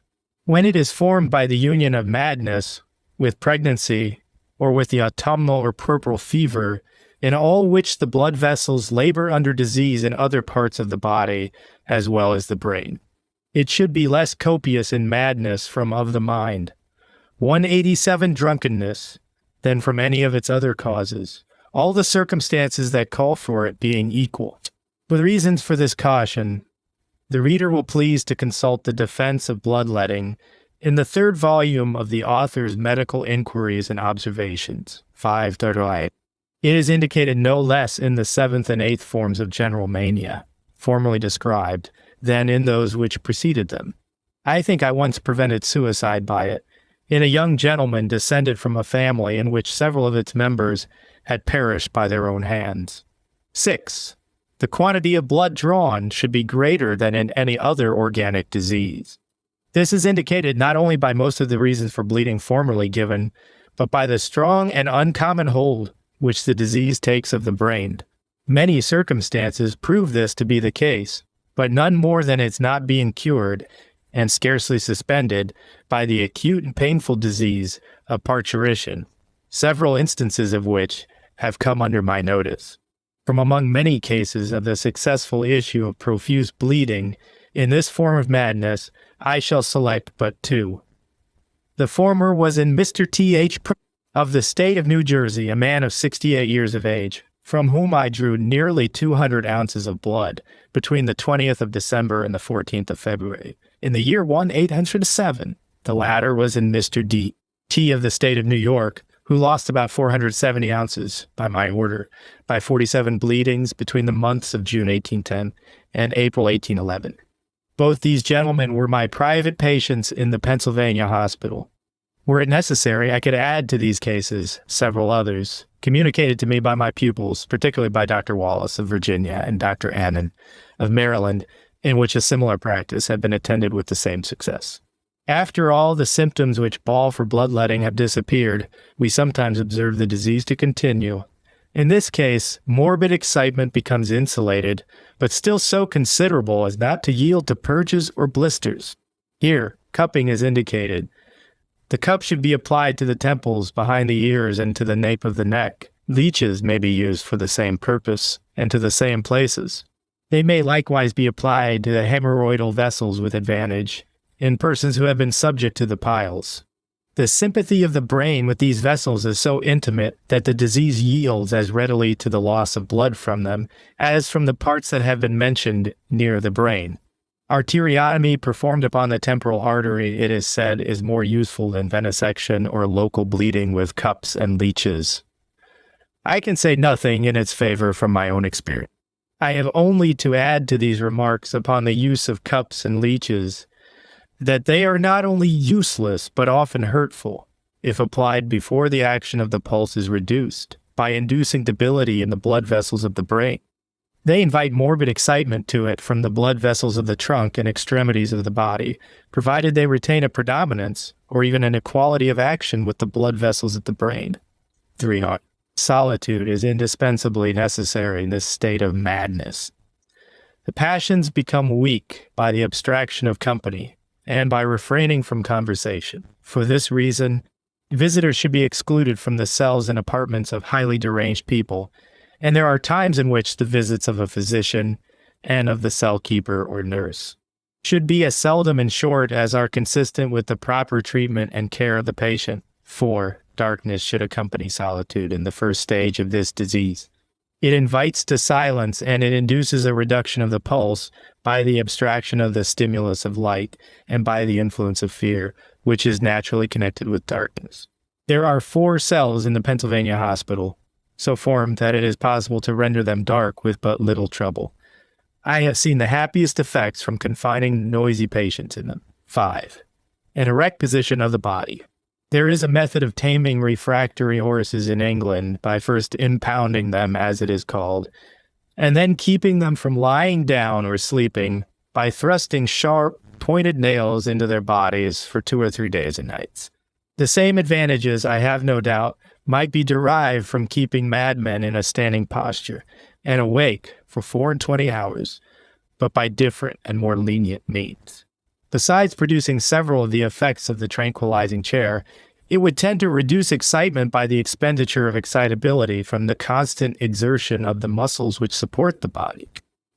When it is formed by the union of madness with pregnancy, or with the autumnal or puerperal fever, in all which the blood vessels labor under disease in other parts of the body as well as the brain. It should be less copious in madness from of the mind, 187 drunkenness, than from any of its other causes, all the circumstances that call for it being equal. For the reasons for this caution, the reader will please to consult the defense of bloodletting in the 3rd volume of the author's Medical Inquiries and Observations, 5 It is indicated no less in the 7th and 8th forms of general mania, formerly described, than in those which preceded them. I think I once prevented suicide by it, in a young gentleman descended from a family in which several of its members had perished by their own hands. 6. The quantity of blood drawn should be greater than in any other organic disease. This is indicated not only by most of the reasons for bleeding formerly given, but by the strong and uncommon hold which the disease takes of the brain. Many circumstances prove this to be the case, but none more than its not being cured, and scarcely suspended, by the acute and painful disease of parturition, several instances of which have come under my notice. From among many cases of the successful issue of profuse bleeding in this form of madness, I shall select but 2. The former was in Mr. T.H. of the state of New Jersey, a man of 68 years of age, from whom I drew nearly 200 ounces of blood between the 20th of December and the 14th of February. In the year 1807, the latter was in Mr. D. T. of the state of New York, who lost about 470 ounces, by my order, by 47 bleedings between the months of June 1810 and April 1811. Both these gentlemen were my private patients in the Pennsylvania hospital. Were it necessary, I could add to these cases several others, communicated to me by my pupils, particularly by Dr. Wallace of Virginia and Dr. Annan of Maryland, in which a similar practice had been attended with the same success. After all the symptoms which bawl for bloodletting have disappeared, we sometimes observe the disease to continue. In this case, morbid excitement becomes insulated, but still so considerable as not to yield to purges or blisters. Here, cupping is indicated. The cup should be applied to the temples, behind the ears, and to the nape of the neck. Leeches may be used for the same purpose, and to the same places. They may likewise be applied to the hemorrhoidal vessels with advantage, in persons who have been subject to the piles. The sympathy of the brain with these vessels is so intimate that the disease yields as readily to the loss of blood from them as from the parts that have been mentioned near the brain. Arteriotomy performed upon the temporal artery, it is said, is more useful than venesection or local bleeding with cups and leeches. I can say nothing in its favor from my own experience. I have only to add to these remarks upon the use of cups and leeches that they are not only useless but often hurtful, if applied before the action of the pulse is reduced, by inducing debility in the blood vessels of the brain. They invite morbid excitement to it from the blood vessels of the trunk and extremities of the body, provided they retain a predominance or even an equality of action with the blood vessels of the brain. 3. Solitude is indispensably necessary in this state of madness. The passions become weak by the abstraction of company, and by refraining from conversation. For this reason, visitors should be excluded from the cells and apartments of highly deranged people, and there are times in which the visits of a physician and of the cell keeper or nurse should be as seldom and short as are consistent with the proper treatment and care of the patient. 4. Darkness should accompany solitude in the first stage of this disease. It invites to silence, and it induces a reduction of the pulse by the abstraction of the stimulus of light and by the influence of fear, which is naturally connected with darkness. There are 4 cells in the Pennsylvania hospital, so formed that it is possible to render them dark with but little trouble. I have seen the happiest effects from confining noisy patients in them. 5. An erect position of the body. There is a method of taming refractory horses in England by first impounding them, as it is called, and then keeping them from lying down or sleeping by thrusting sharp, pointed nails into their bodies for 2 or 3 days and nights. The same advantages, I have no doubt, might be derived from keeping madmen in a standing posture and awake for 24 hours, but by different and more lenient means. Besides producing several of the effects of the tranquilizing chair, it would tend to reduce excitement by the expenditure of excitability from the constant exertion of the muscles which support the body.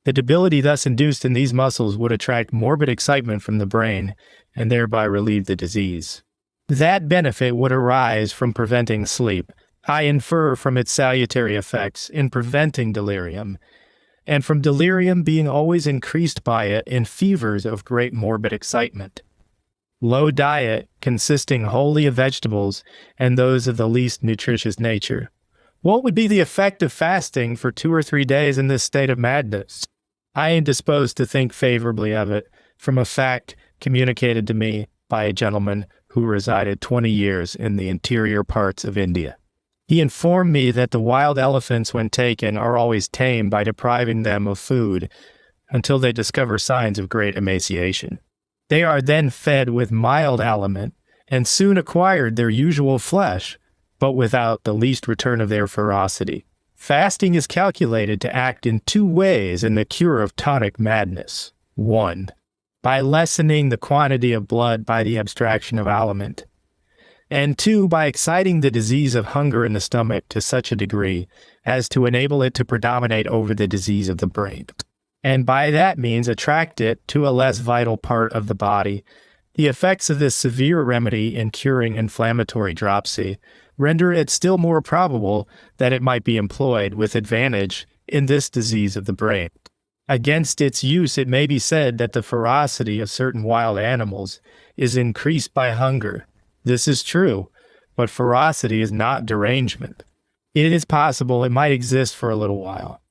The debility thus induced in these muscles would attract morbid excitement from the brain and thereby relieve the disease. That benefit would arise from preventing sleep. I infer from its salutary effects in preventing delirium, and from delirium being always increased by it in fevers of great morbid excitement. Low diet, consisting wholly of vegetables and those of the least nutritious nature. What would be the effect of fasting for 2 or 3 days in this state of madness? I am disposed to think favorably of it from a fact communicated to me by a gentleman who resided 20 years in the interior parts of India. He informed me that the wild elephants, when taken, are always tamed by depriving them of food until they discover signs of great emaciation. They are then fed with mild aliment and soon acquired their usual flesh, but without the least return of their ferocity. Fasting is calculated to act in 2 ways in the cure of tonic madness. 1. By lessening the quantity of blood by the abstraction of aliment, and 2, by exciting the disease of hunger in the stomach to such a degree as to enable it to predominate over the disease of the brain, and by that means attract it to a less vital part of the body. The effects of this severe remedy in curing inflammatory dropsy render it still more probable that it might be employed with advantage in this disease of the brain. Against its use, it may be said that the ferocity of certain wild animals is increased by hunger. This is true, but ferocity is not derangement. It is possible it might exist for a little while,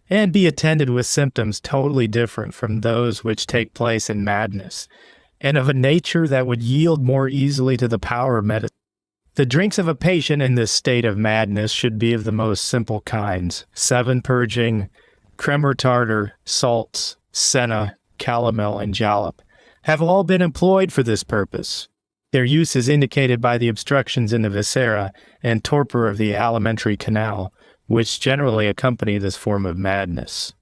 and be attended with symptoms totally different from those which take place in madness, and of a nature that would yield more easily to the power of medicine. The drinks of a patient in this state of madness should be of the most simple kinds: 7 purging, cremor tartar, salts, senna, calomel, and jalap have all been employed for this purpose. Their use is indicated by the obstructions in the viscera and torpor of the alimentary canal, which generally accompany this form of madness.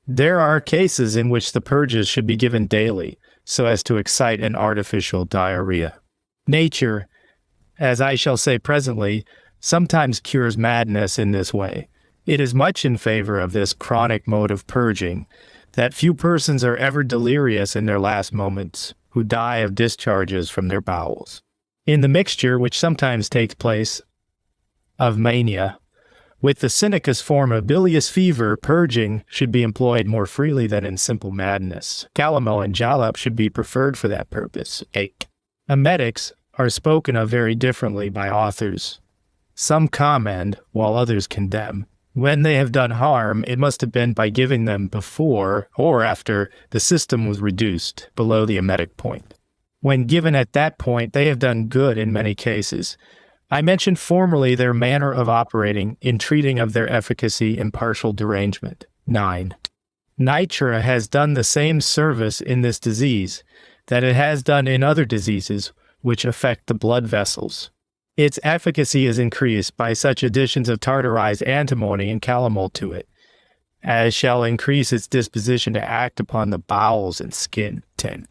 There are cases in which the purges should be given daily, so as to excite an artificial diarrhea. Nature, as I shall say presently, sometimes cures madness in this way. It is much in favor of this chronic mode of purging that few persons are ever delirious in their last moments, who die of discharges from their bowels. In the mixture which sometimes takes place of mania with the Seneca's form of bilious fever, purging should be employed more freely than in simple madness. Calomel and jalap should be preferred for that purpose. 8. Emetics are spoken of very differently by authors. Some commend, while others condemn. When they have done harm, it must have been by giving them before or after the system was reduced below the emetic point. When given at that point, they have done good in many cases. I mentioned formerly their manner of operating in treating of their efficacy in partial derangement. 9. Nitre has done the same service in this disease that it has done in other diseases which affect the blood vessels. Its efficacy is increased by such additions of tartarized antimony and calomel to it, as shall increase its disposition to act upon the bowels and skin. 10.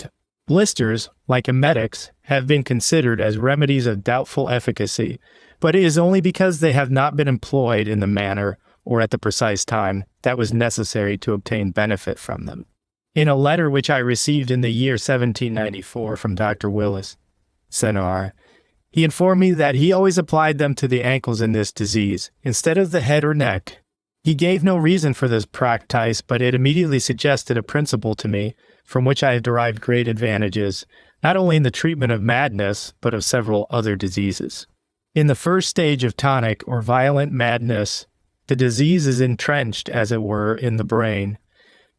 Blisters, like emetics, have been considered as remedies of doubtful efficacy, but it is only because they have not been employed in the manner or at the precise time that was necessary to obtain benefit from them. In a letter which I received in the year 1794 from Dr. Willis, Senar, he informed me that he always applied them to the ankles in this disease, instead of the head or neck. He gave no reason for this practice, but it immediately suggested a principle to me, from which I have derived great advantages, not only in the treatment of madness, but of several other diseases. In the first stage of tonic or violent madness, the disease is entrenched, as it were, in the brain.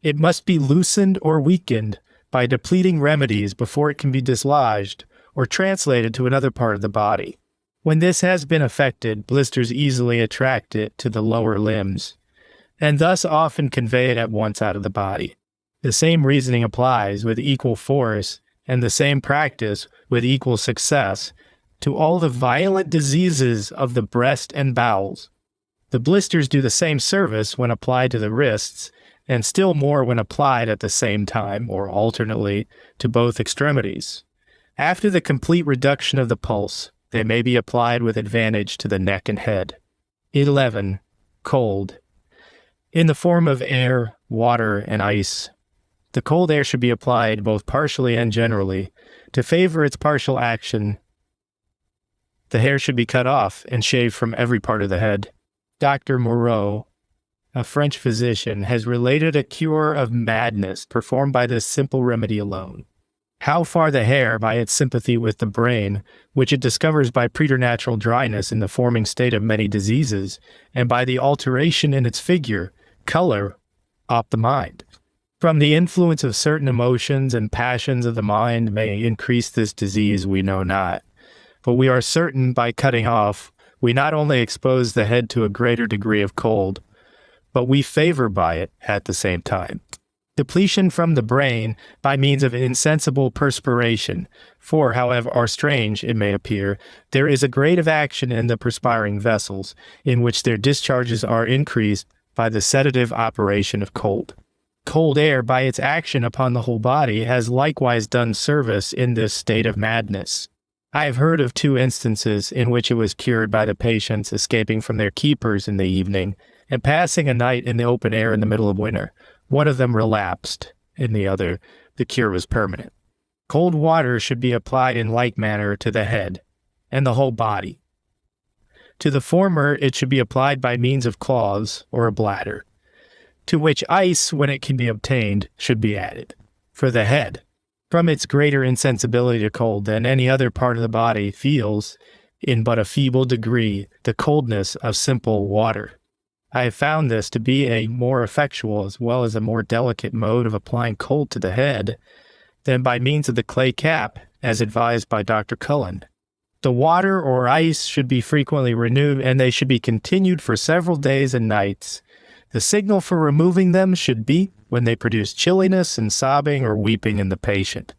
It must be loosened or weakened by depleting remedies before it can be dislodged or translated to another part of the body. When this has been effected, blisters easily attract it to the lower limbs, and thus often convey it at once out of the body. The same reasoning applies with equal force, and the same practice with equal success, to all the violent diseases of the breast and bowels. The blisters do the same service when applied to the wrists, and still more when applied at the same time, or alternately, to both extremities. After the complete reduction of the pulse, they may be applied with advantage to the neck and head. 11. Cold. In the form of air, water, and ice. The cold air should be applied both partially and generally. To favor its partial action, the hair should be cut off and shaved from every part of the head. Dr. Moreau, a French physician, has related a cure of madness performed by this simple remedy alone. How far the hair, by its sympathy with the brain, which it discovers by preternatural dryness in the forming state of many diseases, and by the alteration in its figure, color, off the mind. From the influence of certain emotions and passions of the mind may increase this disease we know not, but we are certain by cutting off, we not only expose the head to a greater degree of cold, but we favor by it at the same time. Depletion from the brain by means of insensible perspiration, for however strange it may appear, there is a grade of action in the perspiring vessels, in which their discharges are increased by the sedative operation of cold. Cold air, by its action upon the whole body, has likewise done service in this state of madness. I have heard of 2 instances in which it was cured by the patients escaping from their keepers in the evening, and passing a night in the open air in the middle of winter. One of them relapsed, in the other, the cure was permanent. Cold water should be applied in like manner to the head and the whole body. To the former, it should be applied by means of claws or a bladder, to which ice, when it can be obtained, should be added. For the head, from its greater insensibility to cold than any other part of the body, feels, in but a feeble degree, the coldness of simple water. I have found this to be a more effectual as well as a more delicate mode of applying cold to the head than by means of the clay cap, as advised by Dr. Cullen. The water or ice should be frequently renewed, and they should be continued for several days and nights. The signal for removing them should be when they produce chilliness and sobbing or weeping in the patient.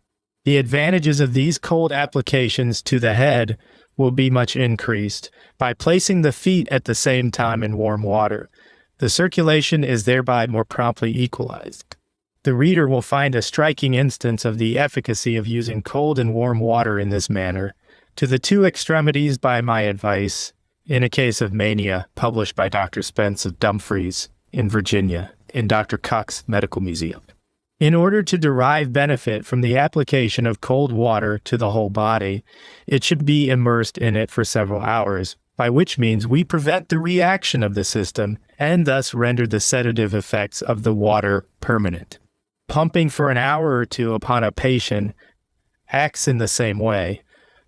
The advantages of these cold applications to the head will be much increased by placing the feet at the same time in warm water. The circulation is thereby more promptly equalized. The reader will find a striking instance of the efficacy of using cold and warm water in this manner, to the two extremities by my advice, in a case of mania published by Dr. Spence of Dumfries in Virginia in Dr. Cox's Medical Museum. In order to derive benefit from the application of cold water to the whole body, it should be immersed in it for several hours, by which means we prevent the reaction of the system and thus render the sedative effects of the water permanent. Pumping for an hour or two upon a patient acts in the same way,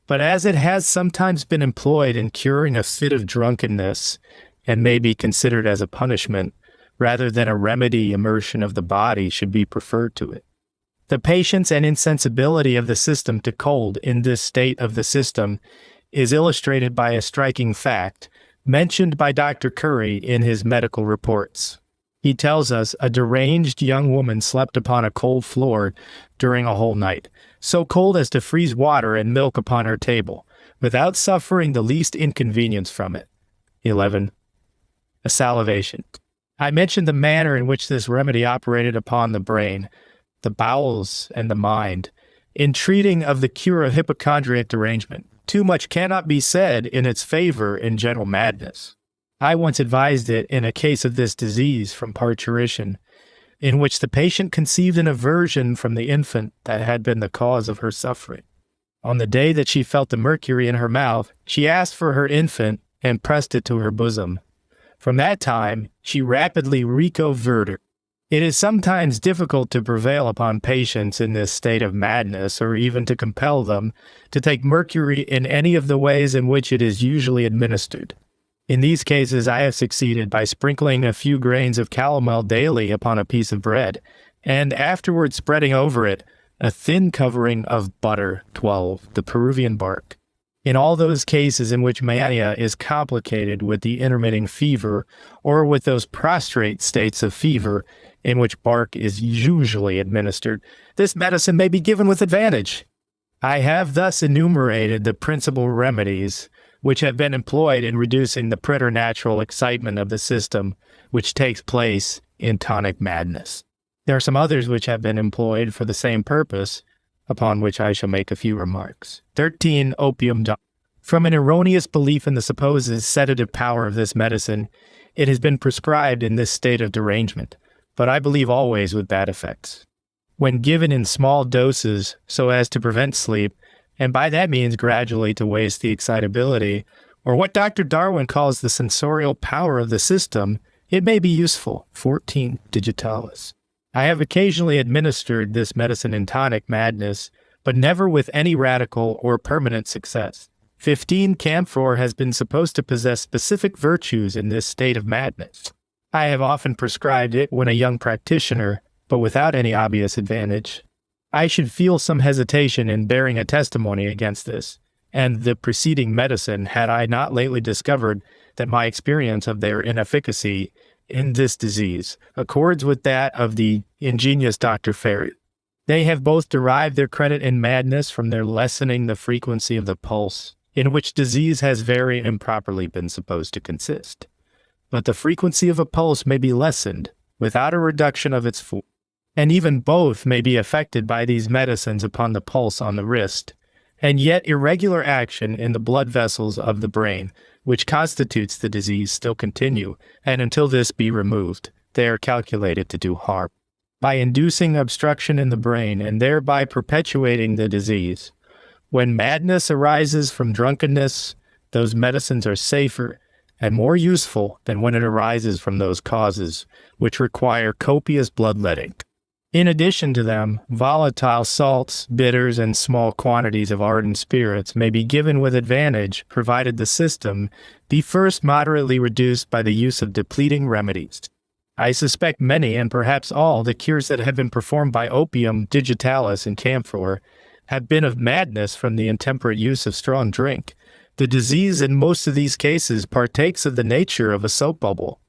but as it has sometimes been employed in curing a fit of drunkenness and may be considered as a punishment, rather than a remedy, immersion of the body should be preferred to it. The patience and insensibility of the system to cold in this state of the system is illustrated by a striking fact mentioned by Dr. Curry in his medical reports. He tells us a deranged young woman slept upon a cold floor during a whole night, so cold as to freeze water and milk upon her table, without suffering the least inconvenience from it. 11. A salivation. I mentioned the manner in which this remedy operated upon the brain, the bowels, and the mind. In treating of the cure of hypochondriac derangement, too much cannot be said in its favor in general madness. I once advised it in a case of this disease from parturition, in which the patient conceived an aversion from the infant that had been the cause of her suffering. On the day that she felt the mercury in her mouth, she asked for her infant and pressed it to her bosom. From that time, she rapidly recovered. It is sometimes difficult to prevail upon patients in this state of madness, or even to compel them to take mercury in any of the ways in which it is usually administered. In these cases, I have succeeded by sprinkling a few grains of calomel daily upon a piece of bread, and afterwards spreading over it a thin covering of butter, 12, the Peruvian bark. In all those cases in which mania is complicated with the intermitting fever, or with those prostrate states of fever in which bark is usually administered, this medicine may be given with advantage. I have thus enumerated the principal remedies which have been employed in reducing the preternatural excitement of the system which takes place in tonic madness. There are some others which have been employed for the same purpose, upon which I shall make a few remarks. 13. Opium. From an erroneous belief in the supposed sedative power of this medicine, it has been prescribed in this state of derangement, but I believe always with bad effects. When given in small doses so as to prevent sleep, and by that means gradually to waste the excitability, or what Dr. Darwin calls the sensorial power of the system, it may be useful. 14. Digitalis. I have occasionally administered this medicine in tonic madness, but never with any radical or permanent success. 15. Camphor has been supposed to possess specific virtues in this state of madness. I have often prescribed it when a young practitioner, but without any obvious advantage. I should feel some hesitation in bearing a testimony against this, and the preceding medicine, had I not lately discovered that my experience of their inefficacy in this disease accords with that of the ingenious Dr. Ferry. They have both derived their credit in madness from their lessening the frequency of the pulse, in which disease has very improperly been supposed to consist. But the frequency of a pulse may be lessened without a reduction of its force, and even both may be affected by these medicines upon the pulse on the wrist, and yet irregular action in the blood vessels of the brain, which constitutes the disease, still continue, and until this be removed, they are calculated to do harm. By inducing obstruction in the brain and thereby perpetuating the disease, when madness arises from drunkenness, those medicines are safer and more useful than when it arises from those causes, which require copious bloodletting. In addition to them, volatile salts, bitters, and small quantities of ardent spirits may be given with advantage, provided the system be first moderately reduced by the use of depleting remedies. I suspect many, and perhaps all, the cures that have been performed by opium, digitalis, and camphor have been of madness from the intemperate use of strong drink. The disease in most of these cases partakes of the nature of a soap bubble.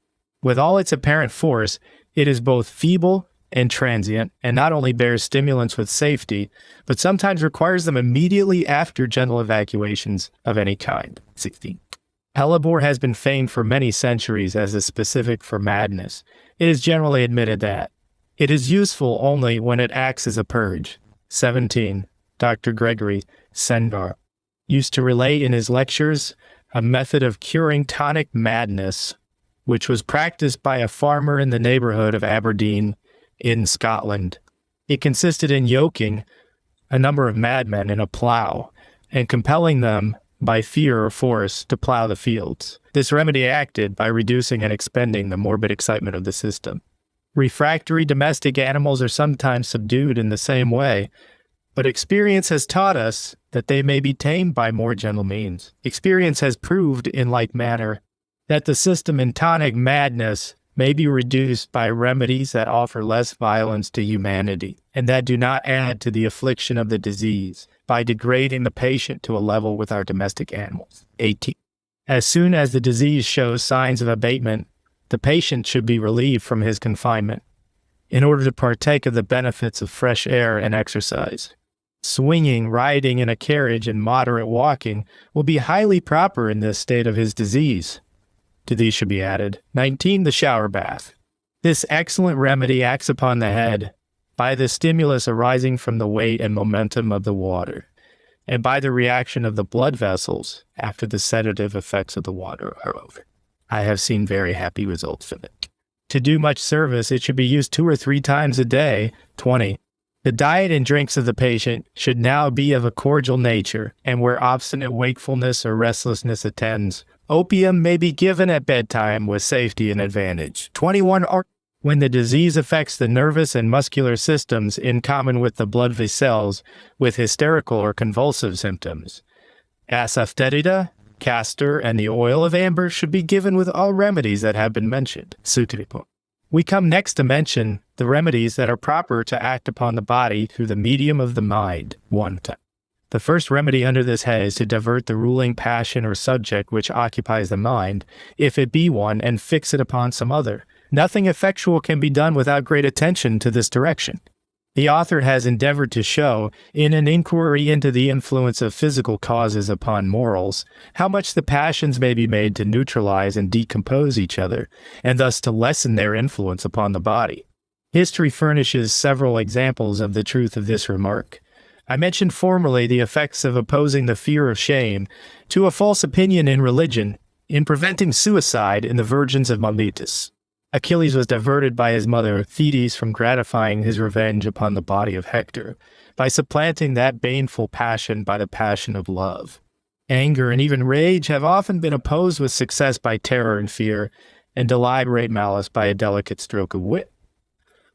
With all its apparent force, it is both feeble and transient, and not only bears stimulants with safety, but sometimes requires them immediately after gentle evacuations of any kind. 16. Hellebore has been famed for many centuries as a specific for madness. It is generally admitted that it is useful only when it acts as a purge. 17. Dr. Gregory Sendar used to relate in his lectures a method of curing tonic madness, which was practiced by a farmer in the neighborhood of Aberdeen in Scotland. It consisted in yoking a number of madmen in a plough and compelling them by fear or force to plough the fields. This remedy acted by reducing and expending the morbid excitement of the system. Refractory domestic animals are sometimes subdued in the same way, but experience has taught us that they may be tamed by more gentle means. Experience has proved in like manner that the system in tonic madness may be reduced by remedies that offer less violence to humanity and that do not add to the affliction of the disease by degrading the patient to a level with our domestic animals. 18. As soon as the disease shows signs of abatement, the patient should be relieved from his confinement in order to partake of the benefits of fresh air and exercise. Swinging, riding in a carriage, and moderate walking will be highly proper in this state of his disease. To these should be added, 19, the shower bath. This excellent remedy acts upon the head by the stimulus arising from the weight and momentum of the water, and by the reaction of the blood vessels after the sedative effects of the water are over. I have seen very happy results from it. To do much service, it should be used 2 or 3 times a day. 20. The diet and drinks of the patient should now be of a cordial nature, and where obstinate wakefulness or restlessness attends, opium may be given at bedtime with safety and advantage. 21. When the disease affects the nervous and muscular systems in common with the blood vessels with hysterical or convulsive symptoms, asafoetida, castor, and the oil of amber should be given with all remedies that have been mentioned. Sutripo. We come next to mention the remedies that are proper to act upon the body through the medium of the mind. 1. The first remedy under this head is to divert the ruling passion or subject which occupies the mind, if it be one, and fix it upon some other. Nothing effectual can be done without great attention to this direction. The author has endeavored to show, in an inquiry into the influence of physical causes upon morals, how much the passions may be made to neutralize and decompose each other, and thus to lessen their influence upon the body. History furnishes several examples of the truth of this remark. I mentioned formerly the effects of opposing the fear of shame to a false opinion in religion in preventing suicide in the virgins of Miletus. Achilles was diverted by his mother Thetis from gratifying his revenge upon the body of Hector by supplanting that baneful passion by the passion of love. Anger and even rage have often been opposed with success by terror and fear, and deliberate malice by a delicate stroke of wit.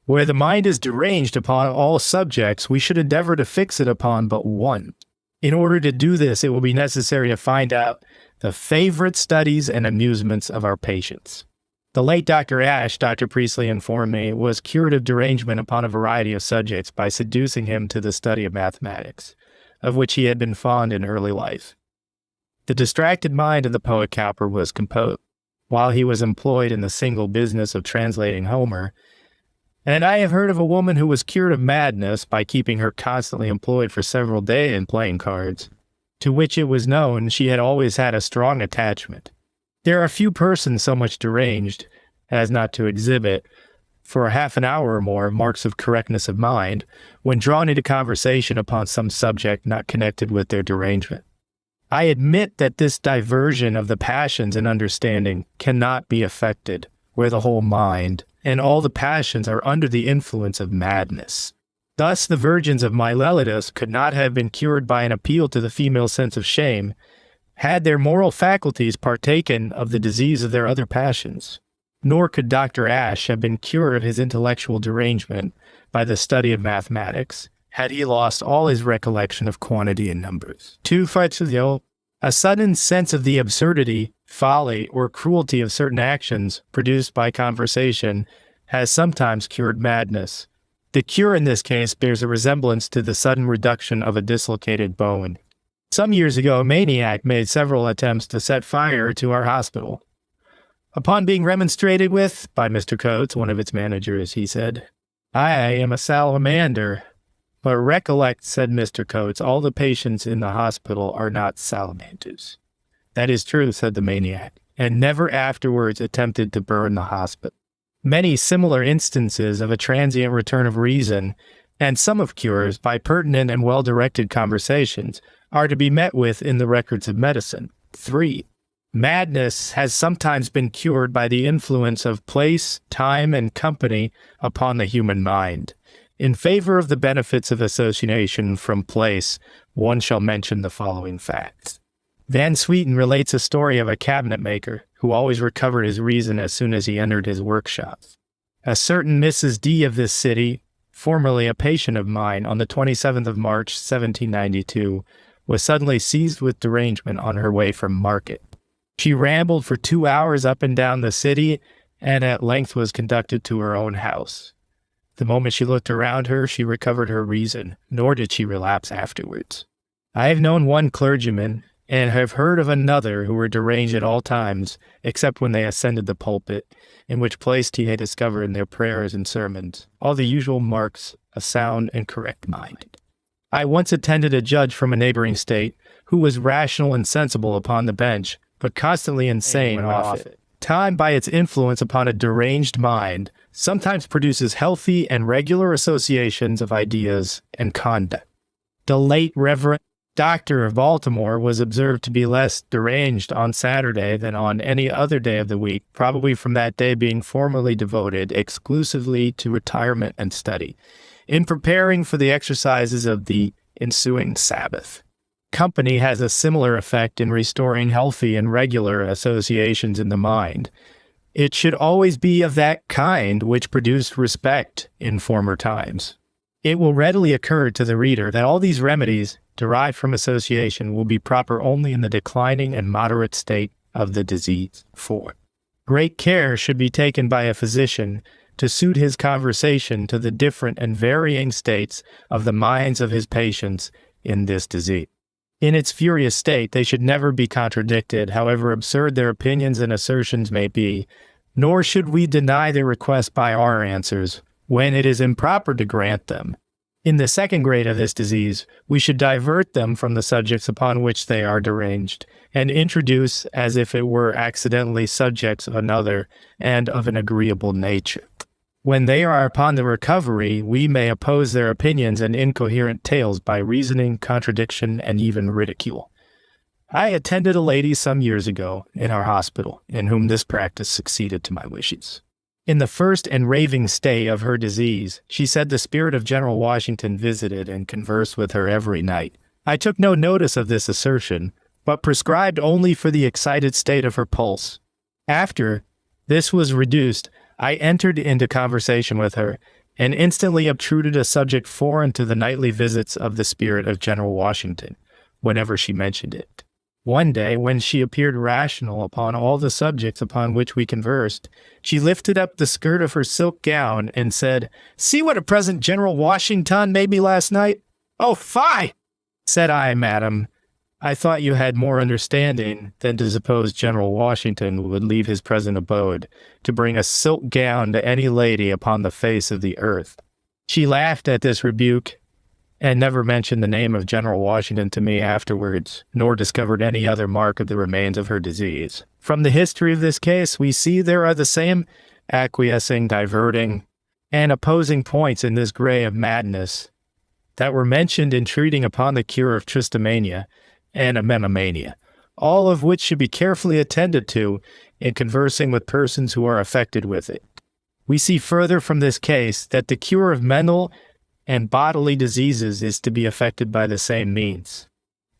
Where the mind is deranged upon all subjects, we should endeavor to fix it upon but one. In order to do this, it will be necessary to find out the favorite studies and amusements of our patients. The late Dr. Ashe, Dr. Priestley informed me, was cured of derangement upon a variety of subjects by seducing him to the study of mathematics, of which he had been fond in early life. The distracted mind of the poet Cowper was composed while he was employed in the single business of translating Homer, and I have heard of a woman who was cured of madness by keeping her constantly employed for several days in playing cards, to which it was known she had always had a strong attachment. There are few persons so much deranged as not to exhibit, for half an hour or more, marks of correctness of mind when drawn into conversation upon some subject not connected with their derangement. I admit that this diversion of the passions and understanding cannot be effected where the whole mind and all the passions are under the influence of madness. Thus the virgins of Miletus could not have been cured by an appeal to the female sense of shame, Had their moral faculties partaken of the disease of their other passions, nor could Dr. Ashe have been cured of his intellectual derangement by the study of mathematics, had he lost all his recollection of quantity and numbers. A sudden sense of the absurdity, folly, or cruelty of certain actions produced by conversation has sometimes cured madness. The cure in this case bears a resemblance to the sudden reduction of a dislocated bone. Some years ago, a maniac made several attempts to set fire to our hospital. Upon being remonstrated with by Mr. Coates, one of its managers, he said, "I am a salamander." "But recollect," said Mr. Coates, "all the patients in the hospital are not salamanders." "That is true," said the maniac, and never afterwards attempted to burn the hospital. Many similar instances of a transient return of reason, and some of cures by pertinent and well-directed conversations, are to be met with in the records of medicine. 3. Madness has sometimes been cured by the influence of place, time, and company upon the human mind. In favor of the benefits of association from place, one shall mention the following facts. Van Swieten relates a story of a cabinet maker who always recovered his reason as soon as he entered his workshop. A certain Mrs. D. of this city, formerly a patient of mine, on the 27th of March, 1792, was suddenly seized with derangement on her way from market. She rambled for 2 hours up and down the city, and at length was conducted to her own house. The moment she looked around her, she recovered her reason, nor did she relapse afterwards. I have known one clergyman, and have heard of another, who were deranged at all times, except when they ascended the pulpit, in which place he had discovered in their prayers and sermons all the usual marks of sound and correct mind. I once attended a judge from a neighboring state, who was rational and sensible upon the bench, but constantly insane off it. Time, by its influence upon a deranged mind, sometimes produces healthy and regular associations of ideas and conduct. The late Reverend Doctor of Baltimore was observed to be less deranged on Saturday than on any other day of the week, probably from that day being formerly devoted exclusively to retirement and study, in preparing for the exercises of the ensuing Sabbath. Company has a similar effect in restoring healthy and regular associations in the mind. It should always be of that kind which produced respect in former times. It will readily occur to the reader that all these remedies derived from association will be proper only in the declining and moderate state of the disease. 4. Great care should be taken by a physician to suit his conversation to the different and varying states of the minds of his patients in this disease. In its furious state, they should never be contradicted, however absurd their opinions and assertions may be, nor should we deny their requests by our answers, when it is improper to grant them. In the second grade of this disease, we should divert them from the subjects upon which they are deranged, and introduce, as if it were accidentally, subjects of another and of an agreeable nature. When they are upon the recovery, we may oppose their opinions and incoherent tales by reasoning, contradiction, and even ridicule. I attended a lady some years ago in our hospital, in whom this practice succeeded to my wishes. In the first and raving state of her disease, she said the spirit of General Washington visited and conversed with her every night. I took no notice of this assertion, but prescribed only for the excited state of her pulse. After this was reduced, I entered into conversation with her, and instantly obtruded a subject foreign to the nightly visits of the spirit of General Washington, whenever she mentioned it. One day, when she appeared rational upon all the subjects upon which we conversed, she lifted up the skirt of her silk gown and said, "See what a present General Washington made me last night." "Oh, fie!" said I, "Madam, I thought you had more understanding than to suppose General Washington would leave his present abode to bring a silk gown to any lady upon the face of the earth." She laughed at this rebuke, and never mentioned the name of General Washington to me afterwards, nor discovered any other mark of the remains of her disease. From the history of this case, we see there are the same acquiescing, diverting, and opposing points in this gray of madness that were mentioned in treating upon the cure of tristomania and menomania, all of which should be carefully attended to in conversing with persons who are affected with it. We see further from this case that the cure of mental and bodily diseases is to be effected by the same means.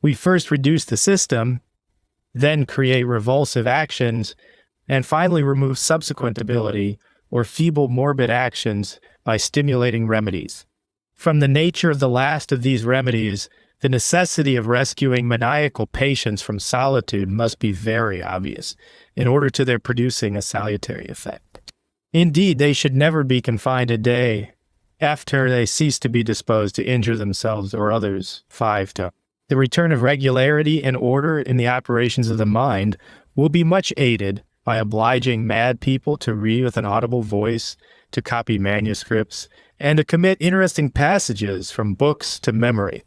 We first reduce the system, then create revulsive actions, and finally remove subsequent ability or feeble morbid actions by stimulating remedies. From the nature of the last of these remedies, the necessity of rescuing maniacal patients from solitude must be very obvious in order to their producing a salutary effect. Indeed, they should never be confined a day after they cease to be disposed to injure themselves or others. 5. The return of regularity and order in the operations of the mind will be much aided by obliging mad people to read with an audible voice, to copy manuscripts, and to commit interesting passages from books to memory.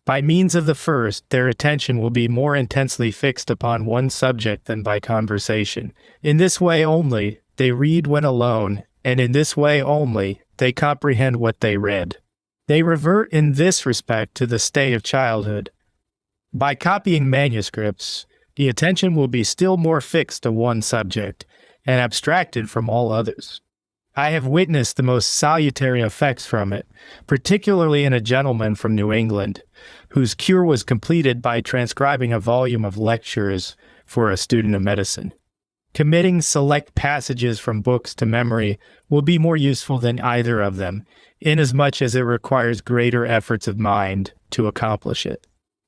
By means of the first, their attention will be more intensely fixed upon one subject than by conversation. In this way only, they read when alone, and in this way only, they comprehend what they read. They revert in this respect to the state of childhood. By copying manuscripts, the attention will be still more fixed to one subject and abstracted from all others. I have witnessed the most salutary effects from it, particularly in a gentleman from New England, whose cure was completed by transcribing a volume of lectures for a student of medicine. Committing select passages from books to memory will be more useful than either of them, inasmuch as it requires greater efforts of mind to accomplish it.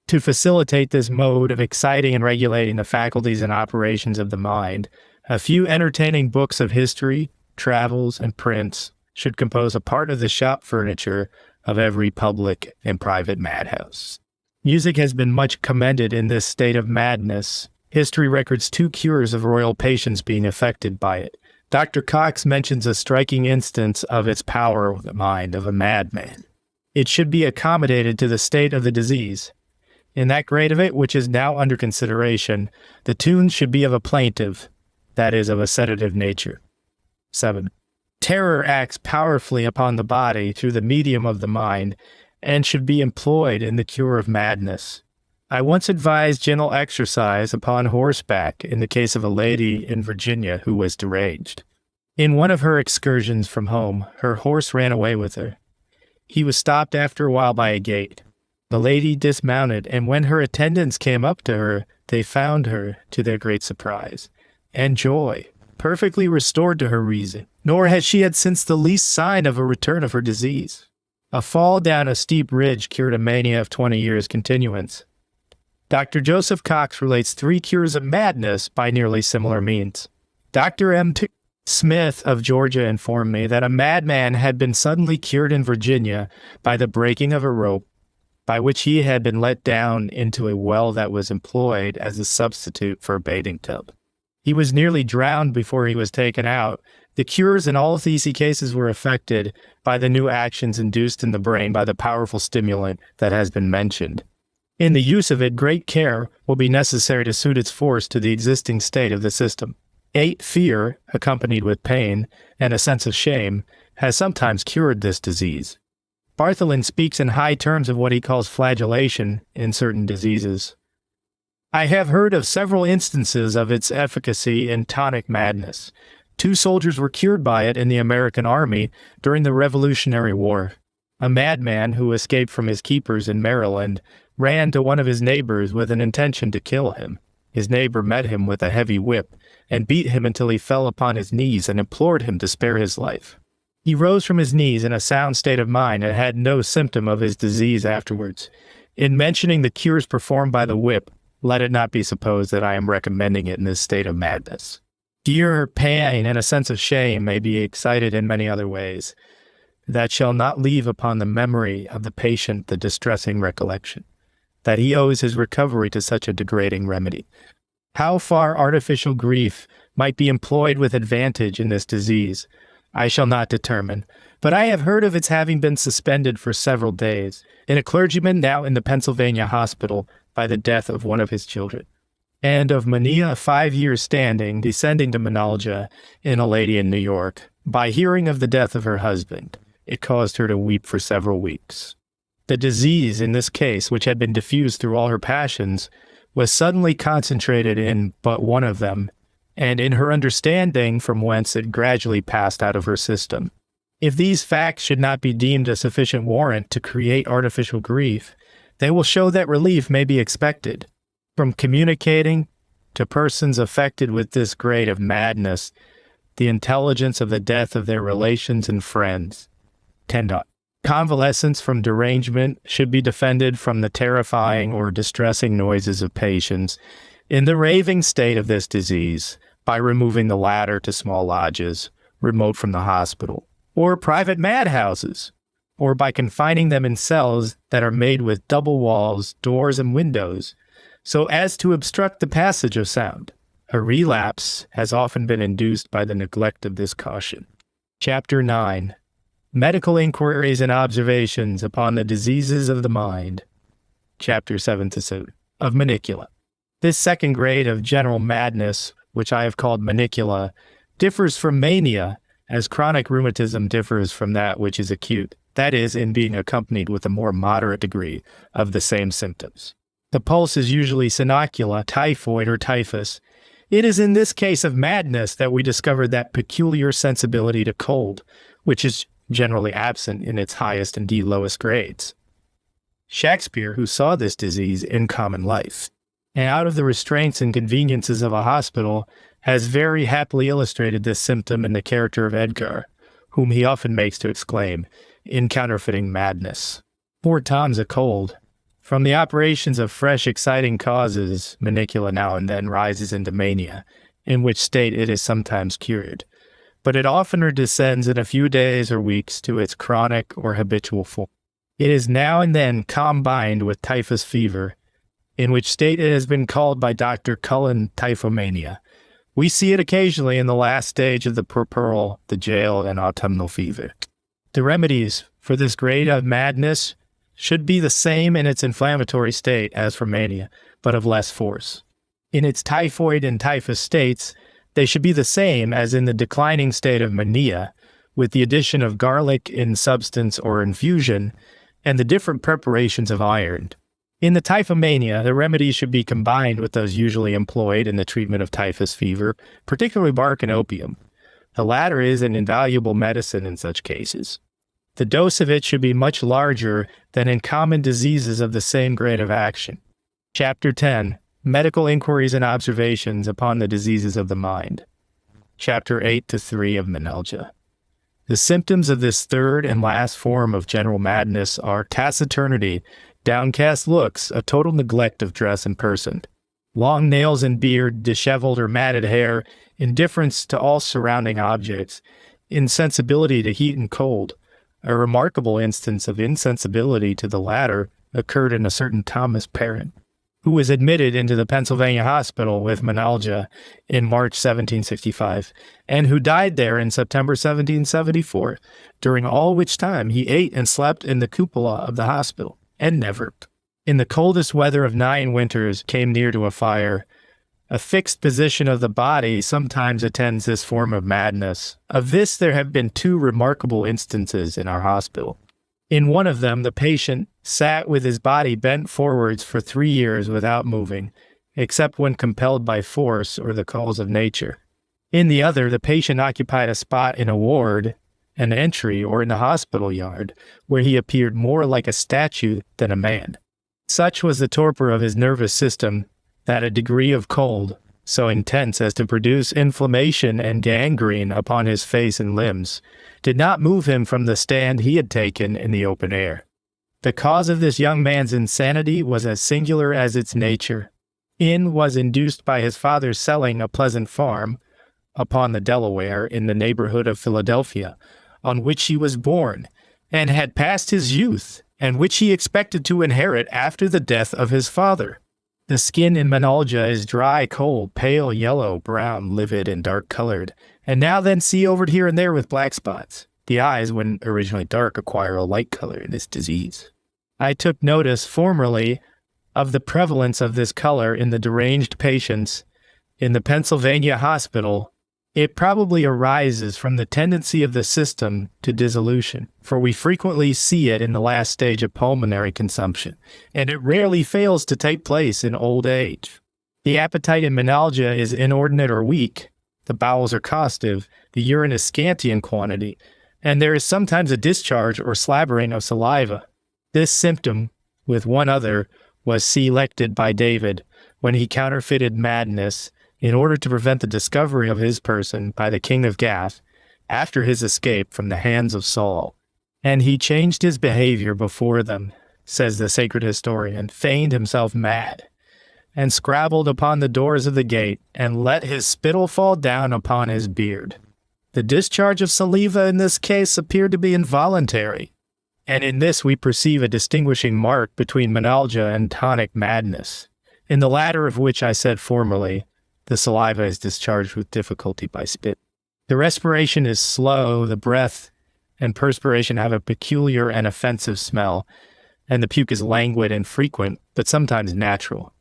To facilitate this mode of exciting and regulating the faculties and operations of the mind, a few entertaining books of history, travels, and prints should compose a part of the shop furniture of every public and private madhouse. Music has been much commended in this state of madness. History records 2 cures of royal patients being affected by it. Dr. Cox mentions a striking instance of its power over the mind of a madman. It should be accommodated to the state of the disease. In that grade of it which is now under consideration, the tunes should be of a plaintive, that is, of a sedative nature. 7. Terror acts powerfully upon the body through the medium of the mind, and should be employed in the cure of madness. I once advised gentle exercise upon horseback in the case of a lady in Virginia who was deranged. In one of her excursions from home, her horse ran away with her. He was stopped after a while by a gate. The lady dismounted, and when her attendants came up to her, they found her, to their great surprise and joy, perfectly restored to her reason, nor had she had since the least sign of a return of her disease. A fall down a steep ridge cured a mania of 20 years' continuance. Dr. Joseph Cox relates 3 cures of madness by nearly similar means. Dr. M. Smith of Georgia informed me that a madman had been suddenly cured in Virginia by the breaking of a rope, by which he had been let down into a well that was employed as a substitute for a bathing tub. He was nearly drowned before he was taken out. The cures in all of these cases were effected by the new actions induced in the brain by the powerful stimulant that has been mentioned. In the use of it, great care will be necessary to suit its force to the existing state of the system. 8. Fear, accompanied with pain and a sense of shame, has sometimes cured this disease. Bartholin speaks in high terms of what he calls flagellation in certain diseases. I have heard of several instances of its efficacy in tonic madness. 2 soldiers were cured by it in the American Army during the Revolutionary War. A madman who escaped from his keepers in Maryland ran to one of his neighbors with an intention to kill him. His neighbor met him with a heavy whip and beat him until he fell upon his knees and implored him to spare his life. He rose from his knees in a sound state of mind and had no symptom of his disease afterwards. In mentioning the cures performed by the whip, let it not be supposed that I am recommending it in this state of madness. Fear, pain, and a sense of shame may be excited in many other ways, that shall not leave upon the memory of the patient the distressing recollection that he owes his recovery to such a degrading remedy. How far artificial grief might be employed with advantage in this disease, I shall not determine, but I have heard of its having been suspended for several days in a clergyman now in the Pennsylvania hospital by the death of one of his children, and of mania 5 years standing descending to menalgia in a lady in New York. By hearing of the death of her husband, it caused her to weep for several weeks. The disease in this case, which had been diffused through all her passions, was suddenly concentrated in but one of them, and in her understanding, from whence it gradually passed out of her system. If these facts should not be deemed a sufficient warrant to create artificial grief, they will show that relief may be expected from communicating To persons affected with this grade of madness, the intelligence of the death of their relations and friends. 10. Convalescence from derangement should be defended from the terrifying or distressing noises of patients in the raving state of this disease by removing the latter to small lodges, remote from the hospital, or private madhouses, or by confining them in cells that are made with double walls, doors, and windows, so as to obstruct the passage of sound. A relapse has often been induced by the neglect of this caution. Chapter 9. Medical Inquiries and Observations upon the Diseases of the Mind. Chapter 7-7. Of Manicula. This second grade of general madness, which I have called manicula, differs from mania, as chronic rheumatism differs from that which is acute, that is, in being accompanied with a more moderate degree of the same symptoms. The pulse is usually synocula, typhoid, or typhus. It is in this case of madness that we discover that peculiar sensibility to cold, which is generally absent in its highest and lowest grades. Shakespeare, who saw this disease in common life, and out of the restraints and conveniences of a hospital, has very happily illustrated this symptom in the character of Edgar, whom he often makes to exclaim, in counterfeiting madness, "Poor Tom's a cold." From the operations of fresh, exciting causes, manicula now and then rises into mania, in which state it is sometimes cured, but it oftener descends in a few days or weeks to its chronic or habitual form. It is now and then combined with typhus fever, in which state it has been called by Dr. Cullen typhomania. We see it occasionally in the last stage of the puerperal, the jail, and autumnal fever. The remedies for this grade of madness should be the same in its inflammatory state as for mania, but of less force. In its typhoid and typhus states, they should be the same as in the declining state of mania, with the addition of garlic in substance or infusion, and the different preparations of iron. In the typhomania, the remedies should be combined with those usually employed in the treatment of typhus fever, particularly bark and opium. The latter is an invaluable medicine in such cases. The dose of it should be much larger than in common diseases of the same grade of action. Chapter 10. Medical Inquiries and Observations upon the Diseases of the Mind. Chapter 8-3 of Menalgia. The symptoms of this third and last form of general madness are taciturnity, downcast looks, a total neglect of dress and person, long nails and beard, disheveled or matted hair, indifference to all surrounding objects, insensibility to heat and cold. A remarkable instance of insensibility to the latter occurred in a certain Thomas Parent, who was admitted into the Pennsylvania hospital with menalgia in March 1765, and who died there in September 1774, during all which time he ate and slept in the cupola of the hospital, and never, in the coldest weather of 9 winters, came near to a fire. A fixed position of the body sometimes attends this form of madness. Of this there have been 2 remarkable instances in our hospital. In one of them, the patient sat with his body bent forwards for 3 years without moving, except when compelled by force or the calls of nature. In the other, the patient occupied a spot in a ward, an entry, or in the hospital yard, where he appeared more like a statue than a man. Such was the torpor of his nervous system that a degree of cold, so intense as to produce inflammation and gangrene upon his face and limbs, did not move him from the stand he had taken in the open air. The cause of this young man's insanity was as singular as its nature. Was induced by his father's selling a pleasant farm upon the Delaware in the neighborhood of Philadelphia, on which he was born, and had passed his youth, and which he expected to inherit after the death of his father. The skin in menalgia is dry, cold, pale, yellow, brown, livid, and dark-colored, and now then see-overed here and there with black spots. The eyes, when originally dark, acquire a light color in this disease. I took notice formerly of the prevalence of this color in the deranged patients in the Pennsylvania hospital. It probably arises from the tendency of the system to dissolution, for we frequently see it in the last stage of pulmonary consumption, and it rarely fails to take place in old age. The appetite in menalgia is inordinate or weak, the bowels are costive, the urine is scanty in quantity, and there is sometimes a discharge or slabbering of saliva. This symptom, with one other, was selected by David, when he counterfeited madness in order to prevent the discovery of his person by the king of Gath after his escape from the hands of Saul. And he changed his behavior before them, says the sacred historian, feigned himself mad, and scrabbled upon the doors of the gate, and let his spittle fall down upon his beard. The discharge of saliva in this case appeared to be involuntary, and in this we perceive a distinguishing mark between menalgia and tonic madness, in the latter of which I said formerly, the saliva is discharged with difficulty by spit. The respiration is slow, the breath and perspiration have a peculiar and offensive smell, and the puke is languid and frequent, but sometimes natural.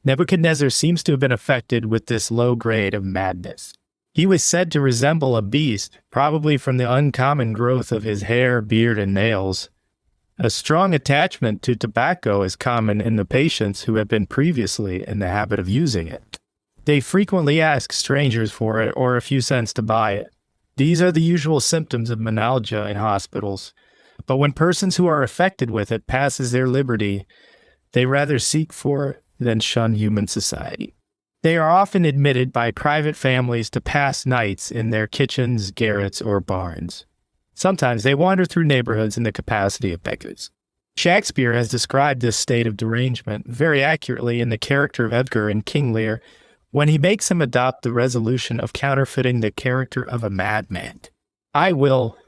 Nebuchadnezzar seems to have been affected with this low grade of madness. He was said to resemble a beast, probably from the uncommon growth of his hair, beard, and nails. A strong attachment to tobacco is common in the patients who have been previously in the habit of using it. They frequently ask strangers for it or a few cents to buy it. These are the usual symptoms of menalgia in hospitals. But when persons who are affected with it passes their liberty, they rather seek for than shun human society. They are often admitted by private families to pass nights in their kitchens, garrets, or barns. Sometimes they wander through neighborhoods in the capacity of beggars. Shakespeare has described this state of derangement very accurately in the character of Edgar in King Lear, when he makes him adopt the resolution of counterfeiting the character of a madman. I will,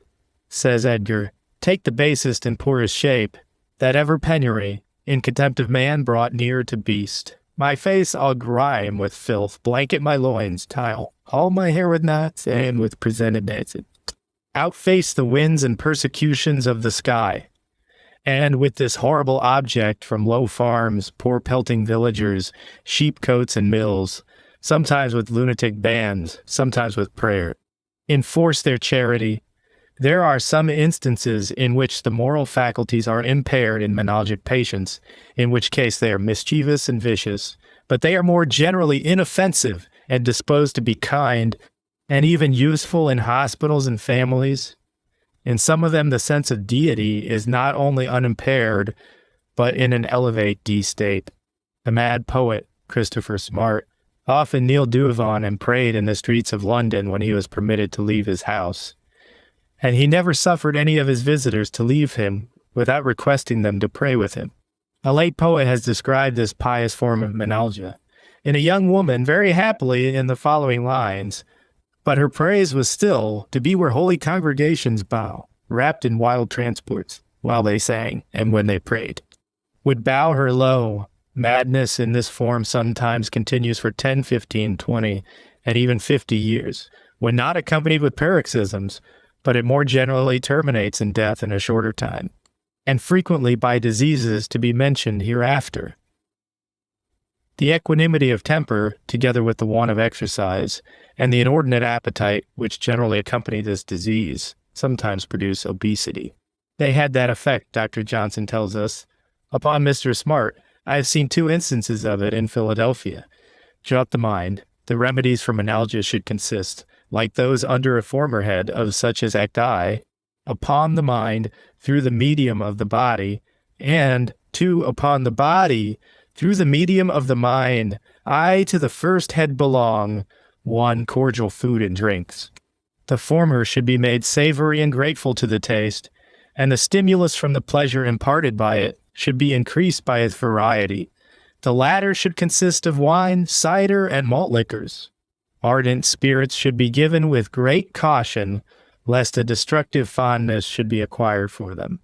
says Edgar, take the basest and poorest shape, that ever penury, in contempt of man brought near to beast. My face I'll grime with filth, blanket my loins, tile all my hair with knots, and with presented nets. Outface the winds and persecutions of the sky. And with this horrible object from low farms, poor pelting villagers, sheepcotes and mills, sometimes with lunatic bands, sometimes with prayer, enforce their charity. There are some instances in which the moral faculties are impaired in menalgic patients, in which case they are mischievous and vicious, but they are more generally inoffensive and disposed to be kind, and even useful in hospitals and families. In some of them, the sense of deity is not only unimpaired, but in an elevate D state. The mad poet, Christopher Smart, often kneeled Duvon and prayed in the streets of London when he was permitted to leave his house. And he never suffered any of his visitors to leave him without requesting them to pray with him. A late poet has described this pious form of menalgia in a young woman very happily in the following lines, but her praise was still to be where holy congregations bow, wrapped in wild transports, while they sang and when they prayed. Would bow her low. Madness in this form sometimes continues for 10, 15, 20, and even 50 years, when not accompanied with paroxysms, but it more generally terminates in death in a shorter time, and frequently by diseases to be mentioned hereafter. The equanimity of temper, together with the want of exercise, and the inordinate appetite which generally accompany this disease, sometimes produce obesity. They had that effect, Dr. Johnson tells us, upon Mr. Smart. I have seen 2 instances of it in Philadelphia. Throughout the mind, the remedies for menalgia should consist, like those under a former head of such as ecti, upon the mind through the medium of the body, and 2 upon the body through the medium of the mind. I to the first head belong, 1 cordial food and drinks. The former should be made savory and grateful to the taste, and the stimulus from the pleasure imparted by it should be increased by its variety. The latter should consist of wine, cider, and malt liquors. Ardent spirits should be given with great caution, lest a destructive fondness should be acquired for them.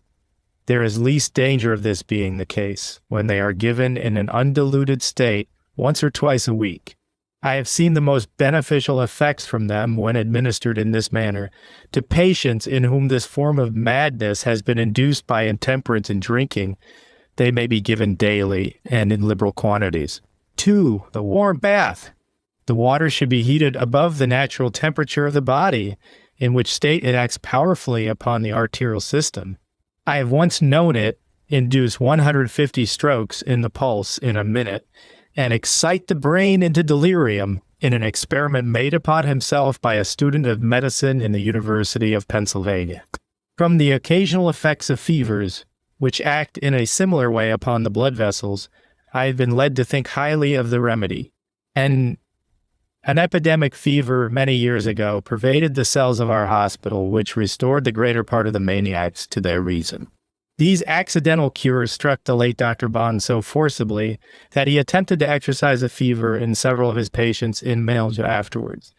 There is least danger of this being the case when they are given in an undiluted state once or twice a week. I have seen the most beneficial effects from them when administered in this manner to patients in whom this form of madness has been induced by intemperance in drinking. They may be given daily and in liberal quantities. 2. The warm bath. The water should be heated above the natural temperature of the body, in which state it acts powerfully upon the arterial system. I have once known it induce 150 strokes in the pulse in a minute, and excite the brain into delirium in an experiment made upon himself by a student of medicine in the University of Pennsylvania. From the occasional effects of fevers, which act in a similar way upon the blood vessels, I have been led to think highly of the remedy. And an epidemic fever many years ago pervaded the cells of our hospital, which restored the greater part of the maniacs to their reason. These accidental cures struck the late Dr. Bond so forcibly that he attempted to exorcise a fever in several of his patients in Melalja afterwards,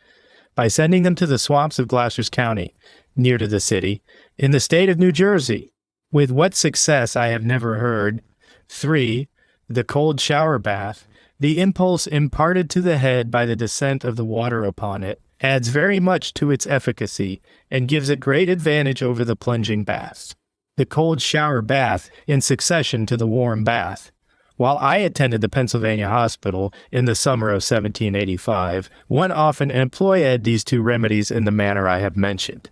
by sending them to the swamps of Gloucester County, near to the city, in the state of New Jersey. With what success I have never heard. 3. The cold shower bath. The impulse imparted to the head by the descent of the water upon it adds very much to its efficacy and gives it great advantage over the plunging baths. The cold shower bath in succession to the warm bath. While I attended the Pennsylvania hospital in the summer of 1785, one often employed these two remedies in the manner I have mentioned.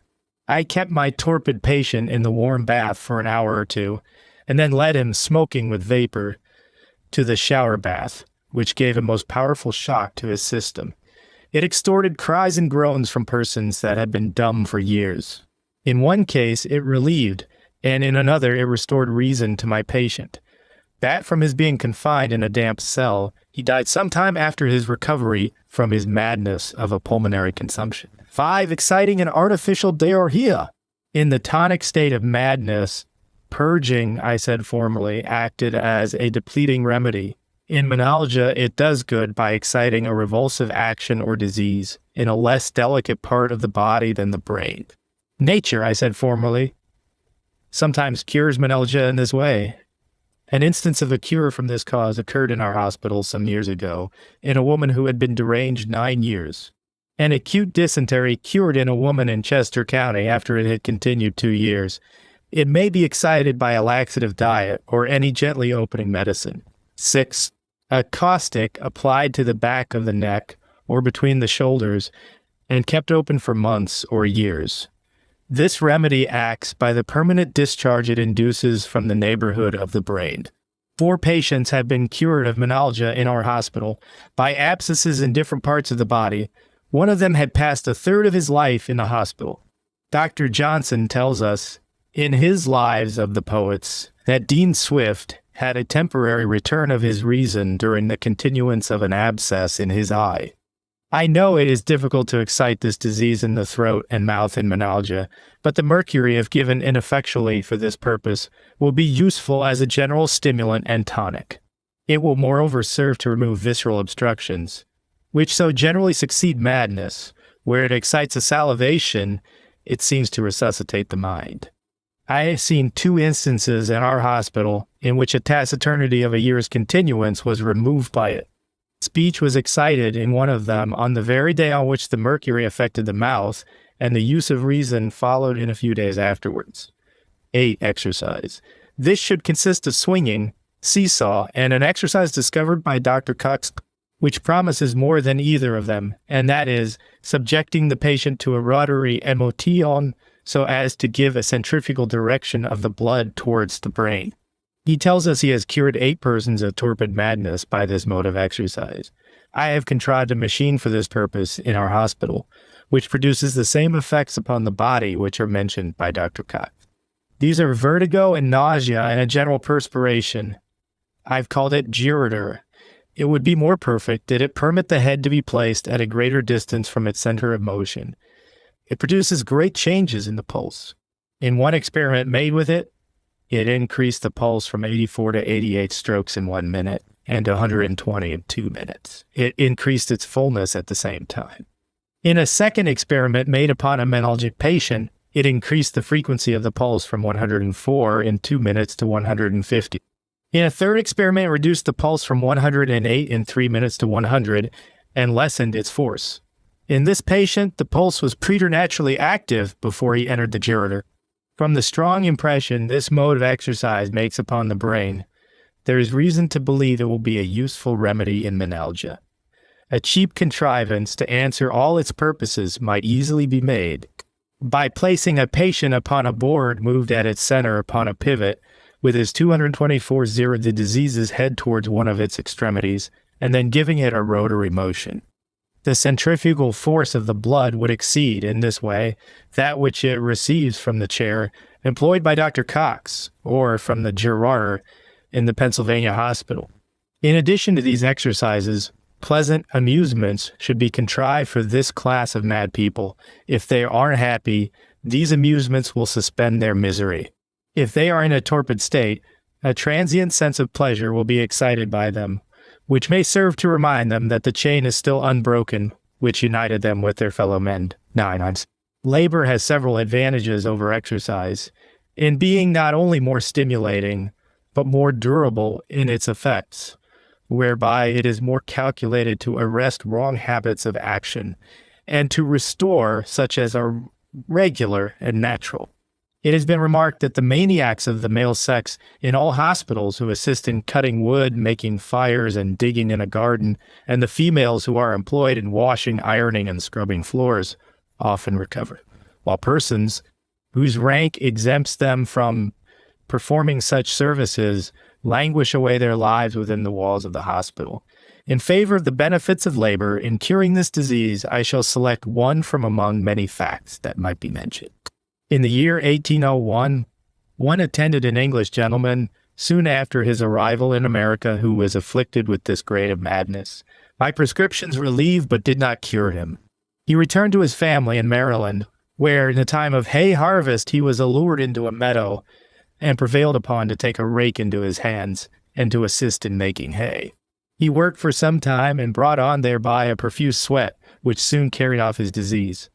I kept my torpid patient in the warm bath for an hour or two, and then led him, smoking with vapor, to the shower bath, which gave a most powerful shock to his system. It extorted cries and groans from persons that had been dumb for years. In one case, it relieved, and in another, it restored reason to my patient. That from his being confined in a damp cell, he died sometime after his recovery from his madness of a pulmonary consumption. 5. Exciting and artificial diarrhea. In the tonic state of madness, purging, I said formerly, acted as a depleting remedy. In Melalja, it does good by exciting a revulsive action or disease in a less delicate part of the body than the brain. Nature, I said formerly, sometimes cures Melalja in this way. An instance of a cure from this cause occurred in our hospital some years ago in a woman who had been deranged 9 years. An acute dysentery cured in a woman in Chester County after it had continued 2 years. It may be excited by a laxative diet or any gently opening medicine. 6. A caustic applied to the back of the neck or between the shoulders and kept open for months or years. This remedy acts by the permanent discharge it induces from the neighborhood of the brain. 4 patients have been cured of Melalja in our hospital by abscesses in different parts of the body. One of them had passed a third of his life in the hospital. Dr. Johnson tells us in his Lives of the Poets that Dean Swift had a temporary return of his reason during the continuance of an abscess in his eye. I know it is difficult to excite this disease in the throat and mouth in Melalja, but the mercury, if given ineffectually for this purpose, will be useful as a general stimulant and tonic. It will moreover serve to remove visceral obstructions, which so generally succeed madness. Where it excites a salivation, it seems to resuscitate the mind. I have seen 2 instances in our hospital in which a taciturnity of a year's continuance was removed by it. Speech was excited in one of them on the very day on which the mercury affected the mouth, and the use of reason followed in a few days afterwards. 8. Exercise. This should consist of swinging, seesaw, and an exercise discovered by Dr. Cox, which promises more than either of them, and that is, subjecting the patient to a rotary emotion so as to give a centrifugal direction of the blood towards the brain. He tells us he has cured 8 persons of torpid madness by this mode of exercise. I have contrived a machine for this purpose in our hospital, which produces the same effects upon the body which are mentioned by Dr. Cox. These are vertigo and nausea and a general perspiration. I've called it gyriter. It would be more perfect did it permit the head to be placed at a greater distance from its center of motion. It produces great changes in the pulse. In one experiment made with it, it increased the pulse from 84 to 88 strokes in 1 minute and 120 in 2 minutes. It increased its fullness at the same time. In a second experiment made upon a Melalgic patient, it increased the frequency of the pulse from 104 in 2 minutes to 150. In a third experiment, it reduced the pulse from 108 in 3 minutes to 100 and lessened its force. In this patient, the pulse was preternaturally active before he entered the gyriter. From the strong impression this mode of exercise makes upon the brain, there is reason to believe it will be a useful remedy in Melalja. A cheap contrivance to answer all its purposes might easily be made by placing a patient upon a board moved at its center upon a pivot, with his 224 the disease's head towards one of its extremities, and then giving it a rotary motion. The centrifugal force of the blood would exceed, in this way, that which it receives from the chair employed by Dr. Cox, or from the gyriter in the Pennsylvania hospital. In addition to these exercises, pleasant amusements should be contrived for this class of mad people. If they aren't happy, these amusements will suspend their misery. If they are in a torpid state, a transient sense of pleasure will be excited by them, which may serve to remind them that the chain is still unbroken, which united them with their fellow men. 9. Labor has several advantages over exercise, in being not only more stimulating, but more durable in its effects, whereby it is more calculated to arrest wrong habits of action and to restore such as are regular and natural. It has been remarked that the maniacs of the male sex in all hospitals who assist in cutting wood, making fires, and digging in a garden, and the females who are employed in washing, ironing, and scrubbing floors, often recover, while persons whose rank exempts them from performing such services languish away their lives within the walls of the hospital. In favor of the benefits of labor in curing this disease, I shall select one from among many facts that might be mentioned. In the year 1801, one attended an English gentleman soon after his arrival in America who was afflicted with this grade of madness. My prescriptions relieved but did not cure him. He returned to his family in Maryland, where in the time of hay harvest he was allured into a meadow and prevailed upon to take a rake into his hands and to assist in making hay. He worked for some time and brought on thereby a profuse sweat, which soon carried off his disease.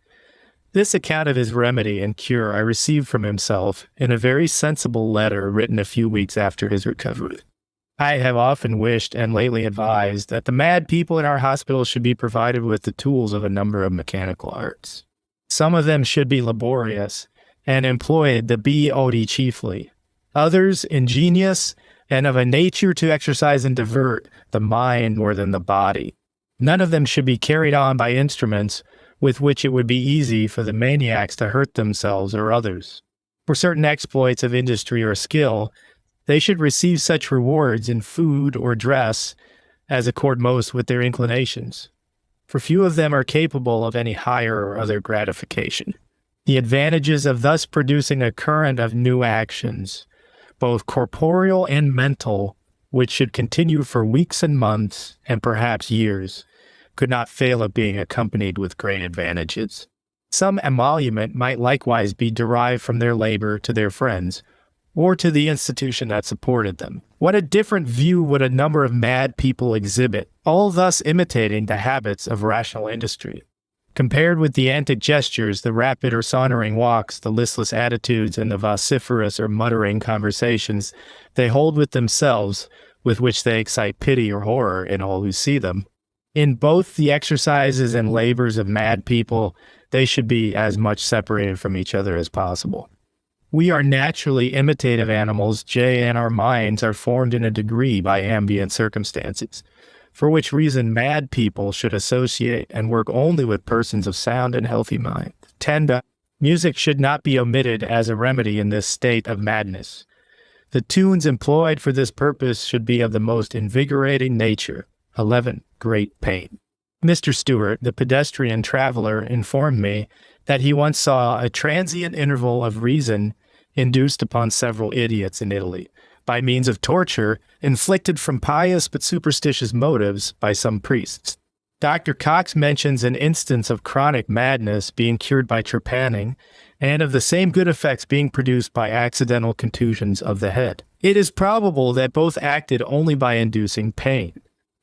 This account of his remedy and cure I received from himself in a very sensible letter written a few weeks after his recovery. I have often wished and lately advised that the mad people in our hospitals should be provided with the tools of a number of mechanical arts. Some of them should be laborious and employed the body chiefly. Others ingenious and of a nature to exercise and divert the mind more than the body. None of them should be carried on by instruments with which it would be easy for the maniacs to hurt themselves or others. For certain exploits of industry or skill, they should receive such rewards in food or dress as accord most with their inclinations, for few of them are capable of any higher or other gratification. The advantages of thus producing a current of new actions, both corporeal and mental, which should continue for weeks and months, and perhaps years, could not fail of being accompanied with great advantages. Some emolument might likewise be derived from their labor to their friends, or to the institution that supported them. What a different view would a number of mad people exhibit, all thus imitating the habits of rational industry. Compared with the antic gestures, the rapid or sauntering walks, the listless attitudes, and the vociferous or muttering conversations they hold with themselves, with which they excite pity or horror in all who see them. In both the exercises and labors of mad people, they should be as much separated from each other as possible. We are naturally imitative animals, and our minds are formed in a degree by ambient circumstances, for which reason mad people should associate and work only with persons of sound and healthy mind. 10. Music should not be omitted as a remedy in this state of madness. The tunes employed for this purpose should be of the most invigorating nature. 11. Great pain. Mr. Stewart, the pedestrian traveler, informed me that he once saw a transient interval of reason induced upon several idiots in Italy, by means of torture inflicted from pious but superstitious motives by some priests. Dr. Cox mentions an instance of chronic madness being cured by trepanning, and of the same good effects being produced by accidental contusions of the head. It is probable that both acted only by inducing pain.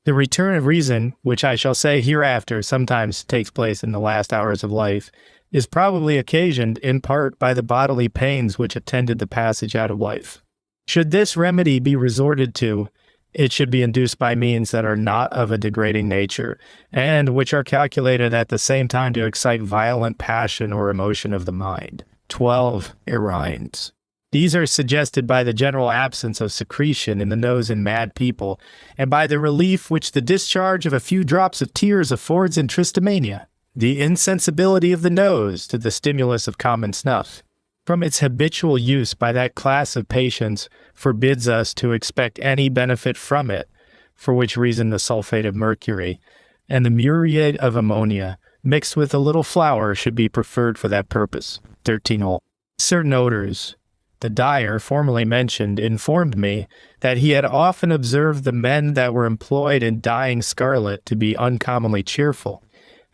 The return of reason, which I shall say hereafter sometimes takes place in the last hours of life, is probably occasioned in part by the bodily pains which attended the passage out of life. Should this remedy be resorted to, it should be induced by means that are not of a degrading nature, and which are calculated at the same time to excite violent passion or emotion of the mind. 12. Arines. These are suggested by the general absence of secretion in the nose in mad people, and by the relief which the discharge of a few drops of tears affords in tristomania. The insensibility of the nose to the stimulus of common snuff, from its habitual use by that class of patients, forbids us to expect any benefit from it, for which reason the sulfate of mercury and the muriate of ammonia mixed with a little flour should be preferred for that purpose. 13. Certain odors, the dyer formerly mentioned, informed me that he had often observed the men that were employed in dyeing scarlet to be uncommonly cheerful,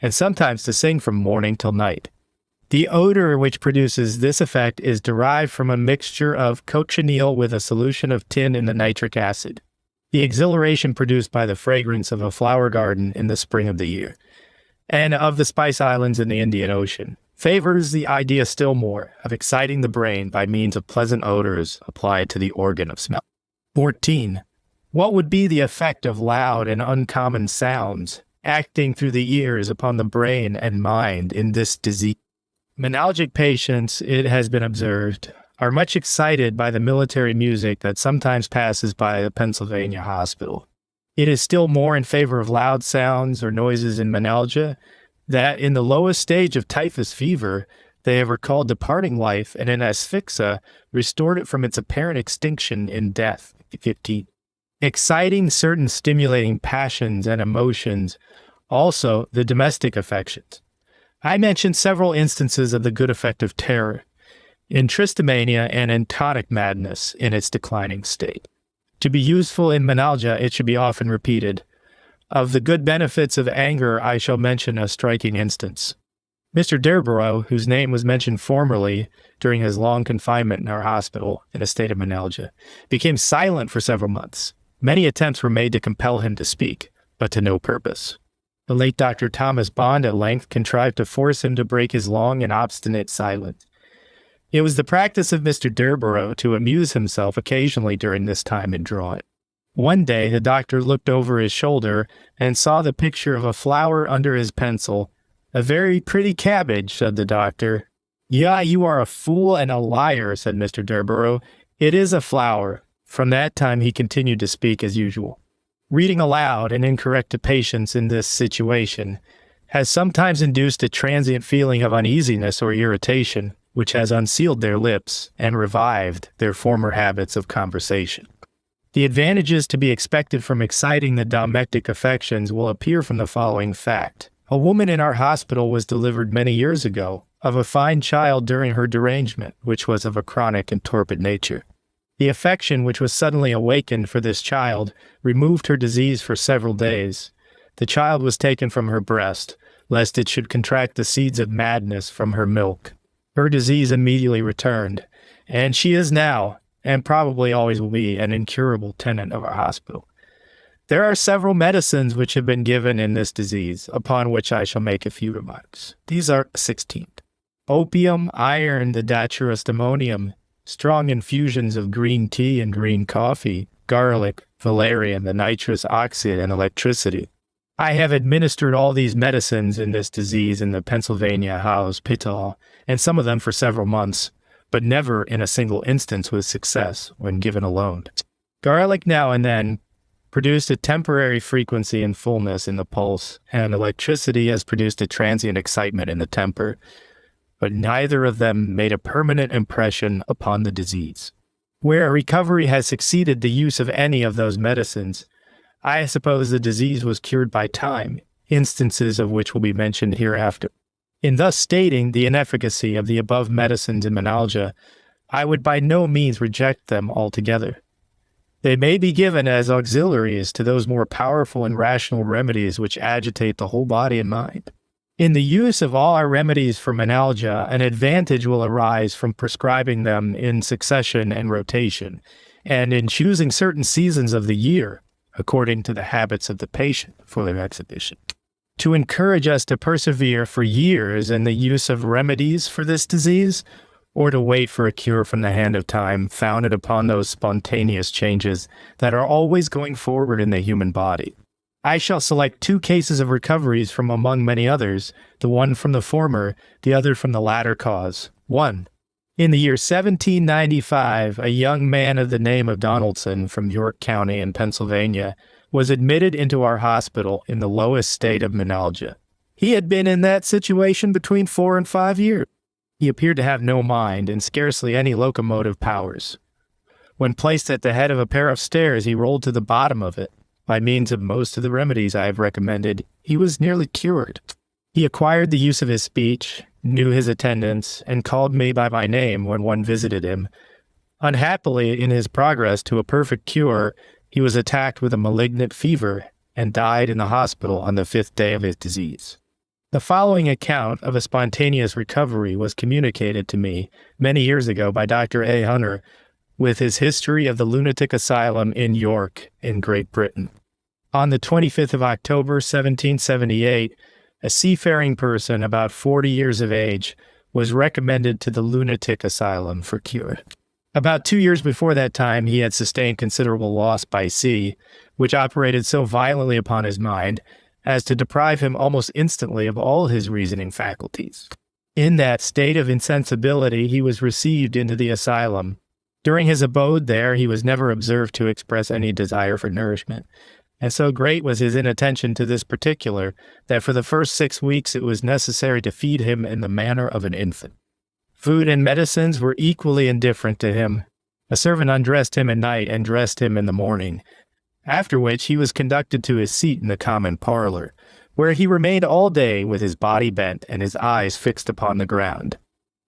and sometimes to sing from morning till night. The odor which produces this effect is derived from a mixture of cochineal with a solution of tin in the nitric acid. The exhilaration produced by the fragrance of a flower garden in the spring of the year, and of the Spice Islands in the Indian Ocean, favors the idea still more of exciting the brain by means of pleasant odors applied to the organ of smell. 14. What would be the effect of loud and uncommon sounds acting through the ears upon the brain and mind in this disease? Menalgic patients, it has been observed, are much excited by the military music that sometimes passes by a Pennsylvania hospital. It is still more in favor of loud sounds or noises in menalgia, that in the lowest stage of typhus fever, they have recalled departing life, and in asphyxia, restored it from its apparent extinction in death. 15. Exciting certain stimulating passions and emotions, also the domestic affections. I mentioned several instances of the good effect of terror, in tristomania and in tonic madness in its declining state. To be useful in menalgia, it should be often repeated. Of the good benefits of anger, I shall mention a striking instance. Mr. Derborough, whose name was mentioned formerly during his long confinement in our hospital in a state of menalgia, became silent for several months. Many attempts were made to compel him to speak, but to no purpose. The late Dr. Thomas Bond at length contrived to force him to break his long and obstinate silence. It was the practice of Mr. Derborough to amuse himself occasionally during this time in drawing. One day the doctor looked over his shoulder and saw the picture of a flower under his pencil. "A very pretty cabbage," said the doctor. "Yeah, you are a fool and a liar," said Mr. Derborough. "It is a flower." From that time he continued to speak as usual. Reading aloud and incorrect to patients in this situation has sometimes induced a transient feeling of uneasiness or irritation, which has unsealed their lips and revived their former habits of conversation. The advantages to be expected from exciting the domestic affections will appear from the following fact. A woman in our hospital was delivered many years ago of a fine child during her derangement, which was of a chronic and torpid nature. The affection which was suddenly awakened for this child removed her disease for several days. The child was taken from her breast, lest it should contract the seeds of madness from her milk. Her disease immediately returned, and she is now, and probably always will be, an incurable tenant of our hospital. There are several medicines which have been given in this disease, upon which I shall make a few remarks. These are 16. Opium, iron, the daturus ammonium, strong infusions of green tea and green coffee, garlic, valerian, the nitrous oxide, and electricity. I have administered all these medicines in this disease in the Pennsylvania Hospital, and some of them for several months, but never in a single instance with success when given alone. Garlic now and then produced a temporary frequency and fullness in the pulse, and electricity has produced a transient excitement in the temper, but neither of them made a permanent impression upon the disease. Where a recovery has succeeded the use of any of those medicines, I suppose the disease was cured by time, instances of which will be mentioned hereafter. In thus stating the inefficacy of the above medicines in menalgia, I would by no means reject them altogether. They may be given as auxiliaries to those more powerful and rational remedies which agitate the whole body and mind. In the use of all our remedies for menalgia, an advantage will arise from prescribing them in succession and rotation, and in choosing certain seasons of the year, according to the habits of the patient, for their exhibition. To encourage us to persevere for years in the use of remedies for this disease, or to wait for a cure from the hand of time founded upon those spontaneous changes that are always going forward in the human body. I shall select 2 cases of recoveries from among many others, the one from the former, the other from the latter cause. 1. In the year 1795, a young man of the name of Donaldson from York County in Pennsylvania was admitted into our hospital in the lowest state of menalgia. He had been in that situation between 4 and 5 years. He appeared to have no mind and scarcely any locomotive powers. When placed at the head of a pair of stairs, he rolled to the bottom of it. By means of most of the remedies I have recommended, he was nearly cured. He acquired the use of his speech, knew his attendants, and called me by my name when one visited him, Unhappily, in his progress to a perfect cure, he was attacked with a malignant fever and died in the hospital on the 5th day of his disease. The following account of a spontaneous recovery was communicated to me many years ago by Dr. A. Hunter with his History of the Lunatic Asylum in York, in Great Britain. On the 25th of October, 1778, a seafaring person about 40 years of age was recommended to the lunatic asylum for cure. About 2 years before that time, he had sustained considerable loss by sea, which operated so violently upon his mind as to deprive him almost instantly of all his reasoning faculties. In that state of insensibility, he was received into the asylum. During his abode there, he was never observed to express any desire for nourishment, and so great was his inattention to this particular that for the first 6 weeks it was necessary to feed him in the manner of an infant. Food and medicines were equally indifferent to him. A servant undressed him at night and dressed him in the morning, after which he was conducted to his seat in the common parlor, where he remained all day with his body bent and his eyes fixed upon the ground.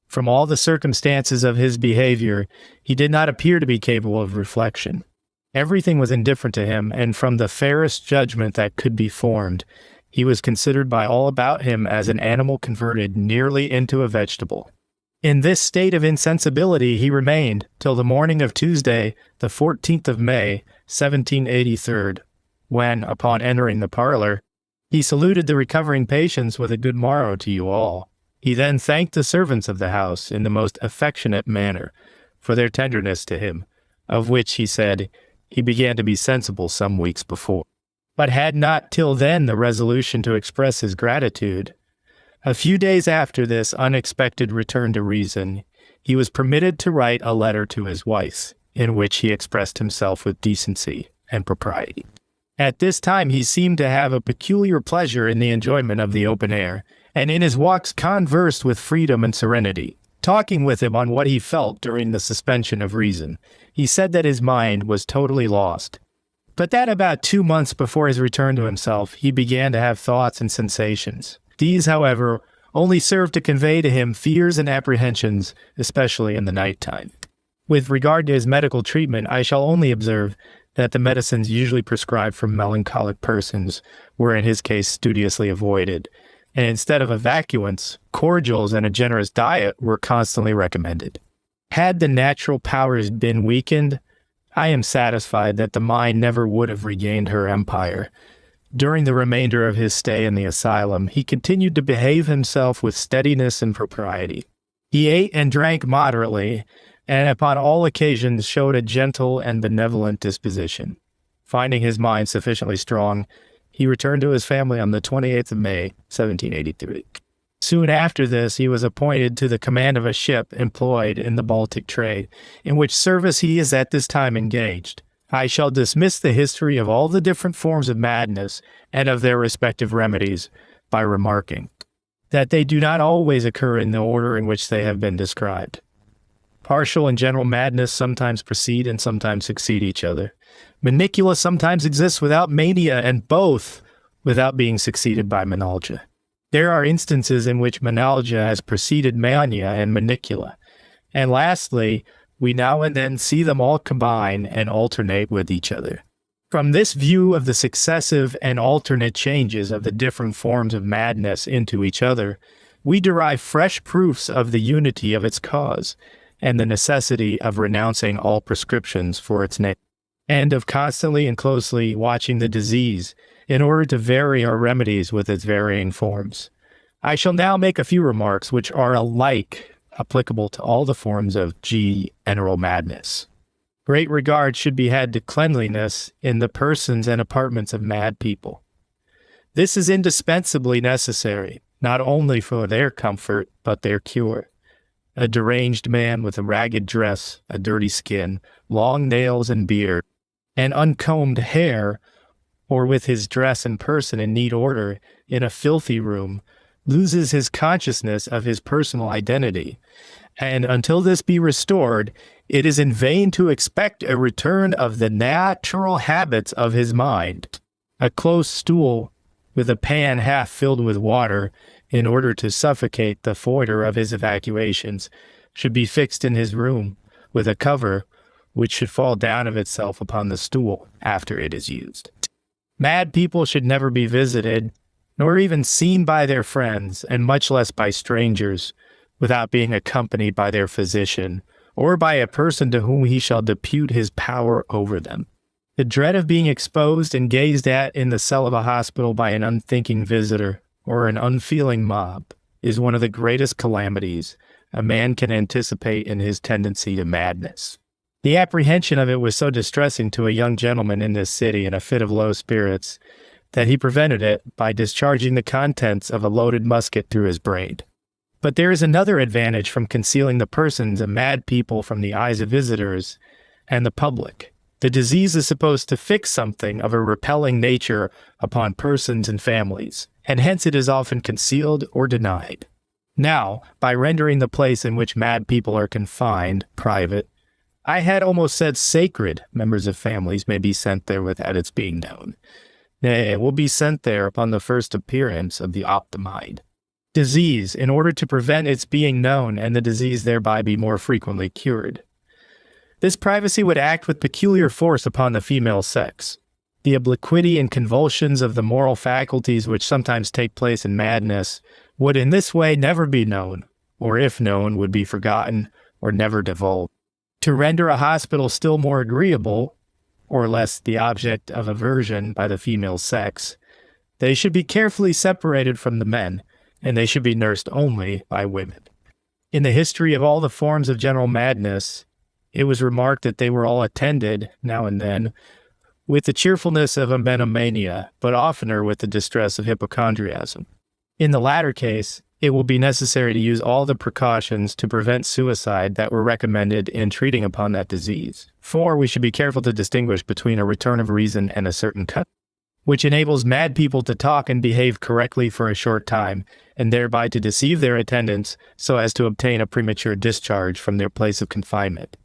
From all the circumstances of his behavior, he did not appear to be capable of reflection. Everything was indifferent to him, and from the fairest judgment that could be formed, he was considered by all about him as an animal converted nearly into a vegetable. In this state of insensibility he remained till the morning of Tuesday, the 14th of May, 1783, when, upon entering the parlor, he saluted the recovering patients with a good morrow to you all. He then thanked the servants of the house in the most affectionate manner for their tenderness to him, of which, he said, he began to be sensible some weeks before, but had not till then the resolution to express his gratitude. A few days after this unexpected return to reason, he was permitted to write a letter to his wife, in which he expressed himself with decency and propriety. At this time he seemed to have a peculiar pleasure in the enjoyment of the open air, and in his walks conversed with freedom and serenity, talking with him on what he felt during the suspension of reason. He said that his mind was totally lost, but that about 2 months before his return to himself, he began to have thoughts and sensations. These, however, only served to convey to him fears and apprehensions, especially in the night time. With regard to his medical treatment, I shall only observe that the medicines usually prescribed for melancholic persons were in his case studiously avoided, and instead of evacuants, cordials and a generous diet were constantly recommended. Had the natural powers been weakened, I am satisfied that the mind never would have regained her empire. During the remainder of his stay in the asylum, he continued to behave himself with steadiness and propriety. He ate and drank moderately, and upon all occasions showed a gentle and benevolent disposition. Finding his mind sufficiently strong, he returned to his family on the 28th of May, 1783. Soon after this, he was appointed to the command of a ship employed in the Baltic trade, in which service he is at this time engaged. I shall dismiss the history of all the different forms of madness and of their respective remedies by remarking that they do not always occur in the order in which they have been described. Partial and general madness sometimes precede and sometimes succeed each other. Manicula sometimes exists without mania, and both without being succeeded by menalgia. There are instances in which menalgia has preceded mania and manicula. And lastly, we now and then see them all combine and alternate with each other. From this view of the successive and alternate changes of the different forms of madness into each other, we derive fresh proofs of the unity of its cause, and the necessity of renouncing all prescriptions for its name, and of constantly and closely watching the disease in order to vary our remedies with its varying forms. I shall now make a few remarks which are alike applicable to all the forms of general madness. Great regard should be had to cleanliness in the persons and apartments of mad people. This is indispensably necessary, not only for their comfort, but their cure. A deranged man with a ragged dress, a dirty skin, long nails and beard, and uncombed hair, or with his dress and person in neat order, in a filthy room, loses his consciousness of his personal identity, and until this be restored, it is in vain to expect a return of the natural habits of his mind. A close stool with a pan half filled with water, in order to suffocate the foider of his evacuations, should be fixed in his room, with a cover which should fall down of itself upon the stool after it is used. Mad people should never be visited, nor even seen by their friends, and much less by strangers, without being accompanied by their physician, or by a person to whom he shall depute his power over them. The dread of being exposed and gazed at in the cell of a hospital by an unthinking visitor, or an unfeeling mob, is one of the greatest calamities a man can anticipate in his tendency to madness. The apprehension of it was so distressing to a young gentleman in this city in a fit of low spirits, that he prevented it by discharging the contents of a loaded musket through his brain. But there is another advantage from concealing the persons of mad people from the eyes of visitors and the public. The disease is supposed to fix something of a repelling nature upon persons and families, and hence it is often concealed or denied. Now, by rendering the place in which mad people are confined private, I had almost said sacred, members of families may be sent there without its being known. Nay, it will be sent there upon the first appearance of the optimide disease, in order to prevent its being known and the disease thereby be more frequently cured. This privacy would act with peculiar force upon the female sex. The obliquity and convulsions of the moral faculties which sometimes take place in madness would in this way never be known, or if known, would be forgotten or never divulged. To render a hospital still more agreeable, or less the object of aversion by the female sex, they should be carefully separated from the men, and they should be nursed only by women. In the history of all the forms of general madness, it was remarked that they were all attended, now and then, with the cheerfulness of a menomania, but oftener with the distress of hypochondriasm. In the latter case, it will be necessary to use all the precautions to prevent suicide that were recommended in treating upon that disease. For we should be careful to distinguish between a return of reason and a certain cut, which enables mad people to talk and behave correctly for a short time, and thereby to deceive their attendants so as to obtain a premature discharge from their place of confinement.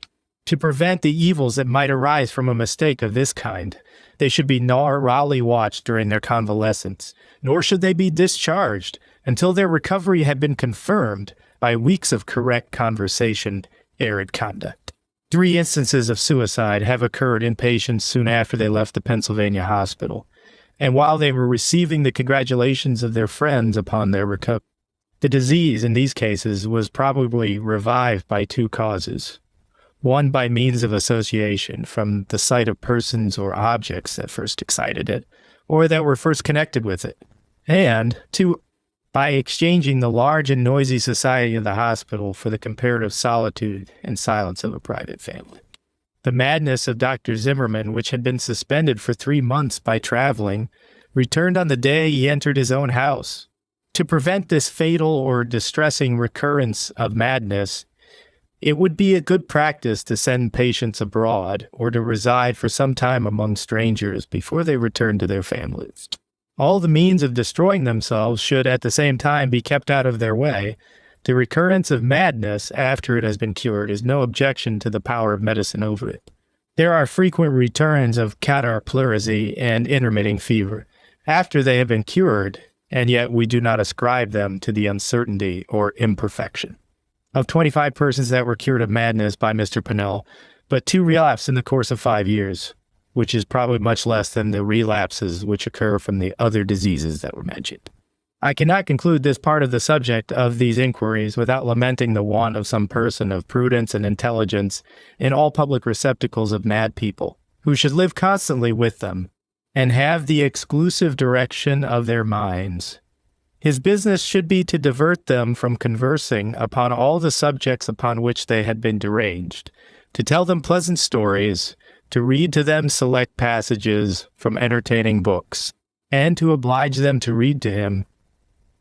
To prevent the evils that might arise from a mistake of this kind, they should be narrowly watched during their convalescence, nor should they be discharged until their recovery had been confirmed by weeks of correct conversation, arid conduct. 3 instances of suicide have occurred in patients soon after they left the Pennsylvania hospital, and while they were receiving the congratulations of their friends upon their recovery. The disease in these cases was probably revived by 2 causes. One by means of association from the sight of persons or objects that first excited it, or that were first connected with it, and 2, by exchanging the large and noisy society of the hospital for the comparative solitude and silence of a private family. The madness of Dr. Zimmerman, which had been suspended for 3 months by traveling, returned on the day he entered his own house. To prevent this fatal or distressing recurrence of madness, it would be a good practice to send patients abroad or to reside for some time among strangers before they return to their families. All the means of destroying themselves should at the same time be kept out of their way. The recurrence of madness after it has been cured is no objection to the power of medicine over it. There are frequent returns of catarrh pleurisy and intermitting fever after they have been cured, and yet we do not ascribe them to the uncertainty or imperfection. Of 25 persons that were cured of madness by Mr. Pennell, but 2 relapsed in the course of 5 years, which is probably much less than the relapses which occur from the other diseases that were mentioned. I cannot conclude this part of the subject of these inquiries without lamenting the want of some person of prudence and intelligence in all public receptacles of mad people, who should live constantly with them, and have the exclusive direction of their minds. His business should be to divert them from conversing upon all the subjects upon which they had been deranged, to tell them pleasant stories, to read to them select passages from entertaining books, and to oblige them to read to him,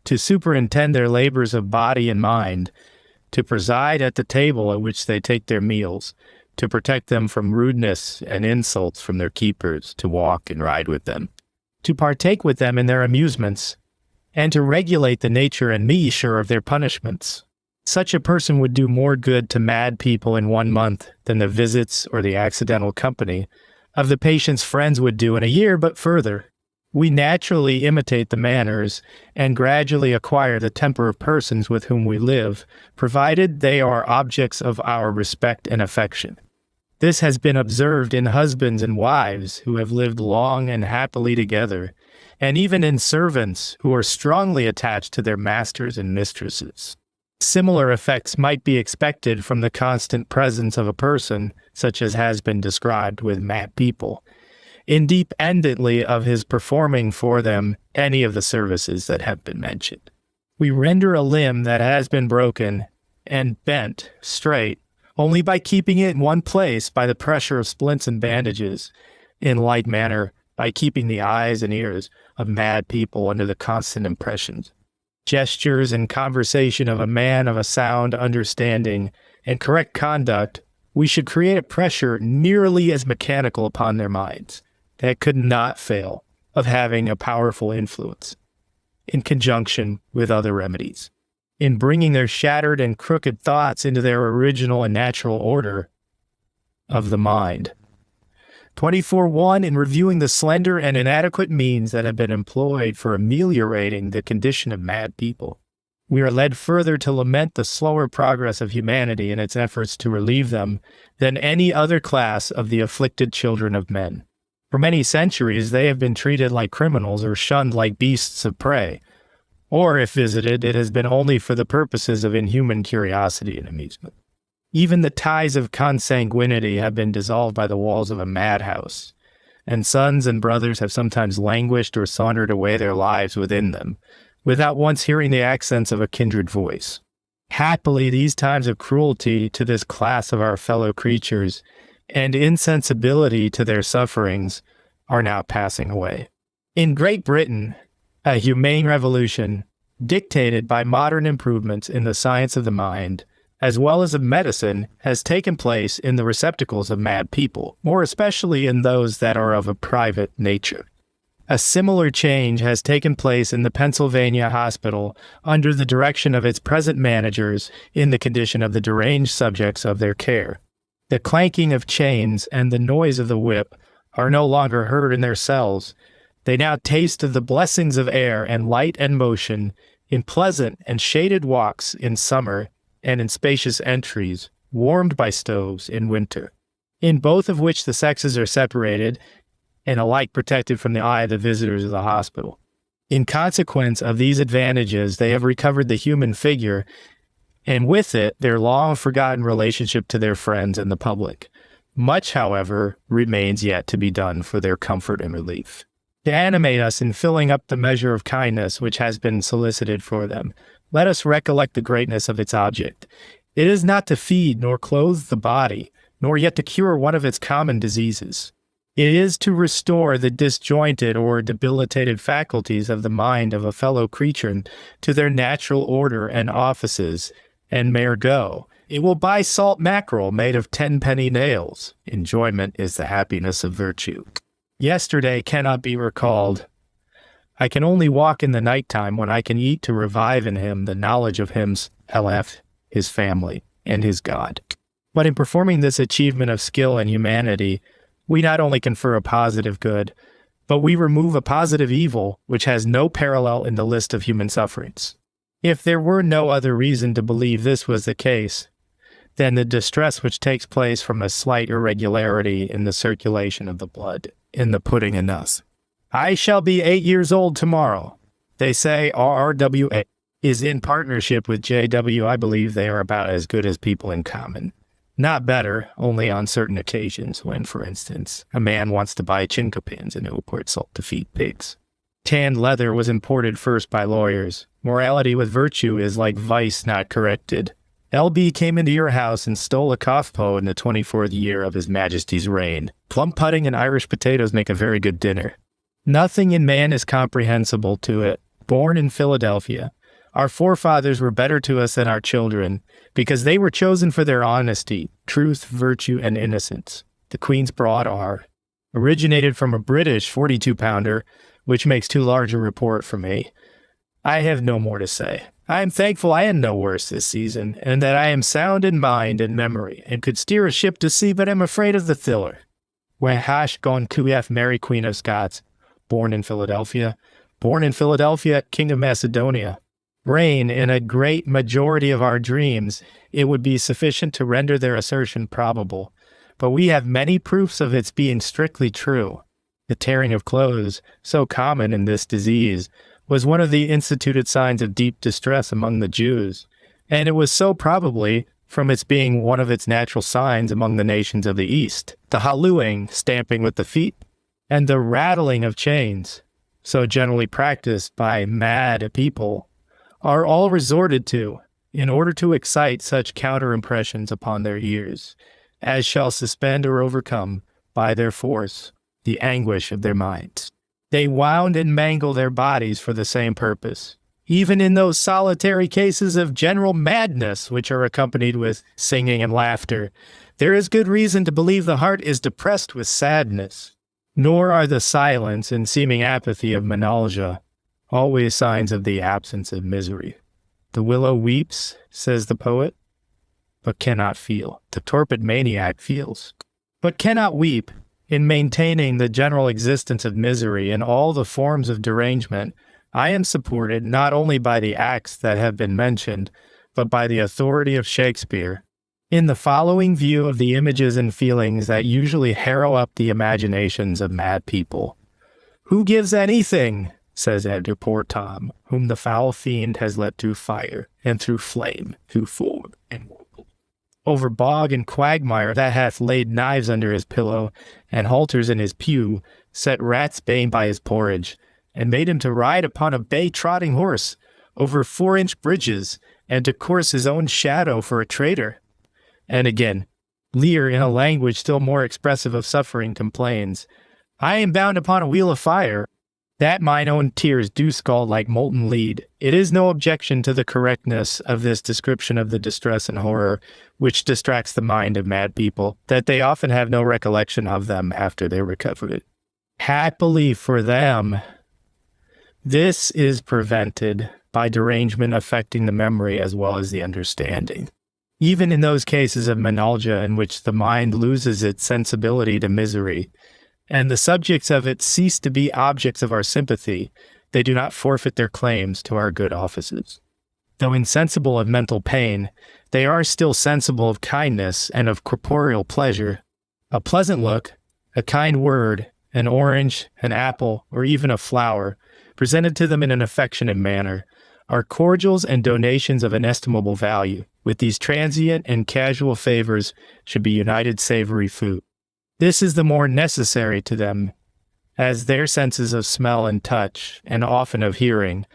to superintend their labors of body and mind, to preside at the table at which they take their meals, to protect them from rudeness and insults from their keepers, to walk and ride with them, to partake with them in their amusements, and to regulate the nature and measure of their punishments. Such a person would do more good to mad people in 1 month than the visits or the accidental company of the patient's friends would do in a year, but further, We naturally imitate the manners and gradually acquire the temper of persons with whom we live, provided they are objects of our respect and affection. This has been observed in husbands and wives who have lived long and happily together, and even in servants who are strongly attached to their masters and mistresses. Similar effects might be expected from the constant presence of a person, such as has been described with mad people, independently of his performing for them any of the services that have been mentioned. We render a limb that has been broken and bent straight only by keeping it in one place by the pressure of splints and bandages, in like manner by keeping the eyes and ears of mad people under the constant impressions, gestures, and conversation of a man of a sound understanding and correct conduct. We should create a pressure nearly as mechanical upon their minds that could not fail of having a powerful influence, in conjunction with other remedies, in bringing their shattered and crooked thoughts into their original and natural order of the mind. 24.1. In reviewing the slender and inadequate means that have been employed for ameliorating the condition of mad people, we are led further to lament the slower progress of humanity in its efforts to relieve them than any other class of the afflicted children of men. For many centuries, they have been treated like criminals or shunned like beasts of prey, or if visited, it has been only for the purposes of inhuman curiosity and amusement. Even the ties of consanguinity have been dissolved by the walls of a madhouse, and sons and brothers have sometimes languished or sauntered away their lives within them, without once hearing the accents of a kindred voice. Happily, these times of cruelty to this class of our fellow creatures and insensibility to their sufferings are now passing away. In Great Britain, a humane revolution, dictated by modern improvements in the science of the mind, as well as of medicine, has taken place in the receptacles of mad people, more especially in those that are of a private nature. A similar change has taken place in the Pennsylvania hospital under the direction of its present managers in the condition of the deranged subjects of their care. The clanking of chains and the noise of the whip are no longer heard in their cells. They now taste of the blessings of air and light and motion in pleasant and shaded walks in summer and in spacious entries, warmed by stoves in winter, in both of which the sexes are separated and alike protected from the eye of the visitors of the hospital. In consequence of these advantages, they have recovered the human figure, and with it, their long-forgotten relationship to their friends and the public. Much, however, remains yet to be done for their comfort and relief. To animate us in filling up the measure of kindness which has been solicited for them, let us recollect the greatness of its object. It is not to feed nor clothe the body, nor yet to cure one of its common diseases. It is to restore the disjointed or debilitated faculties of the mind of a fellow creature to their natural order and offices, and mere go. It will buy salt mackerel made of 10-penny nails. Enjoyment is the happiness of virtue. Yesterday cannot be recalled. I can only walk in the nighttime when I can eat to revive in him the knowledge of himself, his family, and his God. But in performing this achievement of skill and humanity, we not only confer a positive good, but we remove a positive evil which has no parallel in the list of human sufferings. If there were no other reason to believe this was the case, then the distress which takes place from a slight irregularity in the circulation of the blood in the pudding and nuts. I shall be 8 years old tomorrow. They say RRWA is in partnership with JW. I believe they are about as good as people in common. Not better, only on certain occasions when, for instance, a man wants to buy chinkapins and import salt to feed pigs. Tanned leather was imported first by lawyers. Morality with virtue is like vice not corrected. LB came into your house and stole a cough-po in the 24th year of His Majesty's reign. Plum pudding and Irish potatoes make a very good dinner. Nothing in man is comprehensible to it. Born in Philadelphia, our forefathers were better to us than our children, because they were chosen for their honesty, truth, virtue, and innocence. The Queen's Broad R originated from a British 42-pounder, which makes too large a report for me. I have no more to say. I am thankful I had no worse this season, and that I am sound in mind and memory, and could steer a ship to sea, but am afraid of the thiller. When hash gone QF Mary Queen of Scots, born in Philadelphia, King of Macedonia. Reign in a great majority of our dreams, it would be sufficient to render their assertion probable. But we have many proofs of its being strictly true. The tearing of clothes, so common in this disease, was one of the instituted signs of deep distress among the Jews, and it was so probably from its being one of its natural signs among the nations of the East. The hallooing, stamping with the feet, and the rattling of chains, so generally practiced by mad people, are all resorted to in order to excite such counter-impressions upon their ears, as shall suspend or overcome, by their force, the anguish of their minds. They wound and mangle their bodies for the same purpose. Even in those solitary cases of general madness which are accompanied with singing and laughter, there is good reason to believe the heart is depressed with sadness. Nor are the silence and seeming apathy of Menalgia always signs of the absence of misery. The willow weeps, says the poet, but cannot feel. The torpid maniac feels, but cannot weep. In maintaining the general existence of misery in all the forms of derangement, I am supported not only by the acts that have been mentioned, but by the authority of Shakespeare, in the following view of the images and feelings that usually harrow up the imaginations of mad people. Who gives anything, says Edgar Poor Tom, whom the foul fiend has let through fire, and through flame, through ford and whirlpool, over bog and quagmire, that hath laid knives under his pillow, and halters in his pew, set rat's bane by his porridge, and made him to ride upon a bay-trotting horse, over 4-inch bridges, and to course his own shadow for a traitor. And again, Lear, in a language still more expressive of suffering, complains, I am bound upon a wheel of fire, that mine own tears do scald like molten lead. It is no objection to the correctness of this description of the distress and horror which distracts the mind of mad people, that they often have no recollection of them after their recovery. Happily for them, this is prevented by derangement affecting the memory as well as the understanding. Even in those cases of menalgia in which the mind loses its sensibility to misery, and the subjects of it cease to be objects of our sympathy, they do not forfeit their claims to our good offices. Though insensible of mental pain, they are still sensible of kindness and of corporeal pleasure. A pleasant look, a kind word, an orange, an apple, or even a flower, presented to them in an affectionate manner, are cordials and donations of inestimable value. With these transient and casual favors should be united savory food. This is the more necessary to them, as their senses of smell and touch, and often of hearing,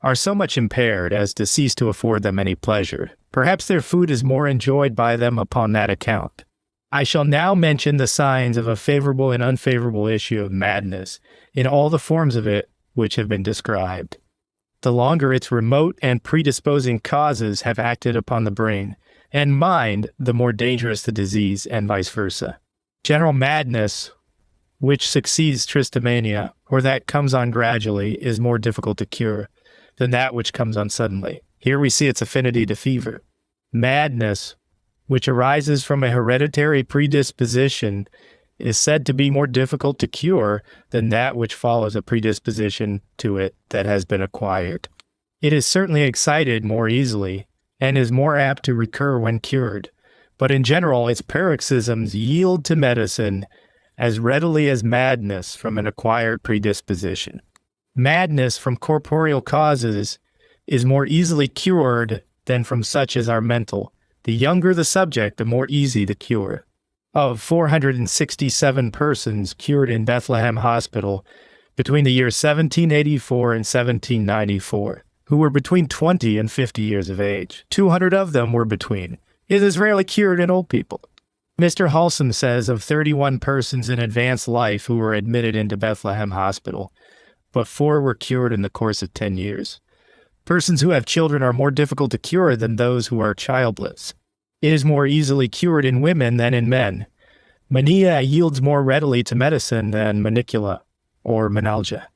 are so much impaired as to cease to afford them any pleasure. Perhaps their food is more enjoyed by them upon that account. I shall now mention the signs of a favorable and unfavorable issue of madness, in all the forms of it which have been described. The longer its remote and predisposing causes have acted upon the brain and mind, the more dangerous the disease, and vice versa. General madness, which succeeds tristomania, or that comes on gradually, is more difficult to cure than that which comes on suddenly. Here we see its affinity to fever. Madness, which arises from a hereditary predisposition, is said to be more difficult to cure than that which follows a predisposition to it that has been acquired. It is certainly excited more easily, and is more apt to recur when cured. But in general, its paroxysms yield to medicine as readily as madness from an acquired predisposition. Madness from corporeal causes is more easily cured than from such as are mental. The younger the subject, the more easy the cure. Of 467 persons cured in Bethlehem Hospital between the years 1784 and 1794, who were between 20 and 50 years of age, 200 of them were between. It is rarely cured in old people. Mr. Halsam says of 31 persons in advanced life who were admitted into Bethlehem Hospital, but 4 were cured in the course of 10 years. Persons who have children are more difficult to cure than those who are childless. It is more easily cured in women than in men. Mania yields more readily to medicine than manicula or menalgia.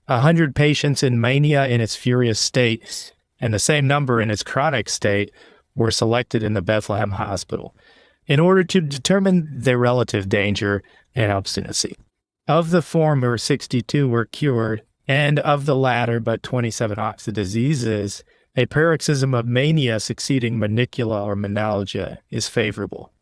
100 patients in mania in its furious state, and the same number in its chronic state, were selected in the Bethlehem Hospital in order to determine their relative danger and obstinacy. Of the former, 62 were cured, and of the latter, but 27 opposite diseases, a paroxysm of mania succeeding manicula or menalgia is favorable.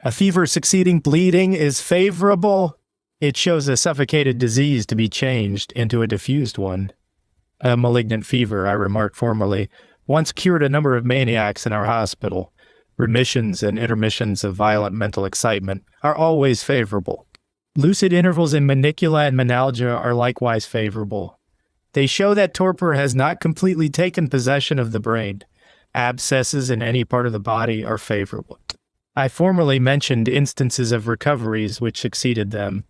A fever succeeding bleeding is favorable. It shows a suffocated disease to be changed into a diffused one. A malignant fever, I remarked formerly, once cured a number of maniacs in our hospital. Remissions and intermissions of violent mental excitement are always favorable. Lucid intervals in manicula and menalgia are likewise favorable. They show that torpor has not completely taken possession of the brain. Abscesses in any part of the body are favorable. I formerly mentioned instances of recoveries which succeeded them.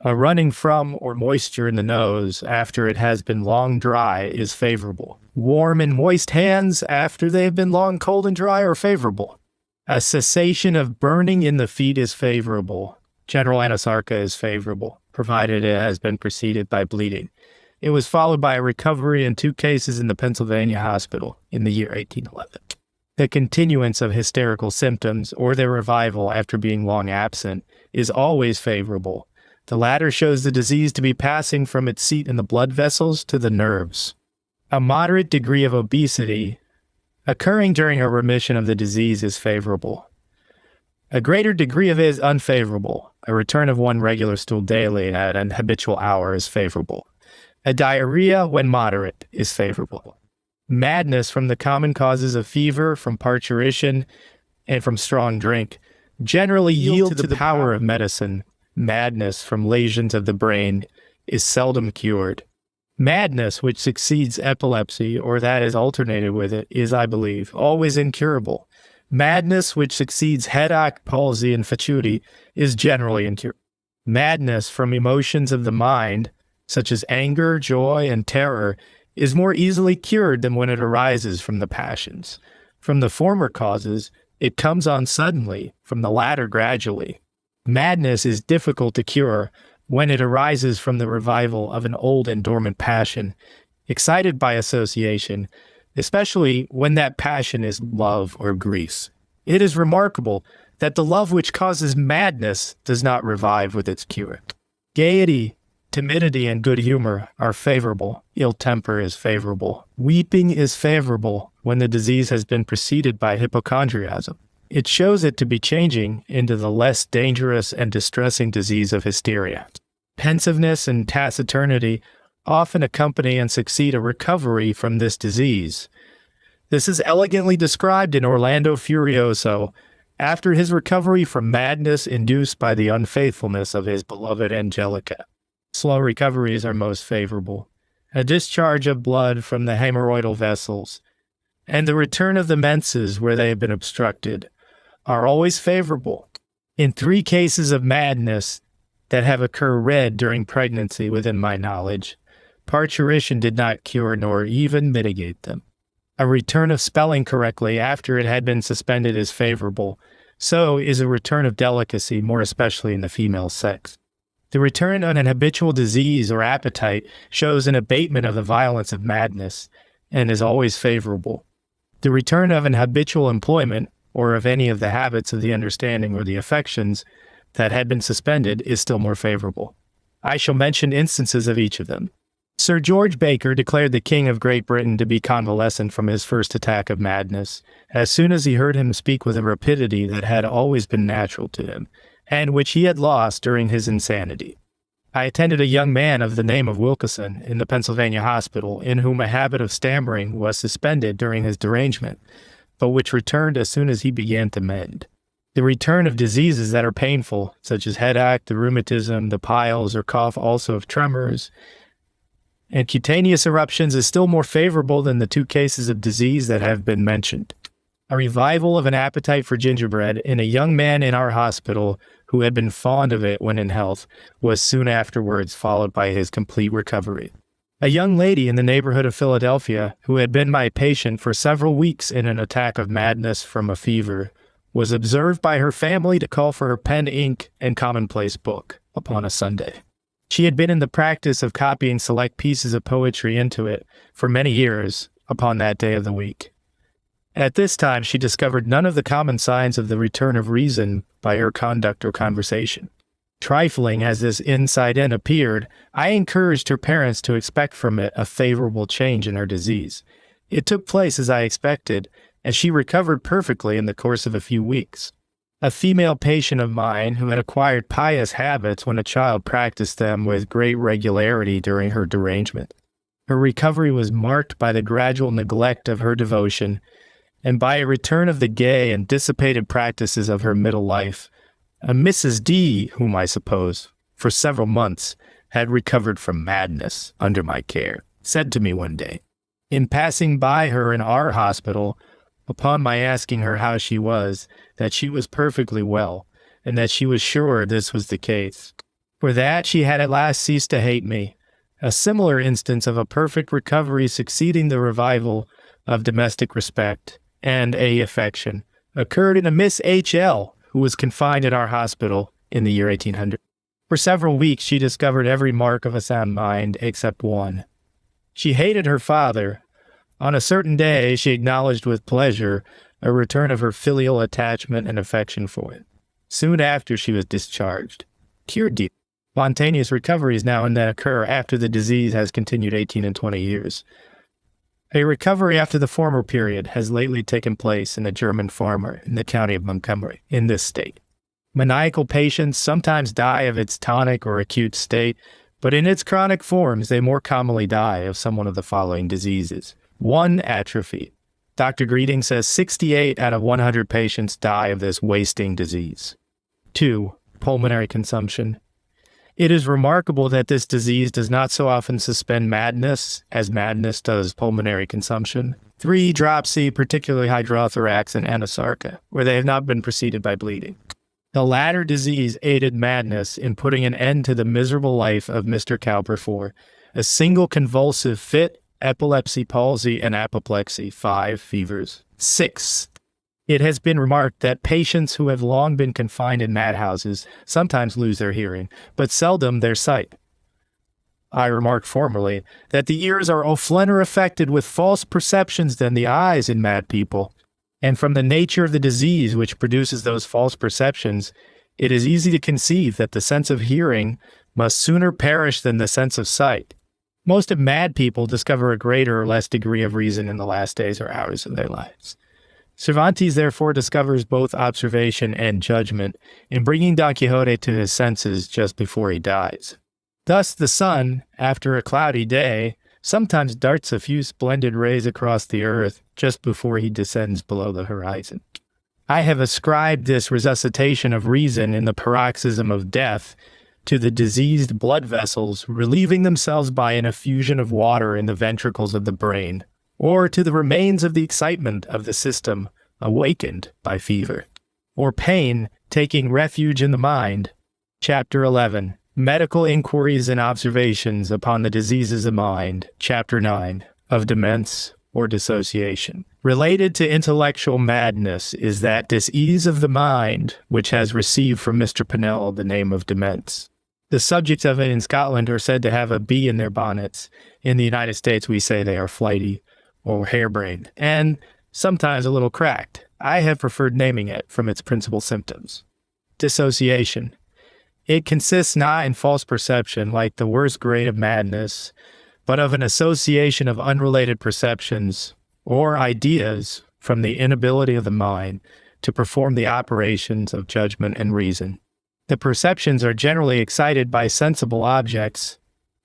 A running from or moisture in the nose after it has been long dry is favorable. Warm and moist hands after they have been long cold and dry are favorable. A cessation of burning in the feet is favorable. General anasarca is favorable, provided it has been preceded by bleeding. It was followed by a recovery in 2 cases in the Pennsylvania hospital in the year 1811. The continuance of hysterical symptoms or their revival after being long absent is always favorable. The latter shows the disease to be passing from its seat in the blood vessels to the nerves. A moderate degree of obesity occurring during a remission of the disease is favorable. A greater degree of it is unfavorable. A return of 1 regular stool daily at an habitual hour is favorable. A diarrhea, when moderate, is favorable. Madness from the common causes of fever, from parturition, and from strong drink generally yield to the power of medicine. Madness from lesions of the brain is seldom cured. Madness, which succeeds epilepsy, or that is alternated with it, is, I believe, always incurable. Madness, which succeeds headache, palsy, and fatuity, is generally incurable. Madness from emotions of the mind, such as anger, joy, and terror, is more easily cured than when it arises from the passions. From the former causes, it comes on suddenly, from the latter gradually. Madness is difficult to cure when it arises from the revival of an old and dormant passion, excited by association, especially when that passion is love or grief. It is remarkable that the love which causes madness does not revive with its cure. Gaiety, timidity, and good humor are favorable. Ill temper is favorable. Weeping is favorable when the disease has been preceded by hypochondriasm. It shows it to be changing into the less dangerous and distressing disease of hysteria. Pensiveness and taciturnity often accompany and succeed a recovery from this disease. This is elegantly described in Orlando Furioso after his recovery from madness induced by the unfaithfulness of his beloved Angelica. Slow recoveries are most favorable. A discharge of blood from the hemorrhoidal vessels and the return of the menses where they have been obstructed are always favorable. In 3 cases of madness that have occurred during pregnancy within my knowledge, parturition did not cure nor even mitigate them. A return of spelling correctly after it had been suspended is favorable. So is a return of delicacy, more especially in the female sex. The return of an habitual disease or appetite shows an abatement of the violence of madness and is always favorable. The return of an habitual employment or of any of the habits of the understanding or the affections that had been suspended is still more favorable. I shall mention instances of each of them. Sir George Baker declared the King of Great Britain to be convalescent from his first attack of madness, as soon as he heard him speak with a rapidity that had always been natural to him, and which he had lost during his insanity. I attended a young man of the name of Wilkeson in the Pennsylvania hospital, in whom a habit of stammering was suspended during his derangement, but which returned as soon as he began to mend. The return of diseases that are painful, such as headache, the rheumatism, the piles or cough, also of tremors, and cutaneous eruptions is still more favorable than the 2 cases of disease that have been mentioned. A revival of an appetite for gingerbread in a young man in our hospital who had been fond of it when in health was soon afterwards followed by his complete recovery. A young lady in the neighborhood of Philadelphia, who had been my patient for several weeks in an attack of madness from a fever, was observed by her family to call for her pen, ink, and commonplace book upon a Sunday. She had been in the practice of copying select pieces of poetry into it for many years upon that day of the week. At this time, she discovered none of the common signs of the return of reason by her conduct or conversation. Trifling as this insight-in appeared, I encouraged her parents to expect from it a favorable change in her disease. It took place as I expected, and she recovered perfectly in the course of a few weeks. A female patient of mine who had acquired pious habits when a child practiced them with great regularity during her derangement. Her recovery was marked by the gradual neglect of her devotion and by a return of the gay and dissipated practices of her middle life. A Mrs. D, whom I suppose, for several months, had recovered from madness under my care, said to me one day, in passing by her in our hospital, upon my asking her how she was, that she was perfectly well, and that she was sure this was the case. For that she had at last ceased to hate me. A similar instance of a perfect recovery succeeding the revival of domestic respect and affection occurred in a Miss H.L., who was confined at our hospital in the year 1800. For several weeks she discovered every mark of a sound mind except one. She hated her father. On a certain day she acknowledged with pleasure a return of her filial attachment and affection for it. Soon after she was discharged. Cured deep. Spontaneous recoveries now and then occur after the disease has continued 18 and 20 years. A recovery after the former period has lately taken place in a German farmer in the county of Montgomery, in this state. Maniacal patients sometimes die of its tonic or acute state, but in its chronic forms they more commonly die of some one of the following diseases. 1. Atrophy. Dr. Greeting says 68 out of 100 patients die of this wasting disease. 2. Pulmonary consumption. It is remarkable that this disease does not so often suspend madness as madness does pulmonary consumption. 3. Dropsy, particularly hydrothorax and anasarca, where they have not been preceded by bleeding. The latter disease aided madness in putting an end to the miserable life of Mr. Cowper for a single convulsive fit, epilepsy, palsy, and apoplexy, 5 fevers. 6. It has been remarked that patients who have long been confined in madhouses sometimes lose their hearing, but seldom their sight. I remarked formerly that the ears are oftener affected with false perceptions than the eyes in mad people, and from the nature of the disease which produces those false perceptions, it is easy to conceive that the sense of hearing must sooner perish than the sense of sight. Most of mad people discover a greater or less degree of reason in the last days or hours of their lives. Cervantes therefore discovers both observation and judgment in bringing Don Quixote to his senses just before he dies. Thus the sun, after a cloudy day, sometimes darts a few splendid rays across the earth just before he descends below the horizon. I have ascribed this resuscitation of reason in the paroxysm of death to the diseased blood vessels relieving themselves by an effusion of water in the ventricles of the brain, or to the remains of the excitement of the system awakened by fever, or pain taking refuge in the mind. Chapter 11. Medical Inquiries and Observations upon the Diseases of Mind. Chapter 9. Of Demence or Dissociation. Related to intellectual madness is that disease of the mind which has received from Mr. Pennell the name of demence. The subjects of it in Scotland are said to have a bee in their bonnets. In the United States we say they are flighty or harebrained, and sometimes a little cracked. I have preferred naming it from its principal symptoms. Dissociation. It consists not in false perception, like the worst grade of madness, but of an association of unrelated perceptions or ideas from the inability of the mind to perform the operations of judgment and reason. The perceptions are generally excited by sensible objects,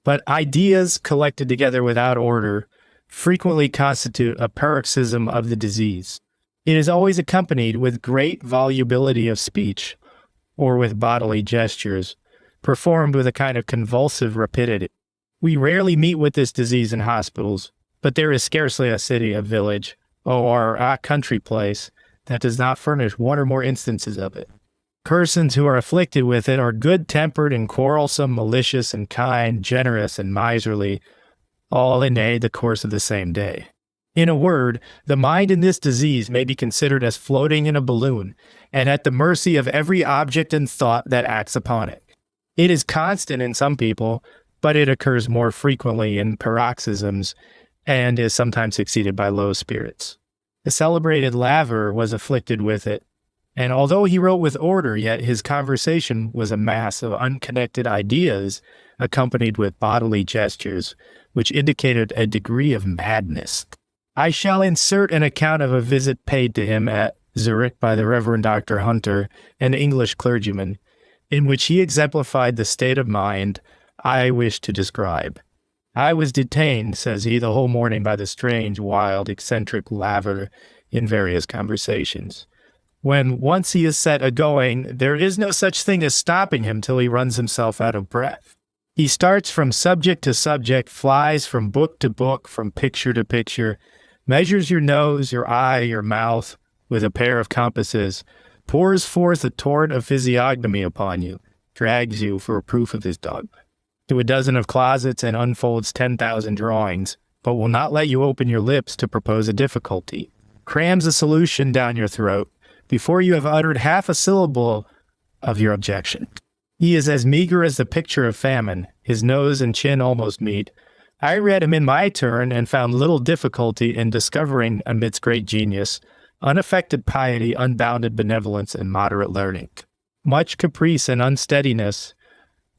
but ideas collected together without order frequently constitute a paroxysm of the disease. It is always accompanied with great volubility of speech, or with bodily gestures, performed with a kind of convulsive rapidity. We rarely meet with this disease in hospitals, but there is scarcely a city, a village, or a country place that does not furnish one or more instances of it. Persons who are afflicted with it are good-tempered and quarrelsome, malicious and kind, generous and miserly, all in the course of the same day. In a word, the mind in this disease may be considered as floating in a balloon, and at the mercy of every object and thought that acts upon it. It is constant in some people, but it occurs more frequently in paroxysms, and is sometimes succeeded by low spirits. The celebrated Laver was afflicted with it, And although he wrote with order, yet his conversation was a mass of unconnected ideas accompanied with bodily gestures, which indicated a degree of madness. I shall insert an account of a visit paid to him at Zurich by the Reverend Dr. Hunter, an English clergyman, in which he exemplified the state of mind I wish to describe. I was detained, says he, the whole morning by the strange, wild, eccentric laver in various conversations. When once he is set a-going, there is no such thing as stopping him till he runs himself out of breath. He starts from subject to subject, flies from book to book, from picture to picture, measures your nose, your eye, your mouth with a pair of compasses, pours forth a torrent of physiognomy upon you, drags you for a proof of his dogma to a dozen of closets and unfolds 10,000 drawings, but will not let you open your lips to propose a difficulty, crams a solution down your throat before you have uttered half a syllable of your objection. He is as meager as the picture of famine, his nose and chin almost meet. I read him in my turn and found little difficulty in discovering, amidst great genius, unaffected piety, unbounded benevolence, and moderate learning. Much caprice and unsteadiness,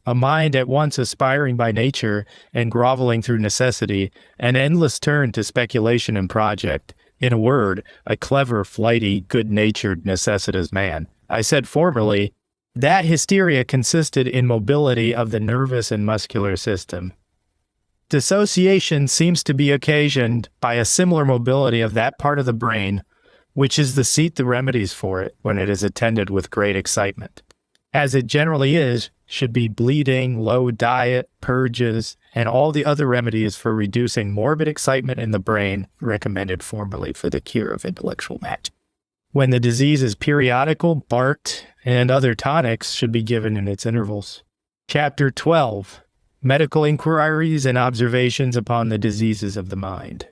a mind at once aspiring by nature and groveling through necessity, an endless turn to speculation and project. In a word, a clever, flighty, good-natured, necessitous man. I said formerly that hysteria consisted in mobility of the nervous and muscular system. Dissociation seems to be occasioned by a similar mobility of that part of the brain, which is the seat the remedies for it when it is attended with great excitement. As it generally is, should be bleeding, low diet, purges, and all the other remedies for reducing morbid excitement in the brain recommended formerly for the cure of intellectual madness. When the disease is periodical, barked, and other tonics should be given in its intervals. Chapter 12. Medical Inquiries and Observations upon the Diseases of the Mind.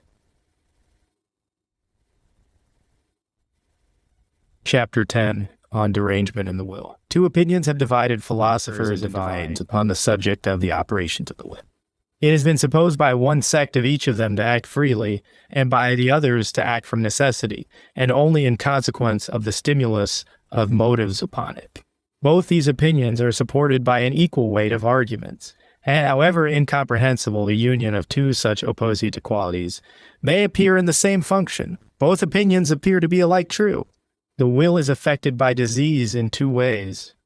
Chapter 10. On derangement in the will. Two opinions have divided philosophers and divines upon the subject of the operations of the will. It has been supposed by one sect of each of them to act freely, and by the others to act from necessity, and only in consequence of the stimulus of motives upon it. Both these opinions are supported by an equal weight of arguments, and however incomprehensible the union of two such opposite qualities may appear in the same function, both opinions appear to be alike true. The will is affected by disease in two ways.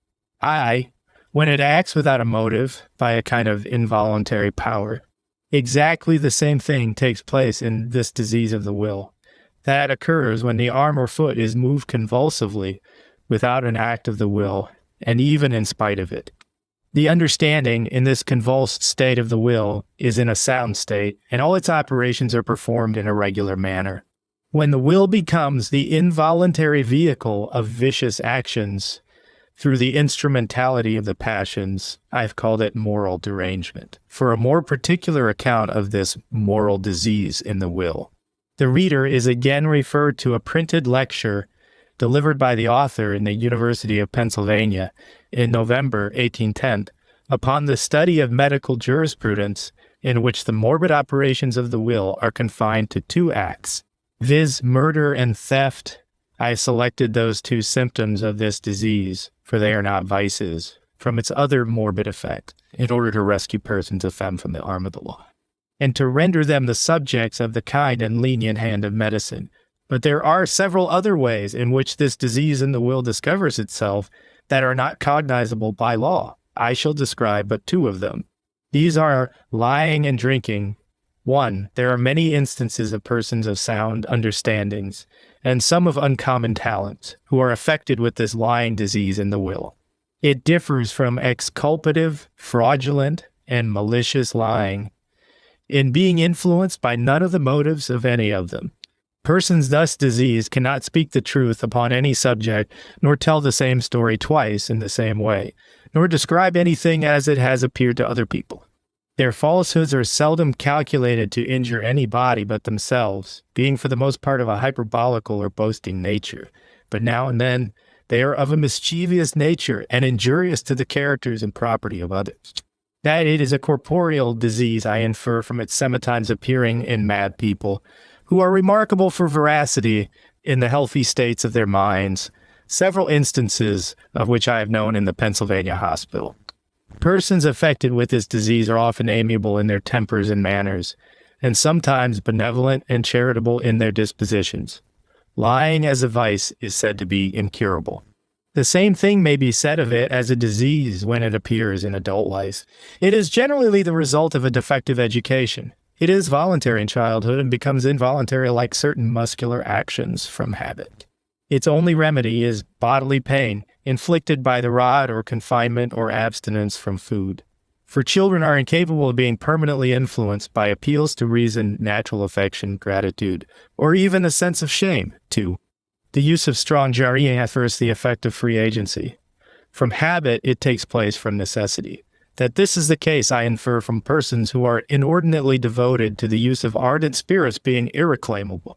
When it acts without a motive, by a kind of involuntary power. Exactly the same thing takes place in this disease of the will. That occurs when the arm or foot is moved convulsively without an act of the will, and even in spite of it. The understanding in this convulsed state of the will is in a sound state, and all its operations are performed in a regular manner. When the will becomes the involuntary vehicle of vicious actions through the instrumentality of the passions, I've called it moral derangement. For a more particular account of this moral disease in the will, the reader is again referred to a printed lecture delivered by the author in the University of Pennsylvania in November 1810 upon the study of medical jurisprudence, in which the morbid operations of the will are confined to two acts, viz. Murder and theft. I selected those two symptoms of this disease, for they are not vices, from its other morbid effect, in order to rescue persons offend from the arm of the law, and to render them the subjects of the kind and lenient hand of medicine. But there are several other ways in which this disease in the will discovers itself that are not cognizable by law. I shall describe but two of them. These are lying and drinking. 1. There are many instances of persons of sound understandings, and some of uncommon talents, who are affected with this lying disease in the will. It differs from exculpative, fraudulent, and malicious lying, in being influenced by none of the motives of any of them. Persons thus diseased cannot speak the truth upon any subject, nor tell the same story twice in the same way, nor describe anything as it has appeared to other people. Their falsehoods are seldom calculated to injure any body but themselves, being for the most part of a hyperbolical or boasting nature. But now and then they are of a mischievous nature and injurious to the characters and property of others. That it is a corporeal disease I infer from its sometimes appearing in mad people, who are remarkable for veracity in the healthy states of their minds, several instances of which I have known in the Pennsylvania hospital. Persons affected with this disease are often amiable in their tempers and manners, and sometimes benevolent and charitable in their dispositions. Lying as a vice is said to be incurable. The same thing may be said of it as a disease when it appears in adult life. It is generally the result of a defective education. It is voluntary in childhood and becomes involuntary like certain muscular actions from habit. Its only remedy is bodily pain, inflicted by the rod or confinement or abstinence from food. For children are incapable of being permanently influenced by appeals to reason, natural affection, gratitude, or even a sense of shame. 2. The use of strong jarring affers the effect of free agency. From habit, it takes place from necessity. That this is the case, I infer from persons who are inordinately devoted to the use of ardent spirits being irreclaimable.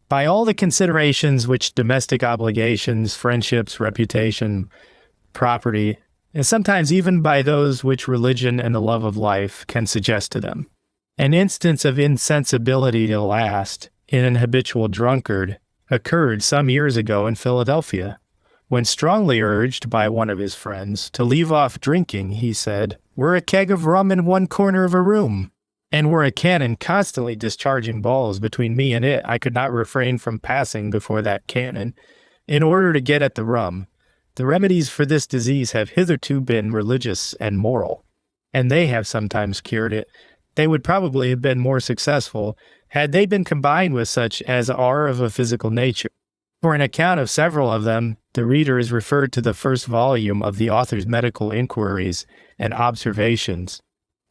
By all the considerations which domestic obligations, friendships, reputation, property, and sometimes even by those which religion and the love of life can suggest to them. An instance of insensibility to last in an habitual drunkard occurred some years ago in Philadelphia. When strongly urged by one of his friends to leave off drinking, he said, "We're a keg of rum in one corner of a room, and were a cannon constantly discharging balls between me and it, I could not refrain from passing before that cannon in order to get at the rum. The remedies for this disease have hitherto been religious and moral, and they have sometimes cured it. They would probably have been more successful had they been combined with such as are of a physical nature. For an account of several of them, the reader is referred to the first volume of the author's Medical Inquiries and Observations.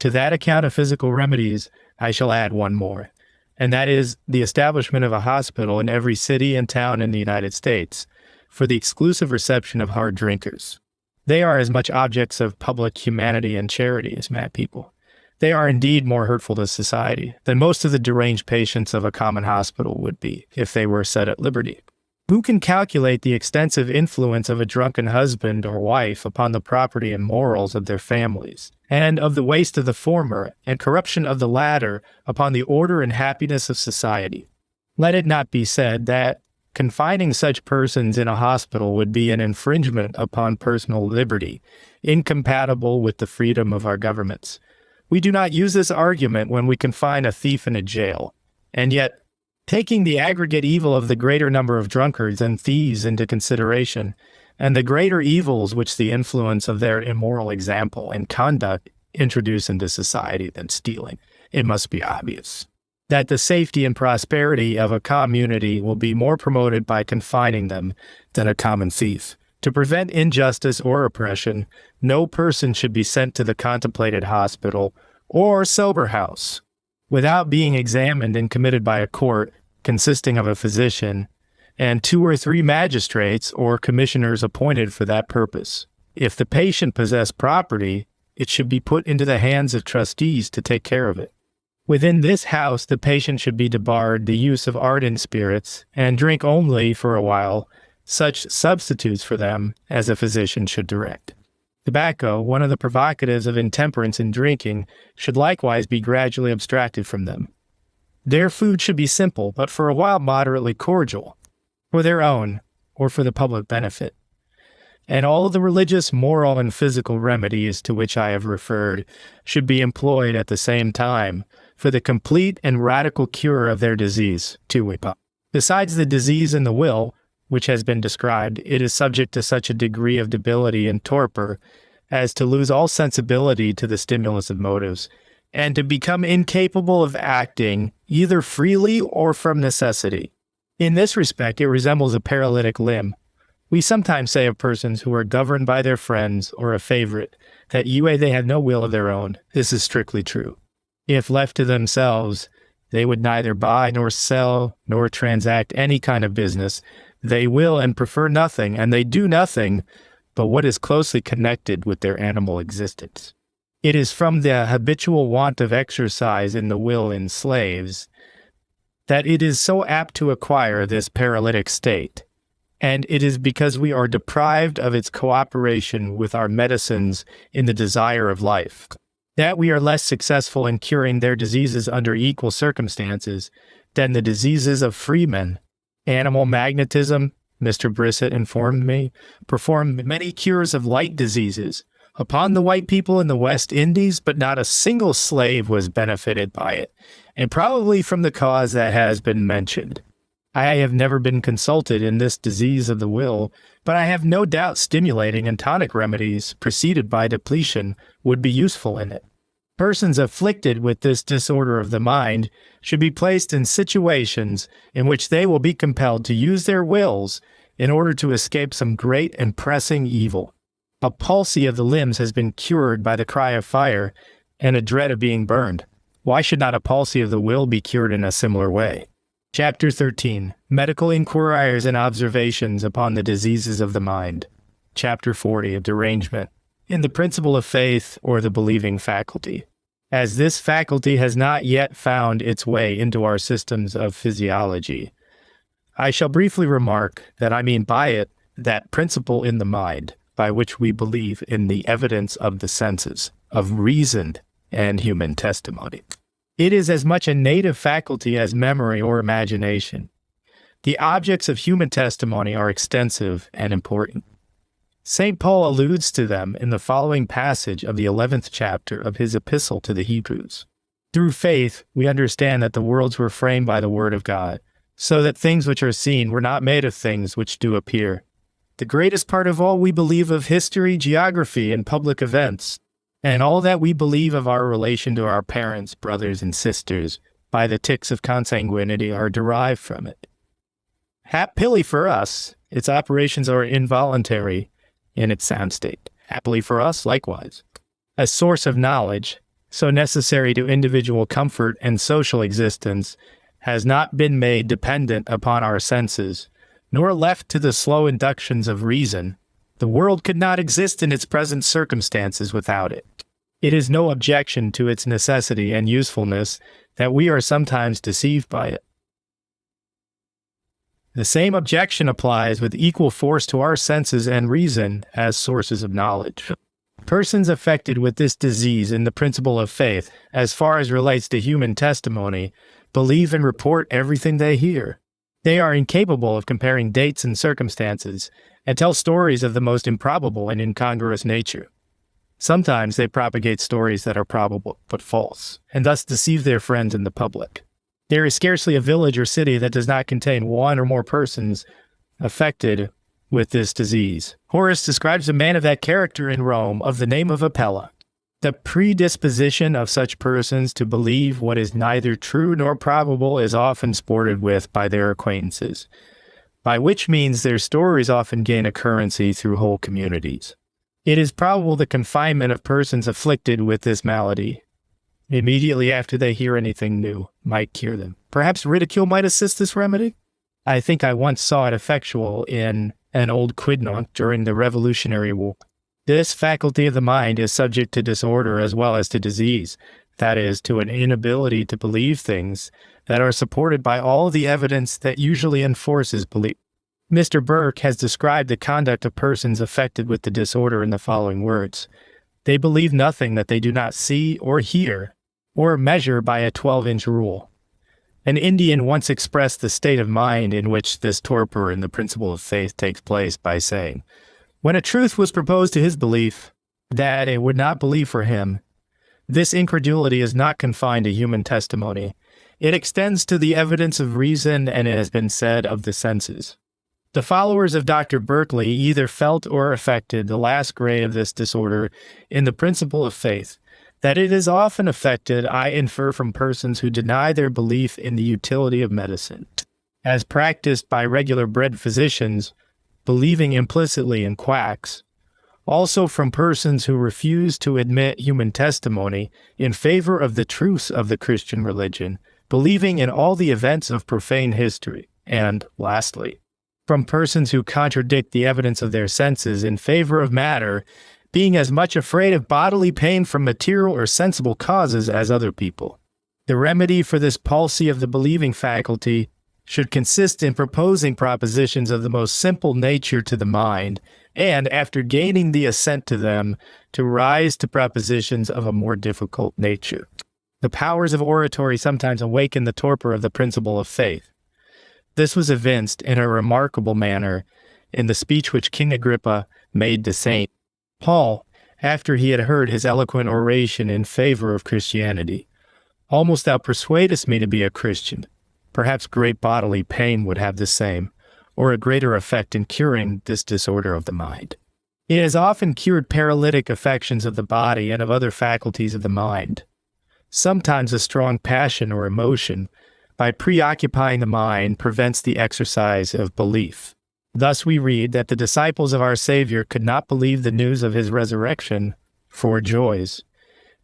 To that account of physical remedies, I shall add one more, and that is the establishment of a hospital in every city and town in the United States for the exclusive reception of hard drinkers. They are as much objects of public humanity and charity as mad people. They are indeed more hurtful to society than most of the deranged patients of a common hospital would be if they were set at liberty. Who can calculate the extensive influence of a drunken husband or wife upon the property and morals of their families, and of the waste of the former and corruption of the latter upon the order and happiness of society? Let it not be said that confining such persons in a hospital would be an infringement upon personal liberty, incompatible with the freedom of our governments. We do not use this argument when we confine a thief in a jail, and yet, taking the aggregate evil of the greater number of drunkards and thieves into consideration, and the greater evils which the influence of their immoral example and conduct introduce into society than stealing, it must be obvious that the safety and prosperity of a community will be more promoted by confining them than a common thief. To prevent injustice or oppression, no person should be sent to the contemplated hospital or sober house without being examined and committed by a court consisting of a physician and 2 or 3 magistrates or commissioners appointed for that purpose. If the patient possess property, it should be put into the hands of trustees to take care of it. Within this house, the patient should be debarred the use of ardent spirits and drink only, for a while, such substitutes for them as a physician should direct. Tobacco, one of the provocatives of intemperance in drinking, should likewise be gradually abstracted from them. Their food should be simple, but for a while moderately cordial, for their own or for the public benefit. And all the religious, moral, and physical remedies to which I have referred should be employed at the same time for the complete and radical cure of their disease, too. Besides the disease in the will, which has been described, it is subject to such a degree of debility and torpor as to lose all sensibility to the stimulus of motives, and to become incapable of acting either freely or from necessity. In this respect, it resembles a paralytic limb. We sometimes say of persons who are governed by their friends or a favorite that they have no will of their own. This is strictly true. If left to themselves, they would neither buy nor sell nor transact any kind of business. They will and prefer nothing, and they do nothing but what is closely connected with their animal existence. It is from the habitual want of exercise in the will in slaves that it is so apt to acquire this paralytic state, and it is because we are deprived of its cooperation with our medicines in the desire of life that we are less successful in curing their diseases under equal circumstances than the diseases of freemen. Animal magnetism, Mr. Brissett informed me, performed many cures of light diseases upon the white people in the West Indies, but not a single slave was benefited by it, and probably from the cause that has been mentioned. I have never been consulted in this disease of the will, but I have no doubt stimulating and tonic remedies preceded by depletion would be useful in it. Persons afflicted with this disorder of the mind should be placed in situations in which they will be compelled to use their wills in order to escape some great and pressing evil. A palsy of the limbs has been cured by the cry of fire and a dread of being burned. Why should not a palsy of the will be cured in a similar way? Chapter 13. Medical Inquiries and Observations upon the Diseases of the Mind. Chapter 40 of Derangement. In the Principle of Faith, or the Believing Faculty. As this faculty has not yet found its way into our systems of physiology, I shall briefly remark that I mean by it that principle in the mind, by which we believe in the evidence of the senses, of reason and human testimony. It is as much a native faculty as memory or imagination. The objects of human testimony are extensive and important. St. Paul alludes to them in the following passage of the 11th chapter of his epistle to the Hebrews. Through faith, we understand that the worlds were framed by the word of God, so that things which are seen were not made of things which do appear. The greatest part of all we believe of history, geography, and public events, and all that we believe of our relation to our parents, brothers, and sisters, by the ticks of consanguinity, are derived from it. Happily for us, its operations are involuntary in its sound state. Happily for us, likewise. A source of knowledge, so necessary to individual comfort and social existence, has not been made dependent upon our senses, nor left to the slow inductions of reason. The world could not exist in its present circumstances without it. It is no objection to its necessity and usefulness that we are sometimes deceived by it. The same objection applies with equal force to our senses and reason as sources of knowledge. Persons affected with this disease in the principle of faith, as far as relates to human testimony, believe and report everything they hear. They are incapable of comparing dates and circumstances, and tell stories of the most improbable and incongruous nature. Sometimes they propagate stories that are probable but false, and thus deceive their friends and the public. There is scarcely a village or city that does not contain one or more persons affected with this disease. Horace describes a man of that character in Rome of the name of Apella. The predisposition of such persons to believe what is neither true nor probable is often sported with by their acquaintances, by which means their stories often gain a currency through whole communities. It is probable the confinement of persons afflicted with this malady, immediately after they hear anything new, might cure them. Perhaps ridicule might assist this remedy? I think I once saw it effectual in an old quidnunc during the Revolutionary War. This faculty of the mind is subject to disorder as well as to disease, that is, to an inability to believe things that are supported by all the evidence that usually enforces belief. Mr. Burke has described the conduct of persons affected with the disorder in the following words. They believe nothing that they do not see or hear, or measure by a 12-inch rule. An Indian once expressed the state of mind in which this torpor in the principle of faith takes place by saying, when a truth was proposed to his belief, that it would not believe for him. This incredulity is not confined to human testimony. It extends to the evidence of reason, and it has been said of the senses. The followers of Dr. Berkeley either felt or affected the last grade of this disorder in the principle of faith. That it is often affected, I infer from persons who deny their belief in the utility of medicine, as practiced by regular bred physicians, believing implicitly in quacks. Also from persons who refuse to admit human testimony in favor of the truths of the Christian religion, believing in all the events of profane history. And, lastly, from persons who contradict the evidence of their senses in favor of matter, being as much afraid of bodily pain from material or sensible causes as other people. The remedy for this palsy of the believing faculty should consist in proposing propositions of the most simple nature to the mind, and, after gaining the assent to them, to rise to propositions of a more difficult nature. The powers of oratory sometimes awaken the torpor of the principle of faith. This was evinced in a remarkable manner in the speech which King Agrippa made to St. Paul after he had heard his eloquent oration in favor of Christianity. Almost thou persuadest me to be a Christian. Perhaps great bodily pain would have the same, or a greater effect in curing this disorder of the mind. It has often cured paralytic affections of the body and of other faculties of the mind. Sometimes a strong passion or emotion, by preoccupying the mind, prevents the exercise of belief. Thus we read that the disciples of our Savior could not believe the news of his resurrection for joys.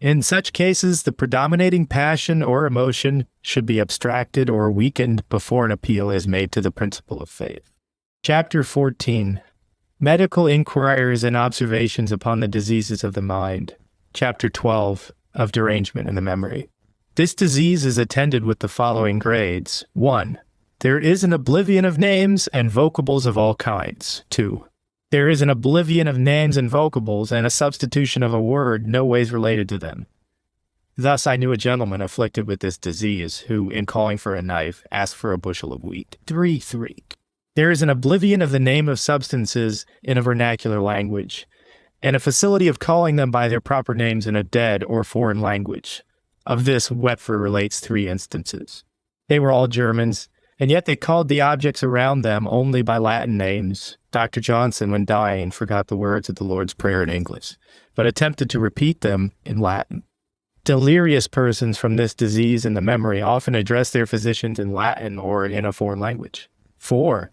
In such cases, the predominating passion or emotion should be abstracted or weakened before an appeal is made to the principle of faith. Chapter 14. Medical Inquiries and Observations upon the Diseases of the Mind. Chapter 12. Of derangement in the memory. This disease is attended with the following grades. 1. There is an oblivion of names and vocables of all kinds. 2. There is an oblivion of names and vocables and a substitution of a word no ways related to them. Thus I knew a gentleman afflicted with this disease, who, in calling for a knife, asked for a bushel of wheat. 3. There is an oblivion of the name of substances in a vernacular language, and a facility of calling them by their proper names in a dead or foreign language. Of this, Wepfer relates 3 instances. They were all Germans, and yet they called the objects around them only by Latin names. Dr. Johnson, when dying, forgot the words of the Lord's Prayer in English, but attempted to repeat them in Latin. Delirious persons from this disease in the memory often address their physicians in Latin or in a foreign language. 4.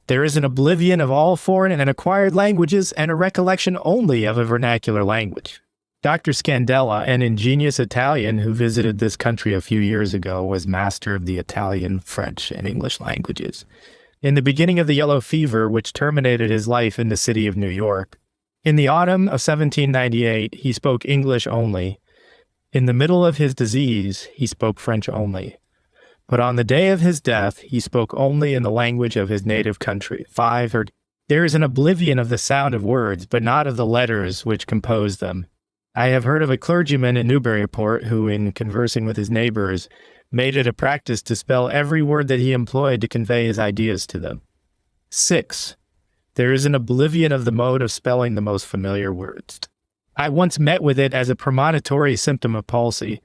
There is an oblivion of all foreign and acquired languages and a recollection only of a vernacular language. Dr. Scandella, an ingenious Italian who visited this country a few years ago, was master of the Italian, French, and English languages. In the beginning of the yellow fever, which terminated his life in the city of New York, in the autumn of 1798, he spoke English only. In the middle of his disease, he spoke French only. But on the day of his death, he spoke only in the language of his native country. 5. There is an oblivion of the sound of words, but not of the letters which compose them. I have heard of a clergyman in Newburyport who, in conversing with his neighbors, made it a practice to spell every word that he employed to convey his ideas to them. 6. There is an oblivion of the mode of spelling the most familiar words. I once met with it as a premonitory symptom of palsy.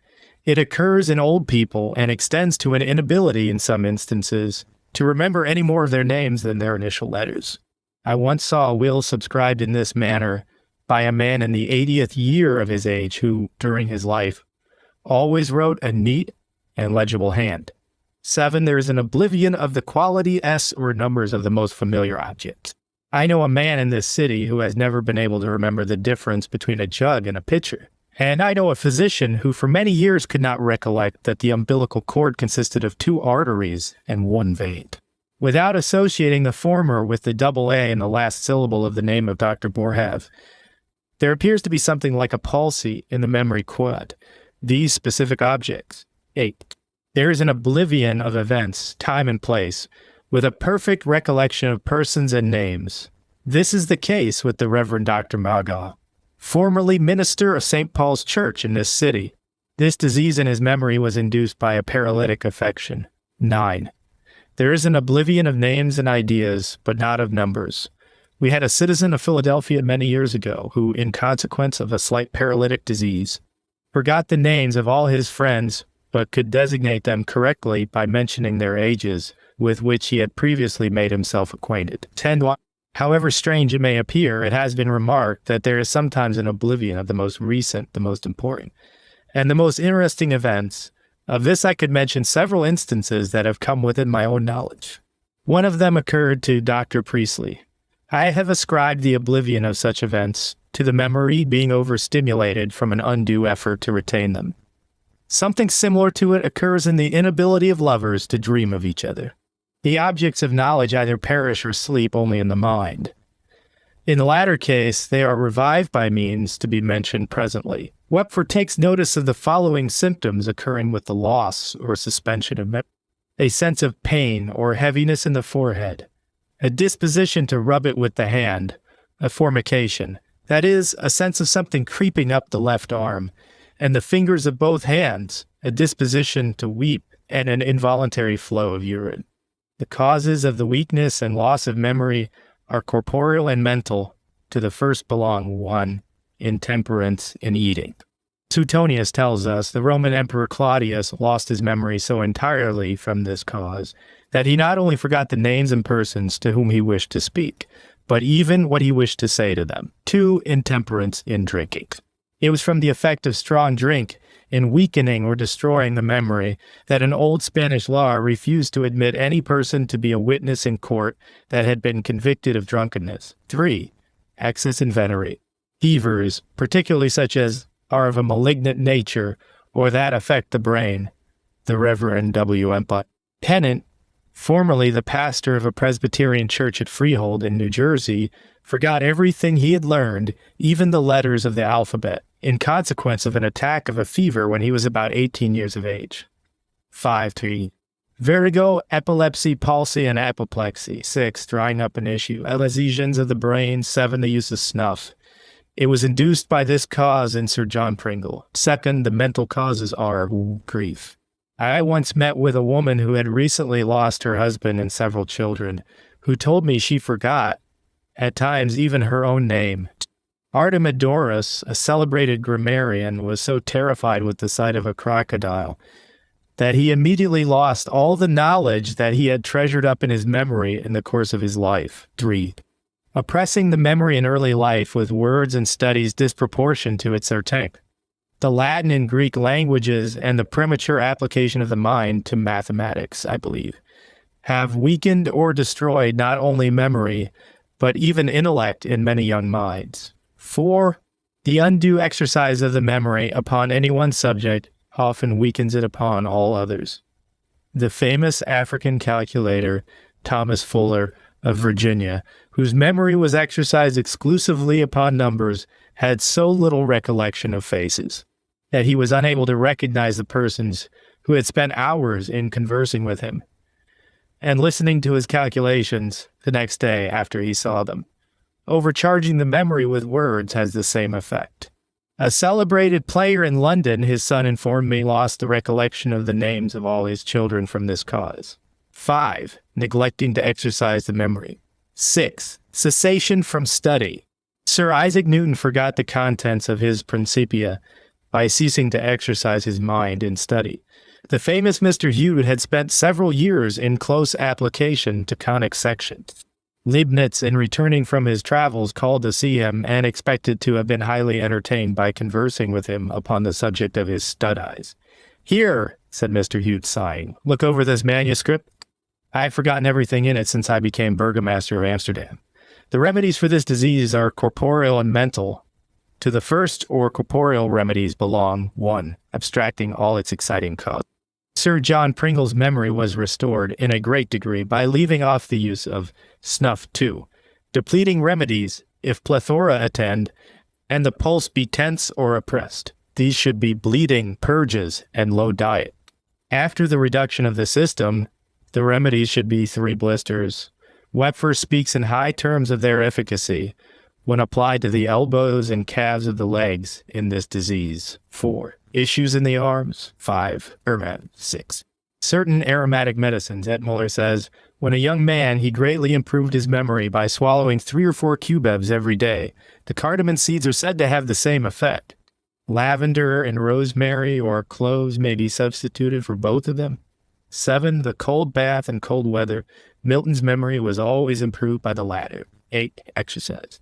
It occurs in old people and extends to an inability, in some instances, to remember any more of their names than their initial letters. I once saw a will subscribed in this manner by a man in the 80th year of his age who, during his life, always wrote a neat and legible hand. 7. There is an oblivion of the quality s or numbers of the most familiar objects. I know a man in this city who has never been able to remember the difference between a jug and a pitcher. And I know a physician who for many years could not recollect that the umbilical cord consisted of 2 arteries and 1 vein. Without associating the former with the double A in the last syllable of the name of Dr. Boerhaave, there appears to be something like a palsy in the memory quad. These specific objects. 8. There is an oblivion of events, time and place, with a perfect recollection of persons and names. This is the case with the Reverend Dr. Magaw, formerly minister of St. Paul's Church in this city. This disease in his memory was induced by a paralytic affection. 9. There is an oblivion of names and ideas, but not of numbers. We had a citizen of Philadelphia many years ago who, in consequence of a slight paralytic disease, forgot the names of all his friends, but could designate them correctly by mentioning their ages, with which he had previously made himself acquainted. 10. However strange it may appear, it has been remarked that there is sometimes an oblivion of the most recent, the most important, and the most interesting events. Of this I could mention several instances that have come within my own knowledge. One of them occurred to Dr. Priestley. I have ascribed the oblivion of such events to the memory being overstimulated from an undue effort to retain them. Something similar to it occurs in the inability of lovers to dream of each other. The objects of knowledge either perish or sleep only in the mind. In the latter case, they are revived by means to be mentioned presently. Wepfer takes notice of the following symptoms occurring with the loss or suspension of memory: a sense of pain or heaviness in the forehead, a disposition to rub it with the hand, a formication, that is, a sense of something creeping up the left arm, and the fingers of both hands, a disposition to weep, and an involuntary flow of urine. The causes of the weakness and loss of memory are corporeal and mental. To the first belong 1. Intemperance in eating. Suetonius tells us the Roman Emperor Claudius lost his memory so entirely from this cause that he not only forgot the names and persons to whom he wished to speak, but even what he wished to say to them. 2. Intemperance in drinking. It was from the effect of strong drink in weakening or destroying the memory that an old Spanish law refused to admit any person to be a witness in court that had been convicted of drunkenness. 3. Excess in venery. Fevers, particularly such as are of a malignant nature or that affect the brain. The Reverend W. M. Pennant, formerly the pastor of a Presbyterian church at Freehold in New Jersey, forgot everything he had learned, even the letters of the alphabet, in consequence of an attack of a fever when he was about 18 years of age. 5. Vertigo, epilepsy, palsy, and apoplexy. 6. Drying up an issue. Lesions of the brain. 7. The use of snuff. It was induced by this cause in Sir John Pringle. 2. The mental causes are grief. I once met with a woman who had recently lost her husband and several children, who told me she forgot, at times, even her own name. Artemidorus, a celebrated grammarian, was so terrified with the sight of a crocodile that he immediately lost all the knowledge that he had treasured up in his memory in the course of his life. 3. Oppressing the memory in early life with words and studies disproportioned to its attack. The Latin and Greek languages and the premature application of the mind to mathematics, I believe, have weakened or destroyed not only memory, but even intellect in many young minds. 4. The undue exercise of the memory upon any one subject often weakens it upon all others. The famous African calculator, Thomas Fuller of Virginia, whose memory was exercised exclusively upon numbers, had so little recollection of faces that he was unable to recognize the persons who had spent hours in conversing with him and listening to his calculations the next day after he saw them. Overcharging the memory with words has the same effect. A celebrated player in London, his son informed me, lost the recollection of the names of all his children from this cause. 5. Neglecting to exercise the memory. 6. Cessation from study. Sir Isaac Newton forgot the contents of his Principia by ceasing to exercise his mind in study. The famous Mr. Hewett had spent several years in close application to conic sections. Leibniz, in returning from his travels, called to see him and expected to have been highly entertained by conversing with him upon the subject of his studies. "Here," said Mr. Hewett, sighing, "look over this manuscript. I have forgotten everything in it since I became burgomaster of Amsterdam. The remedies for this disease are corporeal and mental. To the first or corporeal remedies belong 1. Abstracting all its exciting cause." Sir John Pringle's memory was restored in a great degree by leaving off the use of snuff. 2. Depleting remedies, if plethora attend, and the pulse be tense or oppressed. These should be bleeding, purges, and low diet. After the reduction of the system, the remedies should be 3 blisters. Wepfer speaks in high terms of their efficacy when applied to the elbows and calves of the legs in this disease. 4. Issues in the arms. 5. 6. Certain aromatic medicines, Etmuller says, when a young man, he greatly improved his memory by swallowing 3 or 4 cubebs every day. The cardamom seeds are said to have the same effect. Lavender and rosemary or cloves may be substituted for both of them. 7. The cold bath and cold weather. Milton's memory was always improved by the latter. 8. Exercise.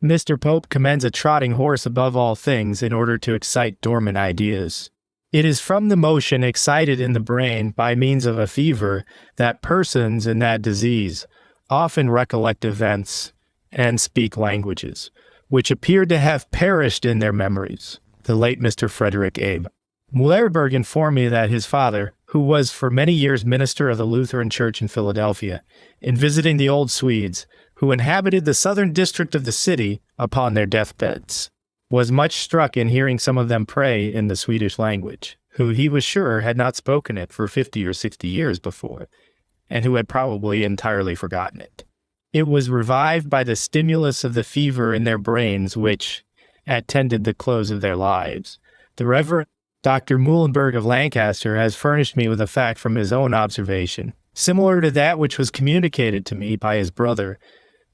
Mr. Pope commends a trotting horse above all things in order to excite dormant ideas. It is from the motion excited in the brain by means of a fever that persons in that disease often recollect events and speak languages, which appear to have perished in their memories. The late Mr. Frederick Abe. Muhlerberg informed me that his father, who was for many years minister of the Lutheran Church in Philadelphia, in visiting the old Swedes, who inhabited the southern district of the city upon their deathbeds, was much struck in hearing some of them pray in the Swedish language, who he was sure had not spoken it for 50 or 60 years before, and who had probably entirely forgotten it. It was revived by the stimulus of the fever in their brains which attended the close of their lives. The Reverend Dr. Muhlenberg of Lancaster has furnished me with a fact from his own observation, similar to that which was communicated to me by his brother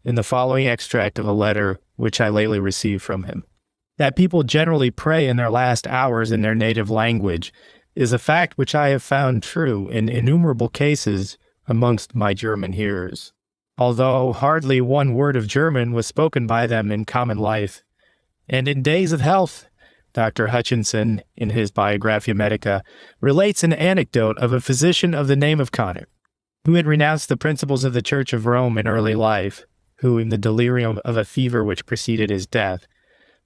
in the following extract of a letter which I lately received from him. That people generally pray in their last hours in their native language is a fact which I have found true in innumerable cases amongst my German hearers. Although hardly one word of German was spoken by them in common life, and in days of health, Dr. Hutchinson, in his Biographia Medica, relates an anecdote of a physician of the name of Connor, who had renounced the principles of the Church of Rome in early life, who, in the delirium of a fever which preceded his death,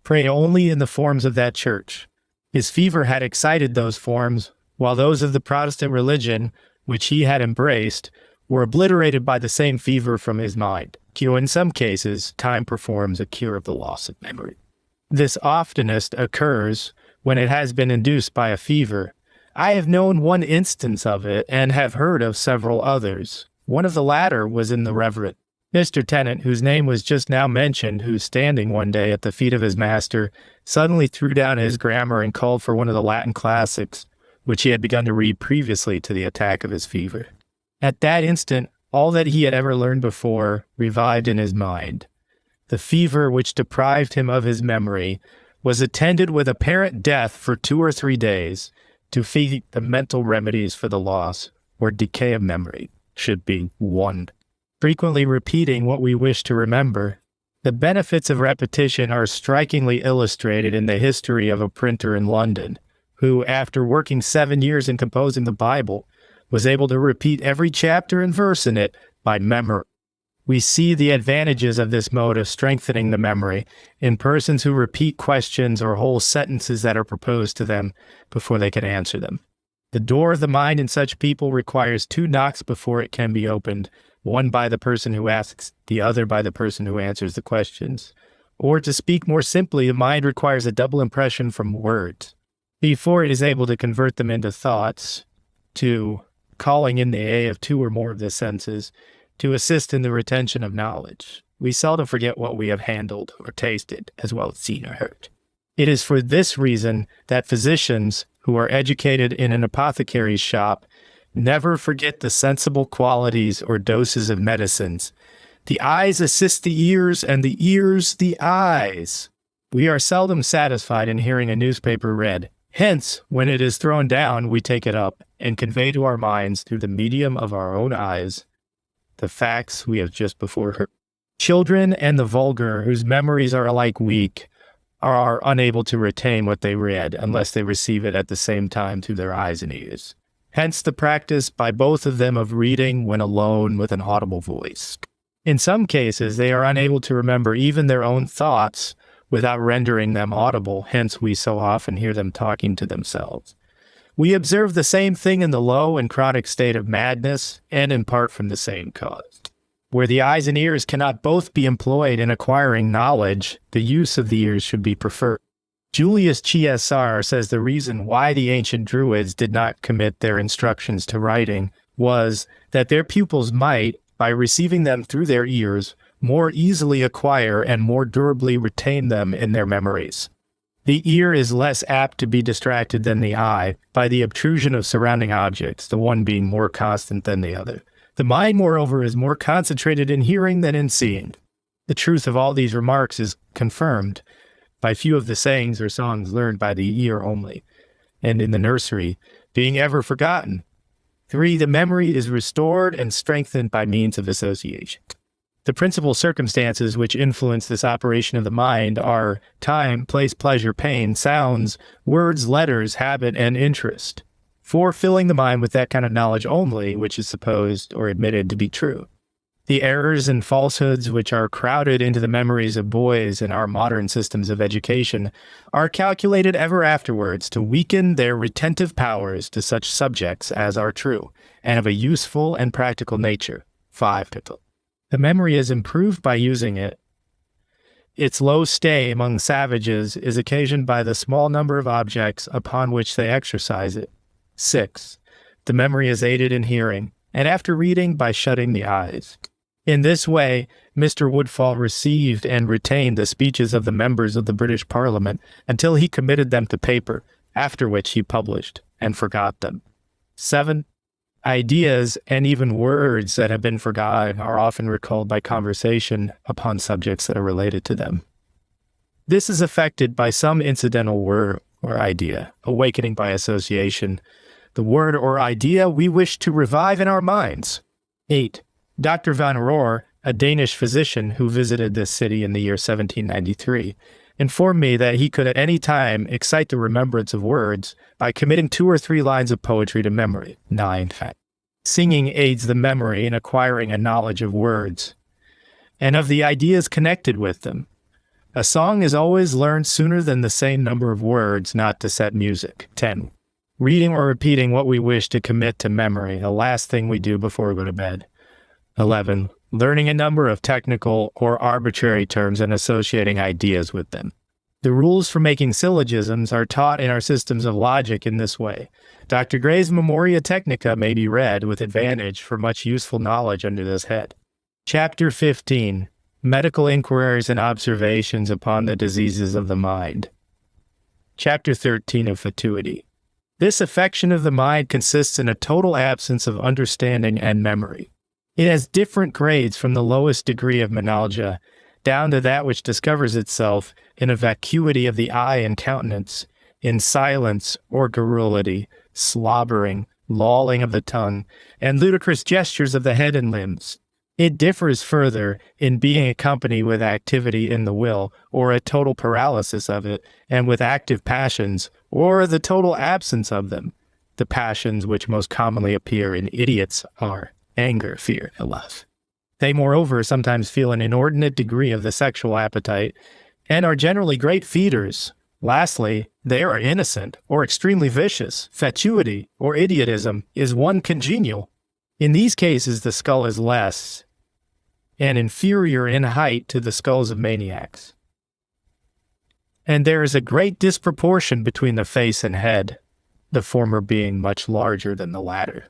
prayed only in the forms of that church. His fever had excited those forms, while those of the Protestant religion, which he had embraced, were obliterated by the same fever from his mind. In some cases, time performs a cure of the loss of memory. This oftenest occurs when it has been induced by a fever. I have known one instance of it and have heard of several others. One of the latter was in the Reverend Mr. Tennant, whose name was just now mentioned, who, standing one day at the feet of his master, suddenly threw down his grammar and called for one of the Latin classics, which he had begun to read previously to the attack of his fever. At that instant, all that he had ever learned before revived in his mind. The fever which deprived him of his memory was attended with apparent death for 2 or 3 days. To feed the mental remedies for the loss or decay of memory should be 1. Frequently repeating what we wish to remember. The benefits of repetition are strikingly illustrated in the history of a printer in London, who, after working 7 years in composing the Bible, was able to repeat every chapter and verse in it by memory. We see the advantages of this mode of strengthening the memory in persons who repeat questions or whole sentences that are proposed to them before they can answer them. The door of the mind in such people requires 2 knocks before it can be opened, one by the person who asks, the other by the person who answers the questions. Or to speak more simply, the mind requires a double impression from words before it is able to convert them into thoughts, to calling in the aid of 2 or more of the senses, to assist in the retention of knowledge. We seldom forget what we have handled or tasted, as well as seen or heard. It is for this reason that physicians who are educated in an apothecary's shop never forget the sensible qualities or doses of medicines. The eyes assist the ears, and the ears the eyes. We are seldom satisfied in hearing a newspaper read. Hence, when it is thrown down, we take it up and convey to our minds through the medium of our own eyes the facts we have just before heard. Children and the vulgar, whose memories are alike weak, are unable to retain what they read unless they receive it at the same time through their eyes and ears. Hence the practice by both of them of reading when alone with an audible voice. In some cases, they are unable to remember even their own thoughts without rendering them audible, hence we so often hear them talking to themselves. We observe the same thing in the low and chronic state of madness, and in part from the same cause. Where the eyes and ears cannot both be employed in acquiring knowledge, the use of the ears should be preferred. Julius Caesar says the reason why the ancient Druids did not commit their instructions to writing was that their pupils might, by receiving them through their ears, more easily acquire and more durably retain them in their memories. The ear is less apt to be distracted than the eye by the obtrusion of surrounding objects, the one being more constant than the other. The mind, moreover, is more concentrated in hearing than in seeing. The truth of all these remarks is confirmed by few of the sayings or songs learned by the ear only, and in the nursery, being ever forgotten. 3. The memory is restored and strengthened by means of association. The principal circumstances which influence this operation of the mind are time, place, pleasure, pain, sounds, words, letters, habit, and interest. 4. Filling the mind with that kind of knowledge only which is supposed or admitted to be true. The errors and falsehoods which are crowded into the memories of boys in our modern systems of education are calculated ever afterwards to weaken their retentive powers to such subjects as are true, and of a useful and practical nature. 5. The memory is improved by using it. Its low stay among savages is occasioned by the small number of objects upon which they exercise it. 6. The memory is aided in hearing, and after reading by shutting the eyes. In this way, Mr. Woodfall received and retained the speeches of the members of the British Parliament until he committed them to paper, after which he published and forgot them. 7. Ideas and even words that have been forgotten are often recalled by conversation upon subjects that are related to them. This is affected by some incidental word or idea, awakening by association, the word or idea we wish to revive in our minds. 8. Dr. van Roer, a Danish physician who visited this city in the year 1793, informed me that he could at any time excite the remembrance of words by committing 2 or 3 lines of poetry to memory. 9. Singing aids the memory in acquiring a knowledge of words and of the ideas connected with them. A song is always learned sooner than the same number of words not to set music. 10. Reading or repeating what we wish to commit to memory, the last thing we do before we go to bed. 11. Learning a number of technical or arbitrary terms and associating ideas with them. The rules for making syllogisms are taught in our systems of logic in this way. Dr. Gray's Memoria Technica may be read with advantage for much useful knowledge under this head. Chapter 15. Medical Inquiries and Observations upon the Diseases of the Mind. Chapter 13 of Fatuity. This affection of the mind consists in a total absence of understanding and memory. It has different grades from the lowest degree of menalgia down to that which discovers itself in a vacuity of the eye and countenance, in silence or garrulity, slobbering, lolling of the tongue, and ludicrous gestures of the head and limbs. It differs further in being accompanied with activity in the will, or a total paralysis of it, and with active passions, or the total absence of them. The passions which most commonly appear in idiots are anger, fear, and love. They, moreover, sometimes feel an inordinate degree of the sexual appetite, and are generally great feeders. Lastly, they are innocent, or extremely vicious. Fatuity, or idiotism, is one congenial. In these cases, the skull is less and inferior in height to the skulls of maniacs. And there is a great disproportion between the face and head, the former being much larger than the latter.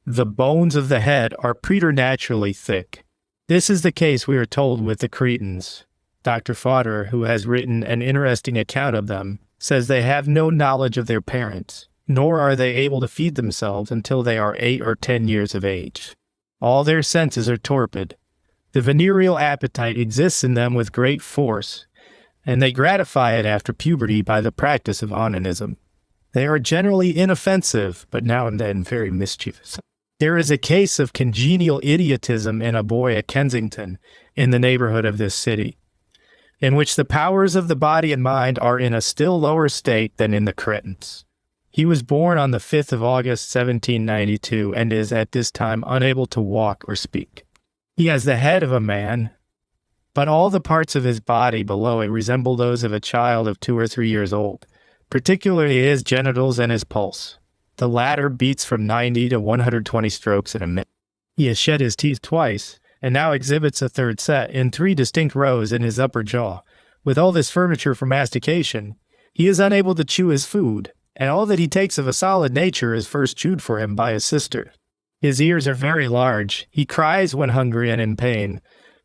The bones of the head are preternaturally thick. This is the case, we are told, with the Cretans. Dr. Fodder, who has written an interesting account of them, says they have no knowledge of their parents, nor are they able to feed themselves until they are 8 or 10 years of age. All their senses are torpid. The venereal appetite exists in them with great force, and they gratify it after puberty by the practice of onanism. They are generally inoffensive, but now and then very mischievous. There is a case of congenial idiotism in a boy at Kensington, in the neighborhood of this city, in which the powers of the body and mind are in a still lower state than in the Cretans. He was born on the 5th of August, 1792, and is at this time unable to walk or speak. He has the head of a man, but all the parts of his body below it resemble those of a child of 2 or 3 years old, particularly his genitals and his pulse. The latter beats from 90 to 120 strokes in a minute. He has shed his teeth twice, and now exhibits a third set in 3 distinct rows in his upper jaw. With all this furniture for mastication, he is unable to chew his food, and all that he takes of a solid nature is first chewed for him by his sister. His ears are very large. He cries when hungry and in pain,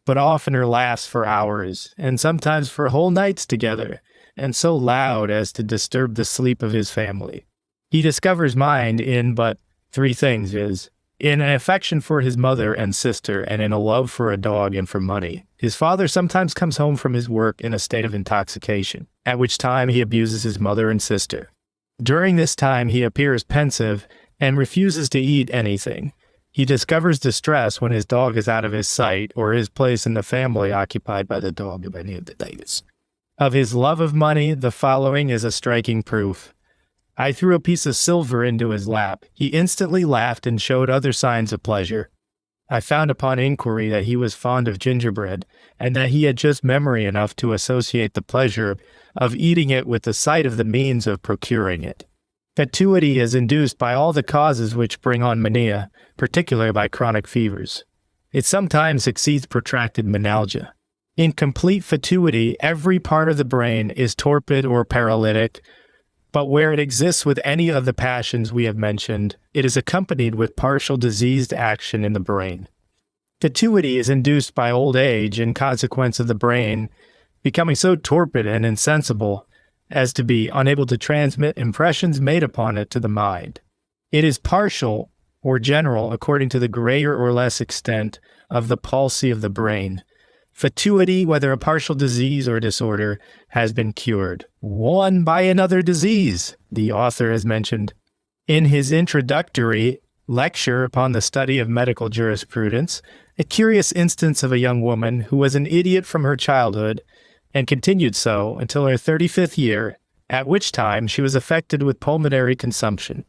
but oftener laughs for hours, and sometimes for whole nights together, and so loud as to disturb the sleep of his family. He discovers mind in but 3 things, viz., in an affection for his mother and sister, and in a love for a dog and for money. His father sometimes comes home from his work in a state of intoxication, at which time he abuses his mother and sister. During this time he appears pensive and refuses to eat anything. He discovers distress when his dog is out of his sight, or his place in the family occupied by the dog of any of the neighbors. Of his love of money, the following is a striking proof. I threw a piece of silver into his lap. He instantly laughed and showed other signs of pleasure. I found upon inquiry that he was fond of gingerbread, and that he had just memory enough to associate the pleasure of eating it with the sight of the means of procuring it. Fatuity is induced by all the causes which bring on mania, particularly by chronic fevers. It sometimes succeeds protracted menalgia. In complete fatuity, every part of the brain is torpid or paralytic, but where it exists with any of the passions we have mentioned, it is accompanied with partial diseased action in the brain. Fatuity is induced by old age in consequence of the brain becoming so torpid and insensible as to be unable to transmit impressions made upon it to the mind. It is partial or general according to the greater or less extent of the palsy of the brain. Fatuity, whether a partial disease or disorder, has been cured. One by another disease, the author has mentioned. In his introductory lecture upon the study of medical jurisprudence, a curious instance of a young woman who was an idiot from her childhood and continued so until her 35th year, at which time she was affected with pulmonary consumption.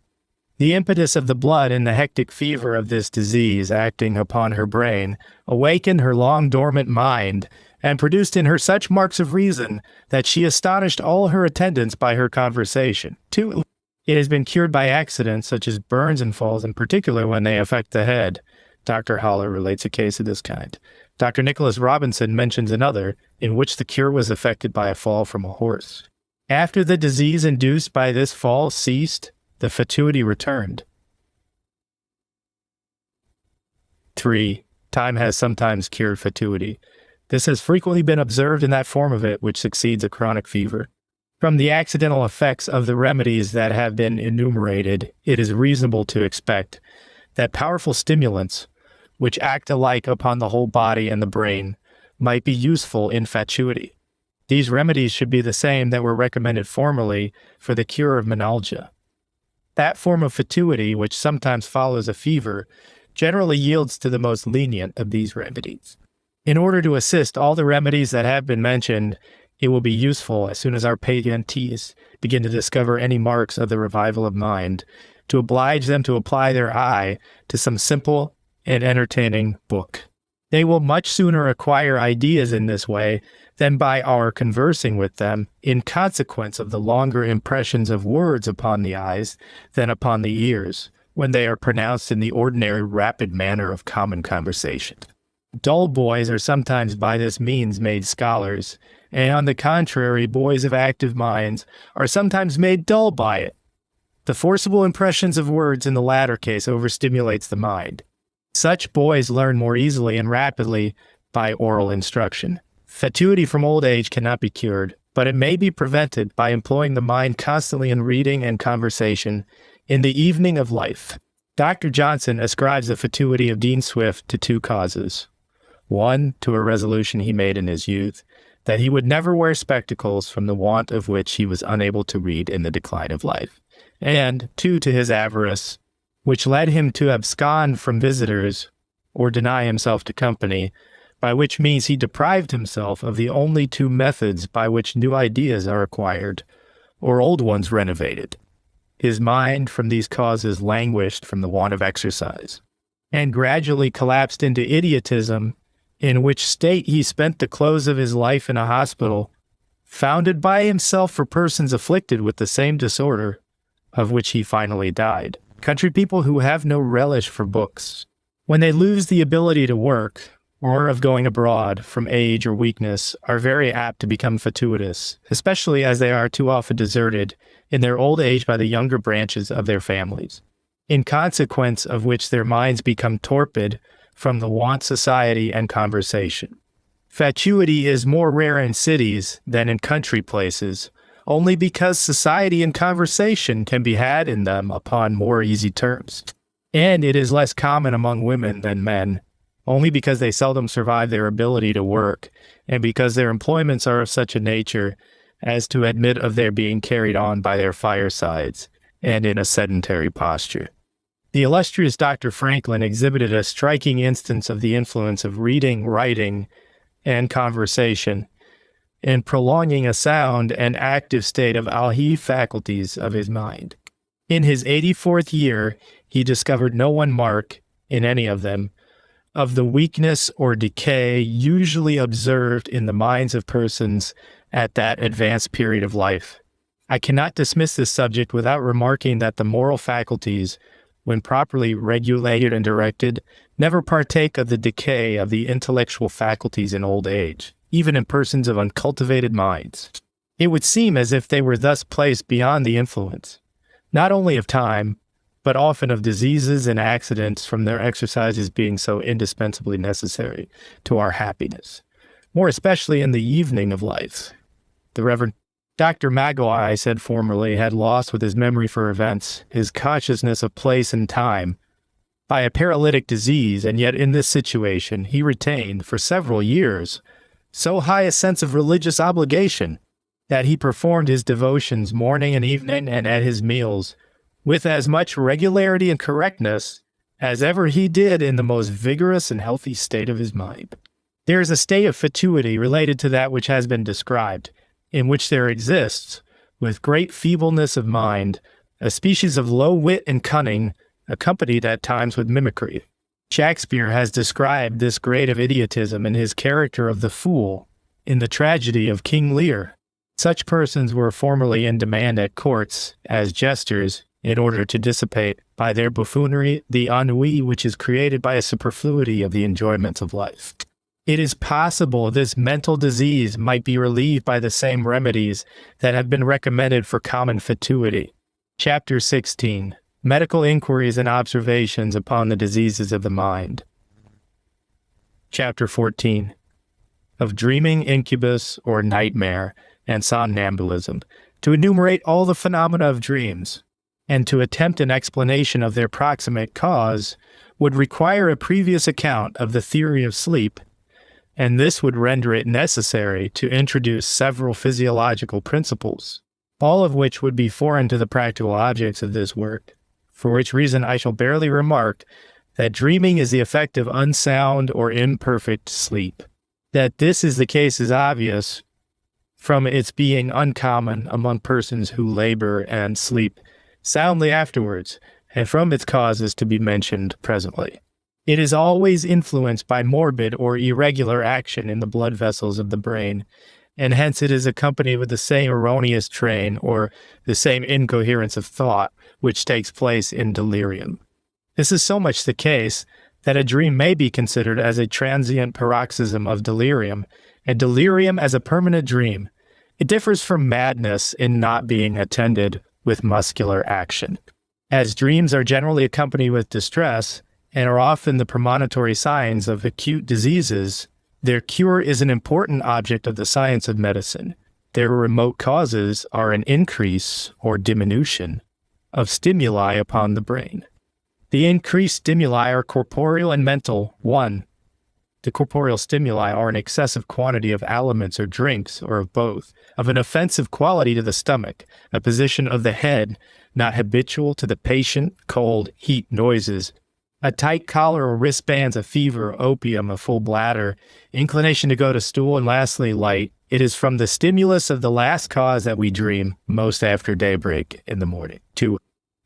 The impetus of the blood and the hectic fever of this disease acting upon her brain awakened her long dormant mind and produced in her such marks of reason that she astonished all her attendants by her conversation. 2. It has been cured by accidents such as burns and falls, in particular when they affect the head. Dr. Haller relates a case of this kind. Dr. Nicholas Robinson mentions another in which the cure was effected by a fall from a horse. After the disease induced by this fall ceased, the fatuity returned. 3. Time has sometimes cured fatuity. This has frequently been observed in that form of it which succeeds a chronic fever. From the accidental effects of the remedies that have been enumerated, it is reasonable to expect that powerful stimulants, which act alike upon the whole body and the brain, might be useful in fatuity. These remedies should be the same that were recommended formerly for the cure of menalgia. That form of fatuity, which sometimes follows a fever, generally yields to the most lenient of these remedies. In order to assist all the remedies that have been mentioned, it will be useful, as soon as our patientees begin to discover any marks of the revival of mind, to oblige them to apply their eye to some simple and entertaining book. They will much sooner acquire ideas in this way than by our conversing with them, in consequence of the longer impressions of words upon the eyes than upon the ears, when they are pronounced in the ordinary rapid manner of common conversation. Dull boys are sometimes by this means made scholars, and on the contrary, boys of active minds are sometimes made dull by it. The forcible impressions of words in the latter case overstimulates the mind. Such boys learn more easily and rapidly by oral instruction. Fatuity from old age cannot be cured, but it may be prevented by employing the mind constantly in reading and conversation in the evening of life. Dr. Johnson ascribes the fatuity of Dean Swift to 2 causes. 1, to a resolution he made in his youth, that he would never wear spectacles, from the want of which he was unable to read in the decline of life. And 2, to his avarice, which led him to abscond from visitors or deny himself to company, by which means he deprived himself of the only 2 methods by which new ideas are acquired, or old ones renovated. His mind from these causes languished from the want of exercise, and gradually collapsed into idiotism, in which state he spent the close of his life in a hospital, founded by himself for persons afflicted with the same disorder, of which he finally died. Country people who have no relish for books, when they lose the ability to work, or of going abroad from age or weakness, are very apt to become fatuitous, especially as they are too often deserted in their old age by the younger branches of their families, in consequence of which their minds become torpid from the want society and conversation. Fatuity is more rare in cities than in country places, only because society and conversation can be had in them upon more easy terms. And it is less common among women than men, only because they seldom survive their ability to work, and because their employments are of such a nature as to admit of their being carried on by their firesides, and in a sedentary posture. The illustrious Dr. Franklin exhibited a striking instance of the influence of reading, writing, and conversation in prolonging a sound and active state of alhi faculties of his mind. In his 84th year, he discovered no one mark, in any of them, of the weakness or decay usually observed in the minds of persons at that advanced period of life. I cannot dismiss this subject without remarking that the moral faculties, when properly regulated and directed, never partake of the decay of the intellectual faculties in old age, even in persons of uncultivated minds. It would seem as if they were thus placed beyond the influence, not only of time, but often of diseases and accidents, from their exercises being so indispensably necessary to our happiness, more especially in the evening of life. The Reverend Dr. Maguire, I said formerly, had lost with his memory for events his consciousness of place and time, by a paralytic disease, and yet in this situation he retained, for several years, so high a sense of religious obligation that he performed his devotions morning and evening and at his meals with as much regularity and correctness as ever he did in the most vigorous and healthy state of his mind. There is a state of fatuity related to that which has been described, in which there exists, with great feebleness of mind, a species of low wit and cunning, accompanied at times with mimicry. Shakespeare has described this grade of idiotism in his character of the fool in the tragedy of King Lear. Such persons were formerly in demand at courts as jesters in order to dissipate by their buffoonery the ennui which is created by a superfluity of the enjoyments of life. It is possible this mental disease might be relieved by the same remedies that have been recommended for common fatuity. Chapter 16. Medical Inquiries and Observations upon the Diseases of the Mind. Chapter 14. Of Dreaming, Incubus, or Nightmare, and Somnambulism, to enumerate all the phenomena of dreams, and to attempt an explanation of their proximate cause, would require a previous account of the theory of sleep, and this would render it necessary to introduce several physiological principles, all of which would be foreign to the practical objects of this work, for which reason I shall barely remark that dreaming is the effect of unsound or imperfect sleep. That this is the case is obvious from its being uncommon among persons who labor and sleep soundly afterwards, and from its causes to be mentioned presently. It is always influenced by morbid or irregular action in the blood vessels of the brain, and hence it is accompanied with the same erroneous train or the same incoherence of thought which takes place in delirium. This is so much the case that a dream may be considered as a transient paroxysm of delirium, and delirium as a permanent dream. It differs from madness in not being attended with muscular action. As dreams are generally accompanied with distress, and are often the premonitory signs of acute diseases, their cure is an important object of the science of medicine. Their remote causes are an increase or diminution of stimuli upon the brain. The increased stimuli are corporeal and mental. 1. The corporeal stimuli are an excessive quantity of aliments or drinks, or of both, of an offensive quality to the stomach, a position of the head not habitual to the patient, cold, heat, noises, a tight collar or wristbands, a fever, opium, a full bladder, inclination to go to stool, and lastly, light. It is from the stimulus of the last cause that we dream, most after daybreak in the morning. 2.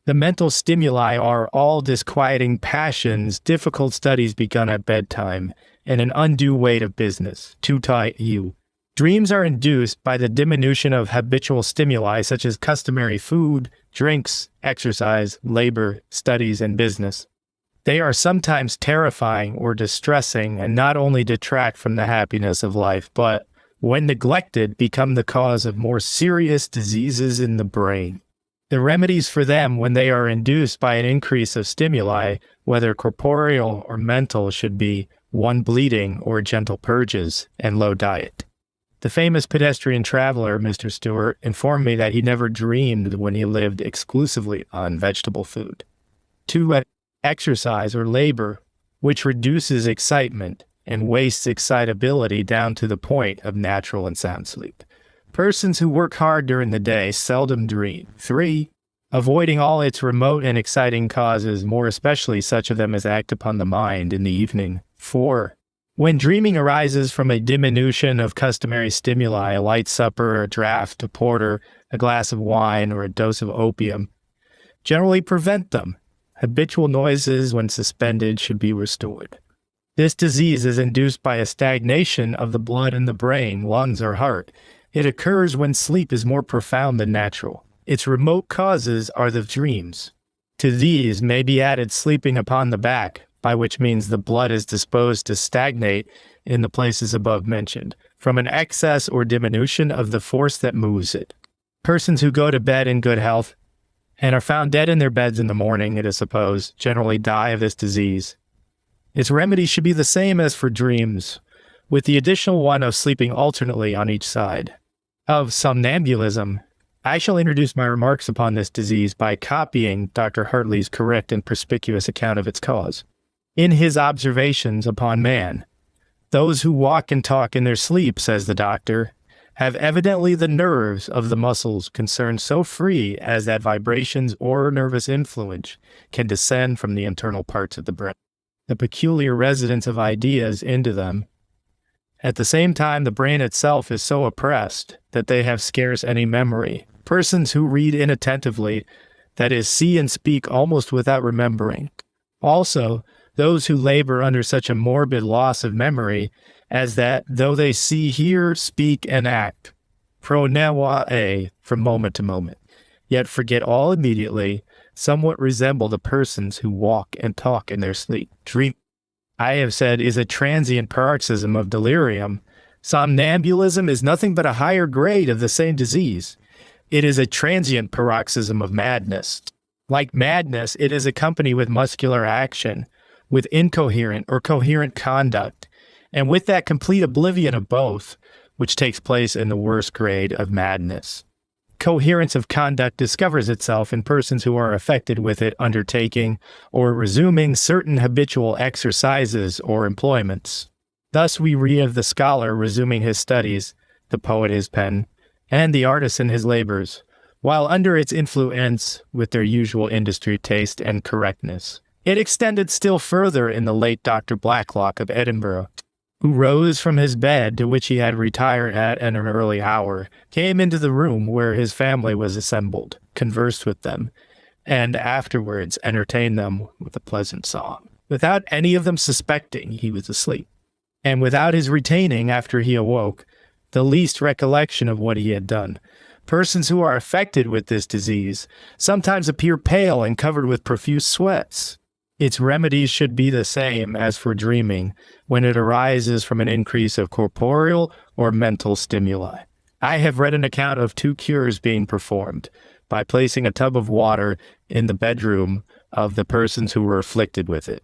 The mental stimuli are all disquieting passions, difficult studies begun at bedtime, and an undue weight of business. 2. Dreams are induced by the diminution of habitual stimuli such as customary food, drinks, exercise, labor, studies, and business. They are sometimes terrifying or distressing and not only detract from the happiness of life, but, when neglected, become the cause of more serious diseases in the brain. The remedies for them when they are induced by an increase of stimuli, whether corporeal or mental, should be 1. Bleeding or gentle purges, and low diet. The famous pedestrian traveler, Mr. Stewart, informed me that he never dreamed when he lived exclusively on vegetable food. 2. Exercise or labor, which reduces excitement and wastes excitability down to the point of natural and sound sleep. Persons who work hard during the day seldom dream. 3. Avoiding all its remote and exciting causes, more especially such of them as act upon the mind in the evening. 4. When dreaming arises from a diminution of customary stimuli, a light supper, a draught, a porter, a glass of wine, or a dose of opium, generally prevent them. Habitual noises, when suspended, should be restored. This disease is induced by a stagnation of the blood in the brain, lungs, or heart. It occurs when sleep is more profound than natural. Its remote causes are the dreams. To these may be added sleeping upon the back, by which means the blood is disposed to stagnate in the places above mentioned, from an excess or diminution of the force that moves it. Persons who go to bed in good health and are found dead in their beds in the morning, it is supposed, generally die of this disease. Its remedy should be the same as for dreams, with the additional one of sleeping alternately on each side. Of somnambulism, I shall introduce my remarks upon this disease by copying Dr. Hartley's correct and perspicuous account of its cause. In his observations upon man, those who walk and talk in their sleep, says the doctor, have evidently the nerves of the muscles concerned so free as that vibrations or nervous influence can descend from the internal parts of the brain, the peculiar residence of ideas into them. At the same time, the brain itself is so oppressed that they have scarce any memory. Persons who read inattentively, that is, see and speak almost without remembering. Also, those who labor under such a morbid loss of memory as that, though they see, hear, speak, and act, pro neva from moment to moment, yet forget all immediately, somewhat resemble the persons who walk and talk in their sleep. Dream, I have said, is a transient paroxysm of delirium. Somnambulism is nothing but a higher grade of the same disease. It is a transient paroxysm of madness. Like madness, it is accompanied with muscular action, with incoherent or coherent conduct, and with that complete oblivion of both, which takes place in the worst grade of madness. Coherence of conduct discovers itself in persons who are affected with it undertaking or resuming certain habitual exercises or employments. Thus we read of the scholar resuming his studies, the poet his pen, and the artisan his labors, while under its influence with their usual industry, taste, and correctness. It extended still further in the late Dr. Blacklock of Edinburgh, who rose from his bed to which he had retired at an early hour, came into the room where his family was assembled, conversed with them, and afterwards entertained them with a pleasant song, without any of them suspecting he was asleep, and without his retaining, after he awoke, the least recollection of what he had done. Persons who are affected with this disease sometimes appear pale and covered with profuse sweats. Its remedies should be the same as for dreaming, when it arises from an increase of corporeal or mental stimuli. I have read an account of 2 cures being performed by placing a tub of water in the bedroom of the persons who were afflicted with it.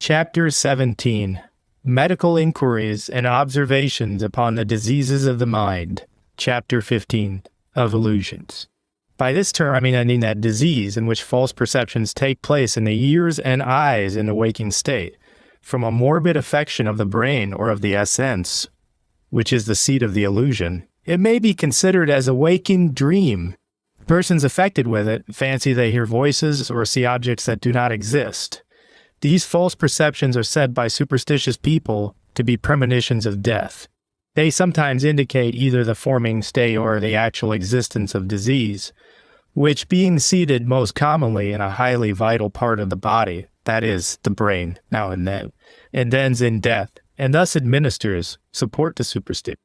Chapter 17. Medical Inquiries and Observations upon the Diseases of the Mind. Chapter 15. Of Illusions. By this term, I mean that disease in which false perceptions take place in the ears and eyes in the waking state, from a morbid affection of the brain or of the essence, which is the seat of the illusion. It may be considered as a waking dream. Persons affected with it fancy they hear voices or see objects that do not exist. These false perceptions are said by superstitious people to be premonitions of death. They sometimes indicate either the forming state or the actual existence of disease, which, being seated most commonly in a highly vital part of the body, that is, the brain, now and then, and ends in death, and thus administers support to superstition.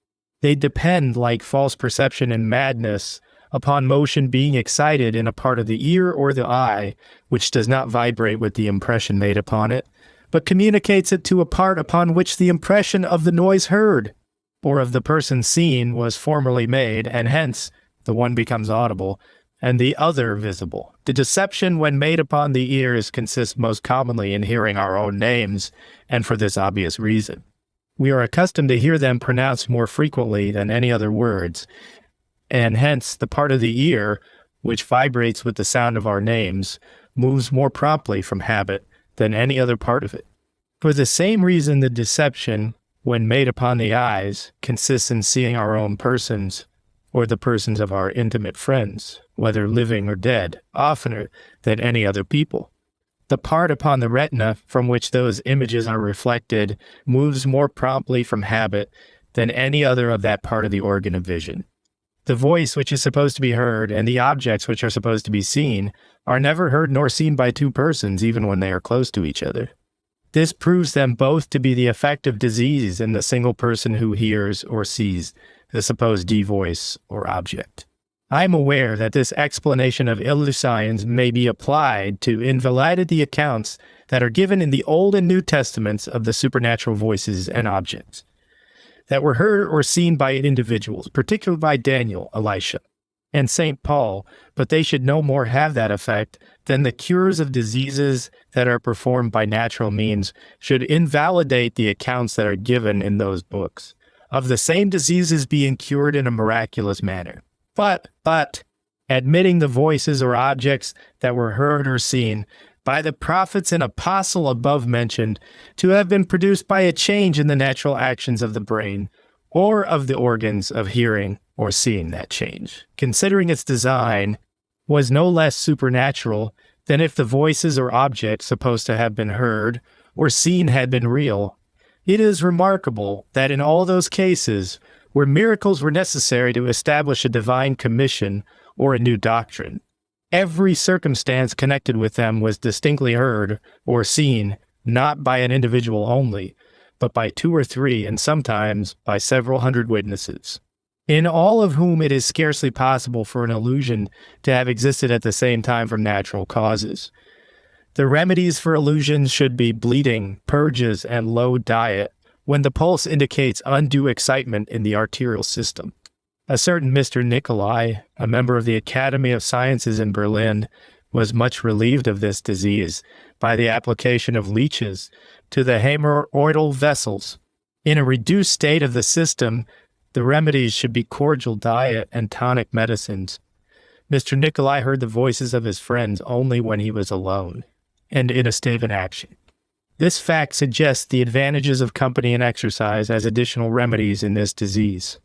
They depend, like false perception and madness, upon motion being excited in a part of the ear or the eye, which does not vibrate with the impression made upon it, but communicates it to a part upon which the impression of the noise heard, or of the person seen, was formerly made, and hence the one becomes audible, and the other visible. The deception when made upon the ears consists most commonly in hearing our own names, and for this obvious reason. We are accustomed to hear them pronounced more frequently than any other words, and hence the part of the ear, which vibrates with the sound of our names, moves more promptly from habit than any other part of it. For the same reason, the deception, when made upon the eyes, consists in seeing our own persons, or the persons of our intimate friends, whether living or dead, oftener than any other people. The part upon the retina from which those images are reflected moves more promptly from habit than any other of that part of the organ of vision. The voice which is supposed to be heard and the objects which are supposed to be seen are never heard nor seen by 2 persons, even when they are close to each other. This proves them both to be the effect of disease in the single person who hears or sees the supposed voice or object. I am aware that this explanation of illusions may be applied to invalidate the accounts that are given in the Old and New Testaments of the supernatural voices and objects that were heard or seen by individuals, particularly by Daniel, Elisha, and St. Paul, but they should no more have that effect than the cures of diseases that are performed by natural means should invalidate the accounts that are given in those books, of the same diseases being cured in a miraculous manner. But, admitting the voices or objects that were heard or seen by the prophets and apostle above mentioned to have been produced by a change in the natural actions of the brain or of the organs of hearing or seeing. That change, considering its design, was no less supernatural than if the voices or objects supposed to have been heard or seen had been real. It is remarkable that in all those cases where miracles were necessary to establish a divine commission or a new doctrine, every circumstance connected with them was distinctly heard or seen, not by an individual only, but by 2 or 3, and sometimes by several hundred witnesses, in all of whom it is scarcely possible for an illusion to have existed at the same time from natural causes. The remedies for illusions should be bleeding, purges, and low diet, when the pulse indicates undue excitement in the arterial system. A certain Mr. Nicolai, a member of the Academy of Sciences in Berlin, was much relieved of this disease by the application of leeches to the hemorrhoidal vessels. In a reduced state of the system, the remedies should be cordial diet and tonic medicines. Mr. Nicolai heard the voices of his friends only when he was alone and in a state of inaction. This fact suggests the advantages of company and exercise as additional remedies in this disease.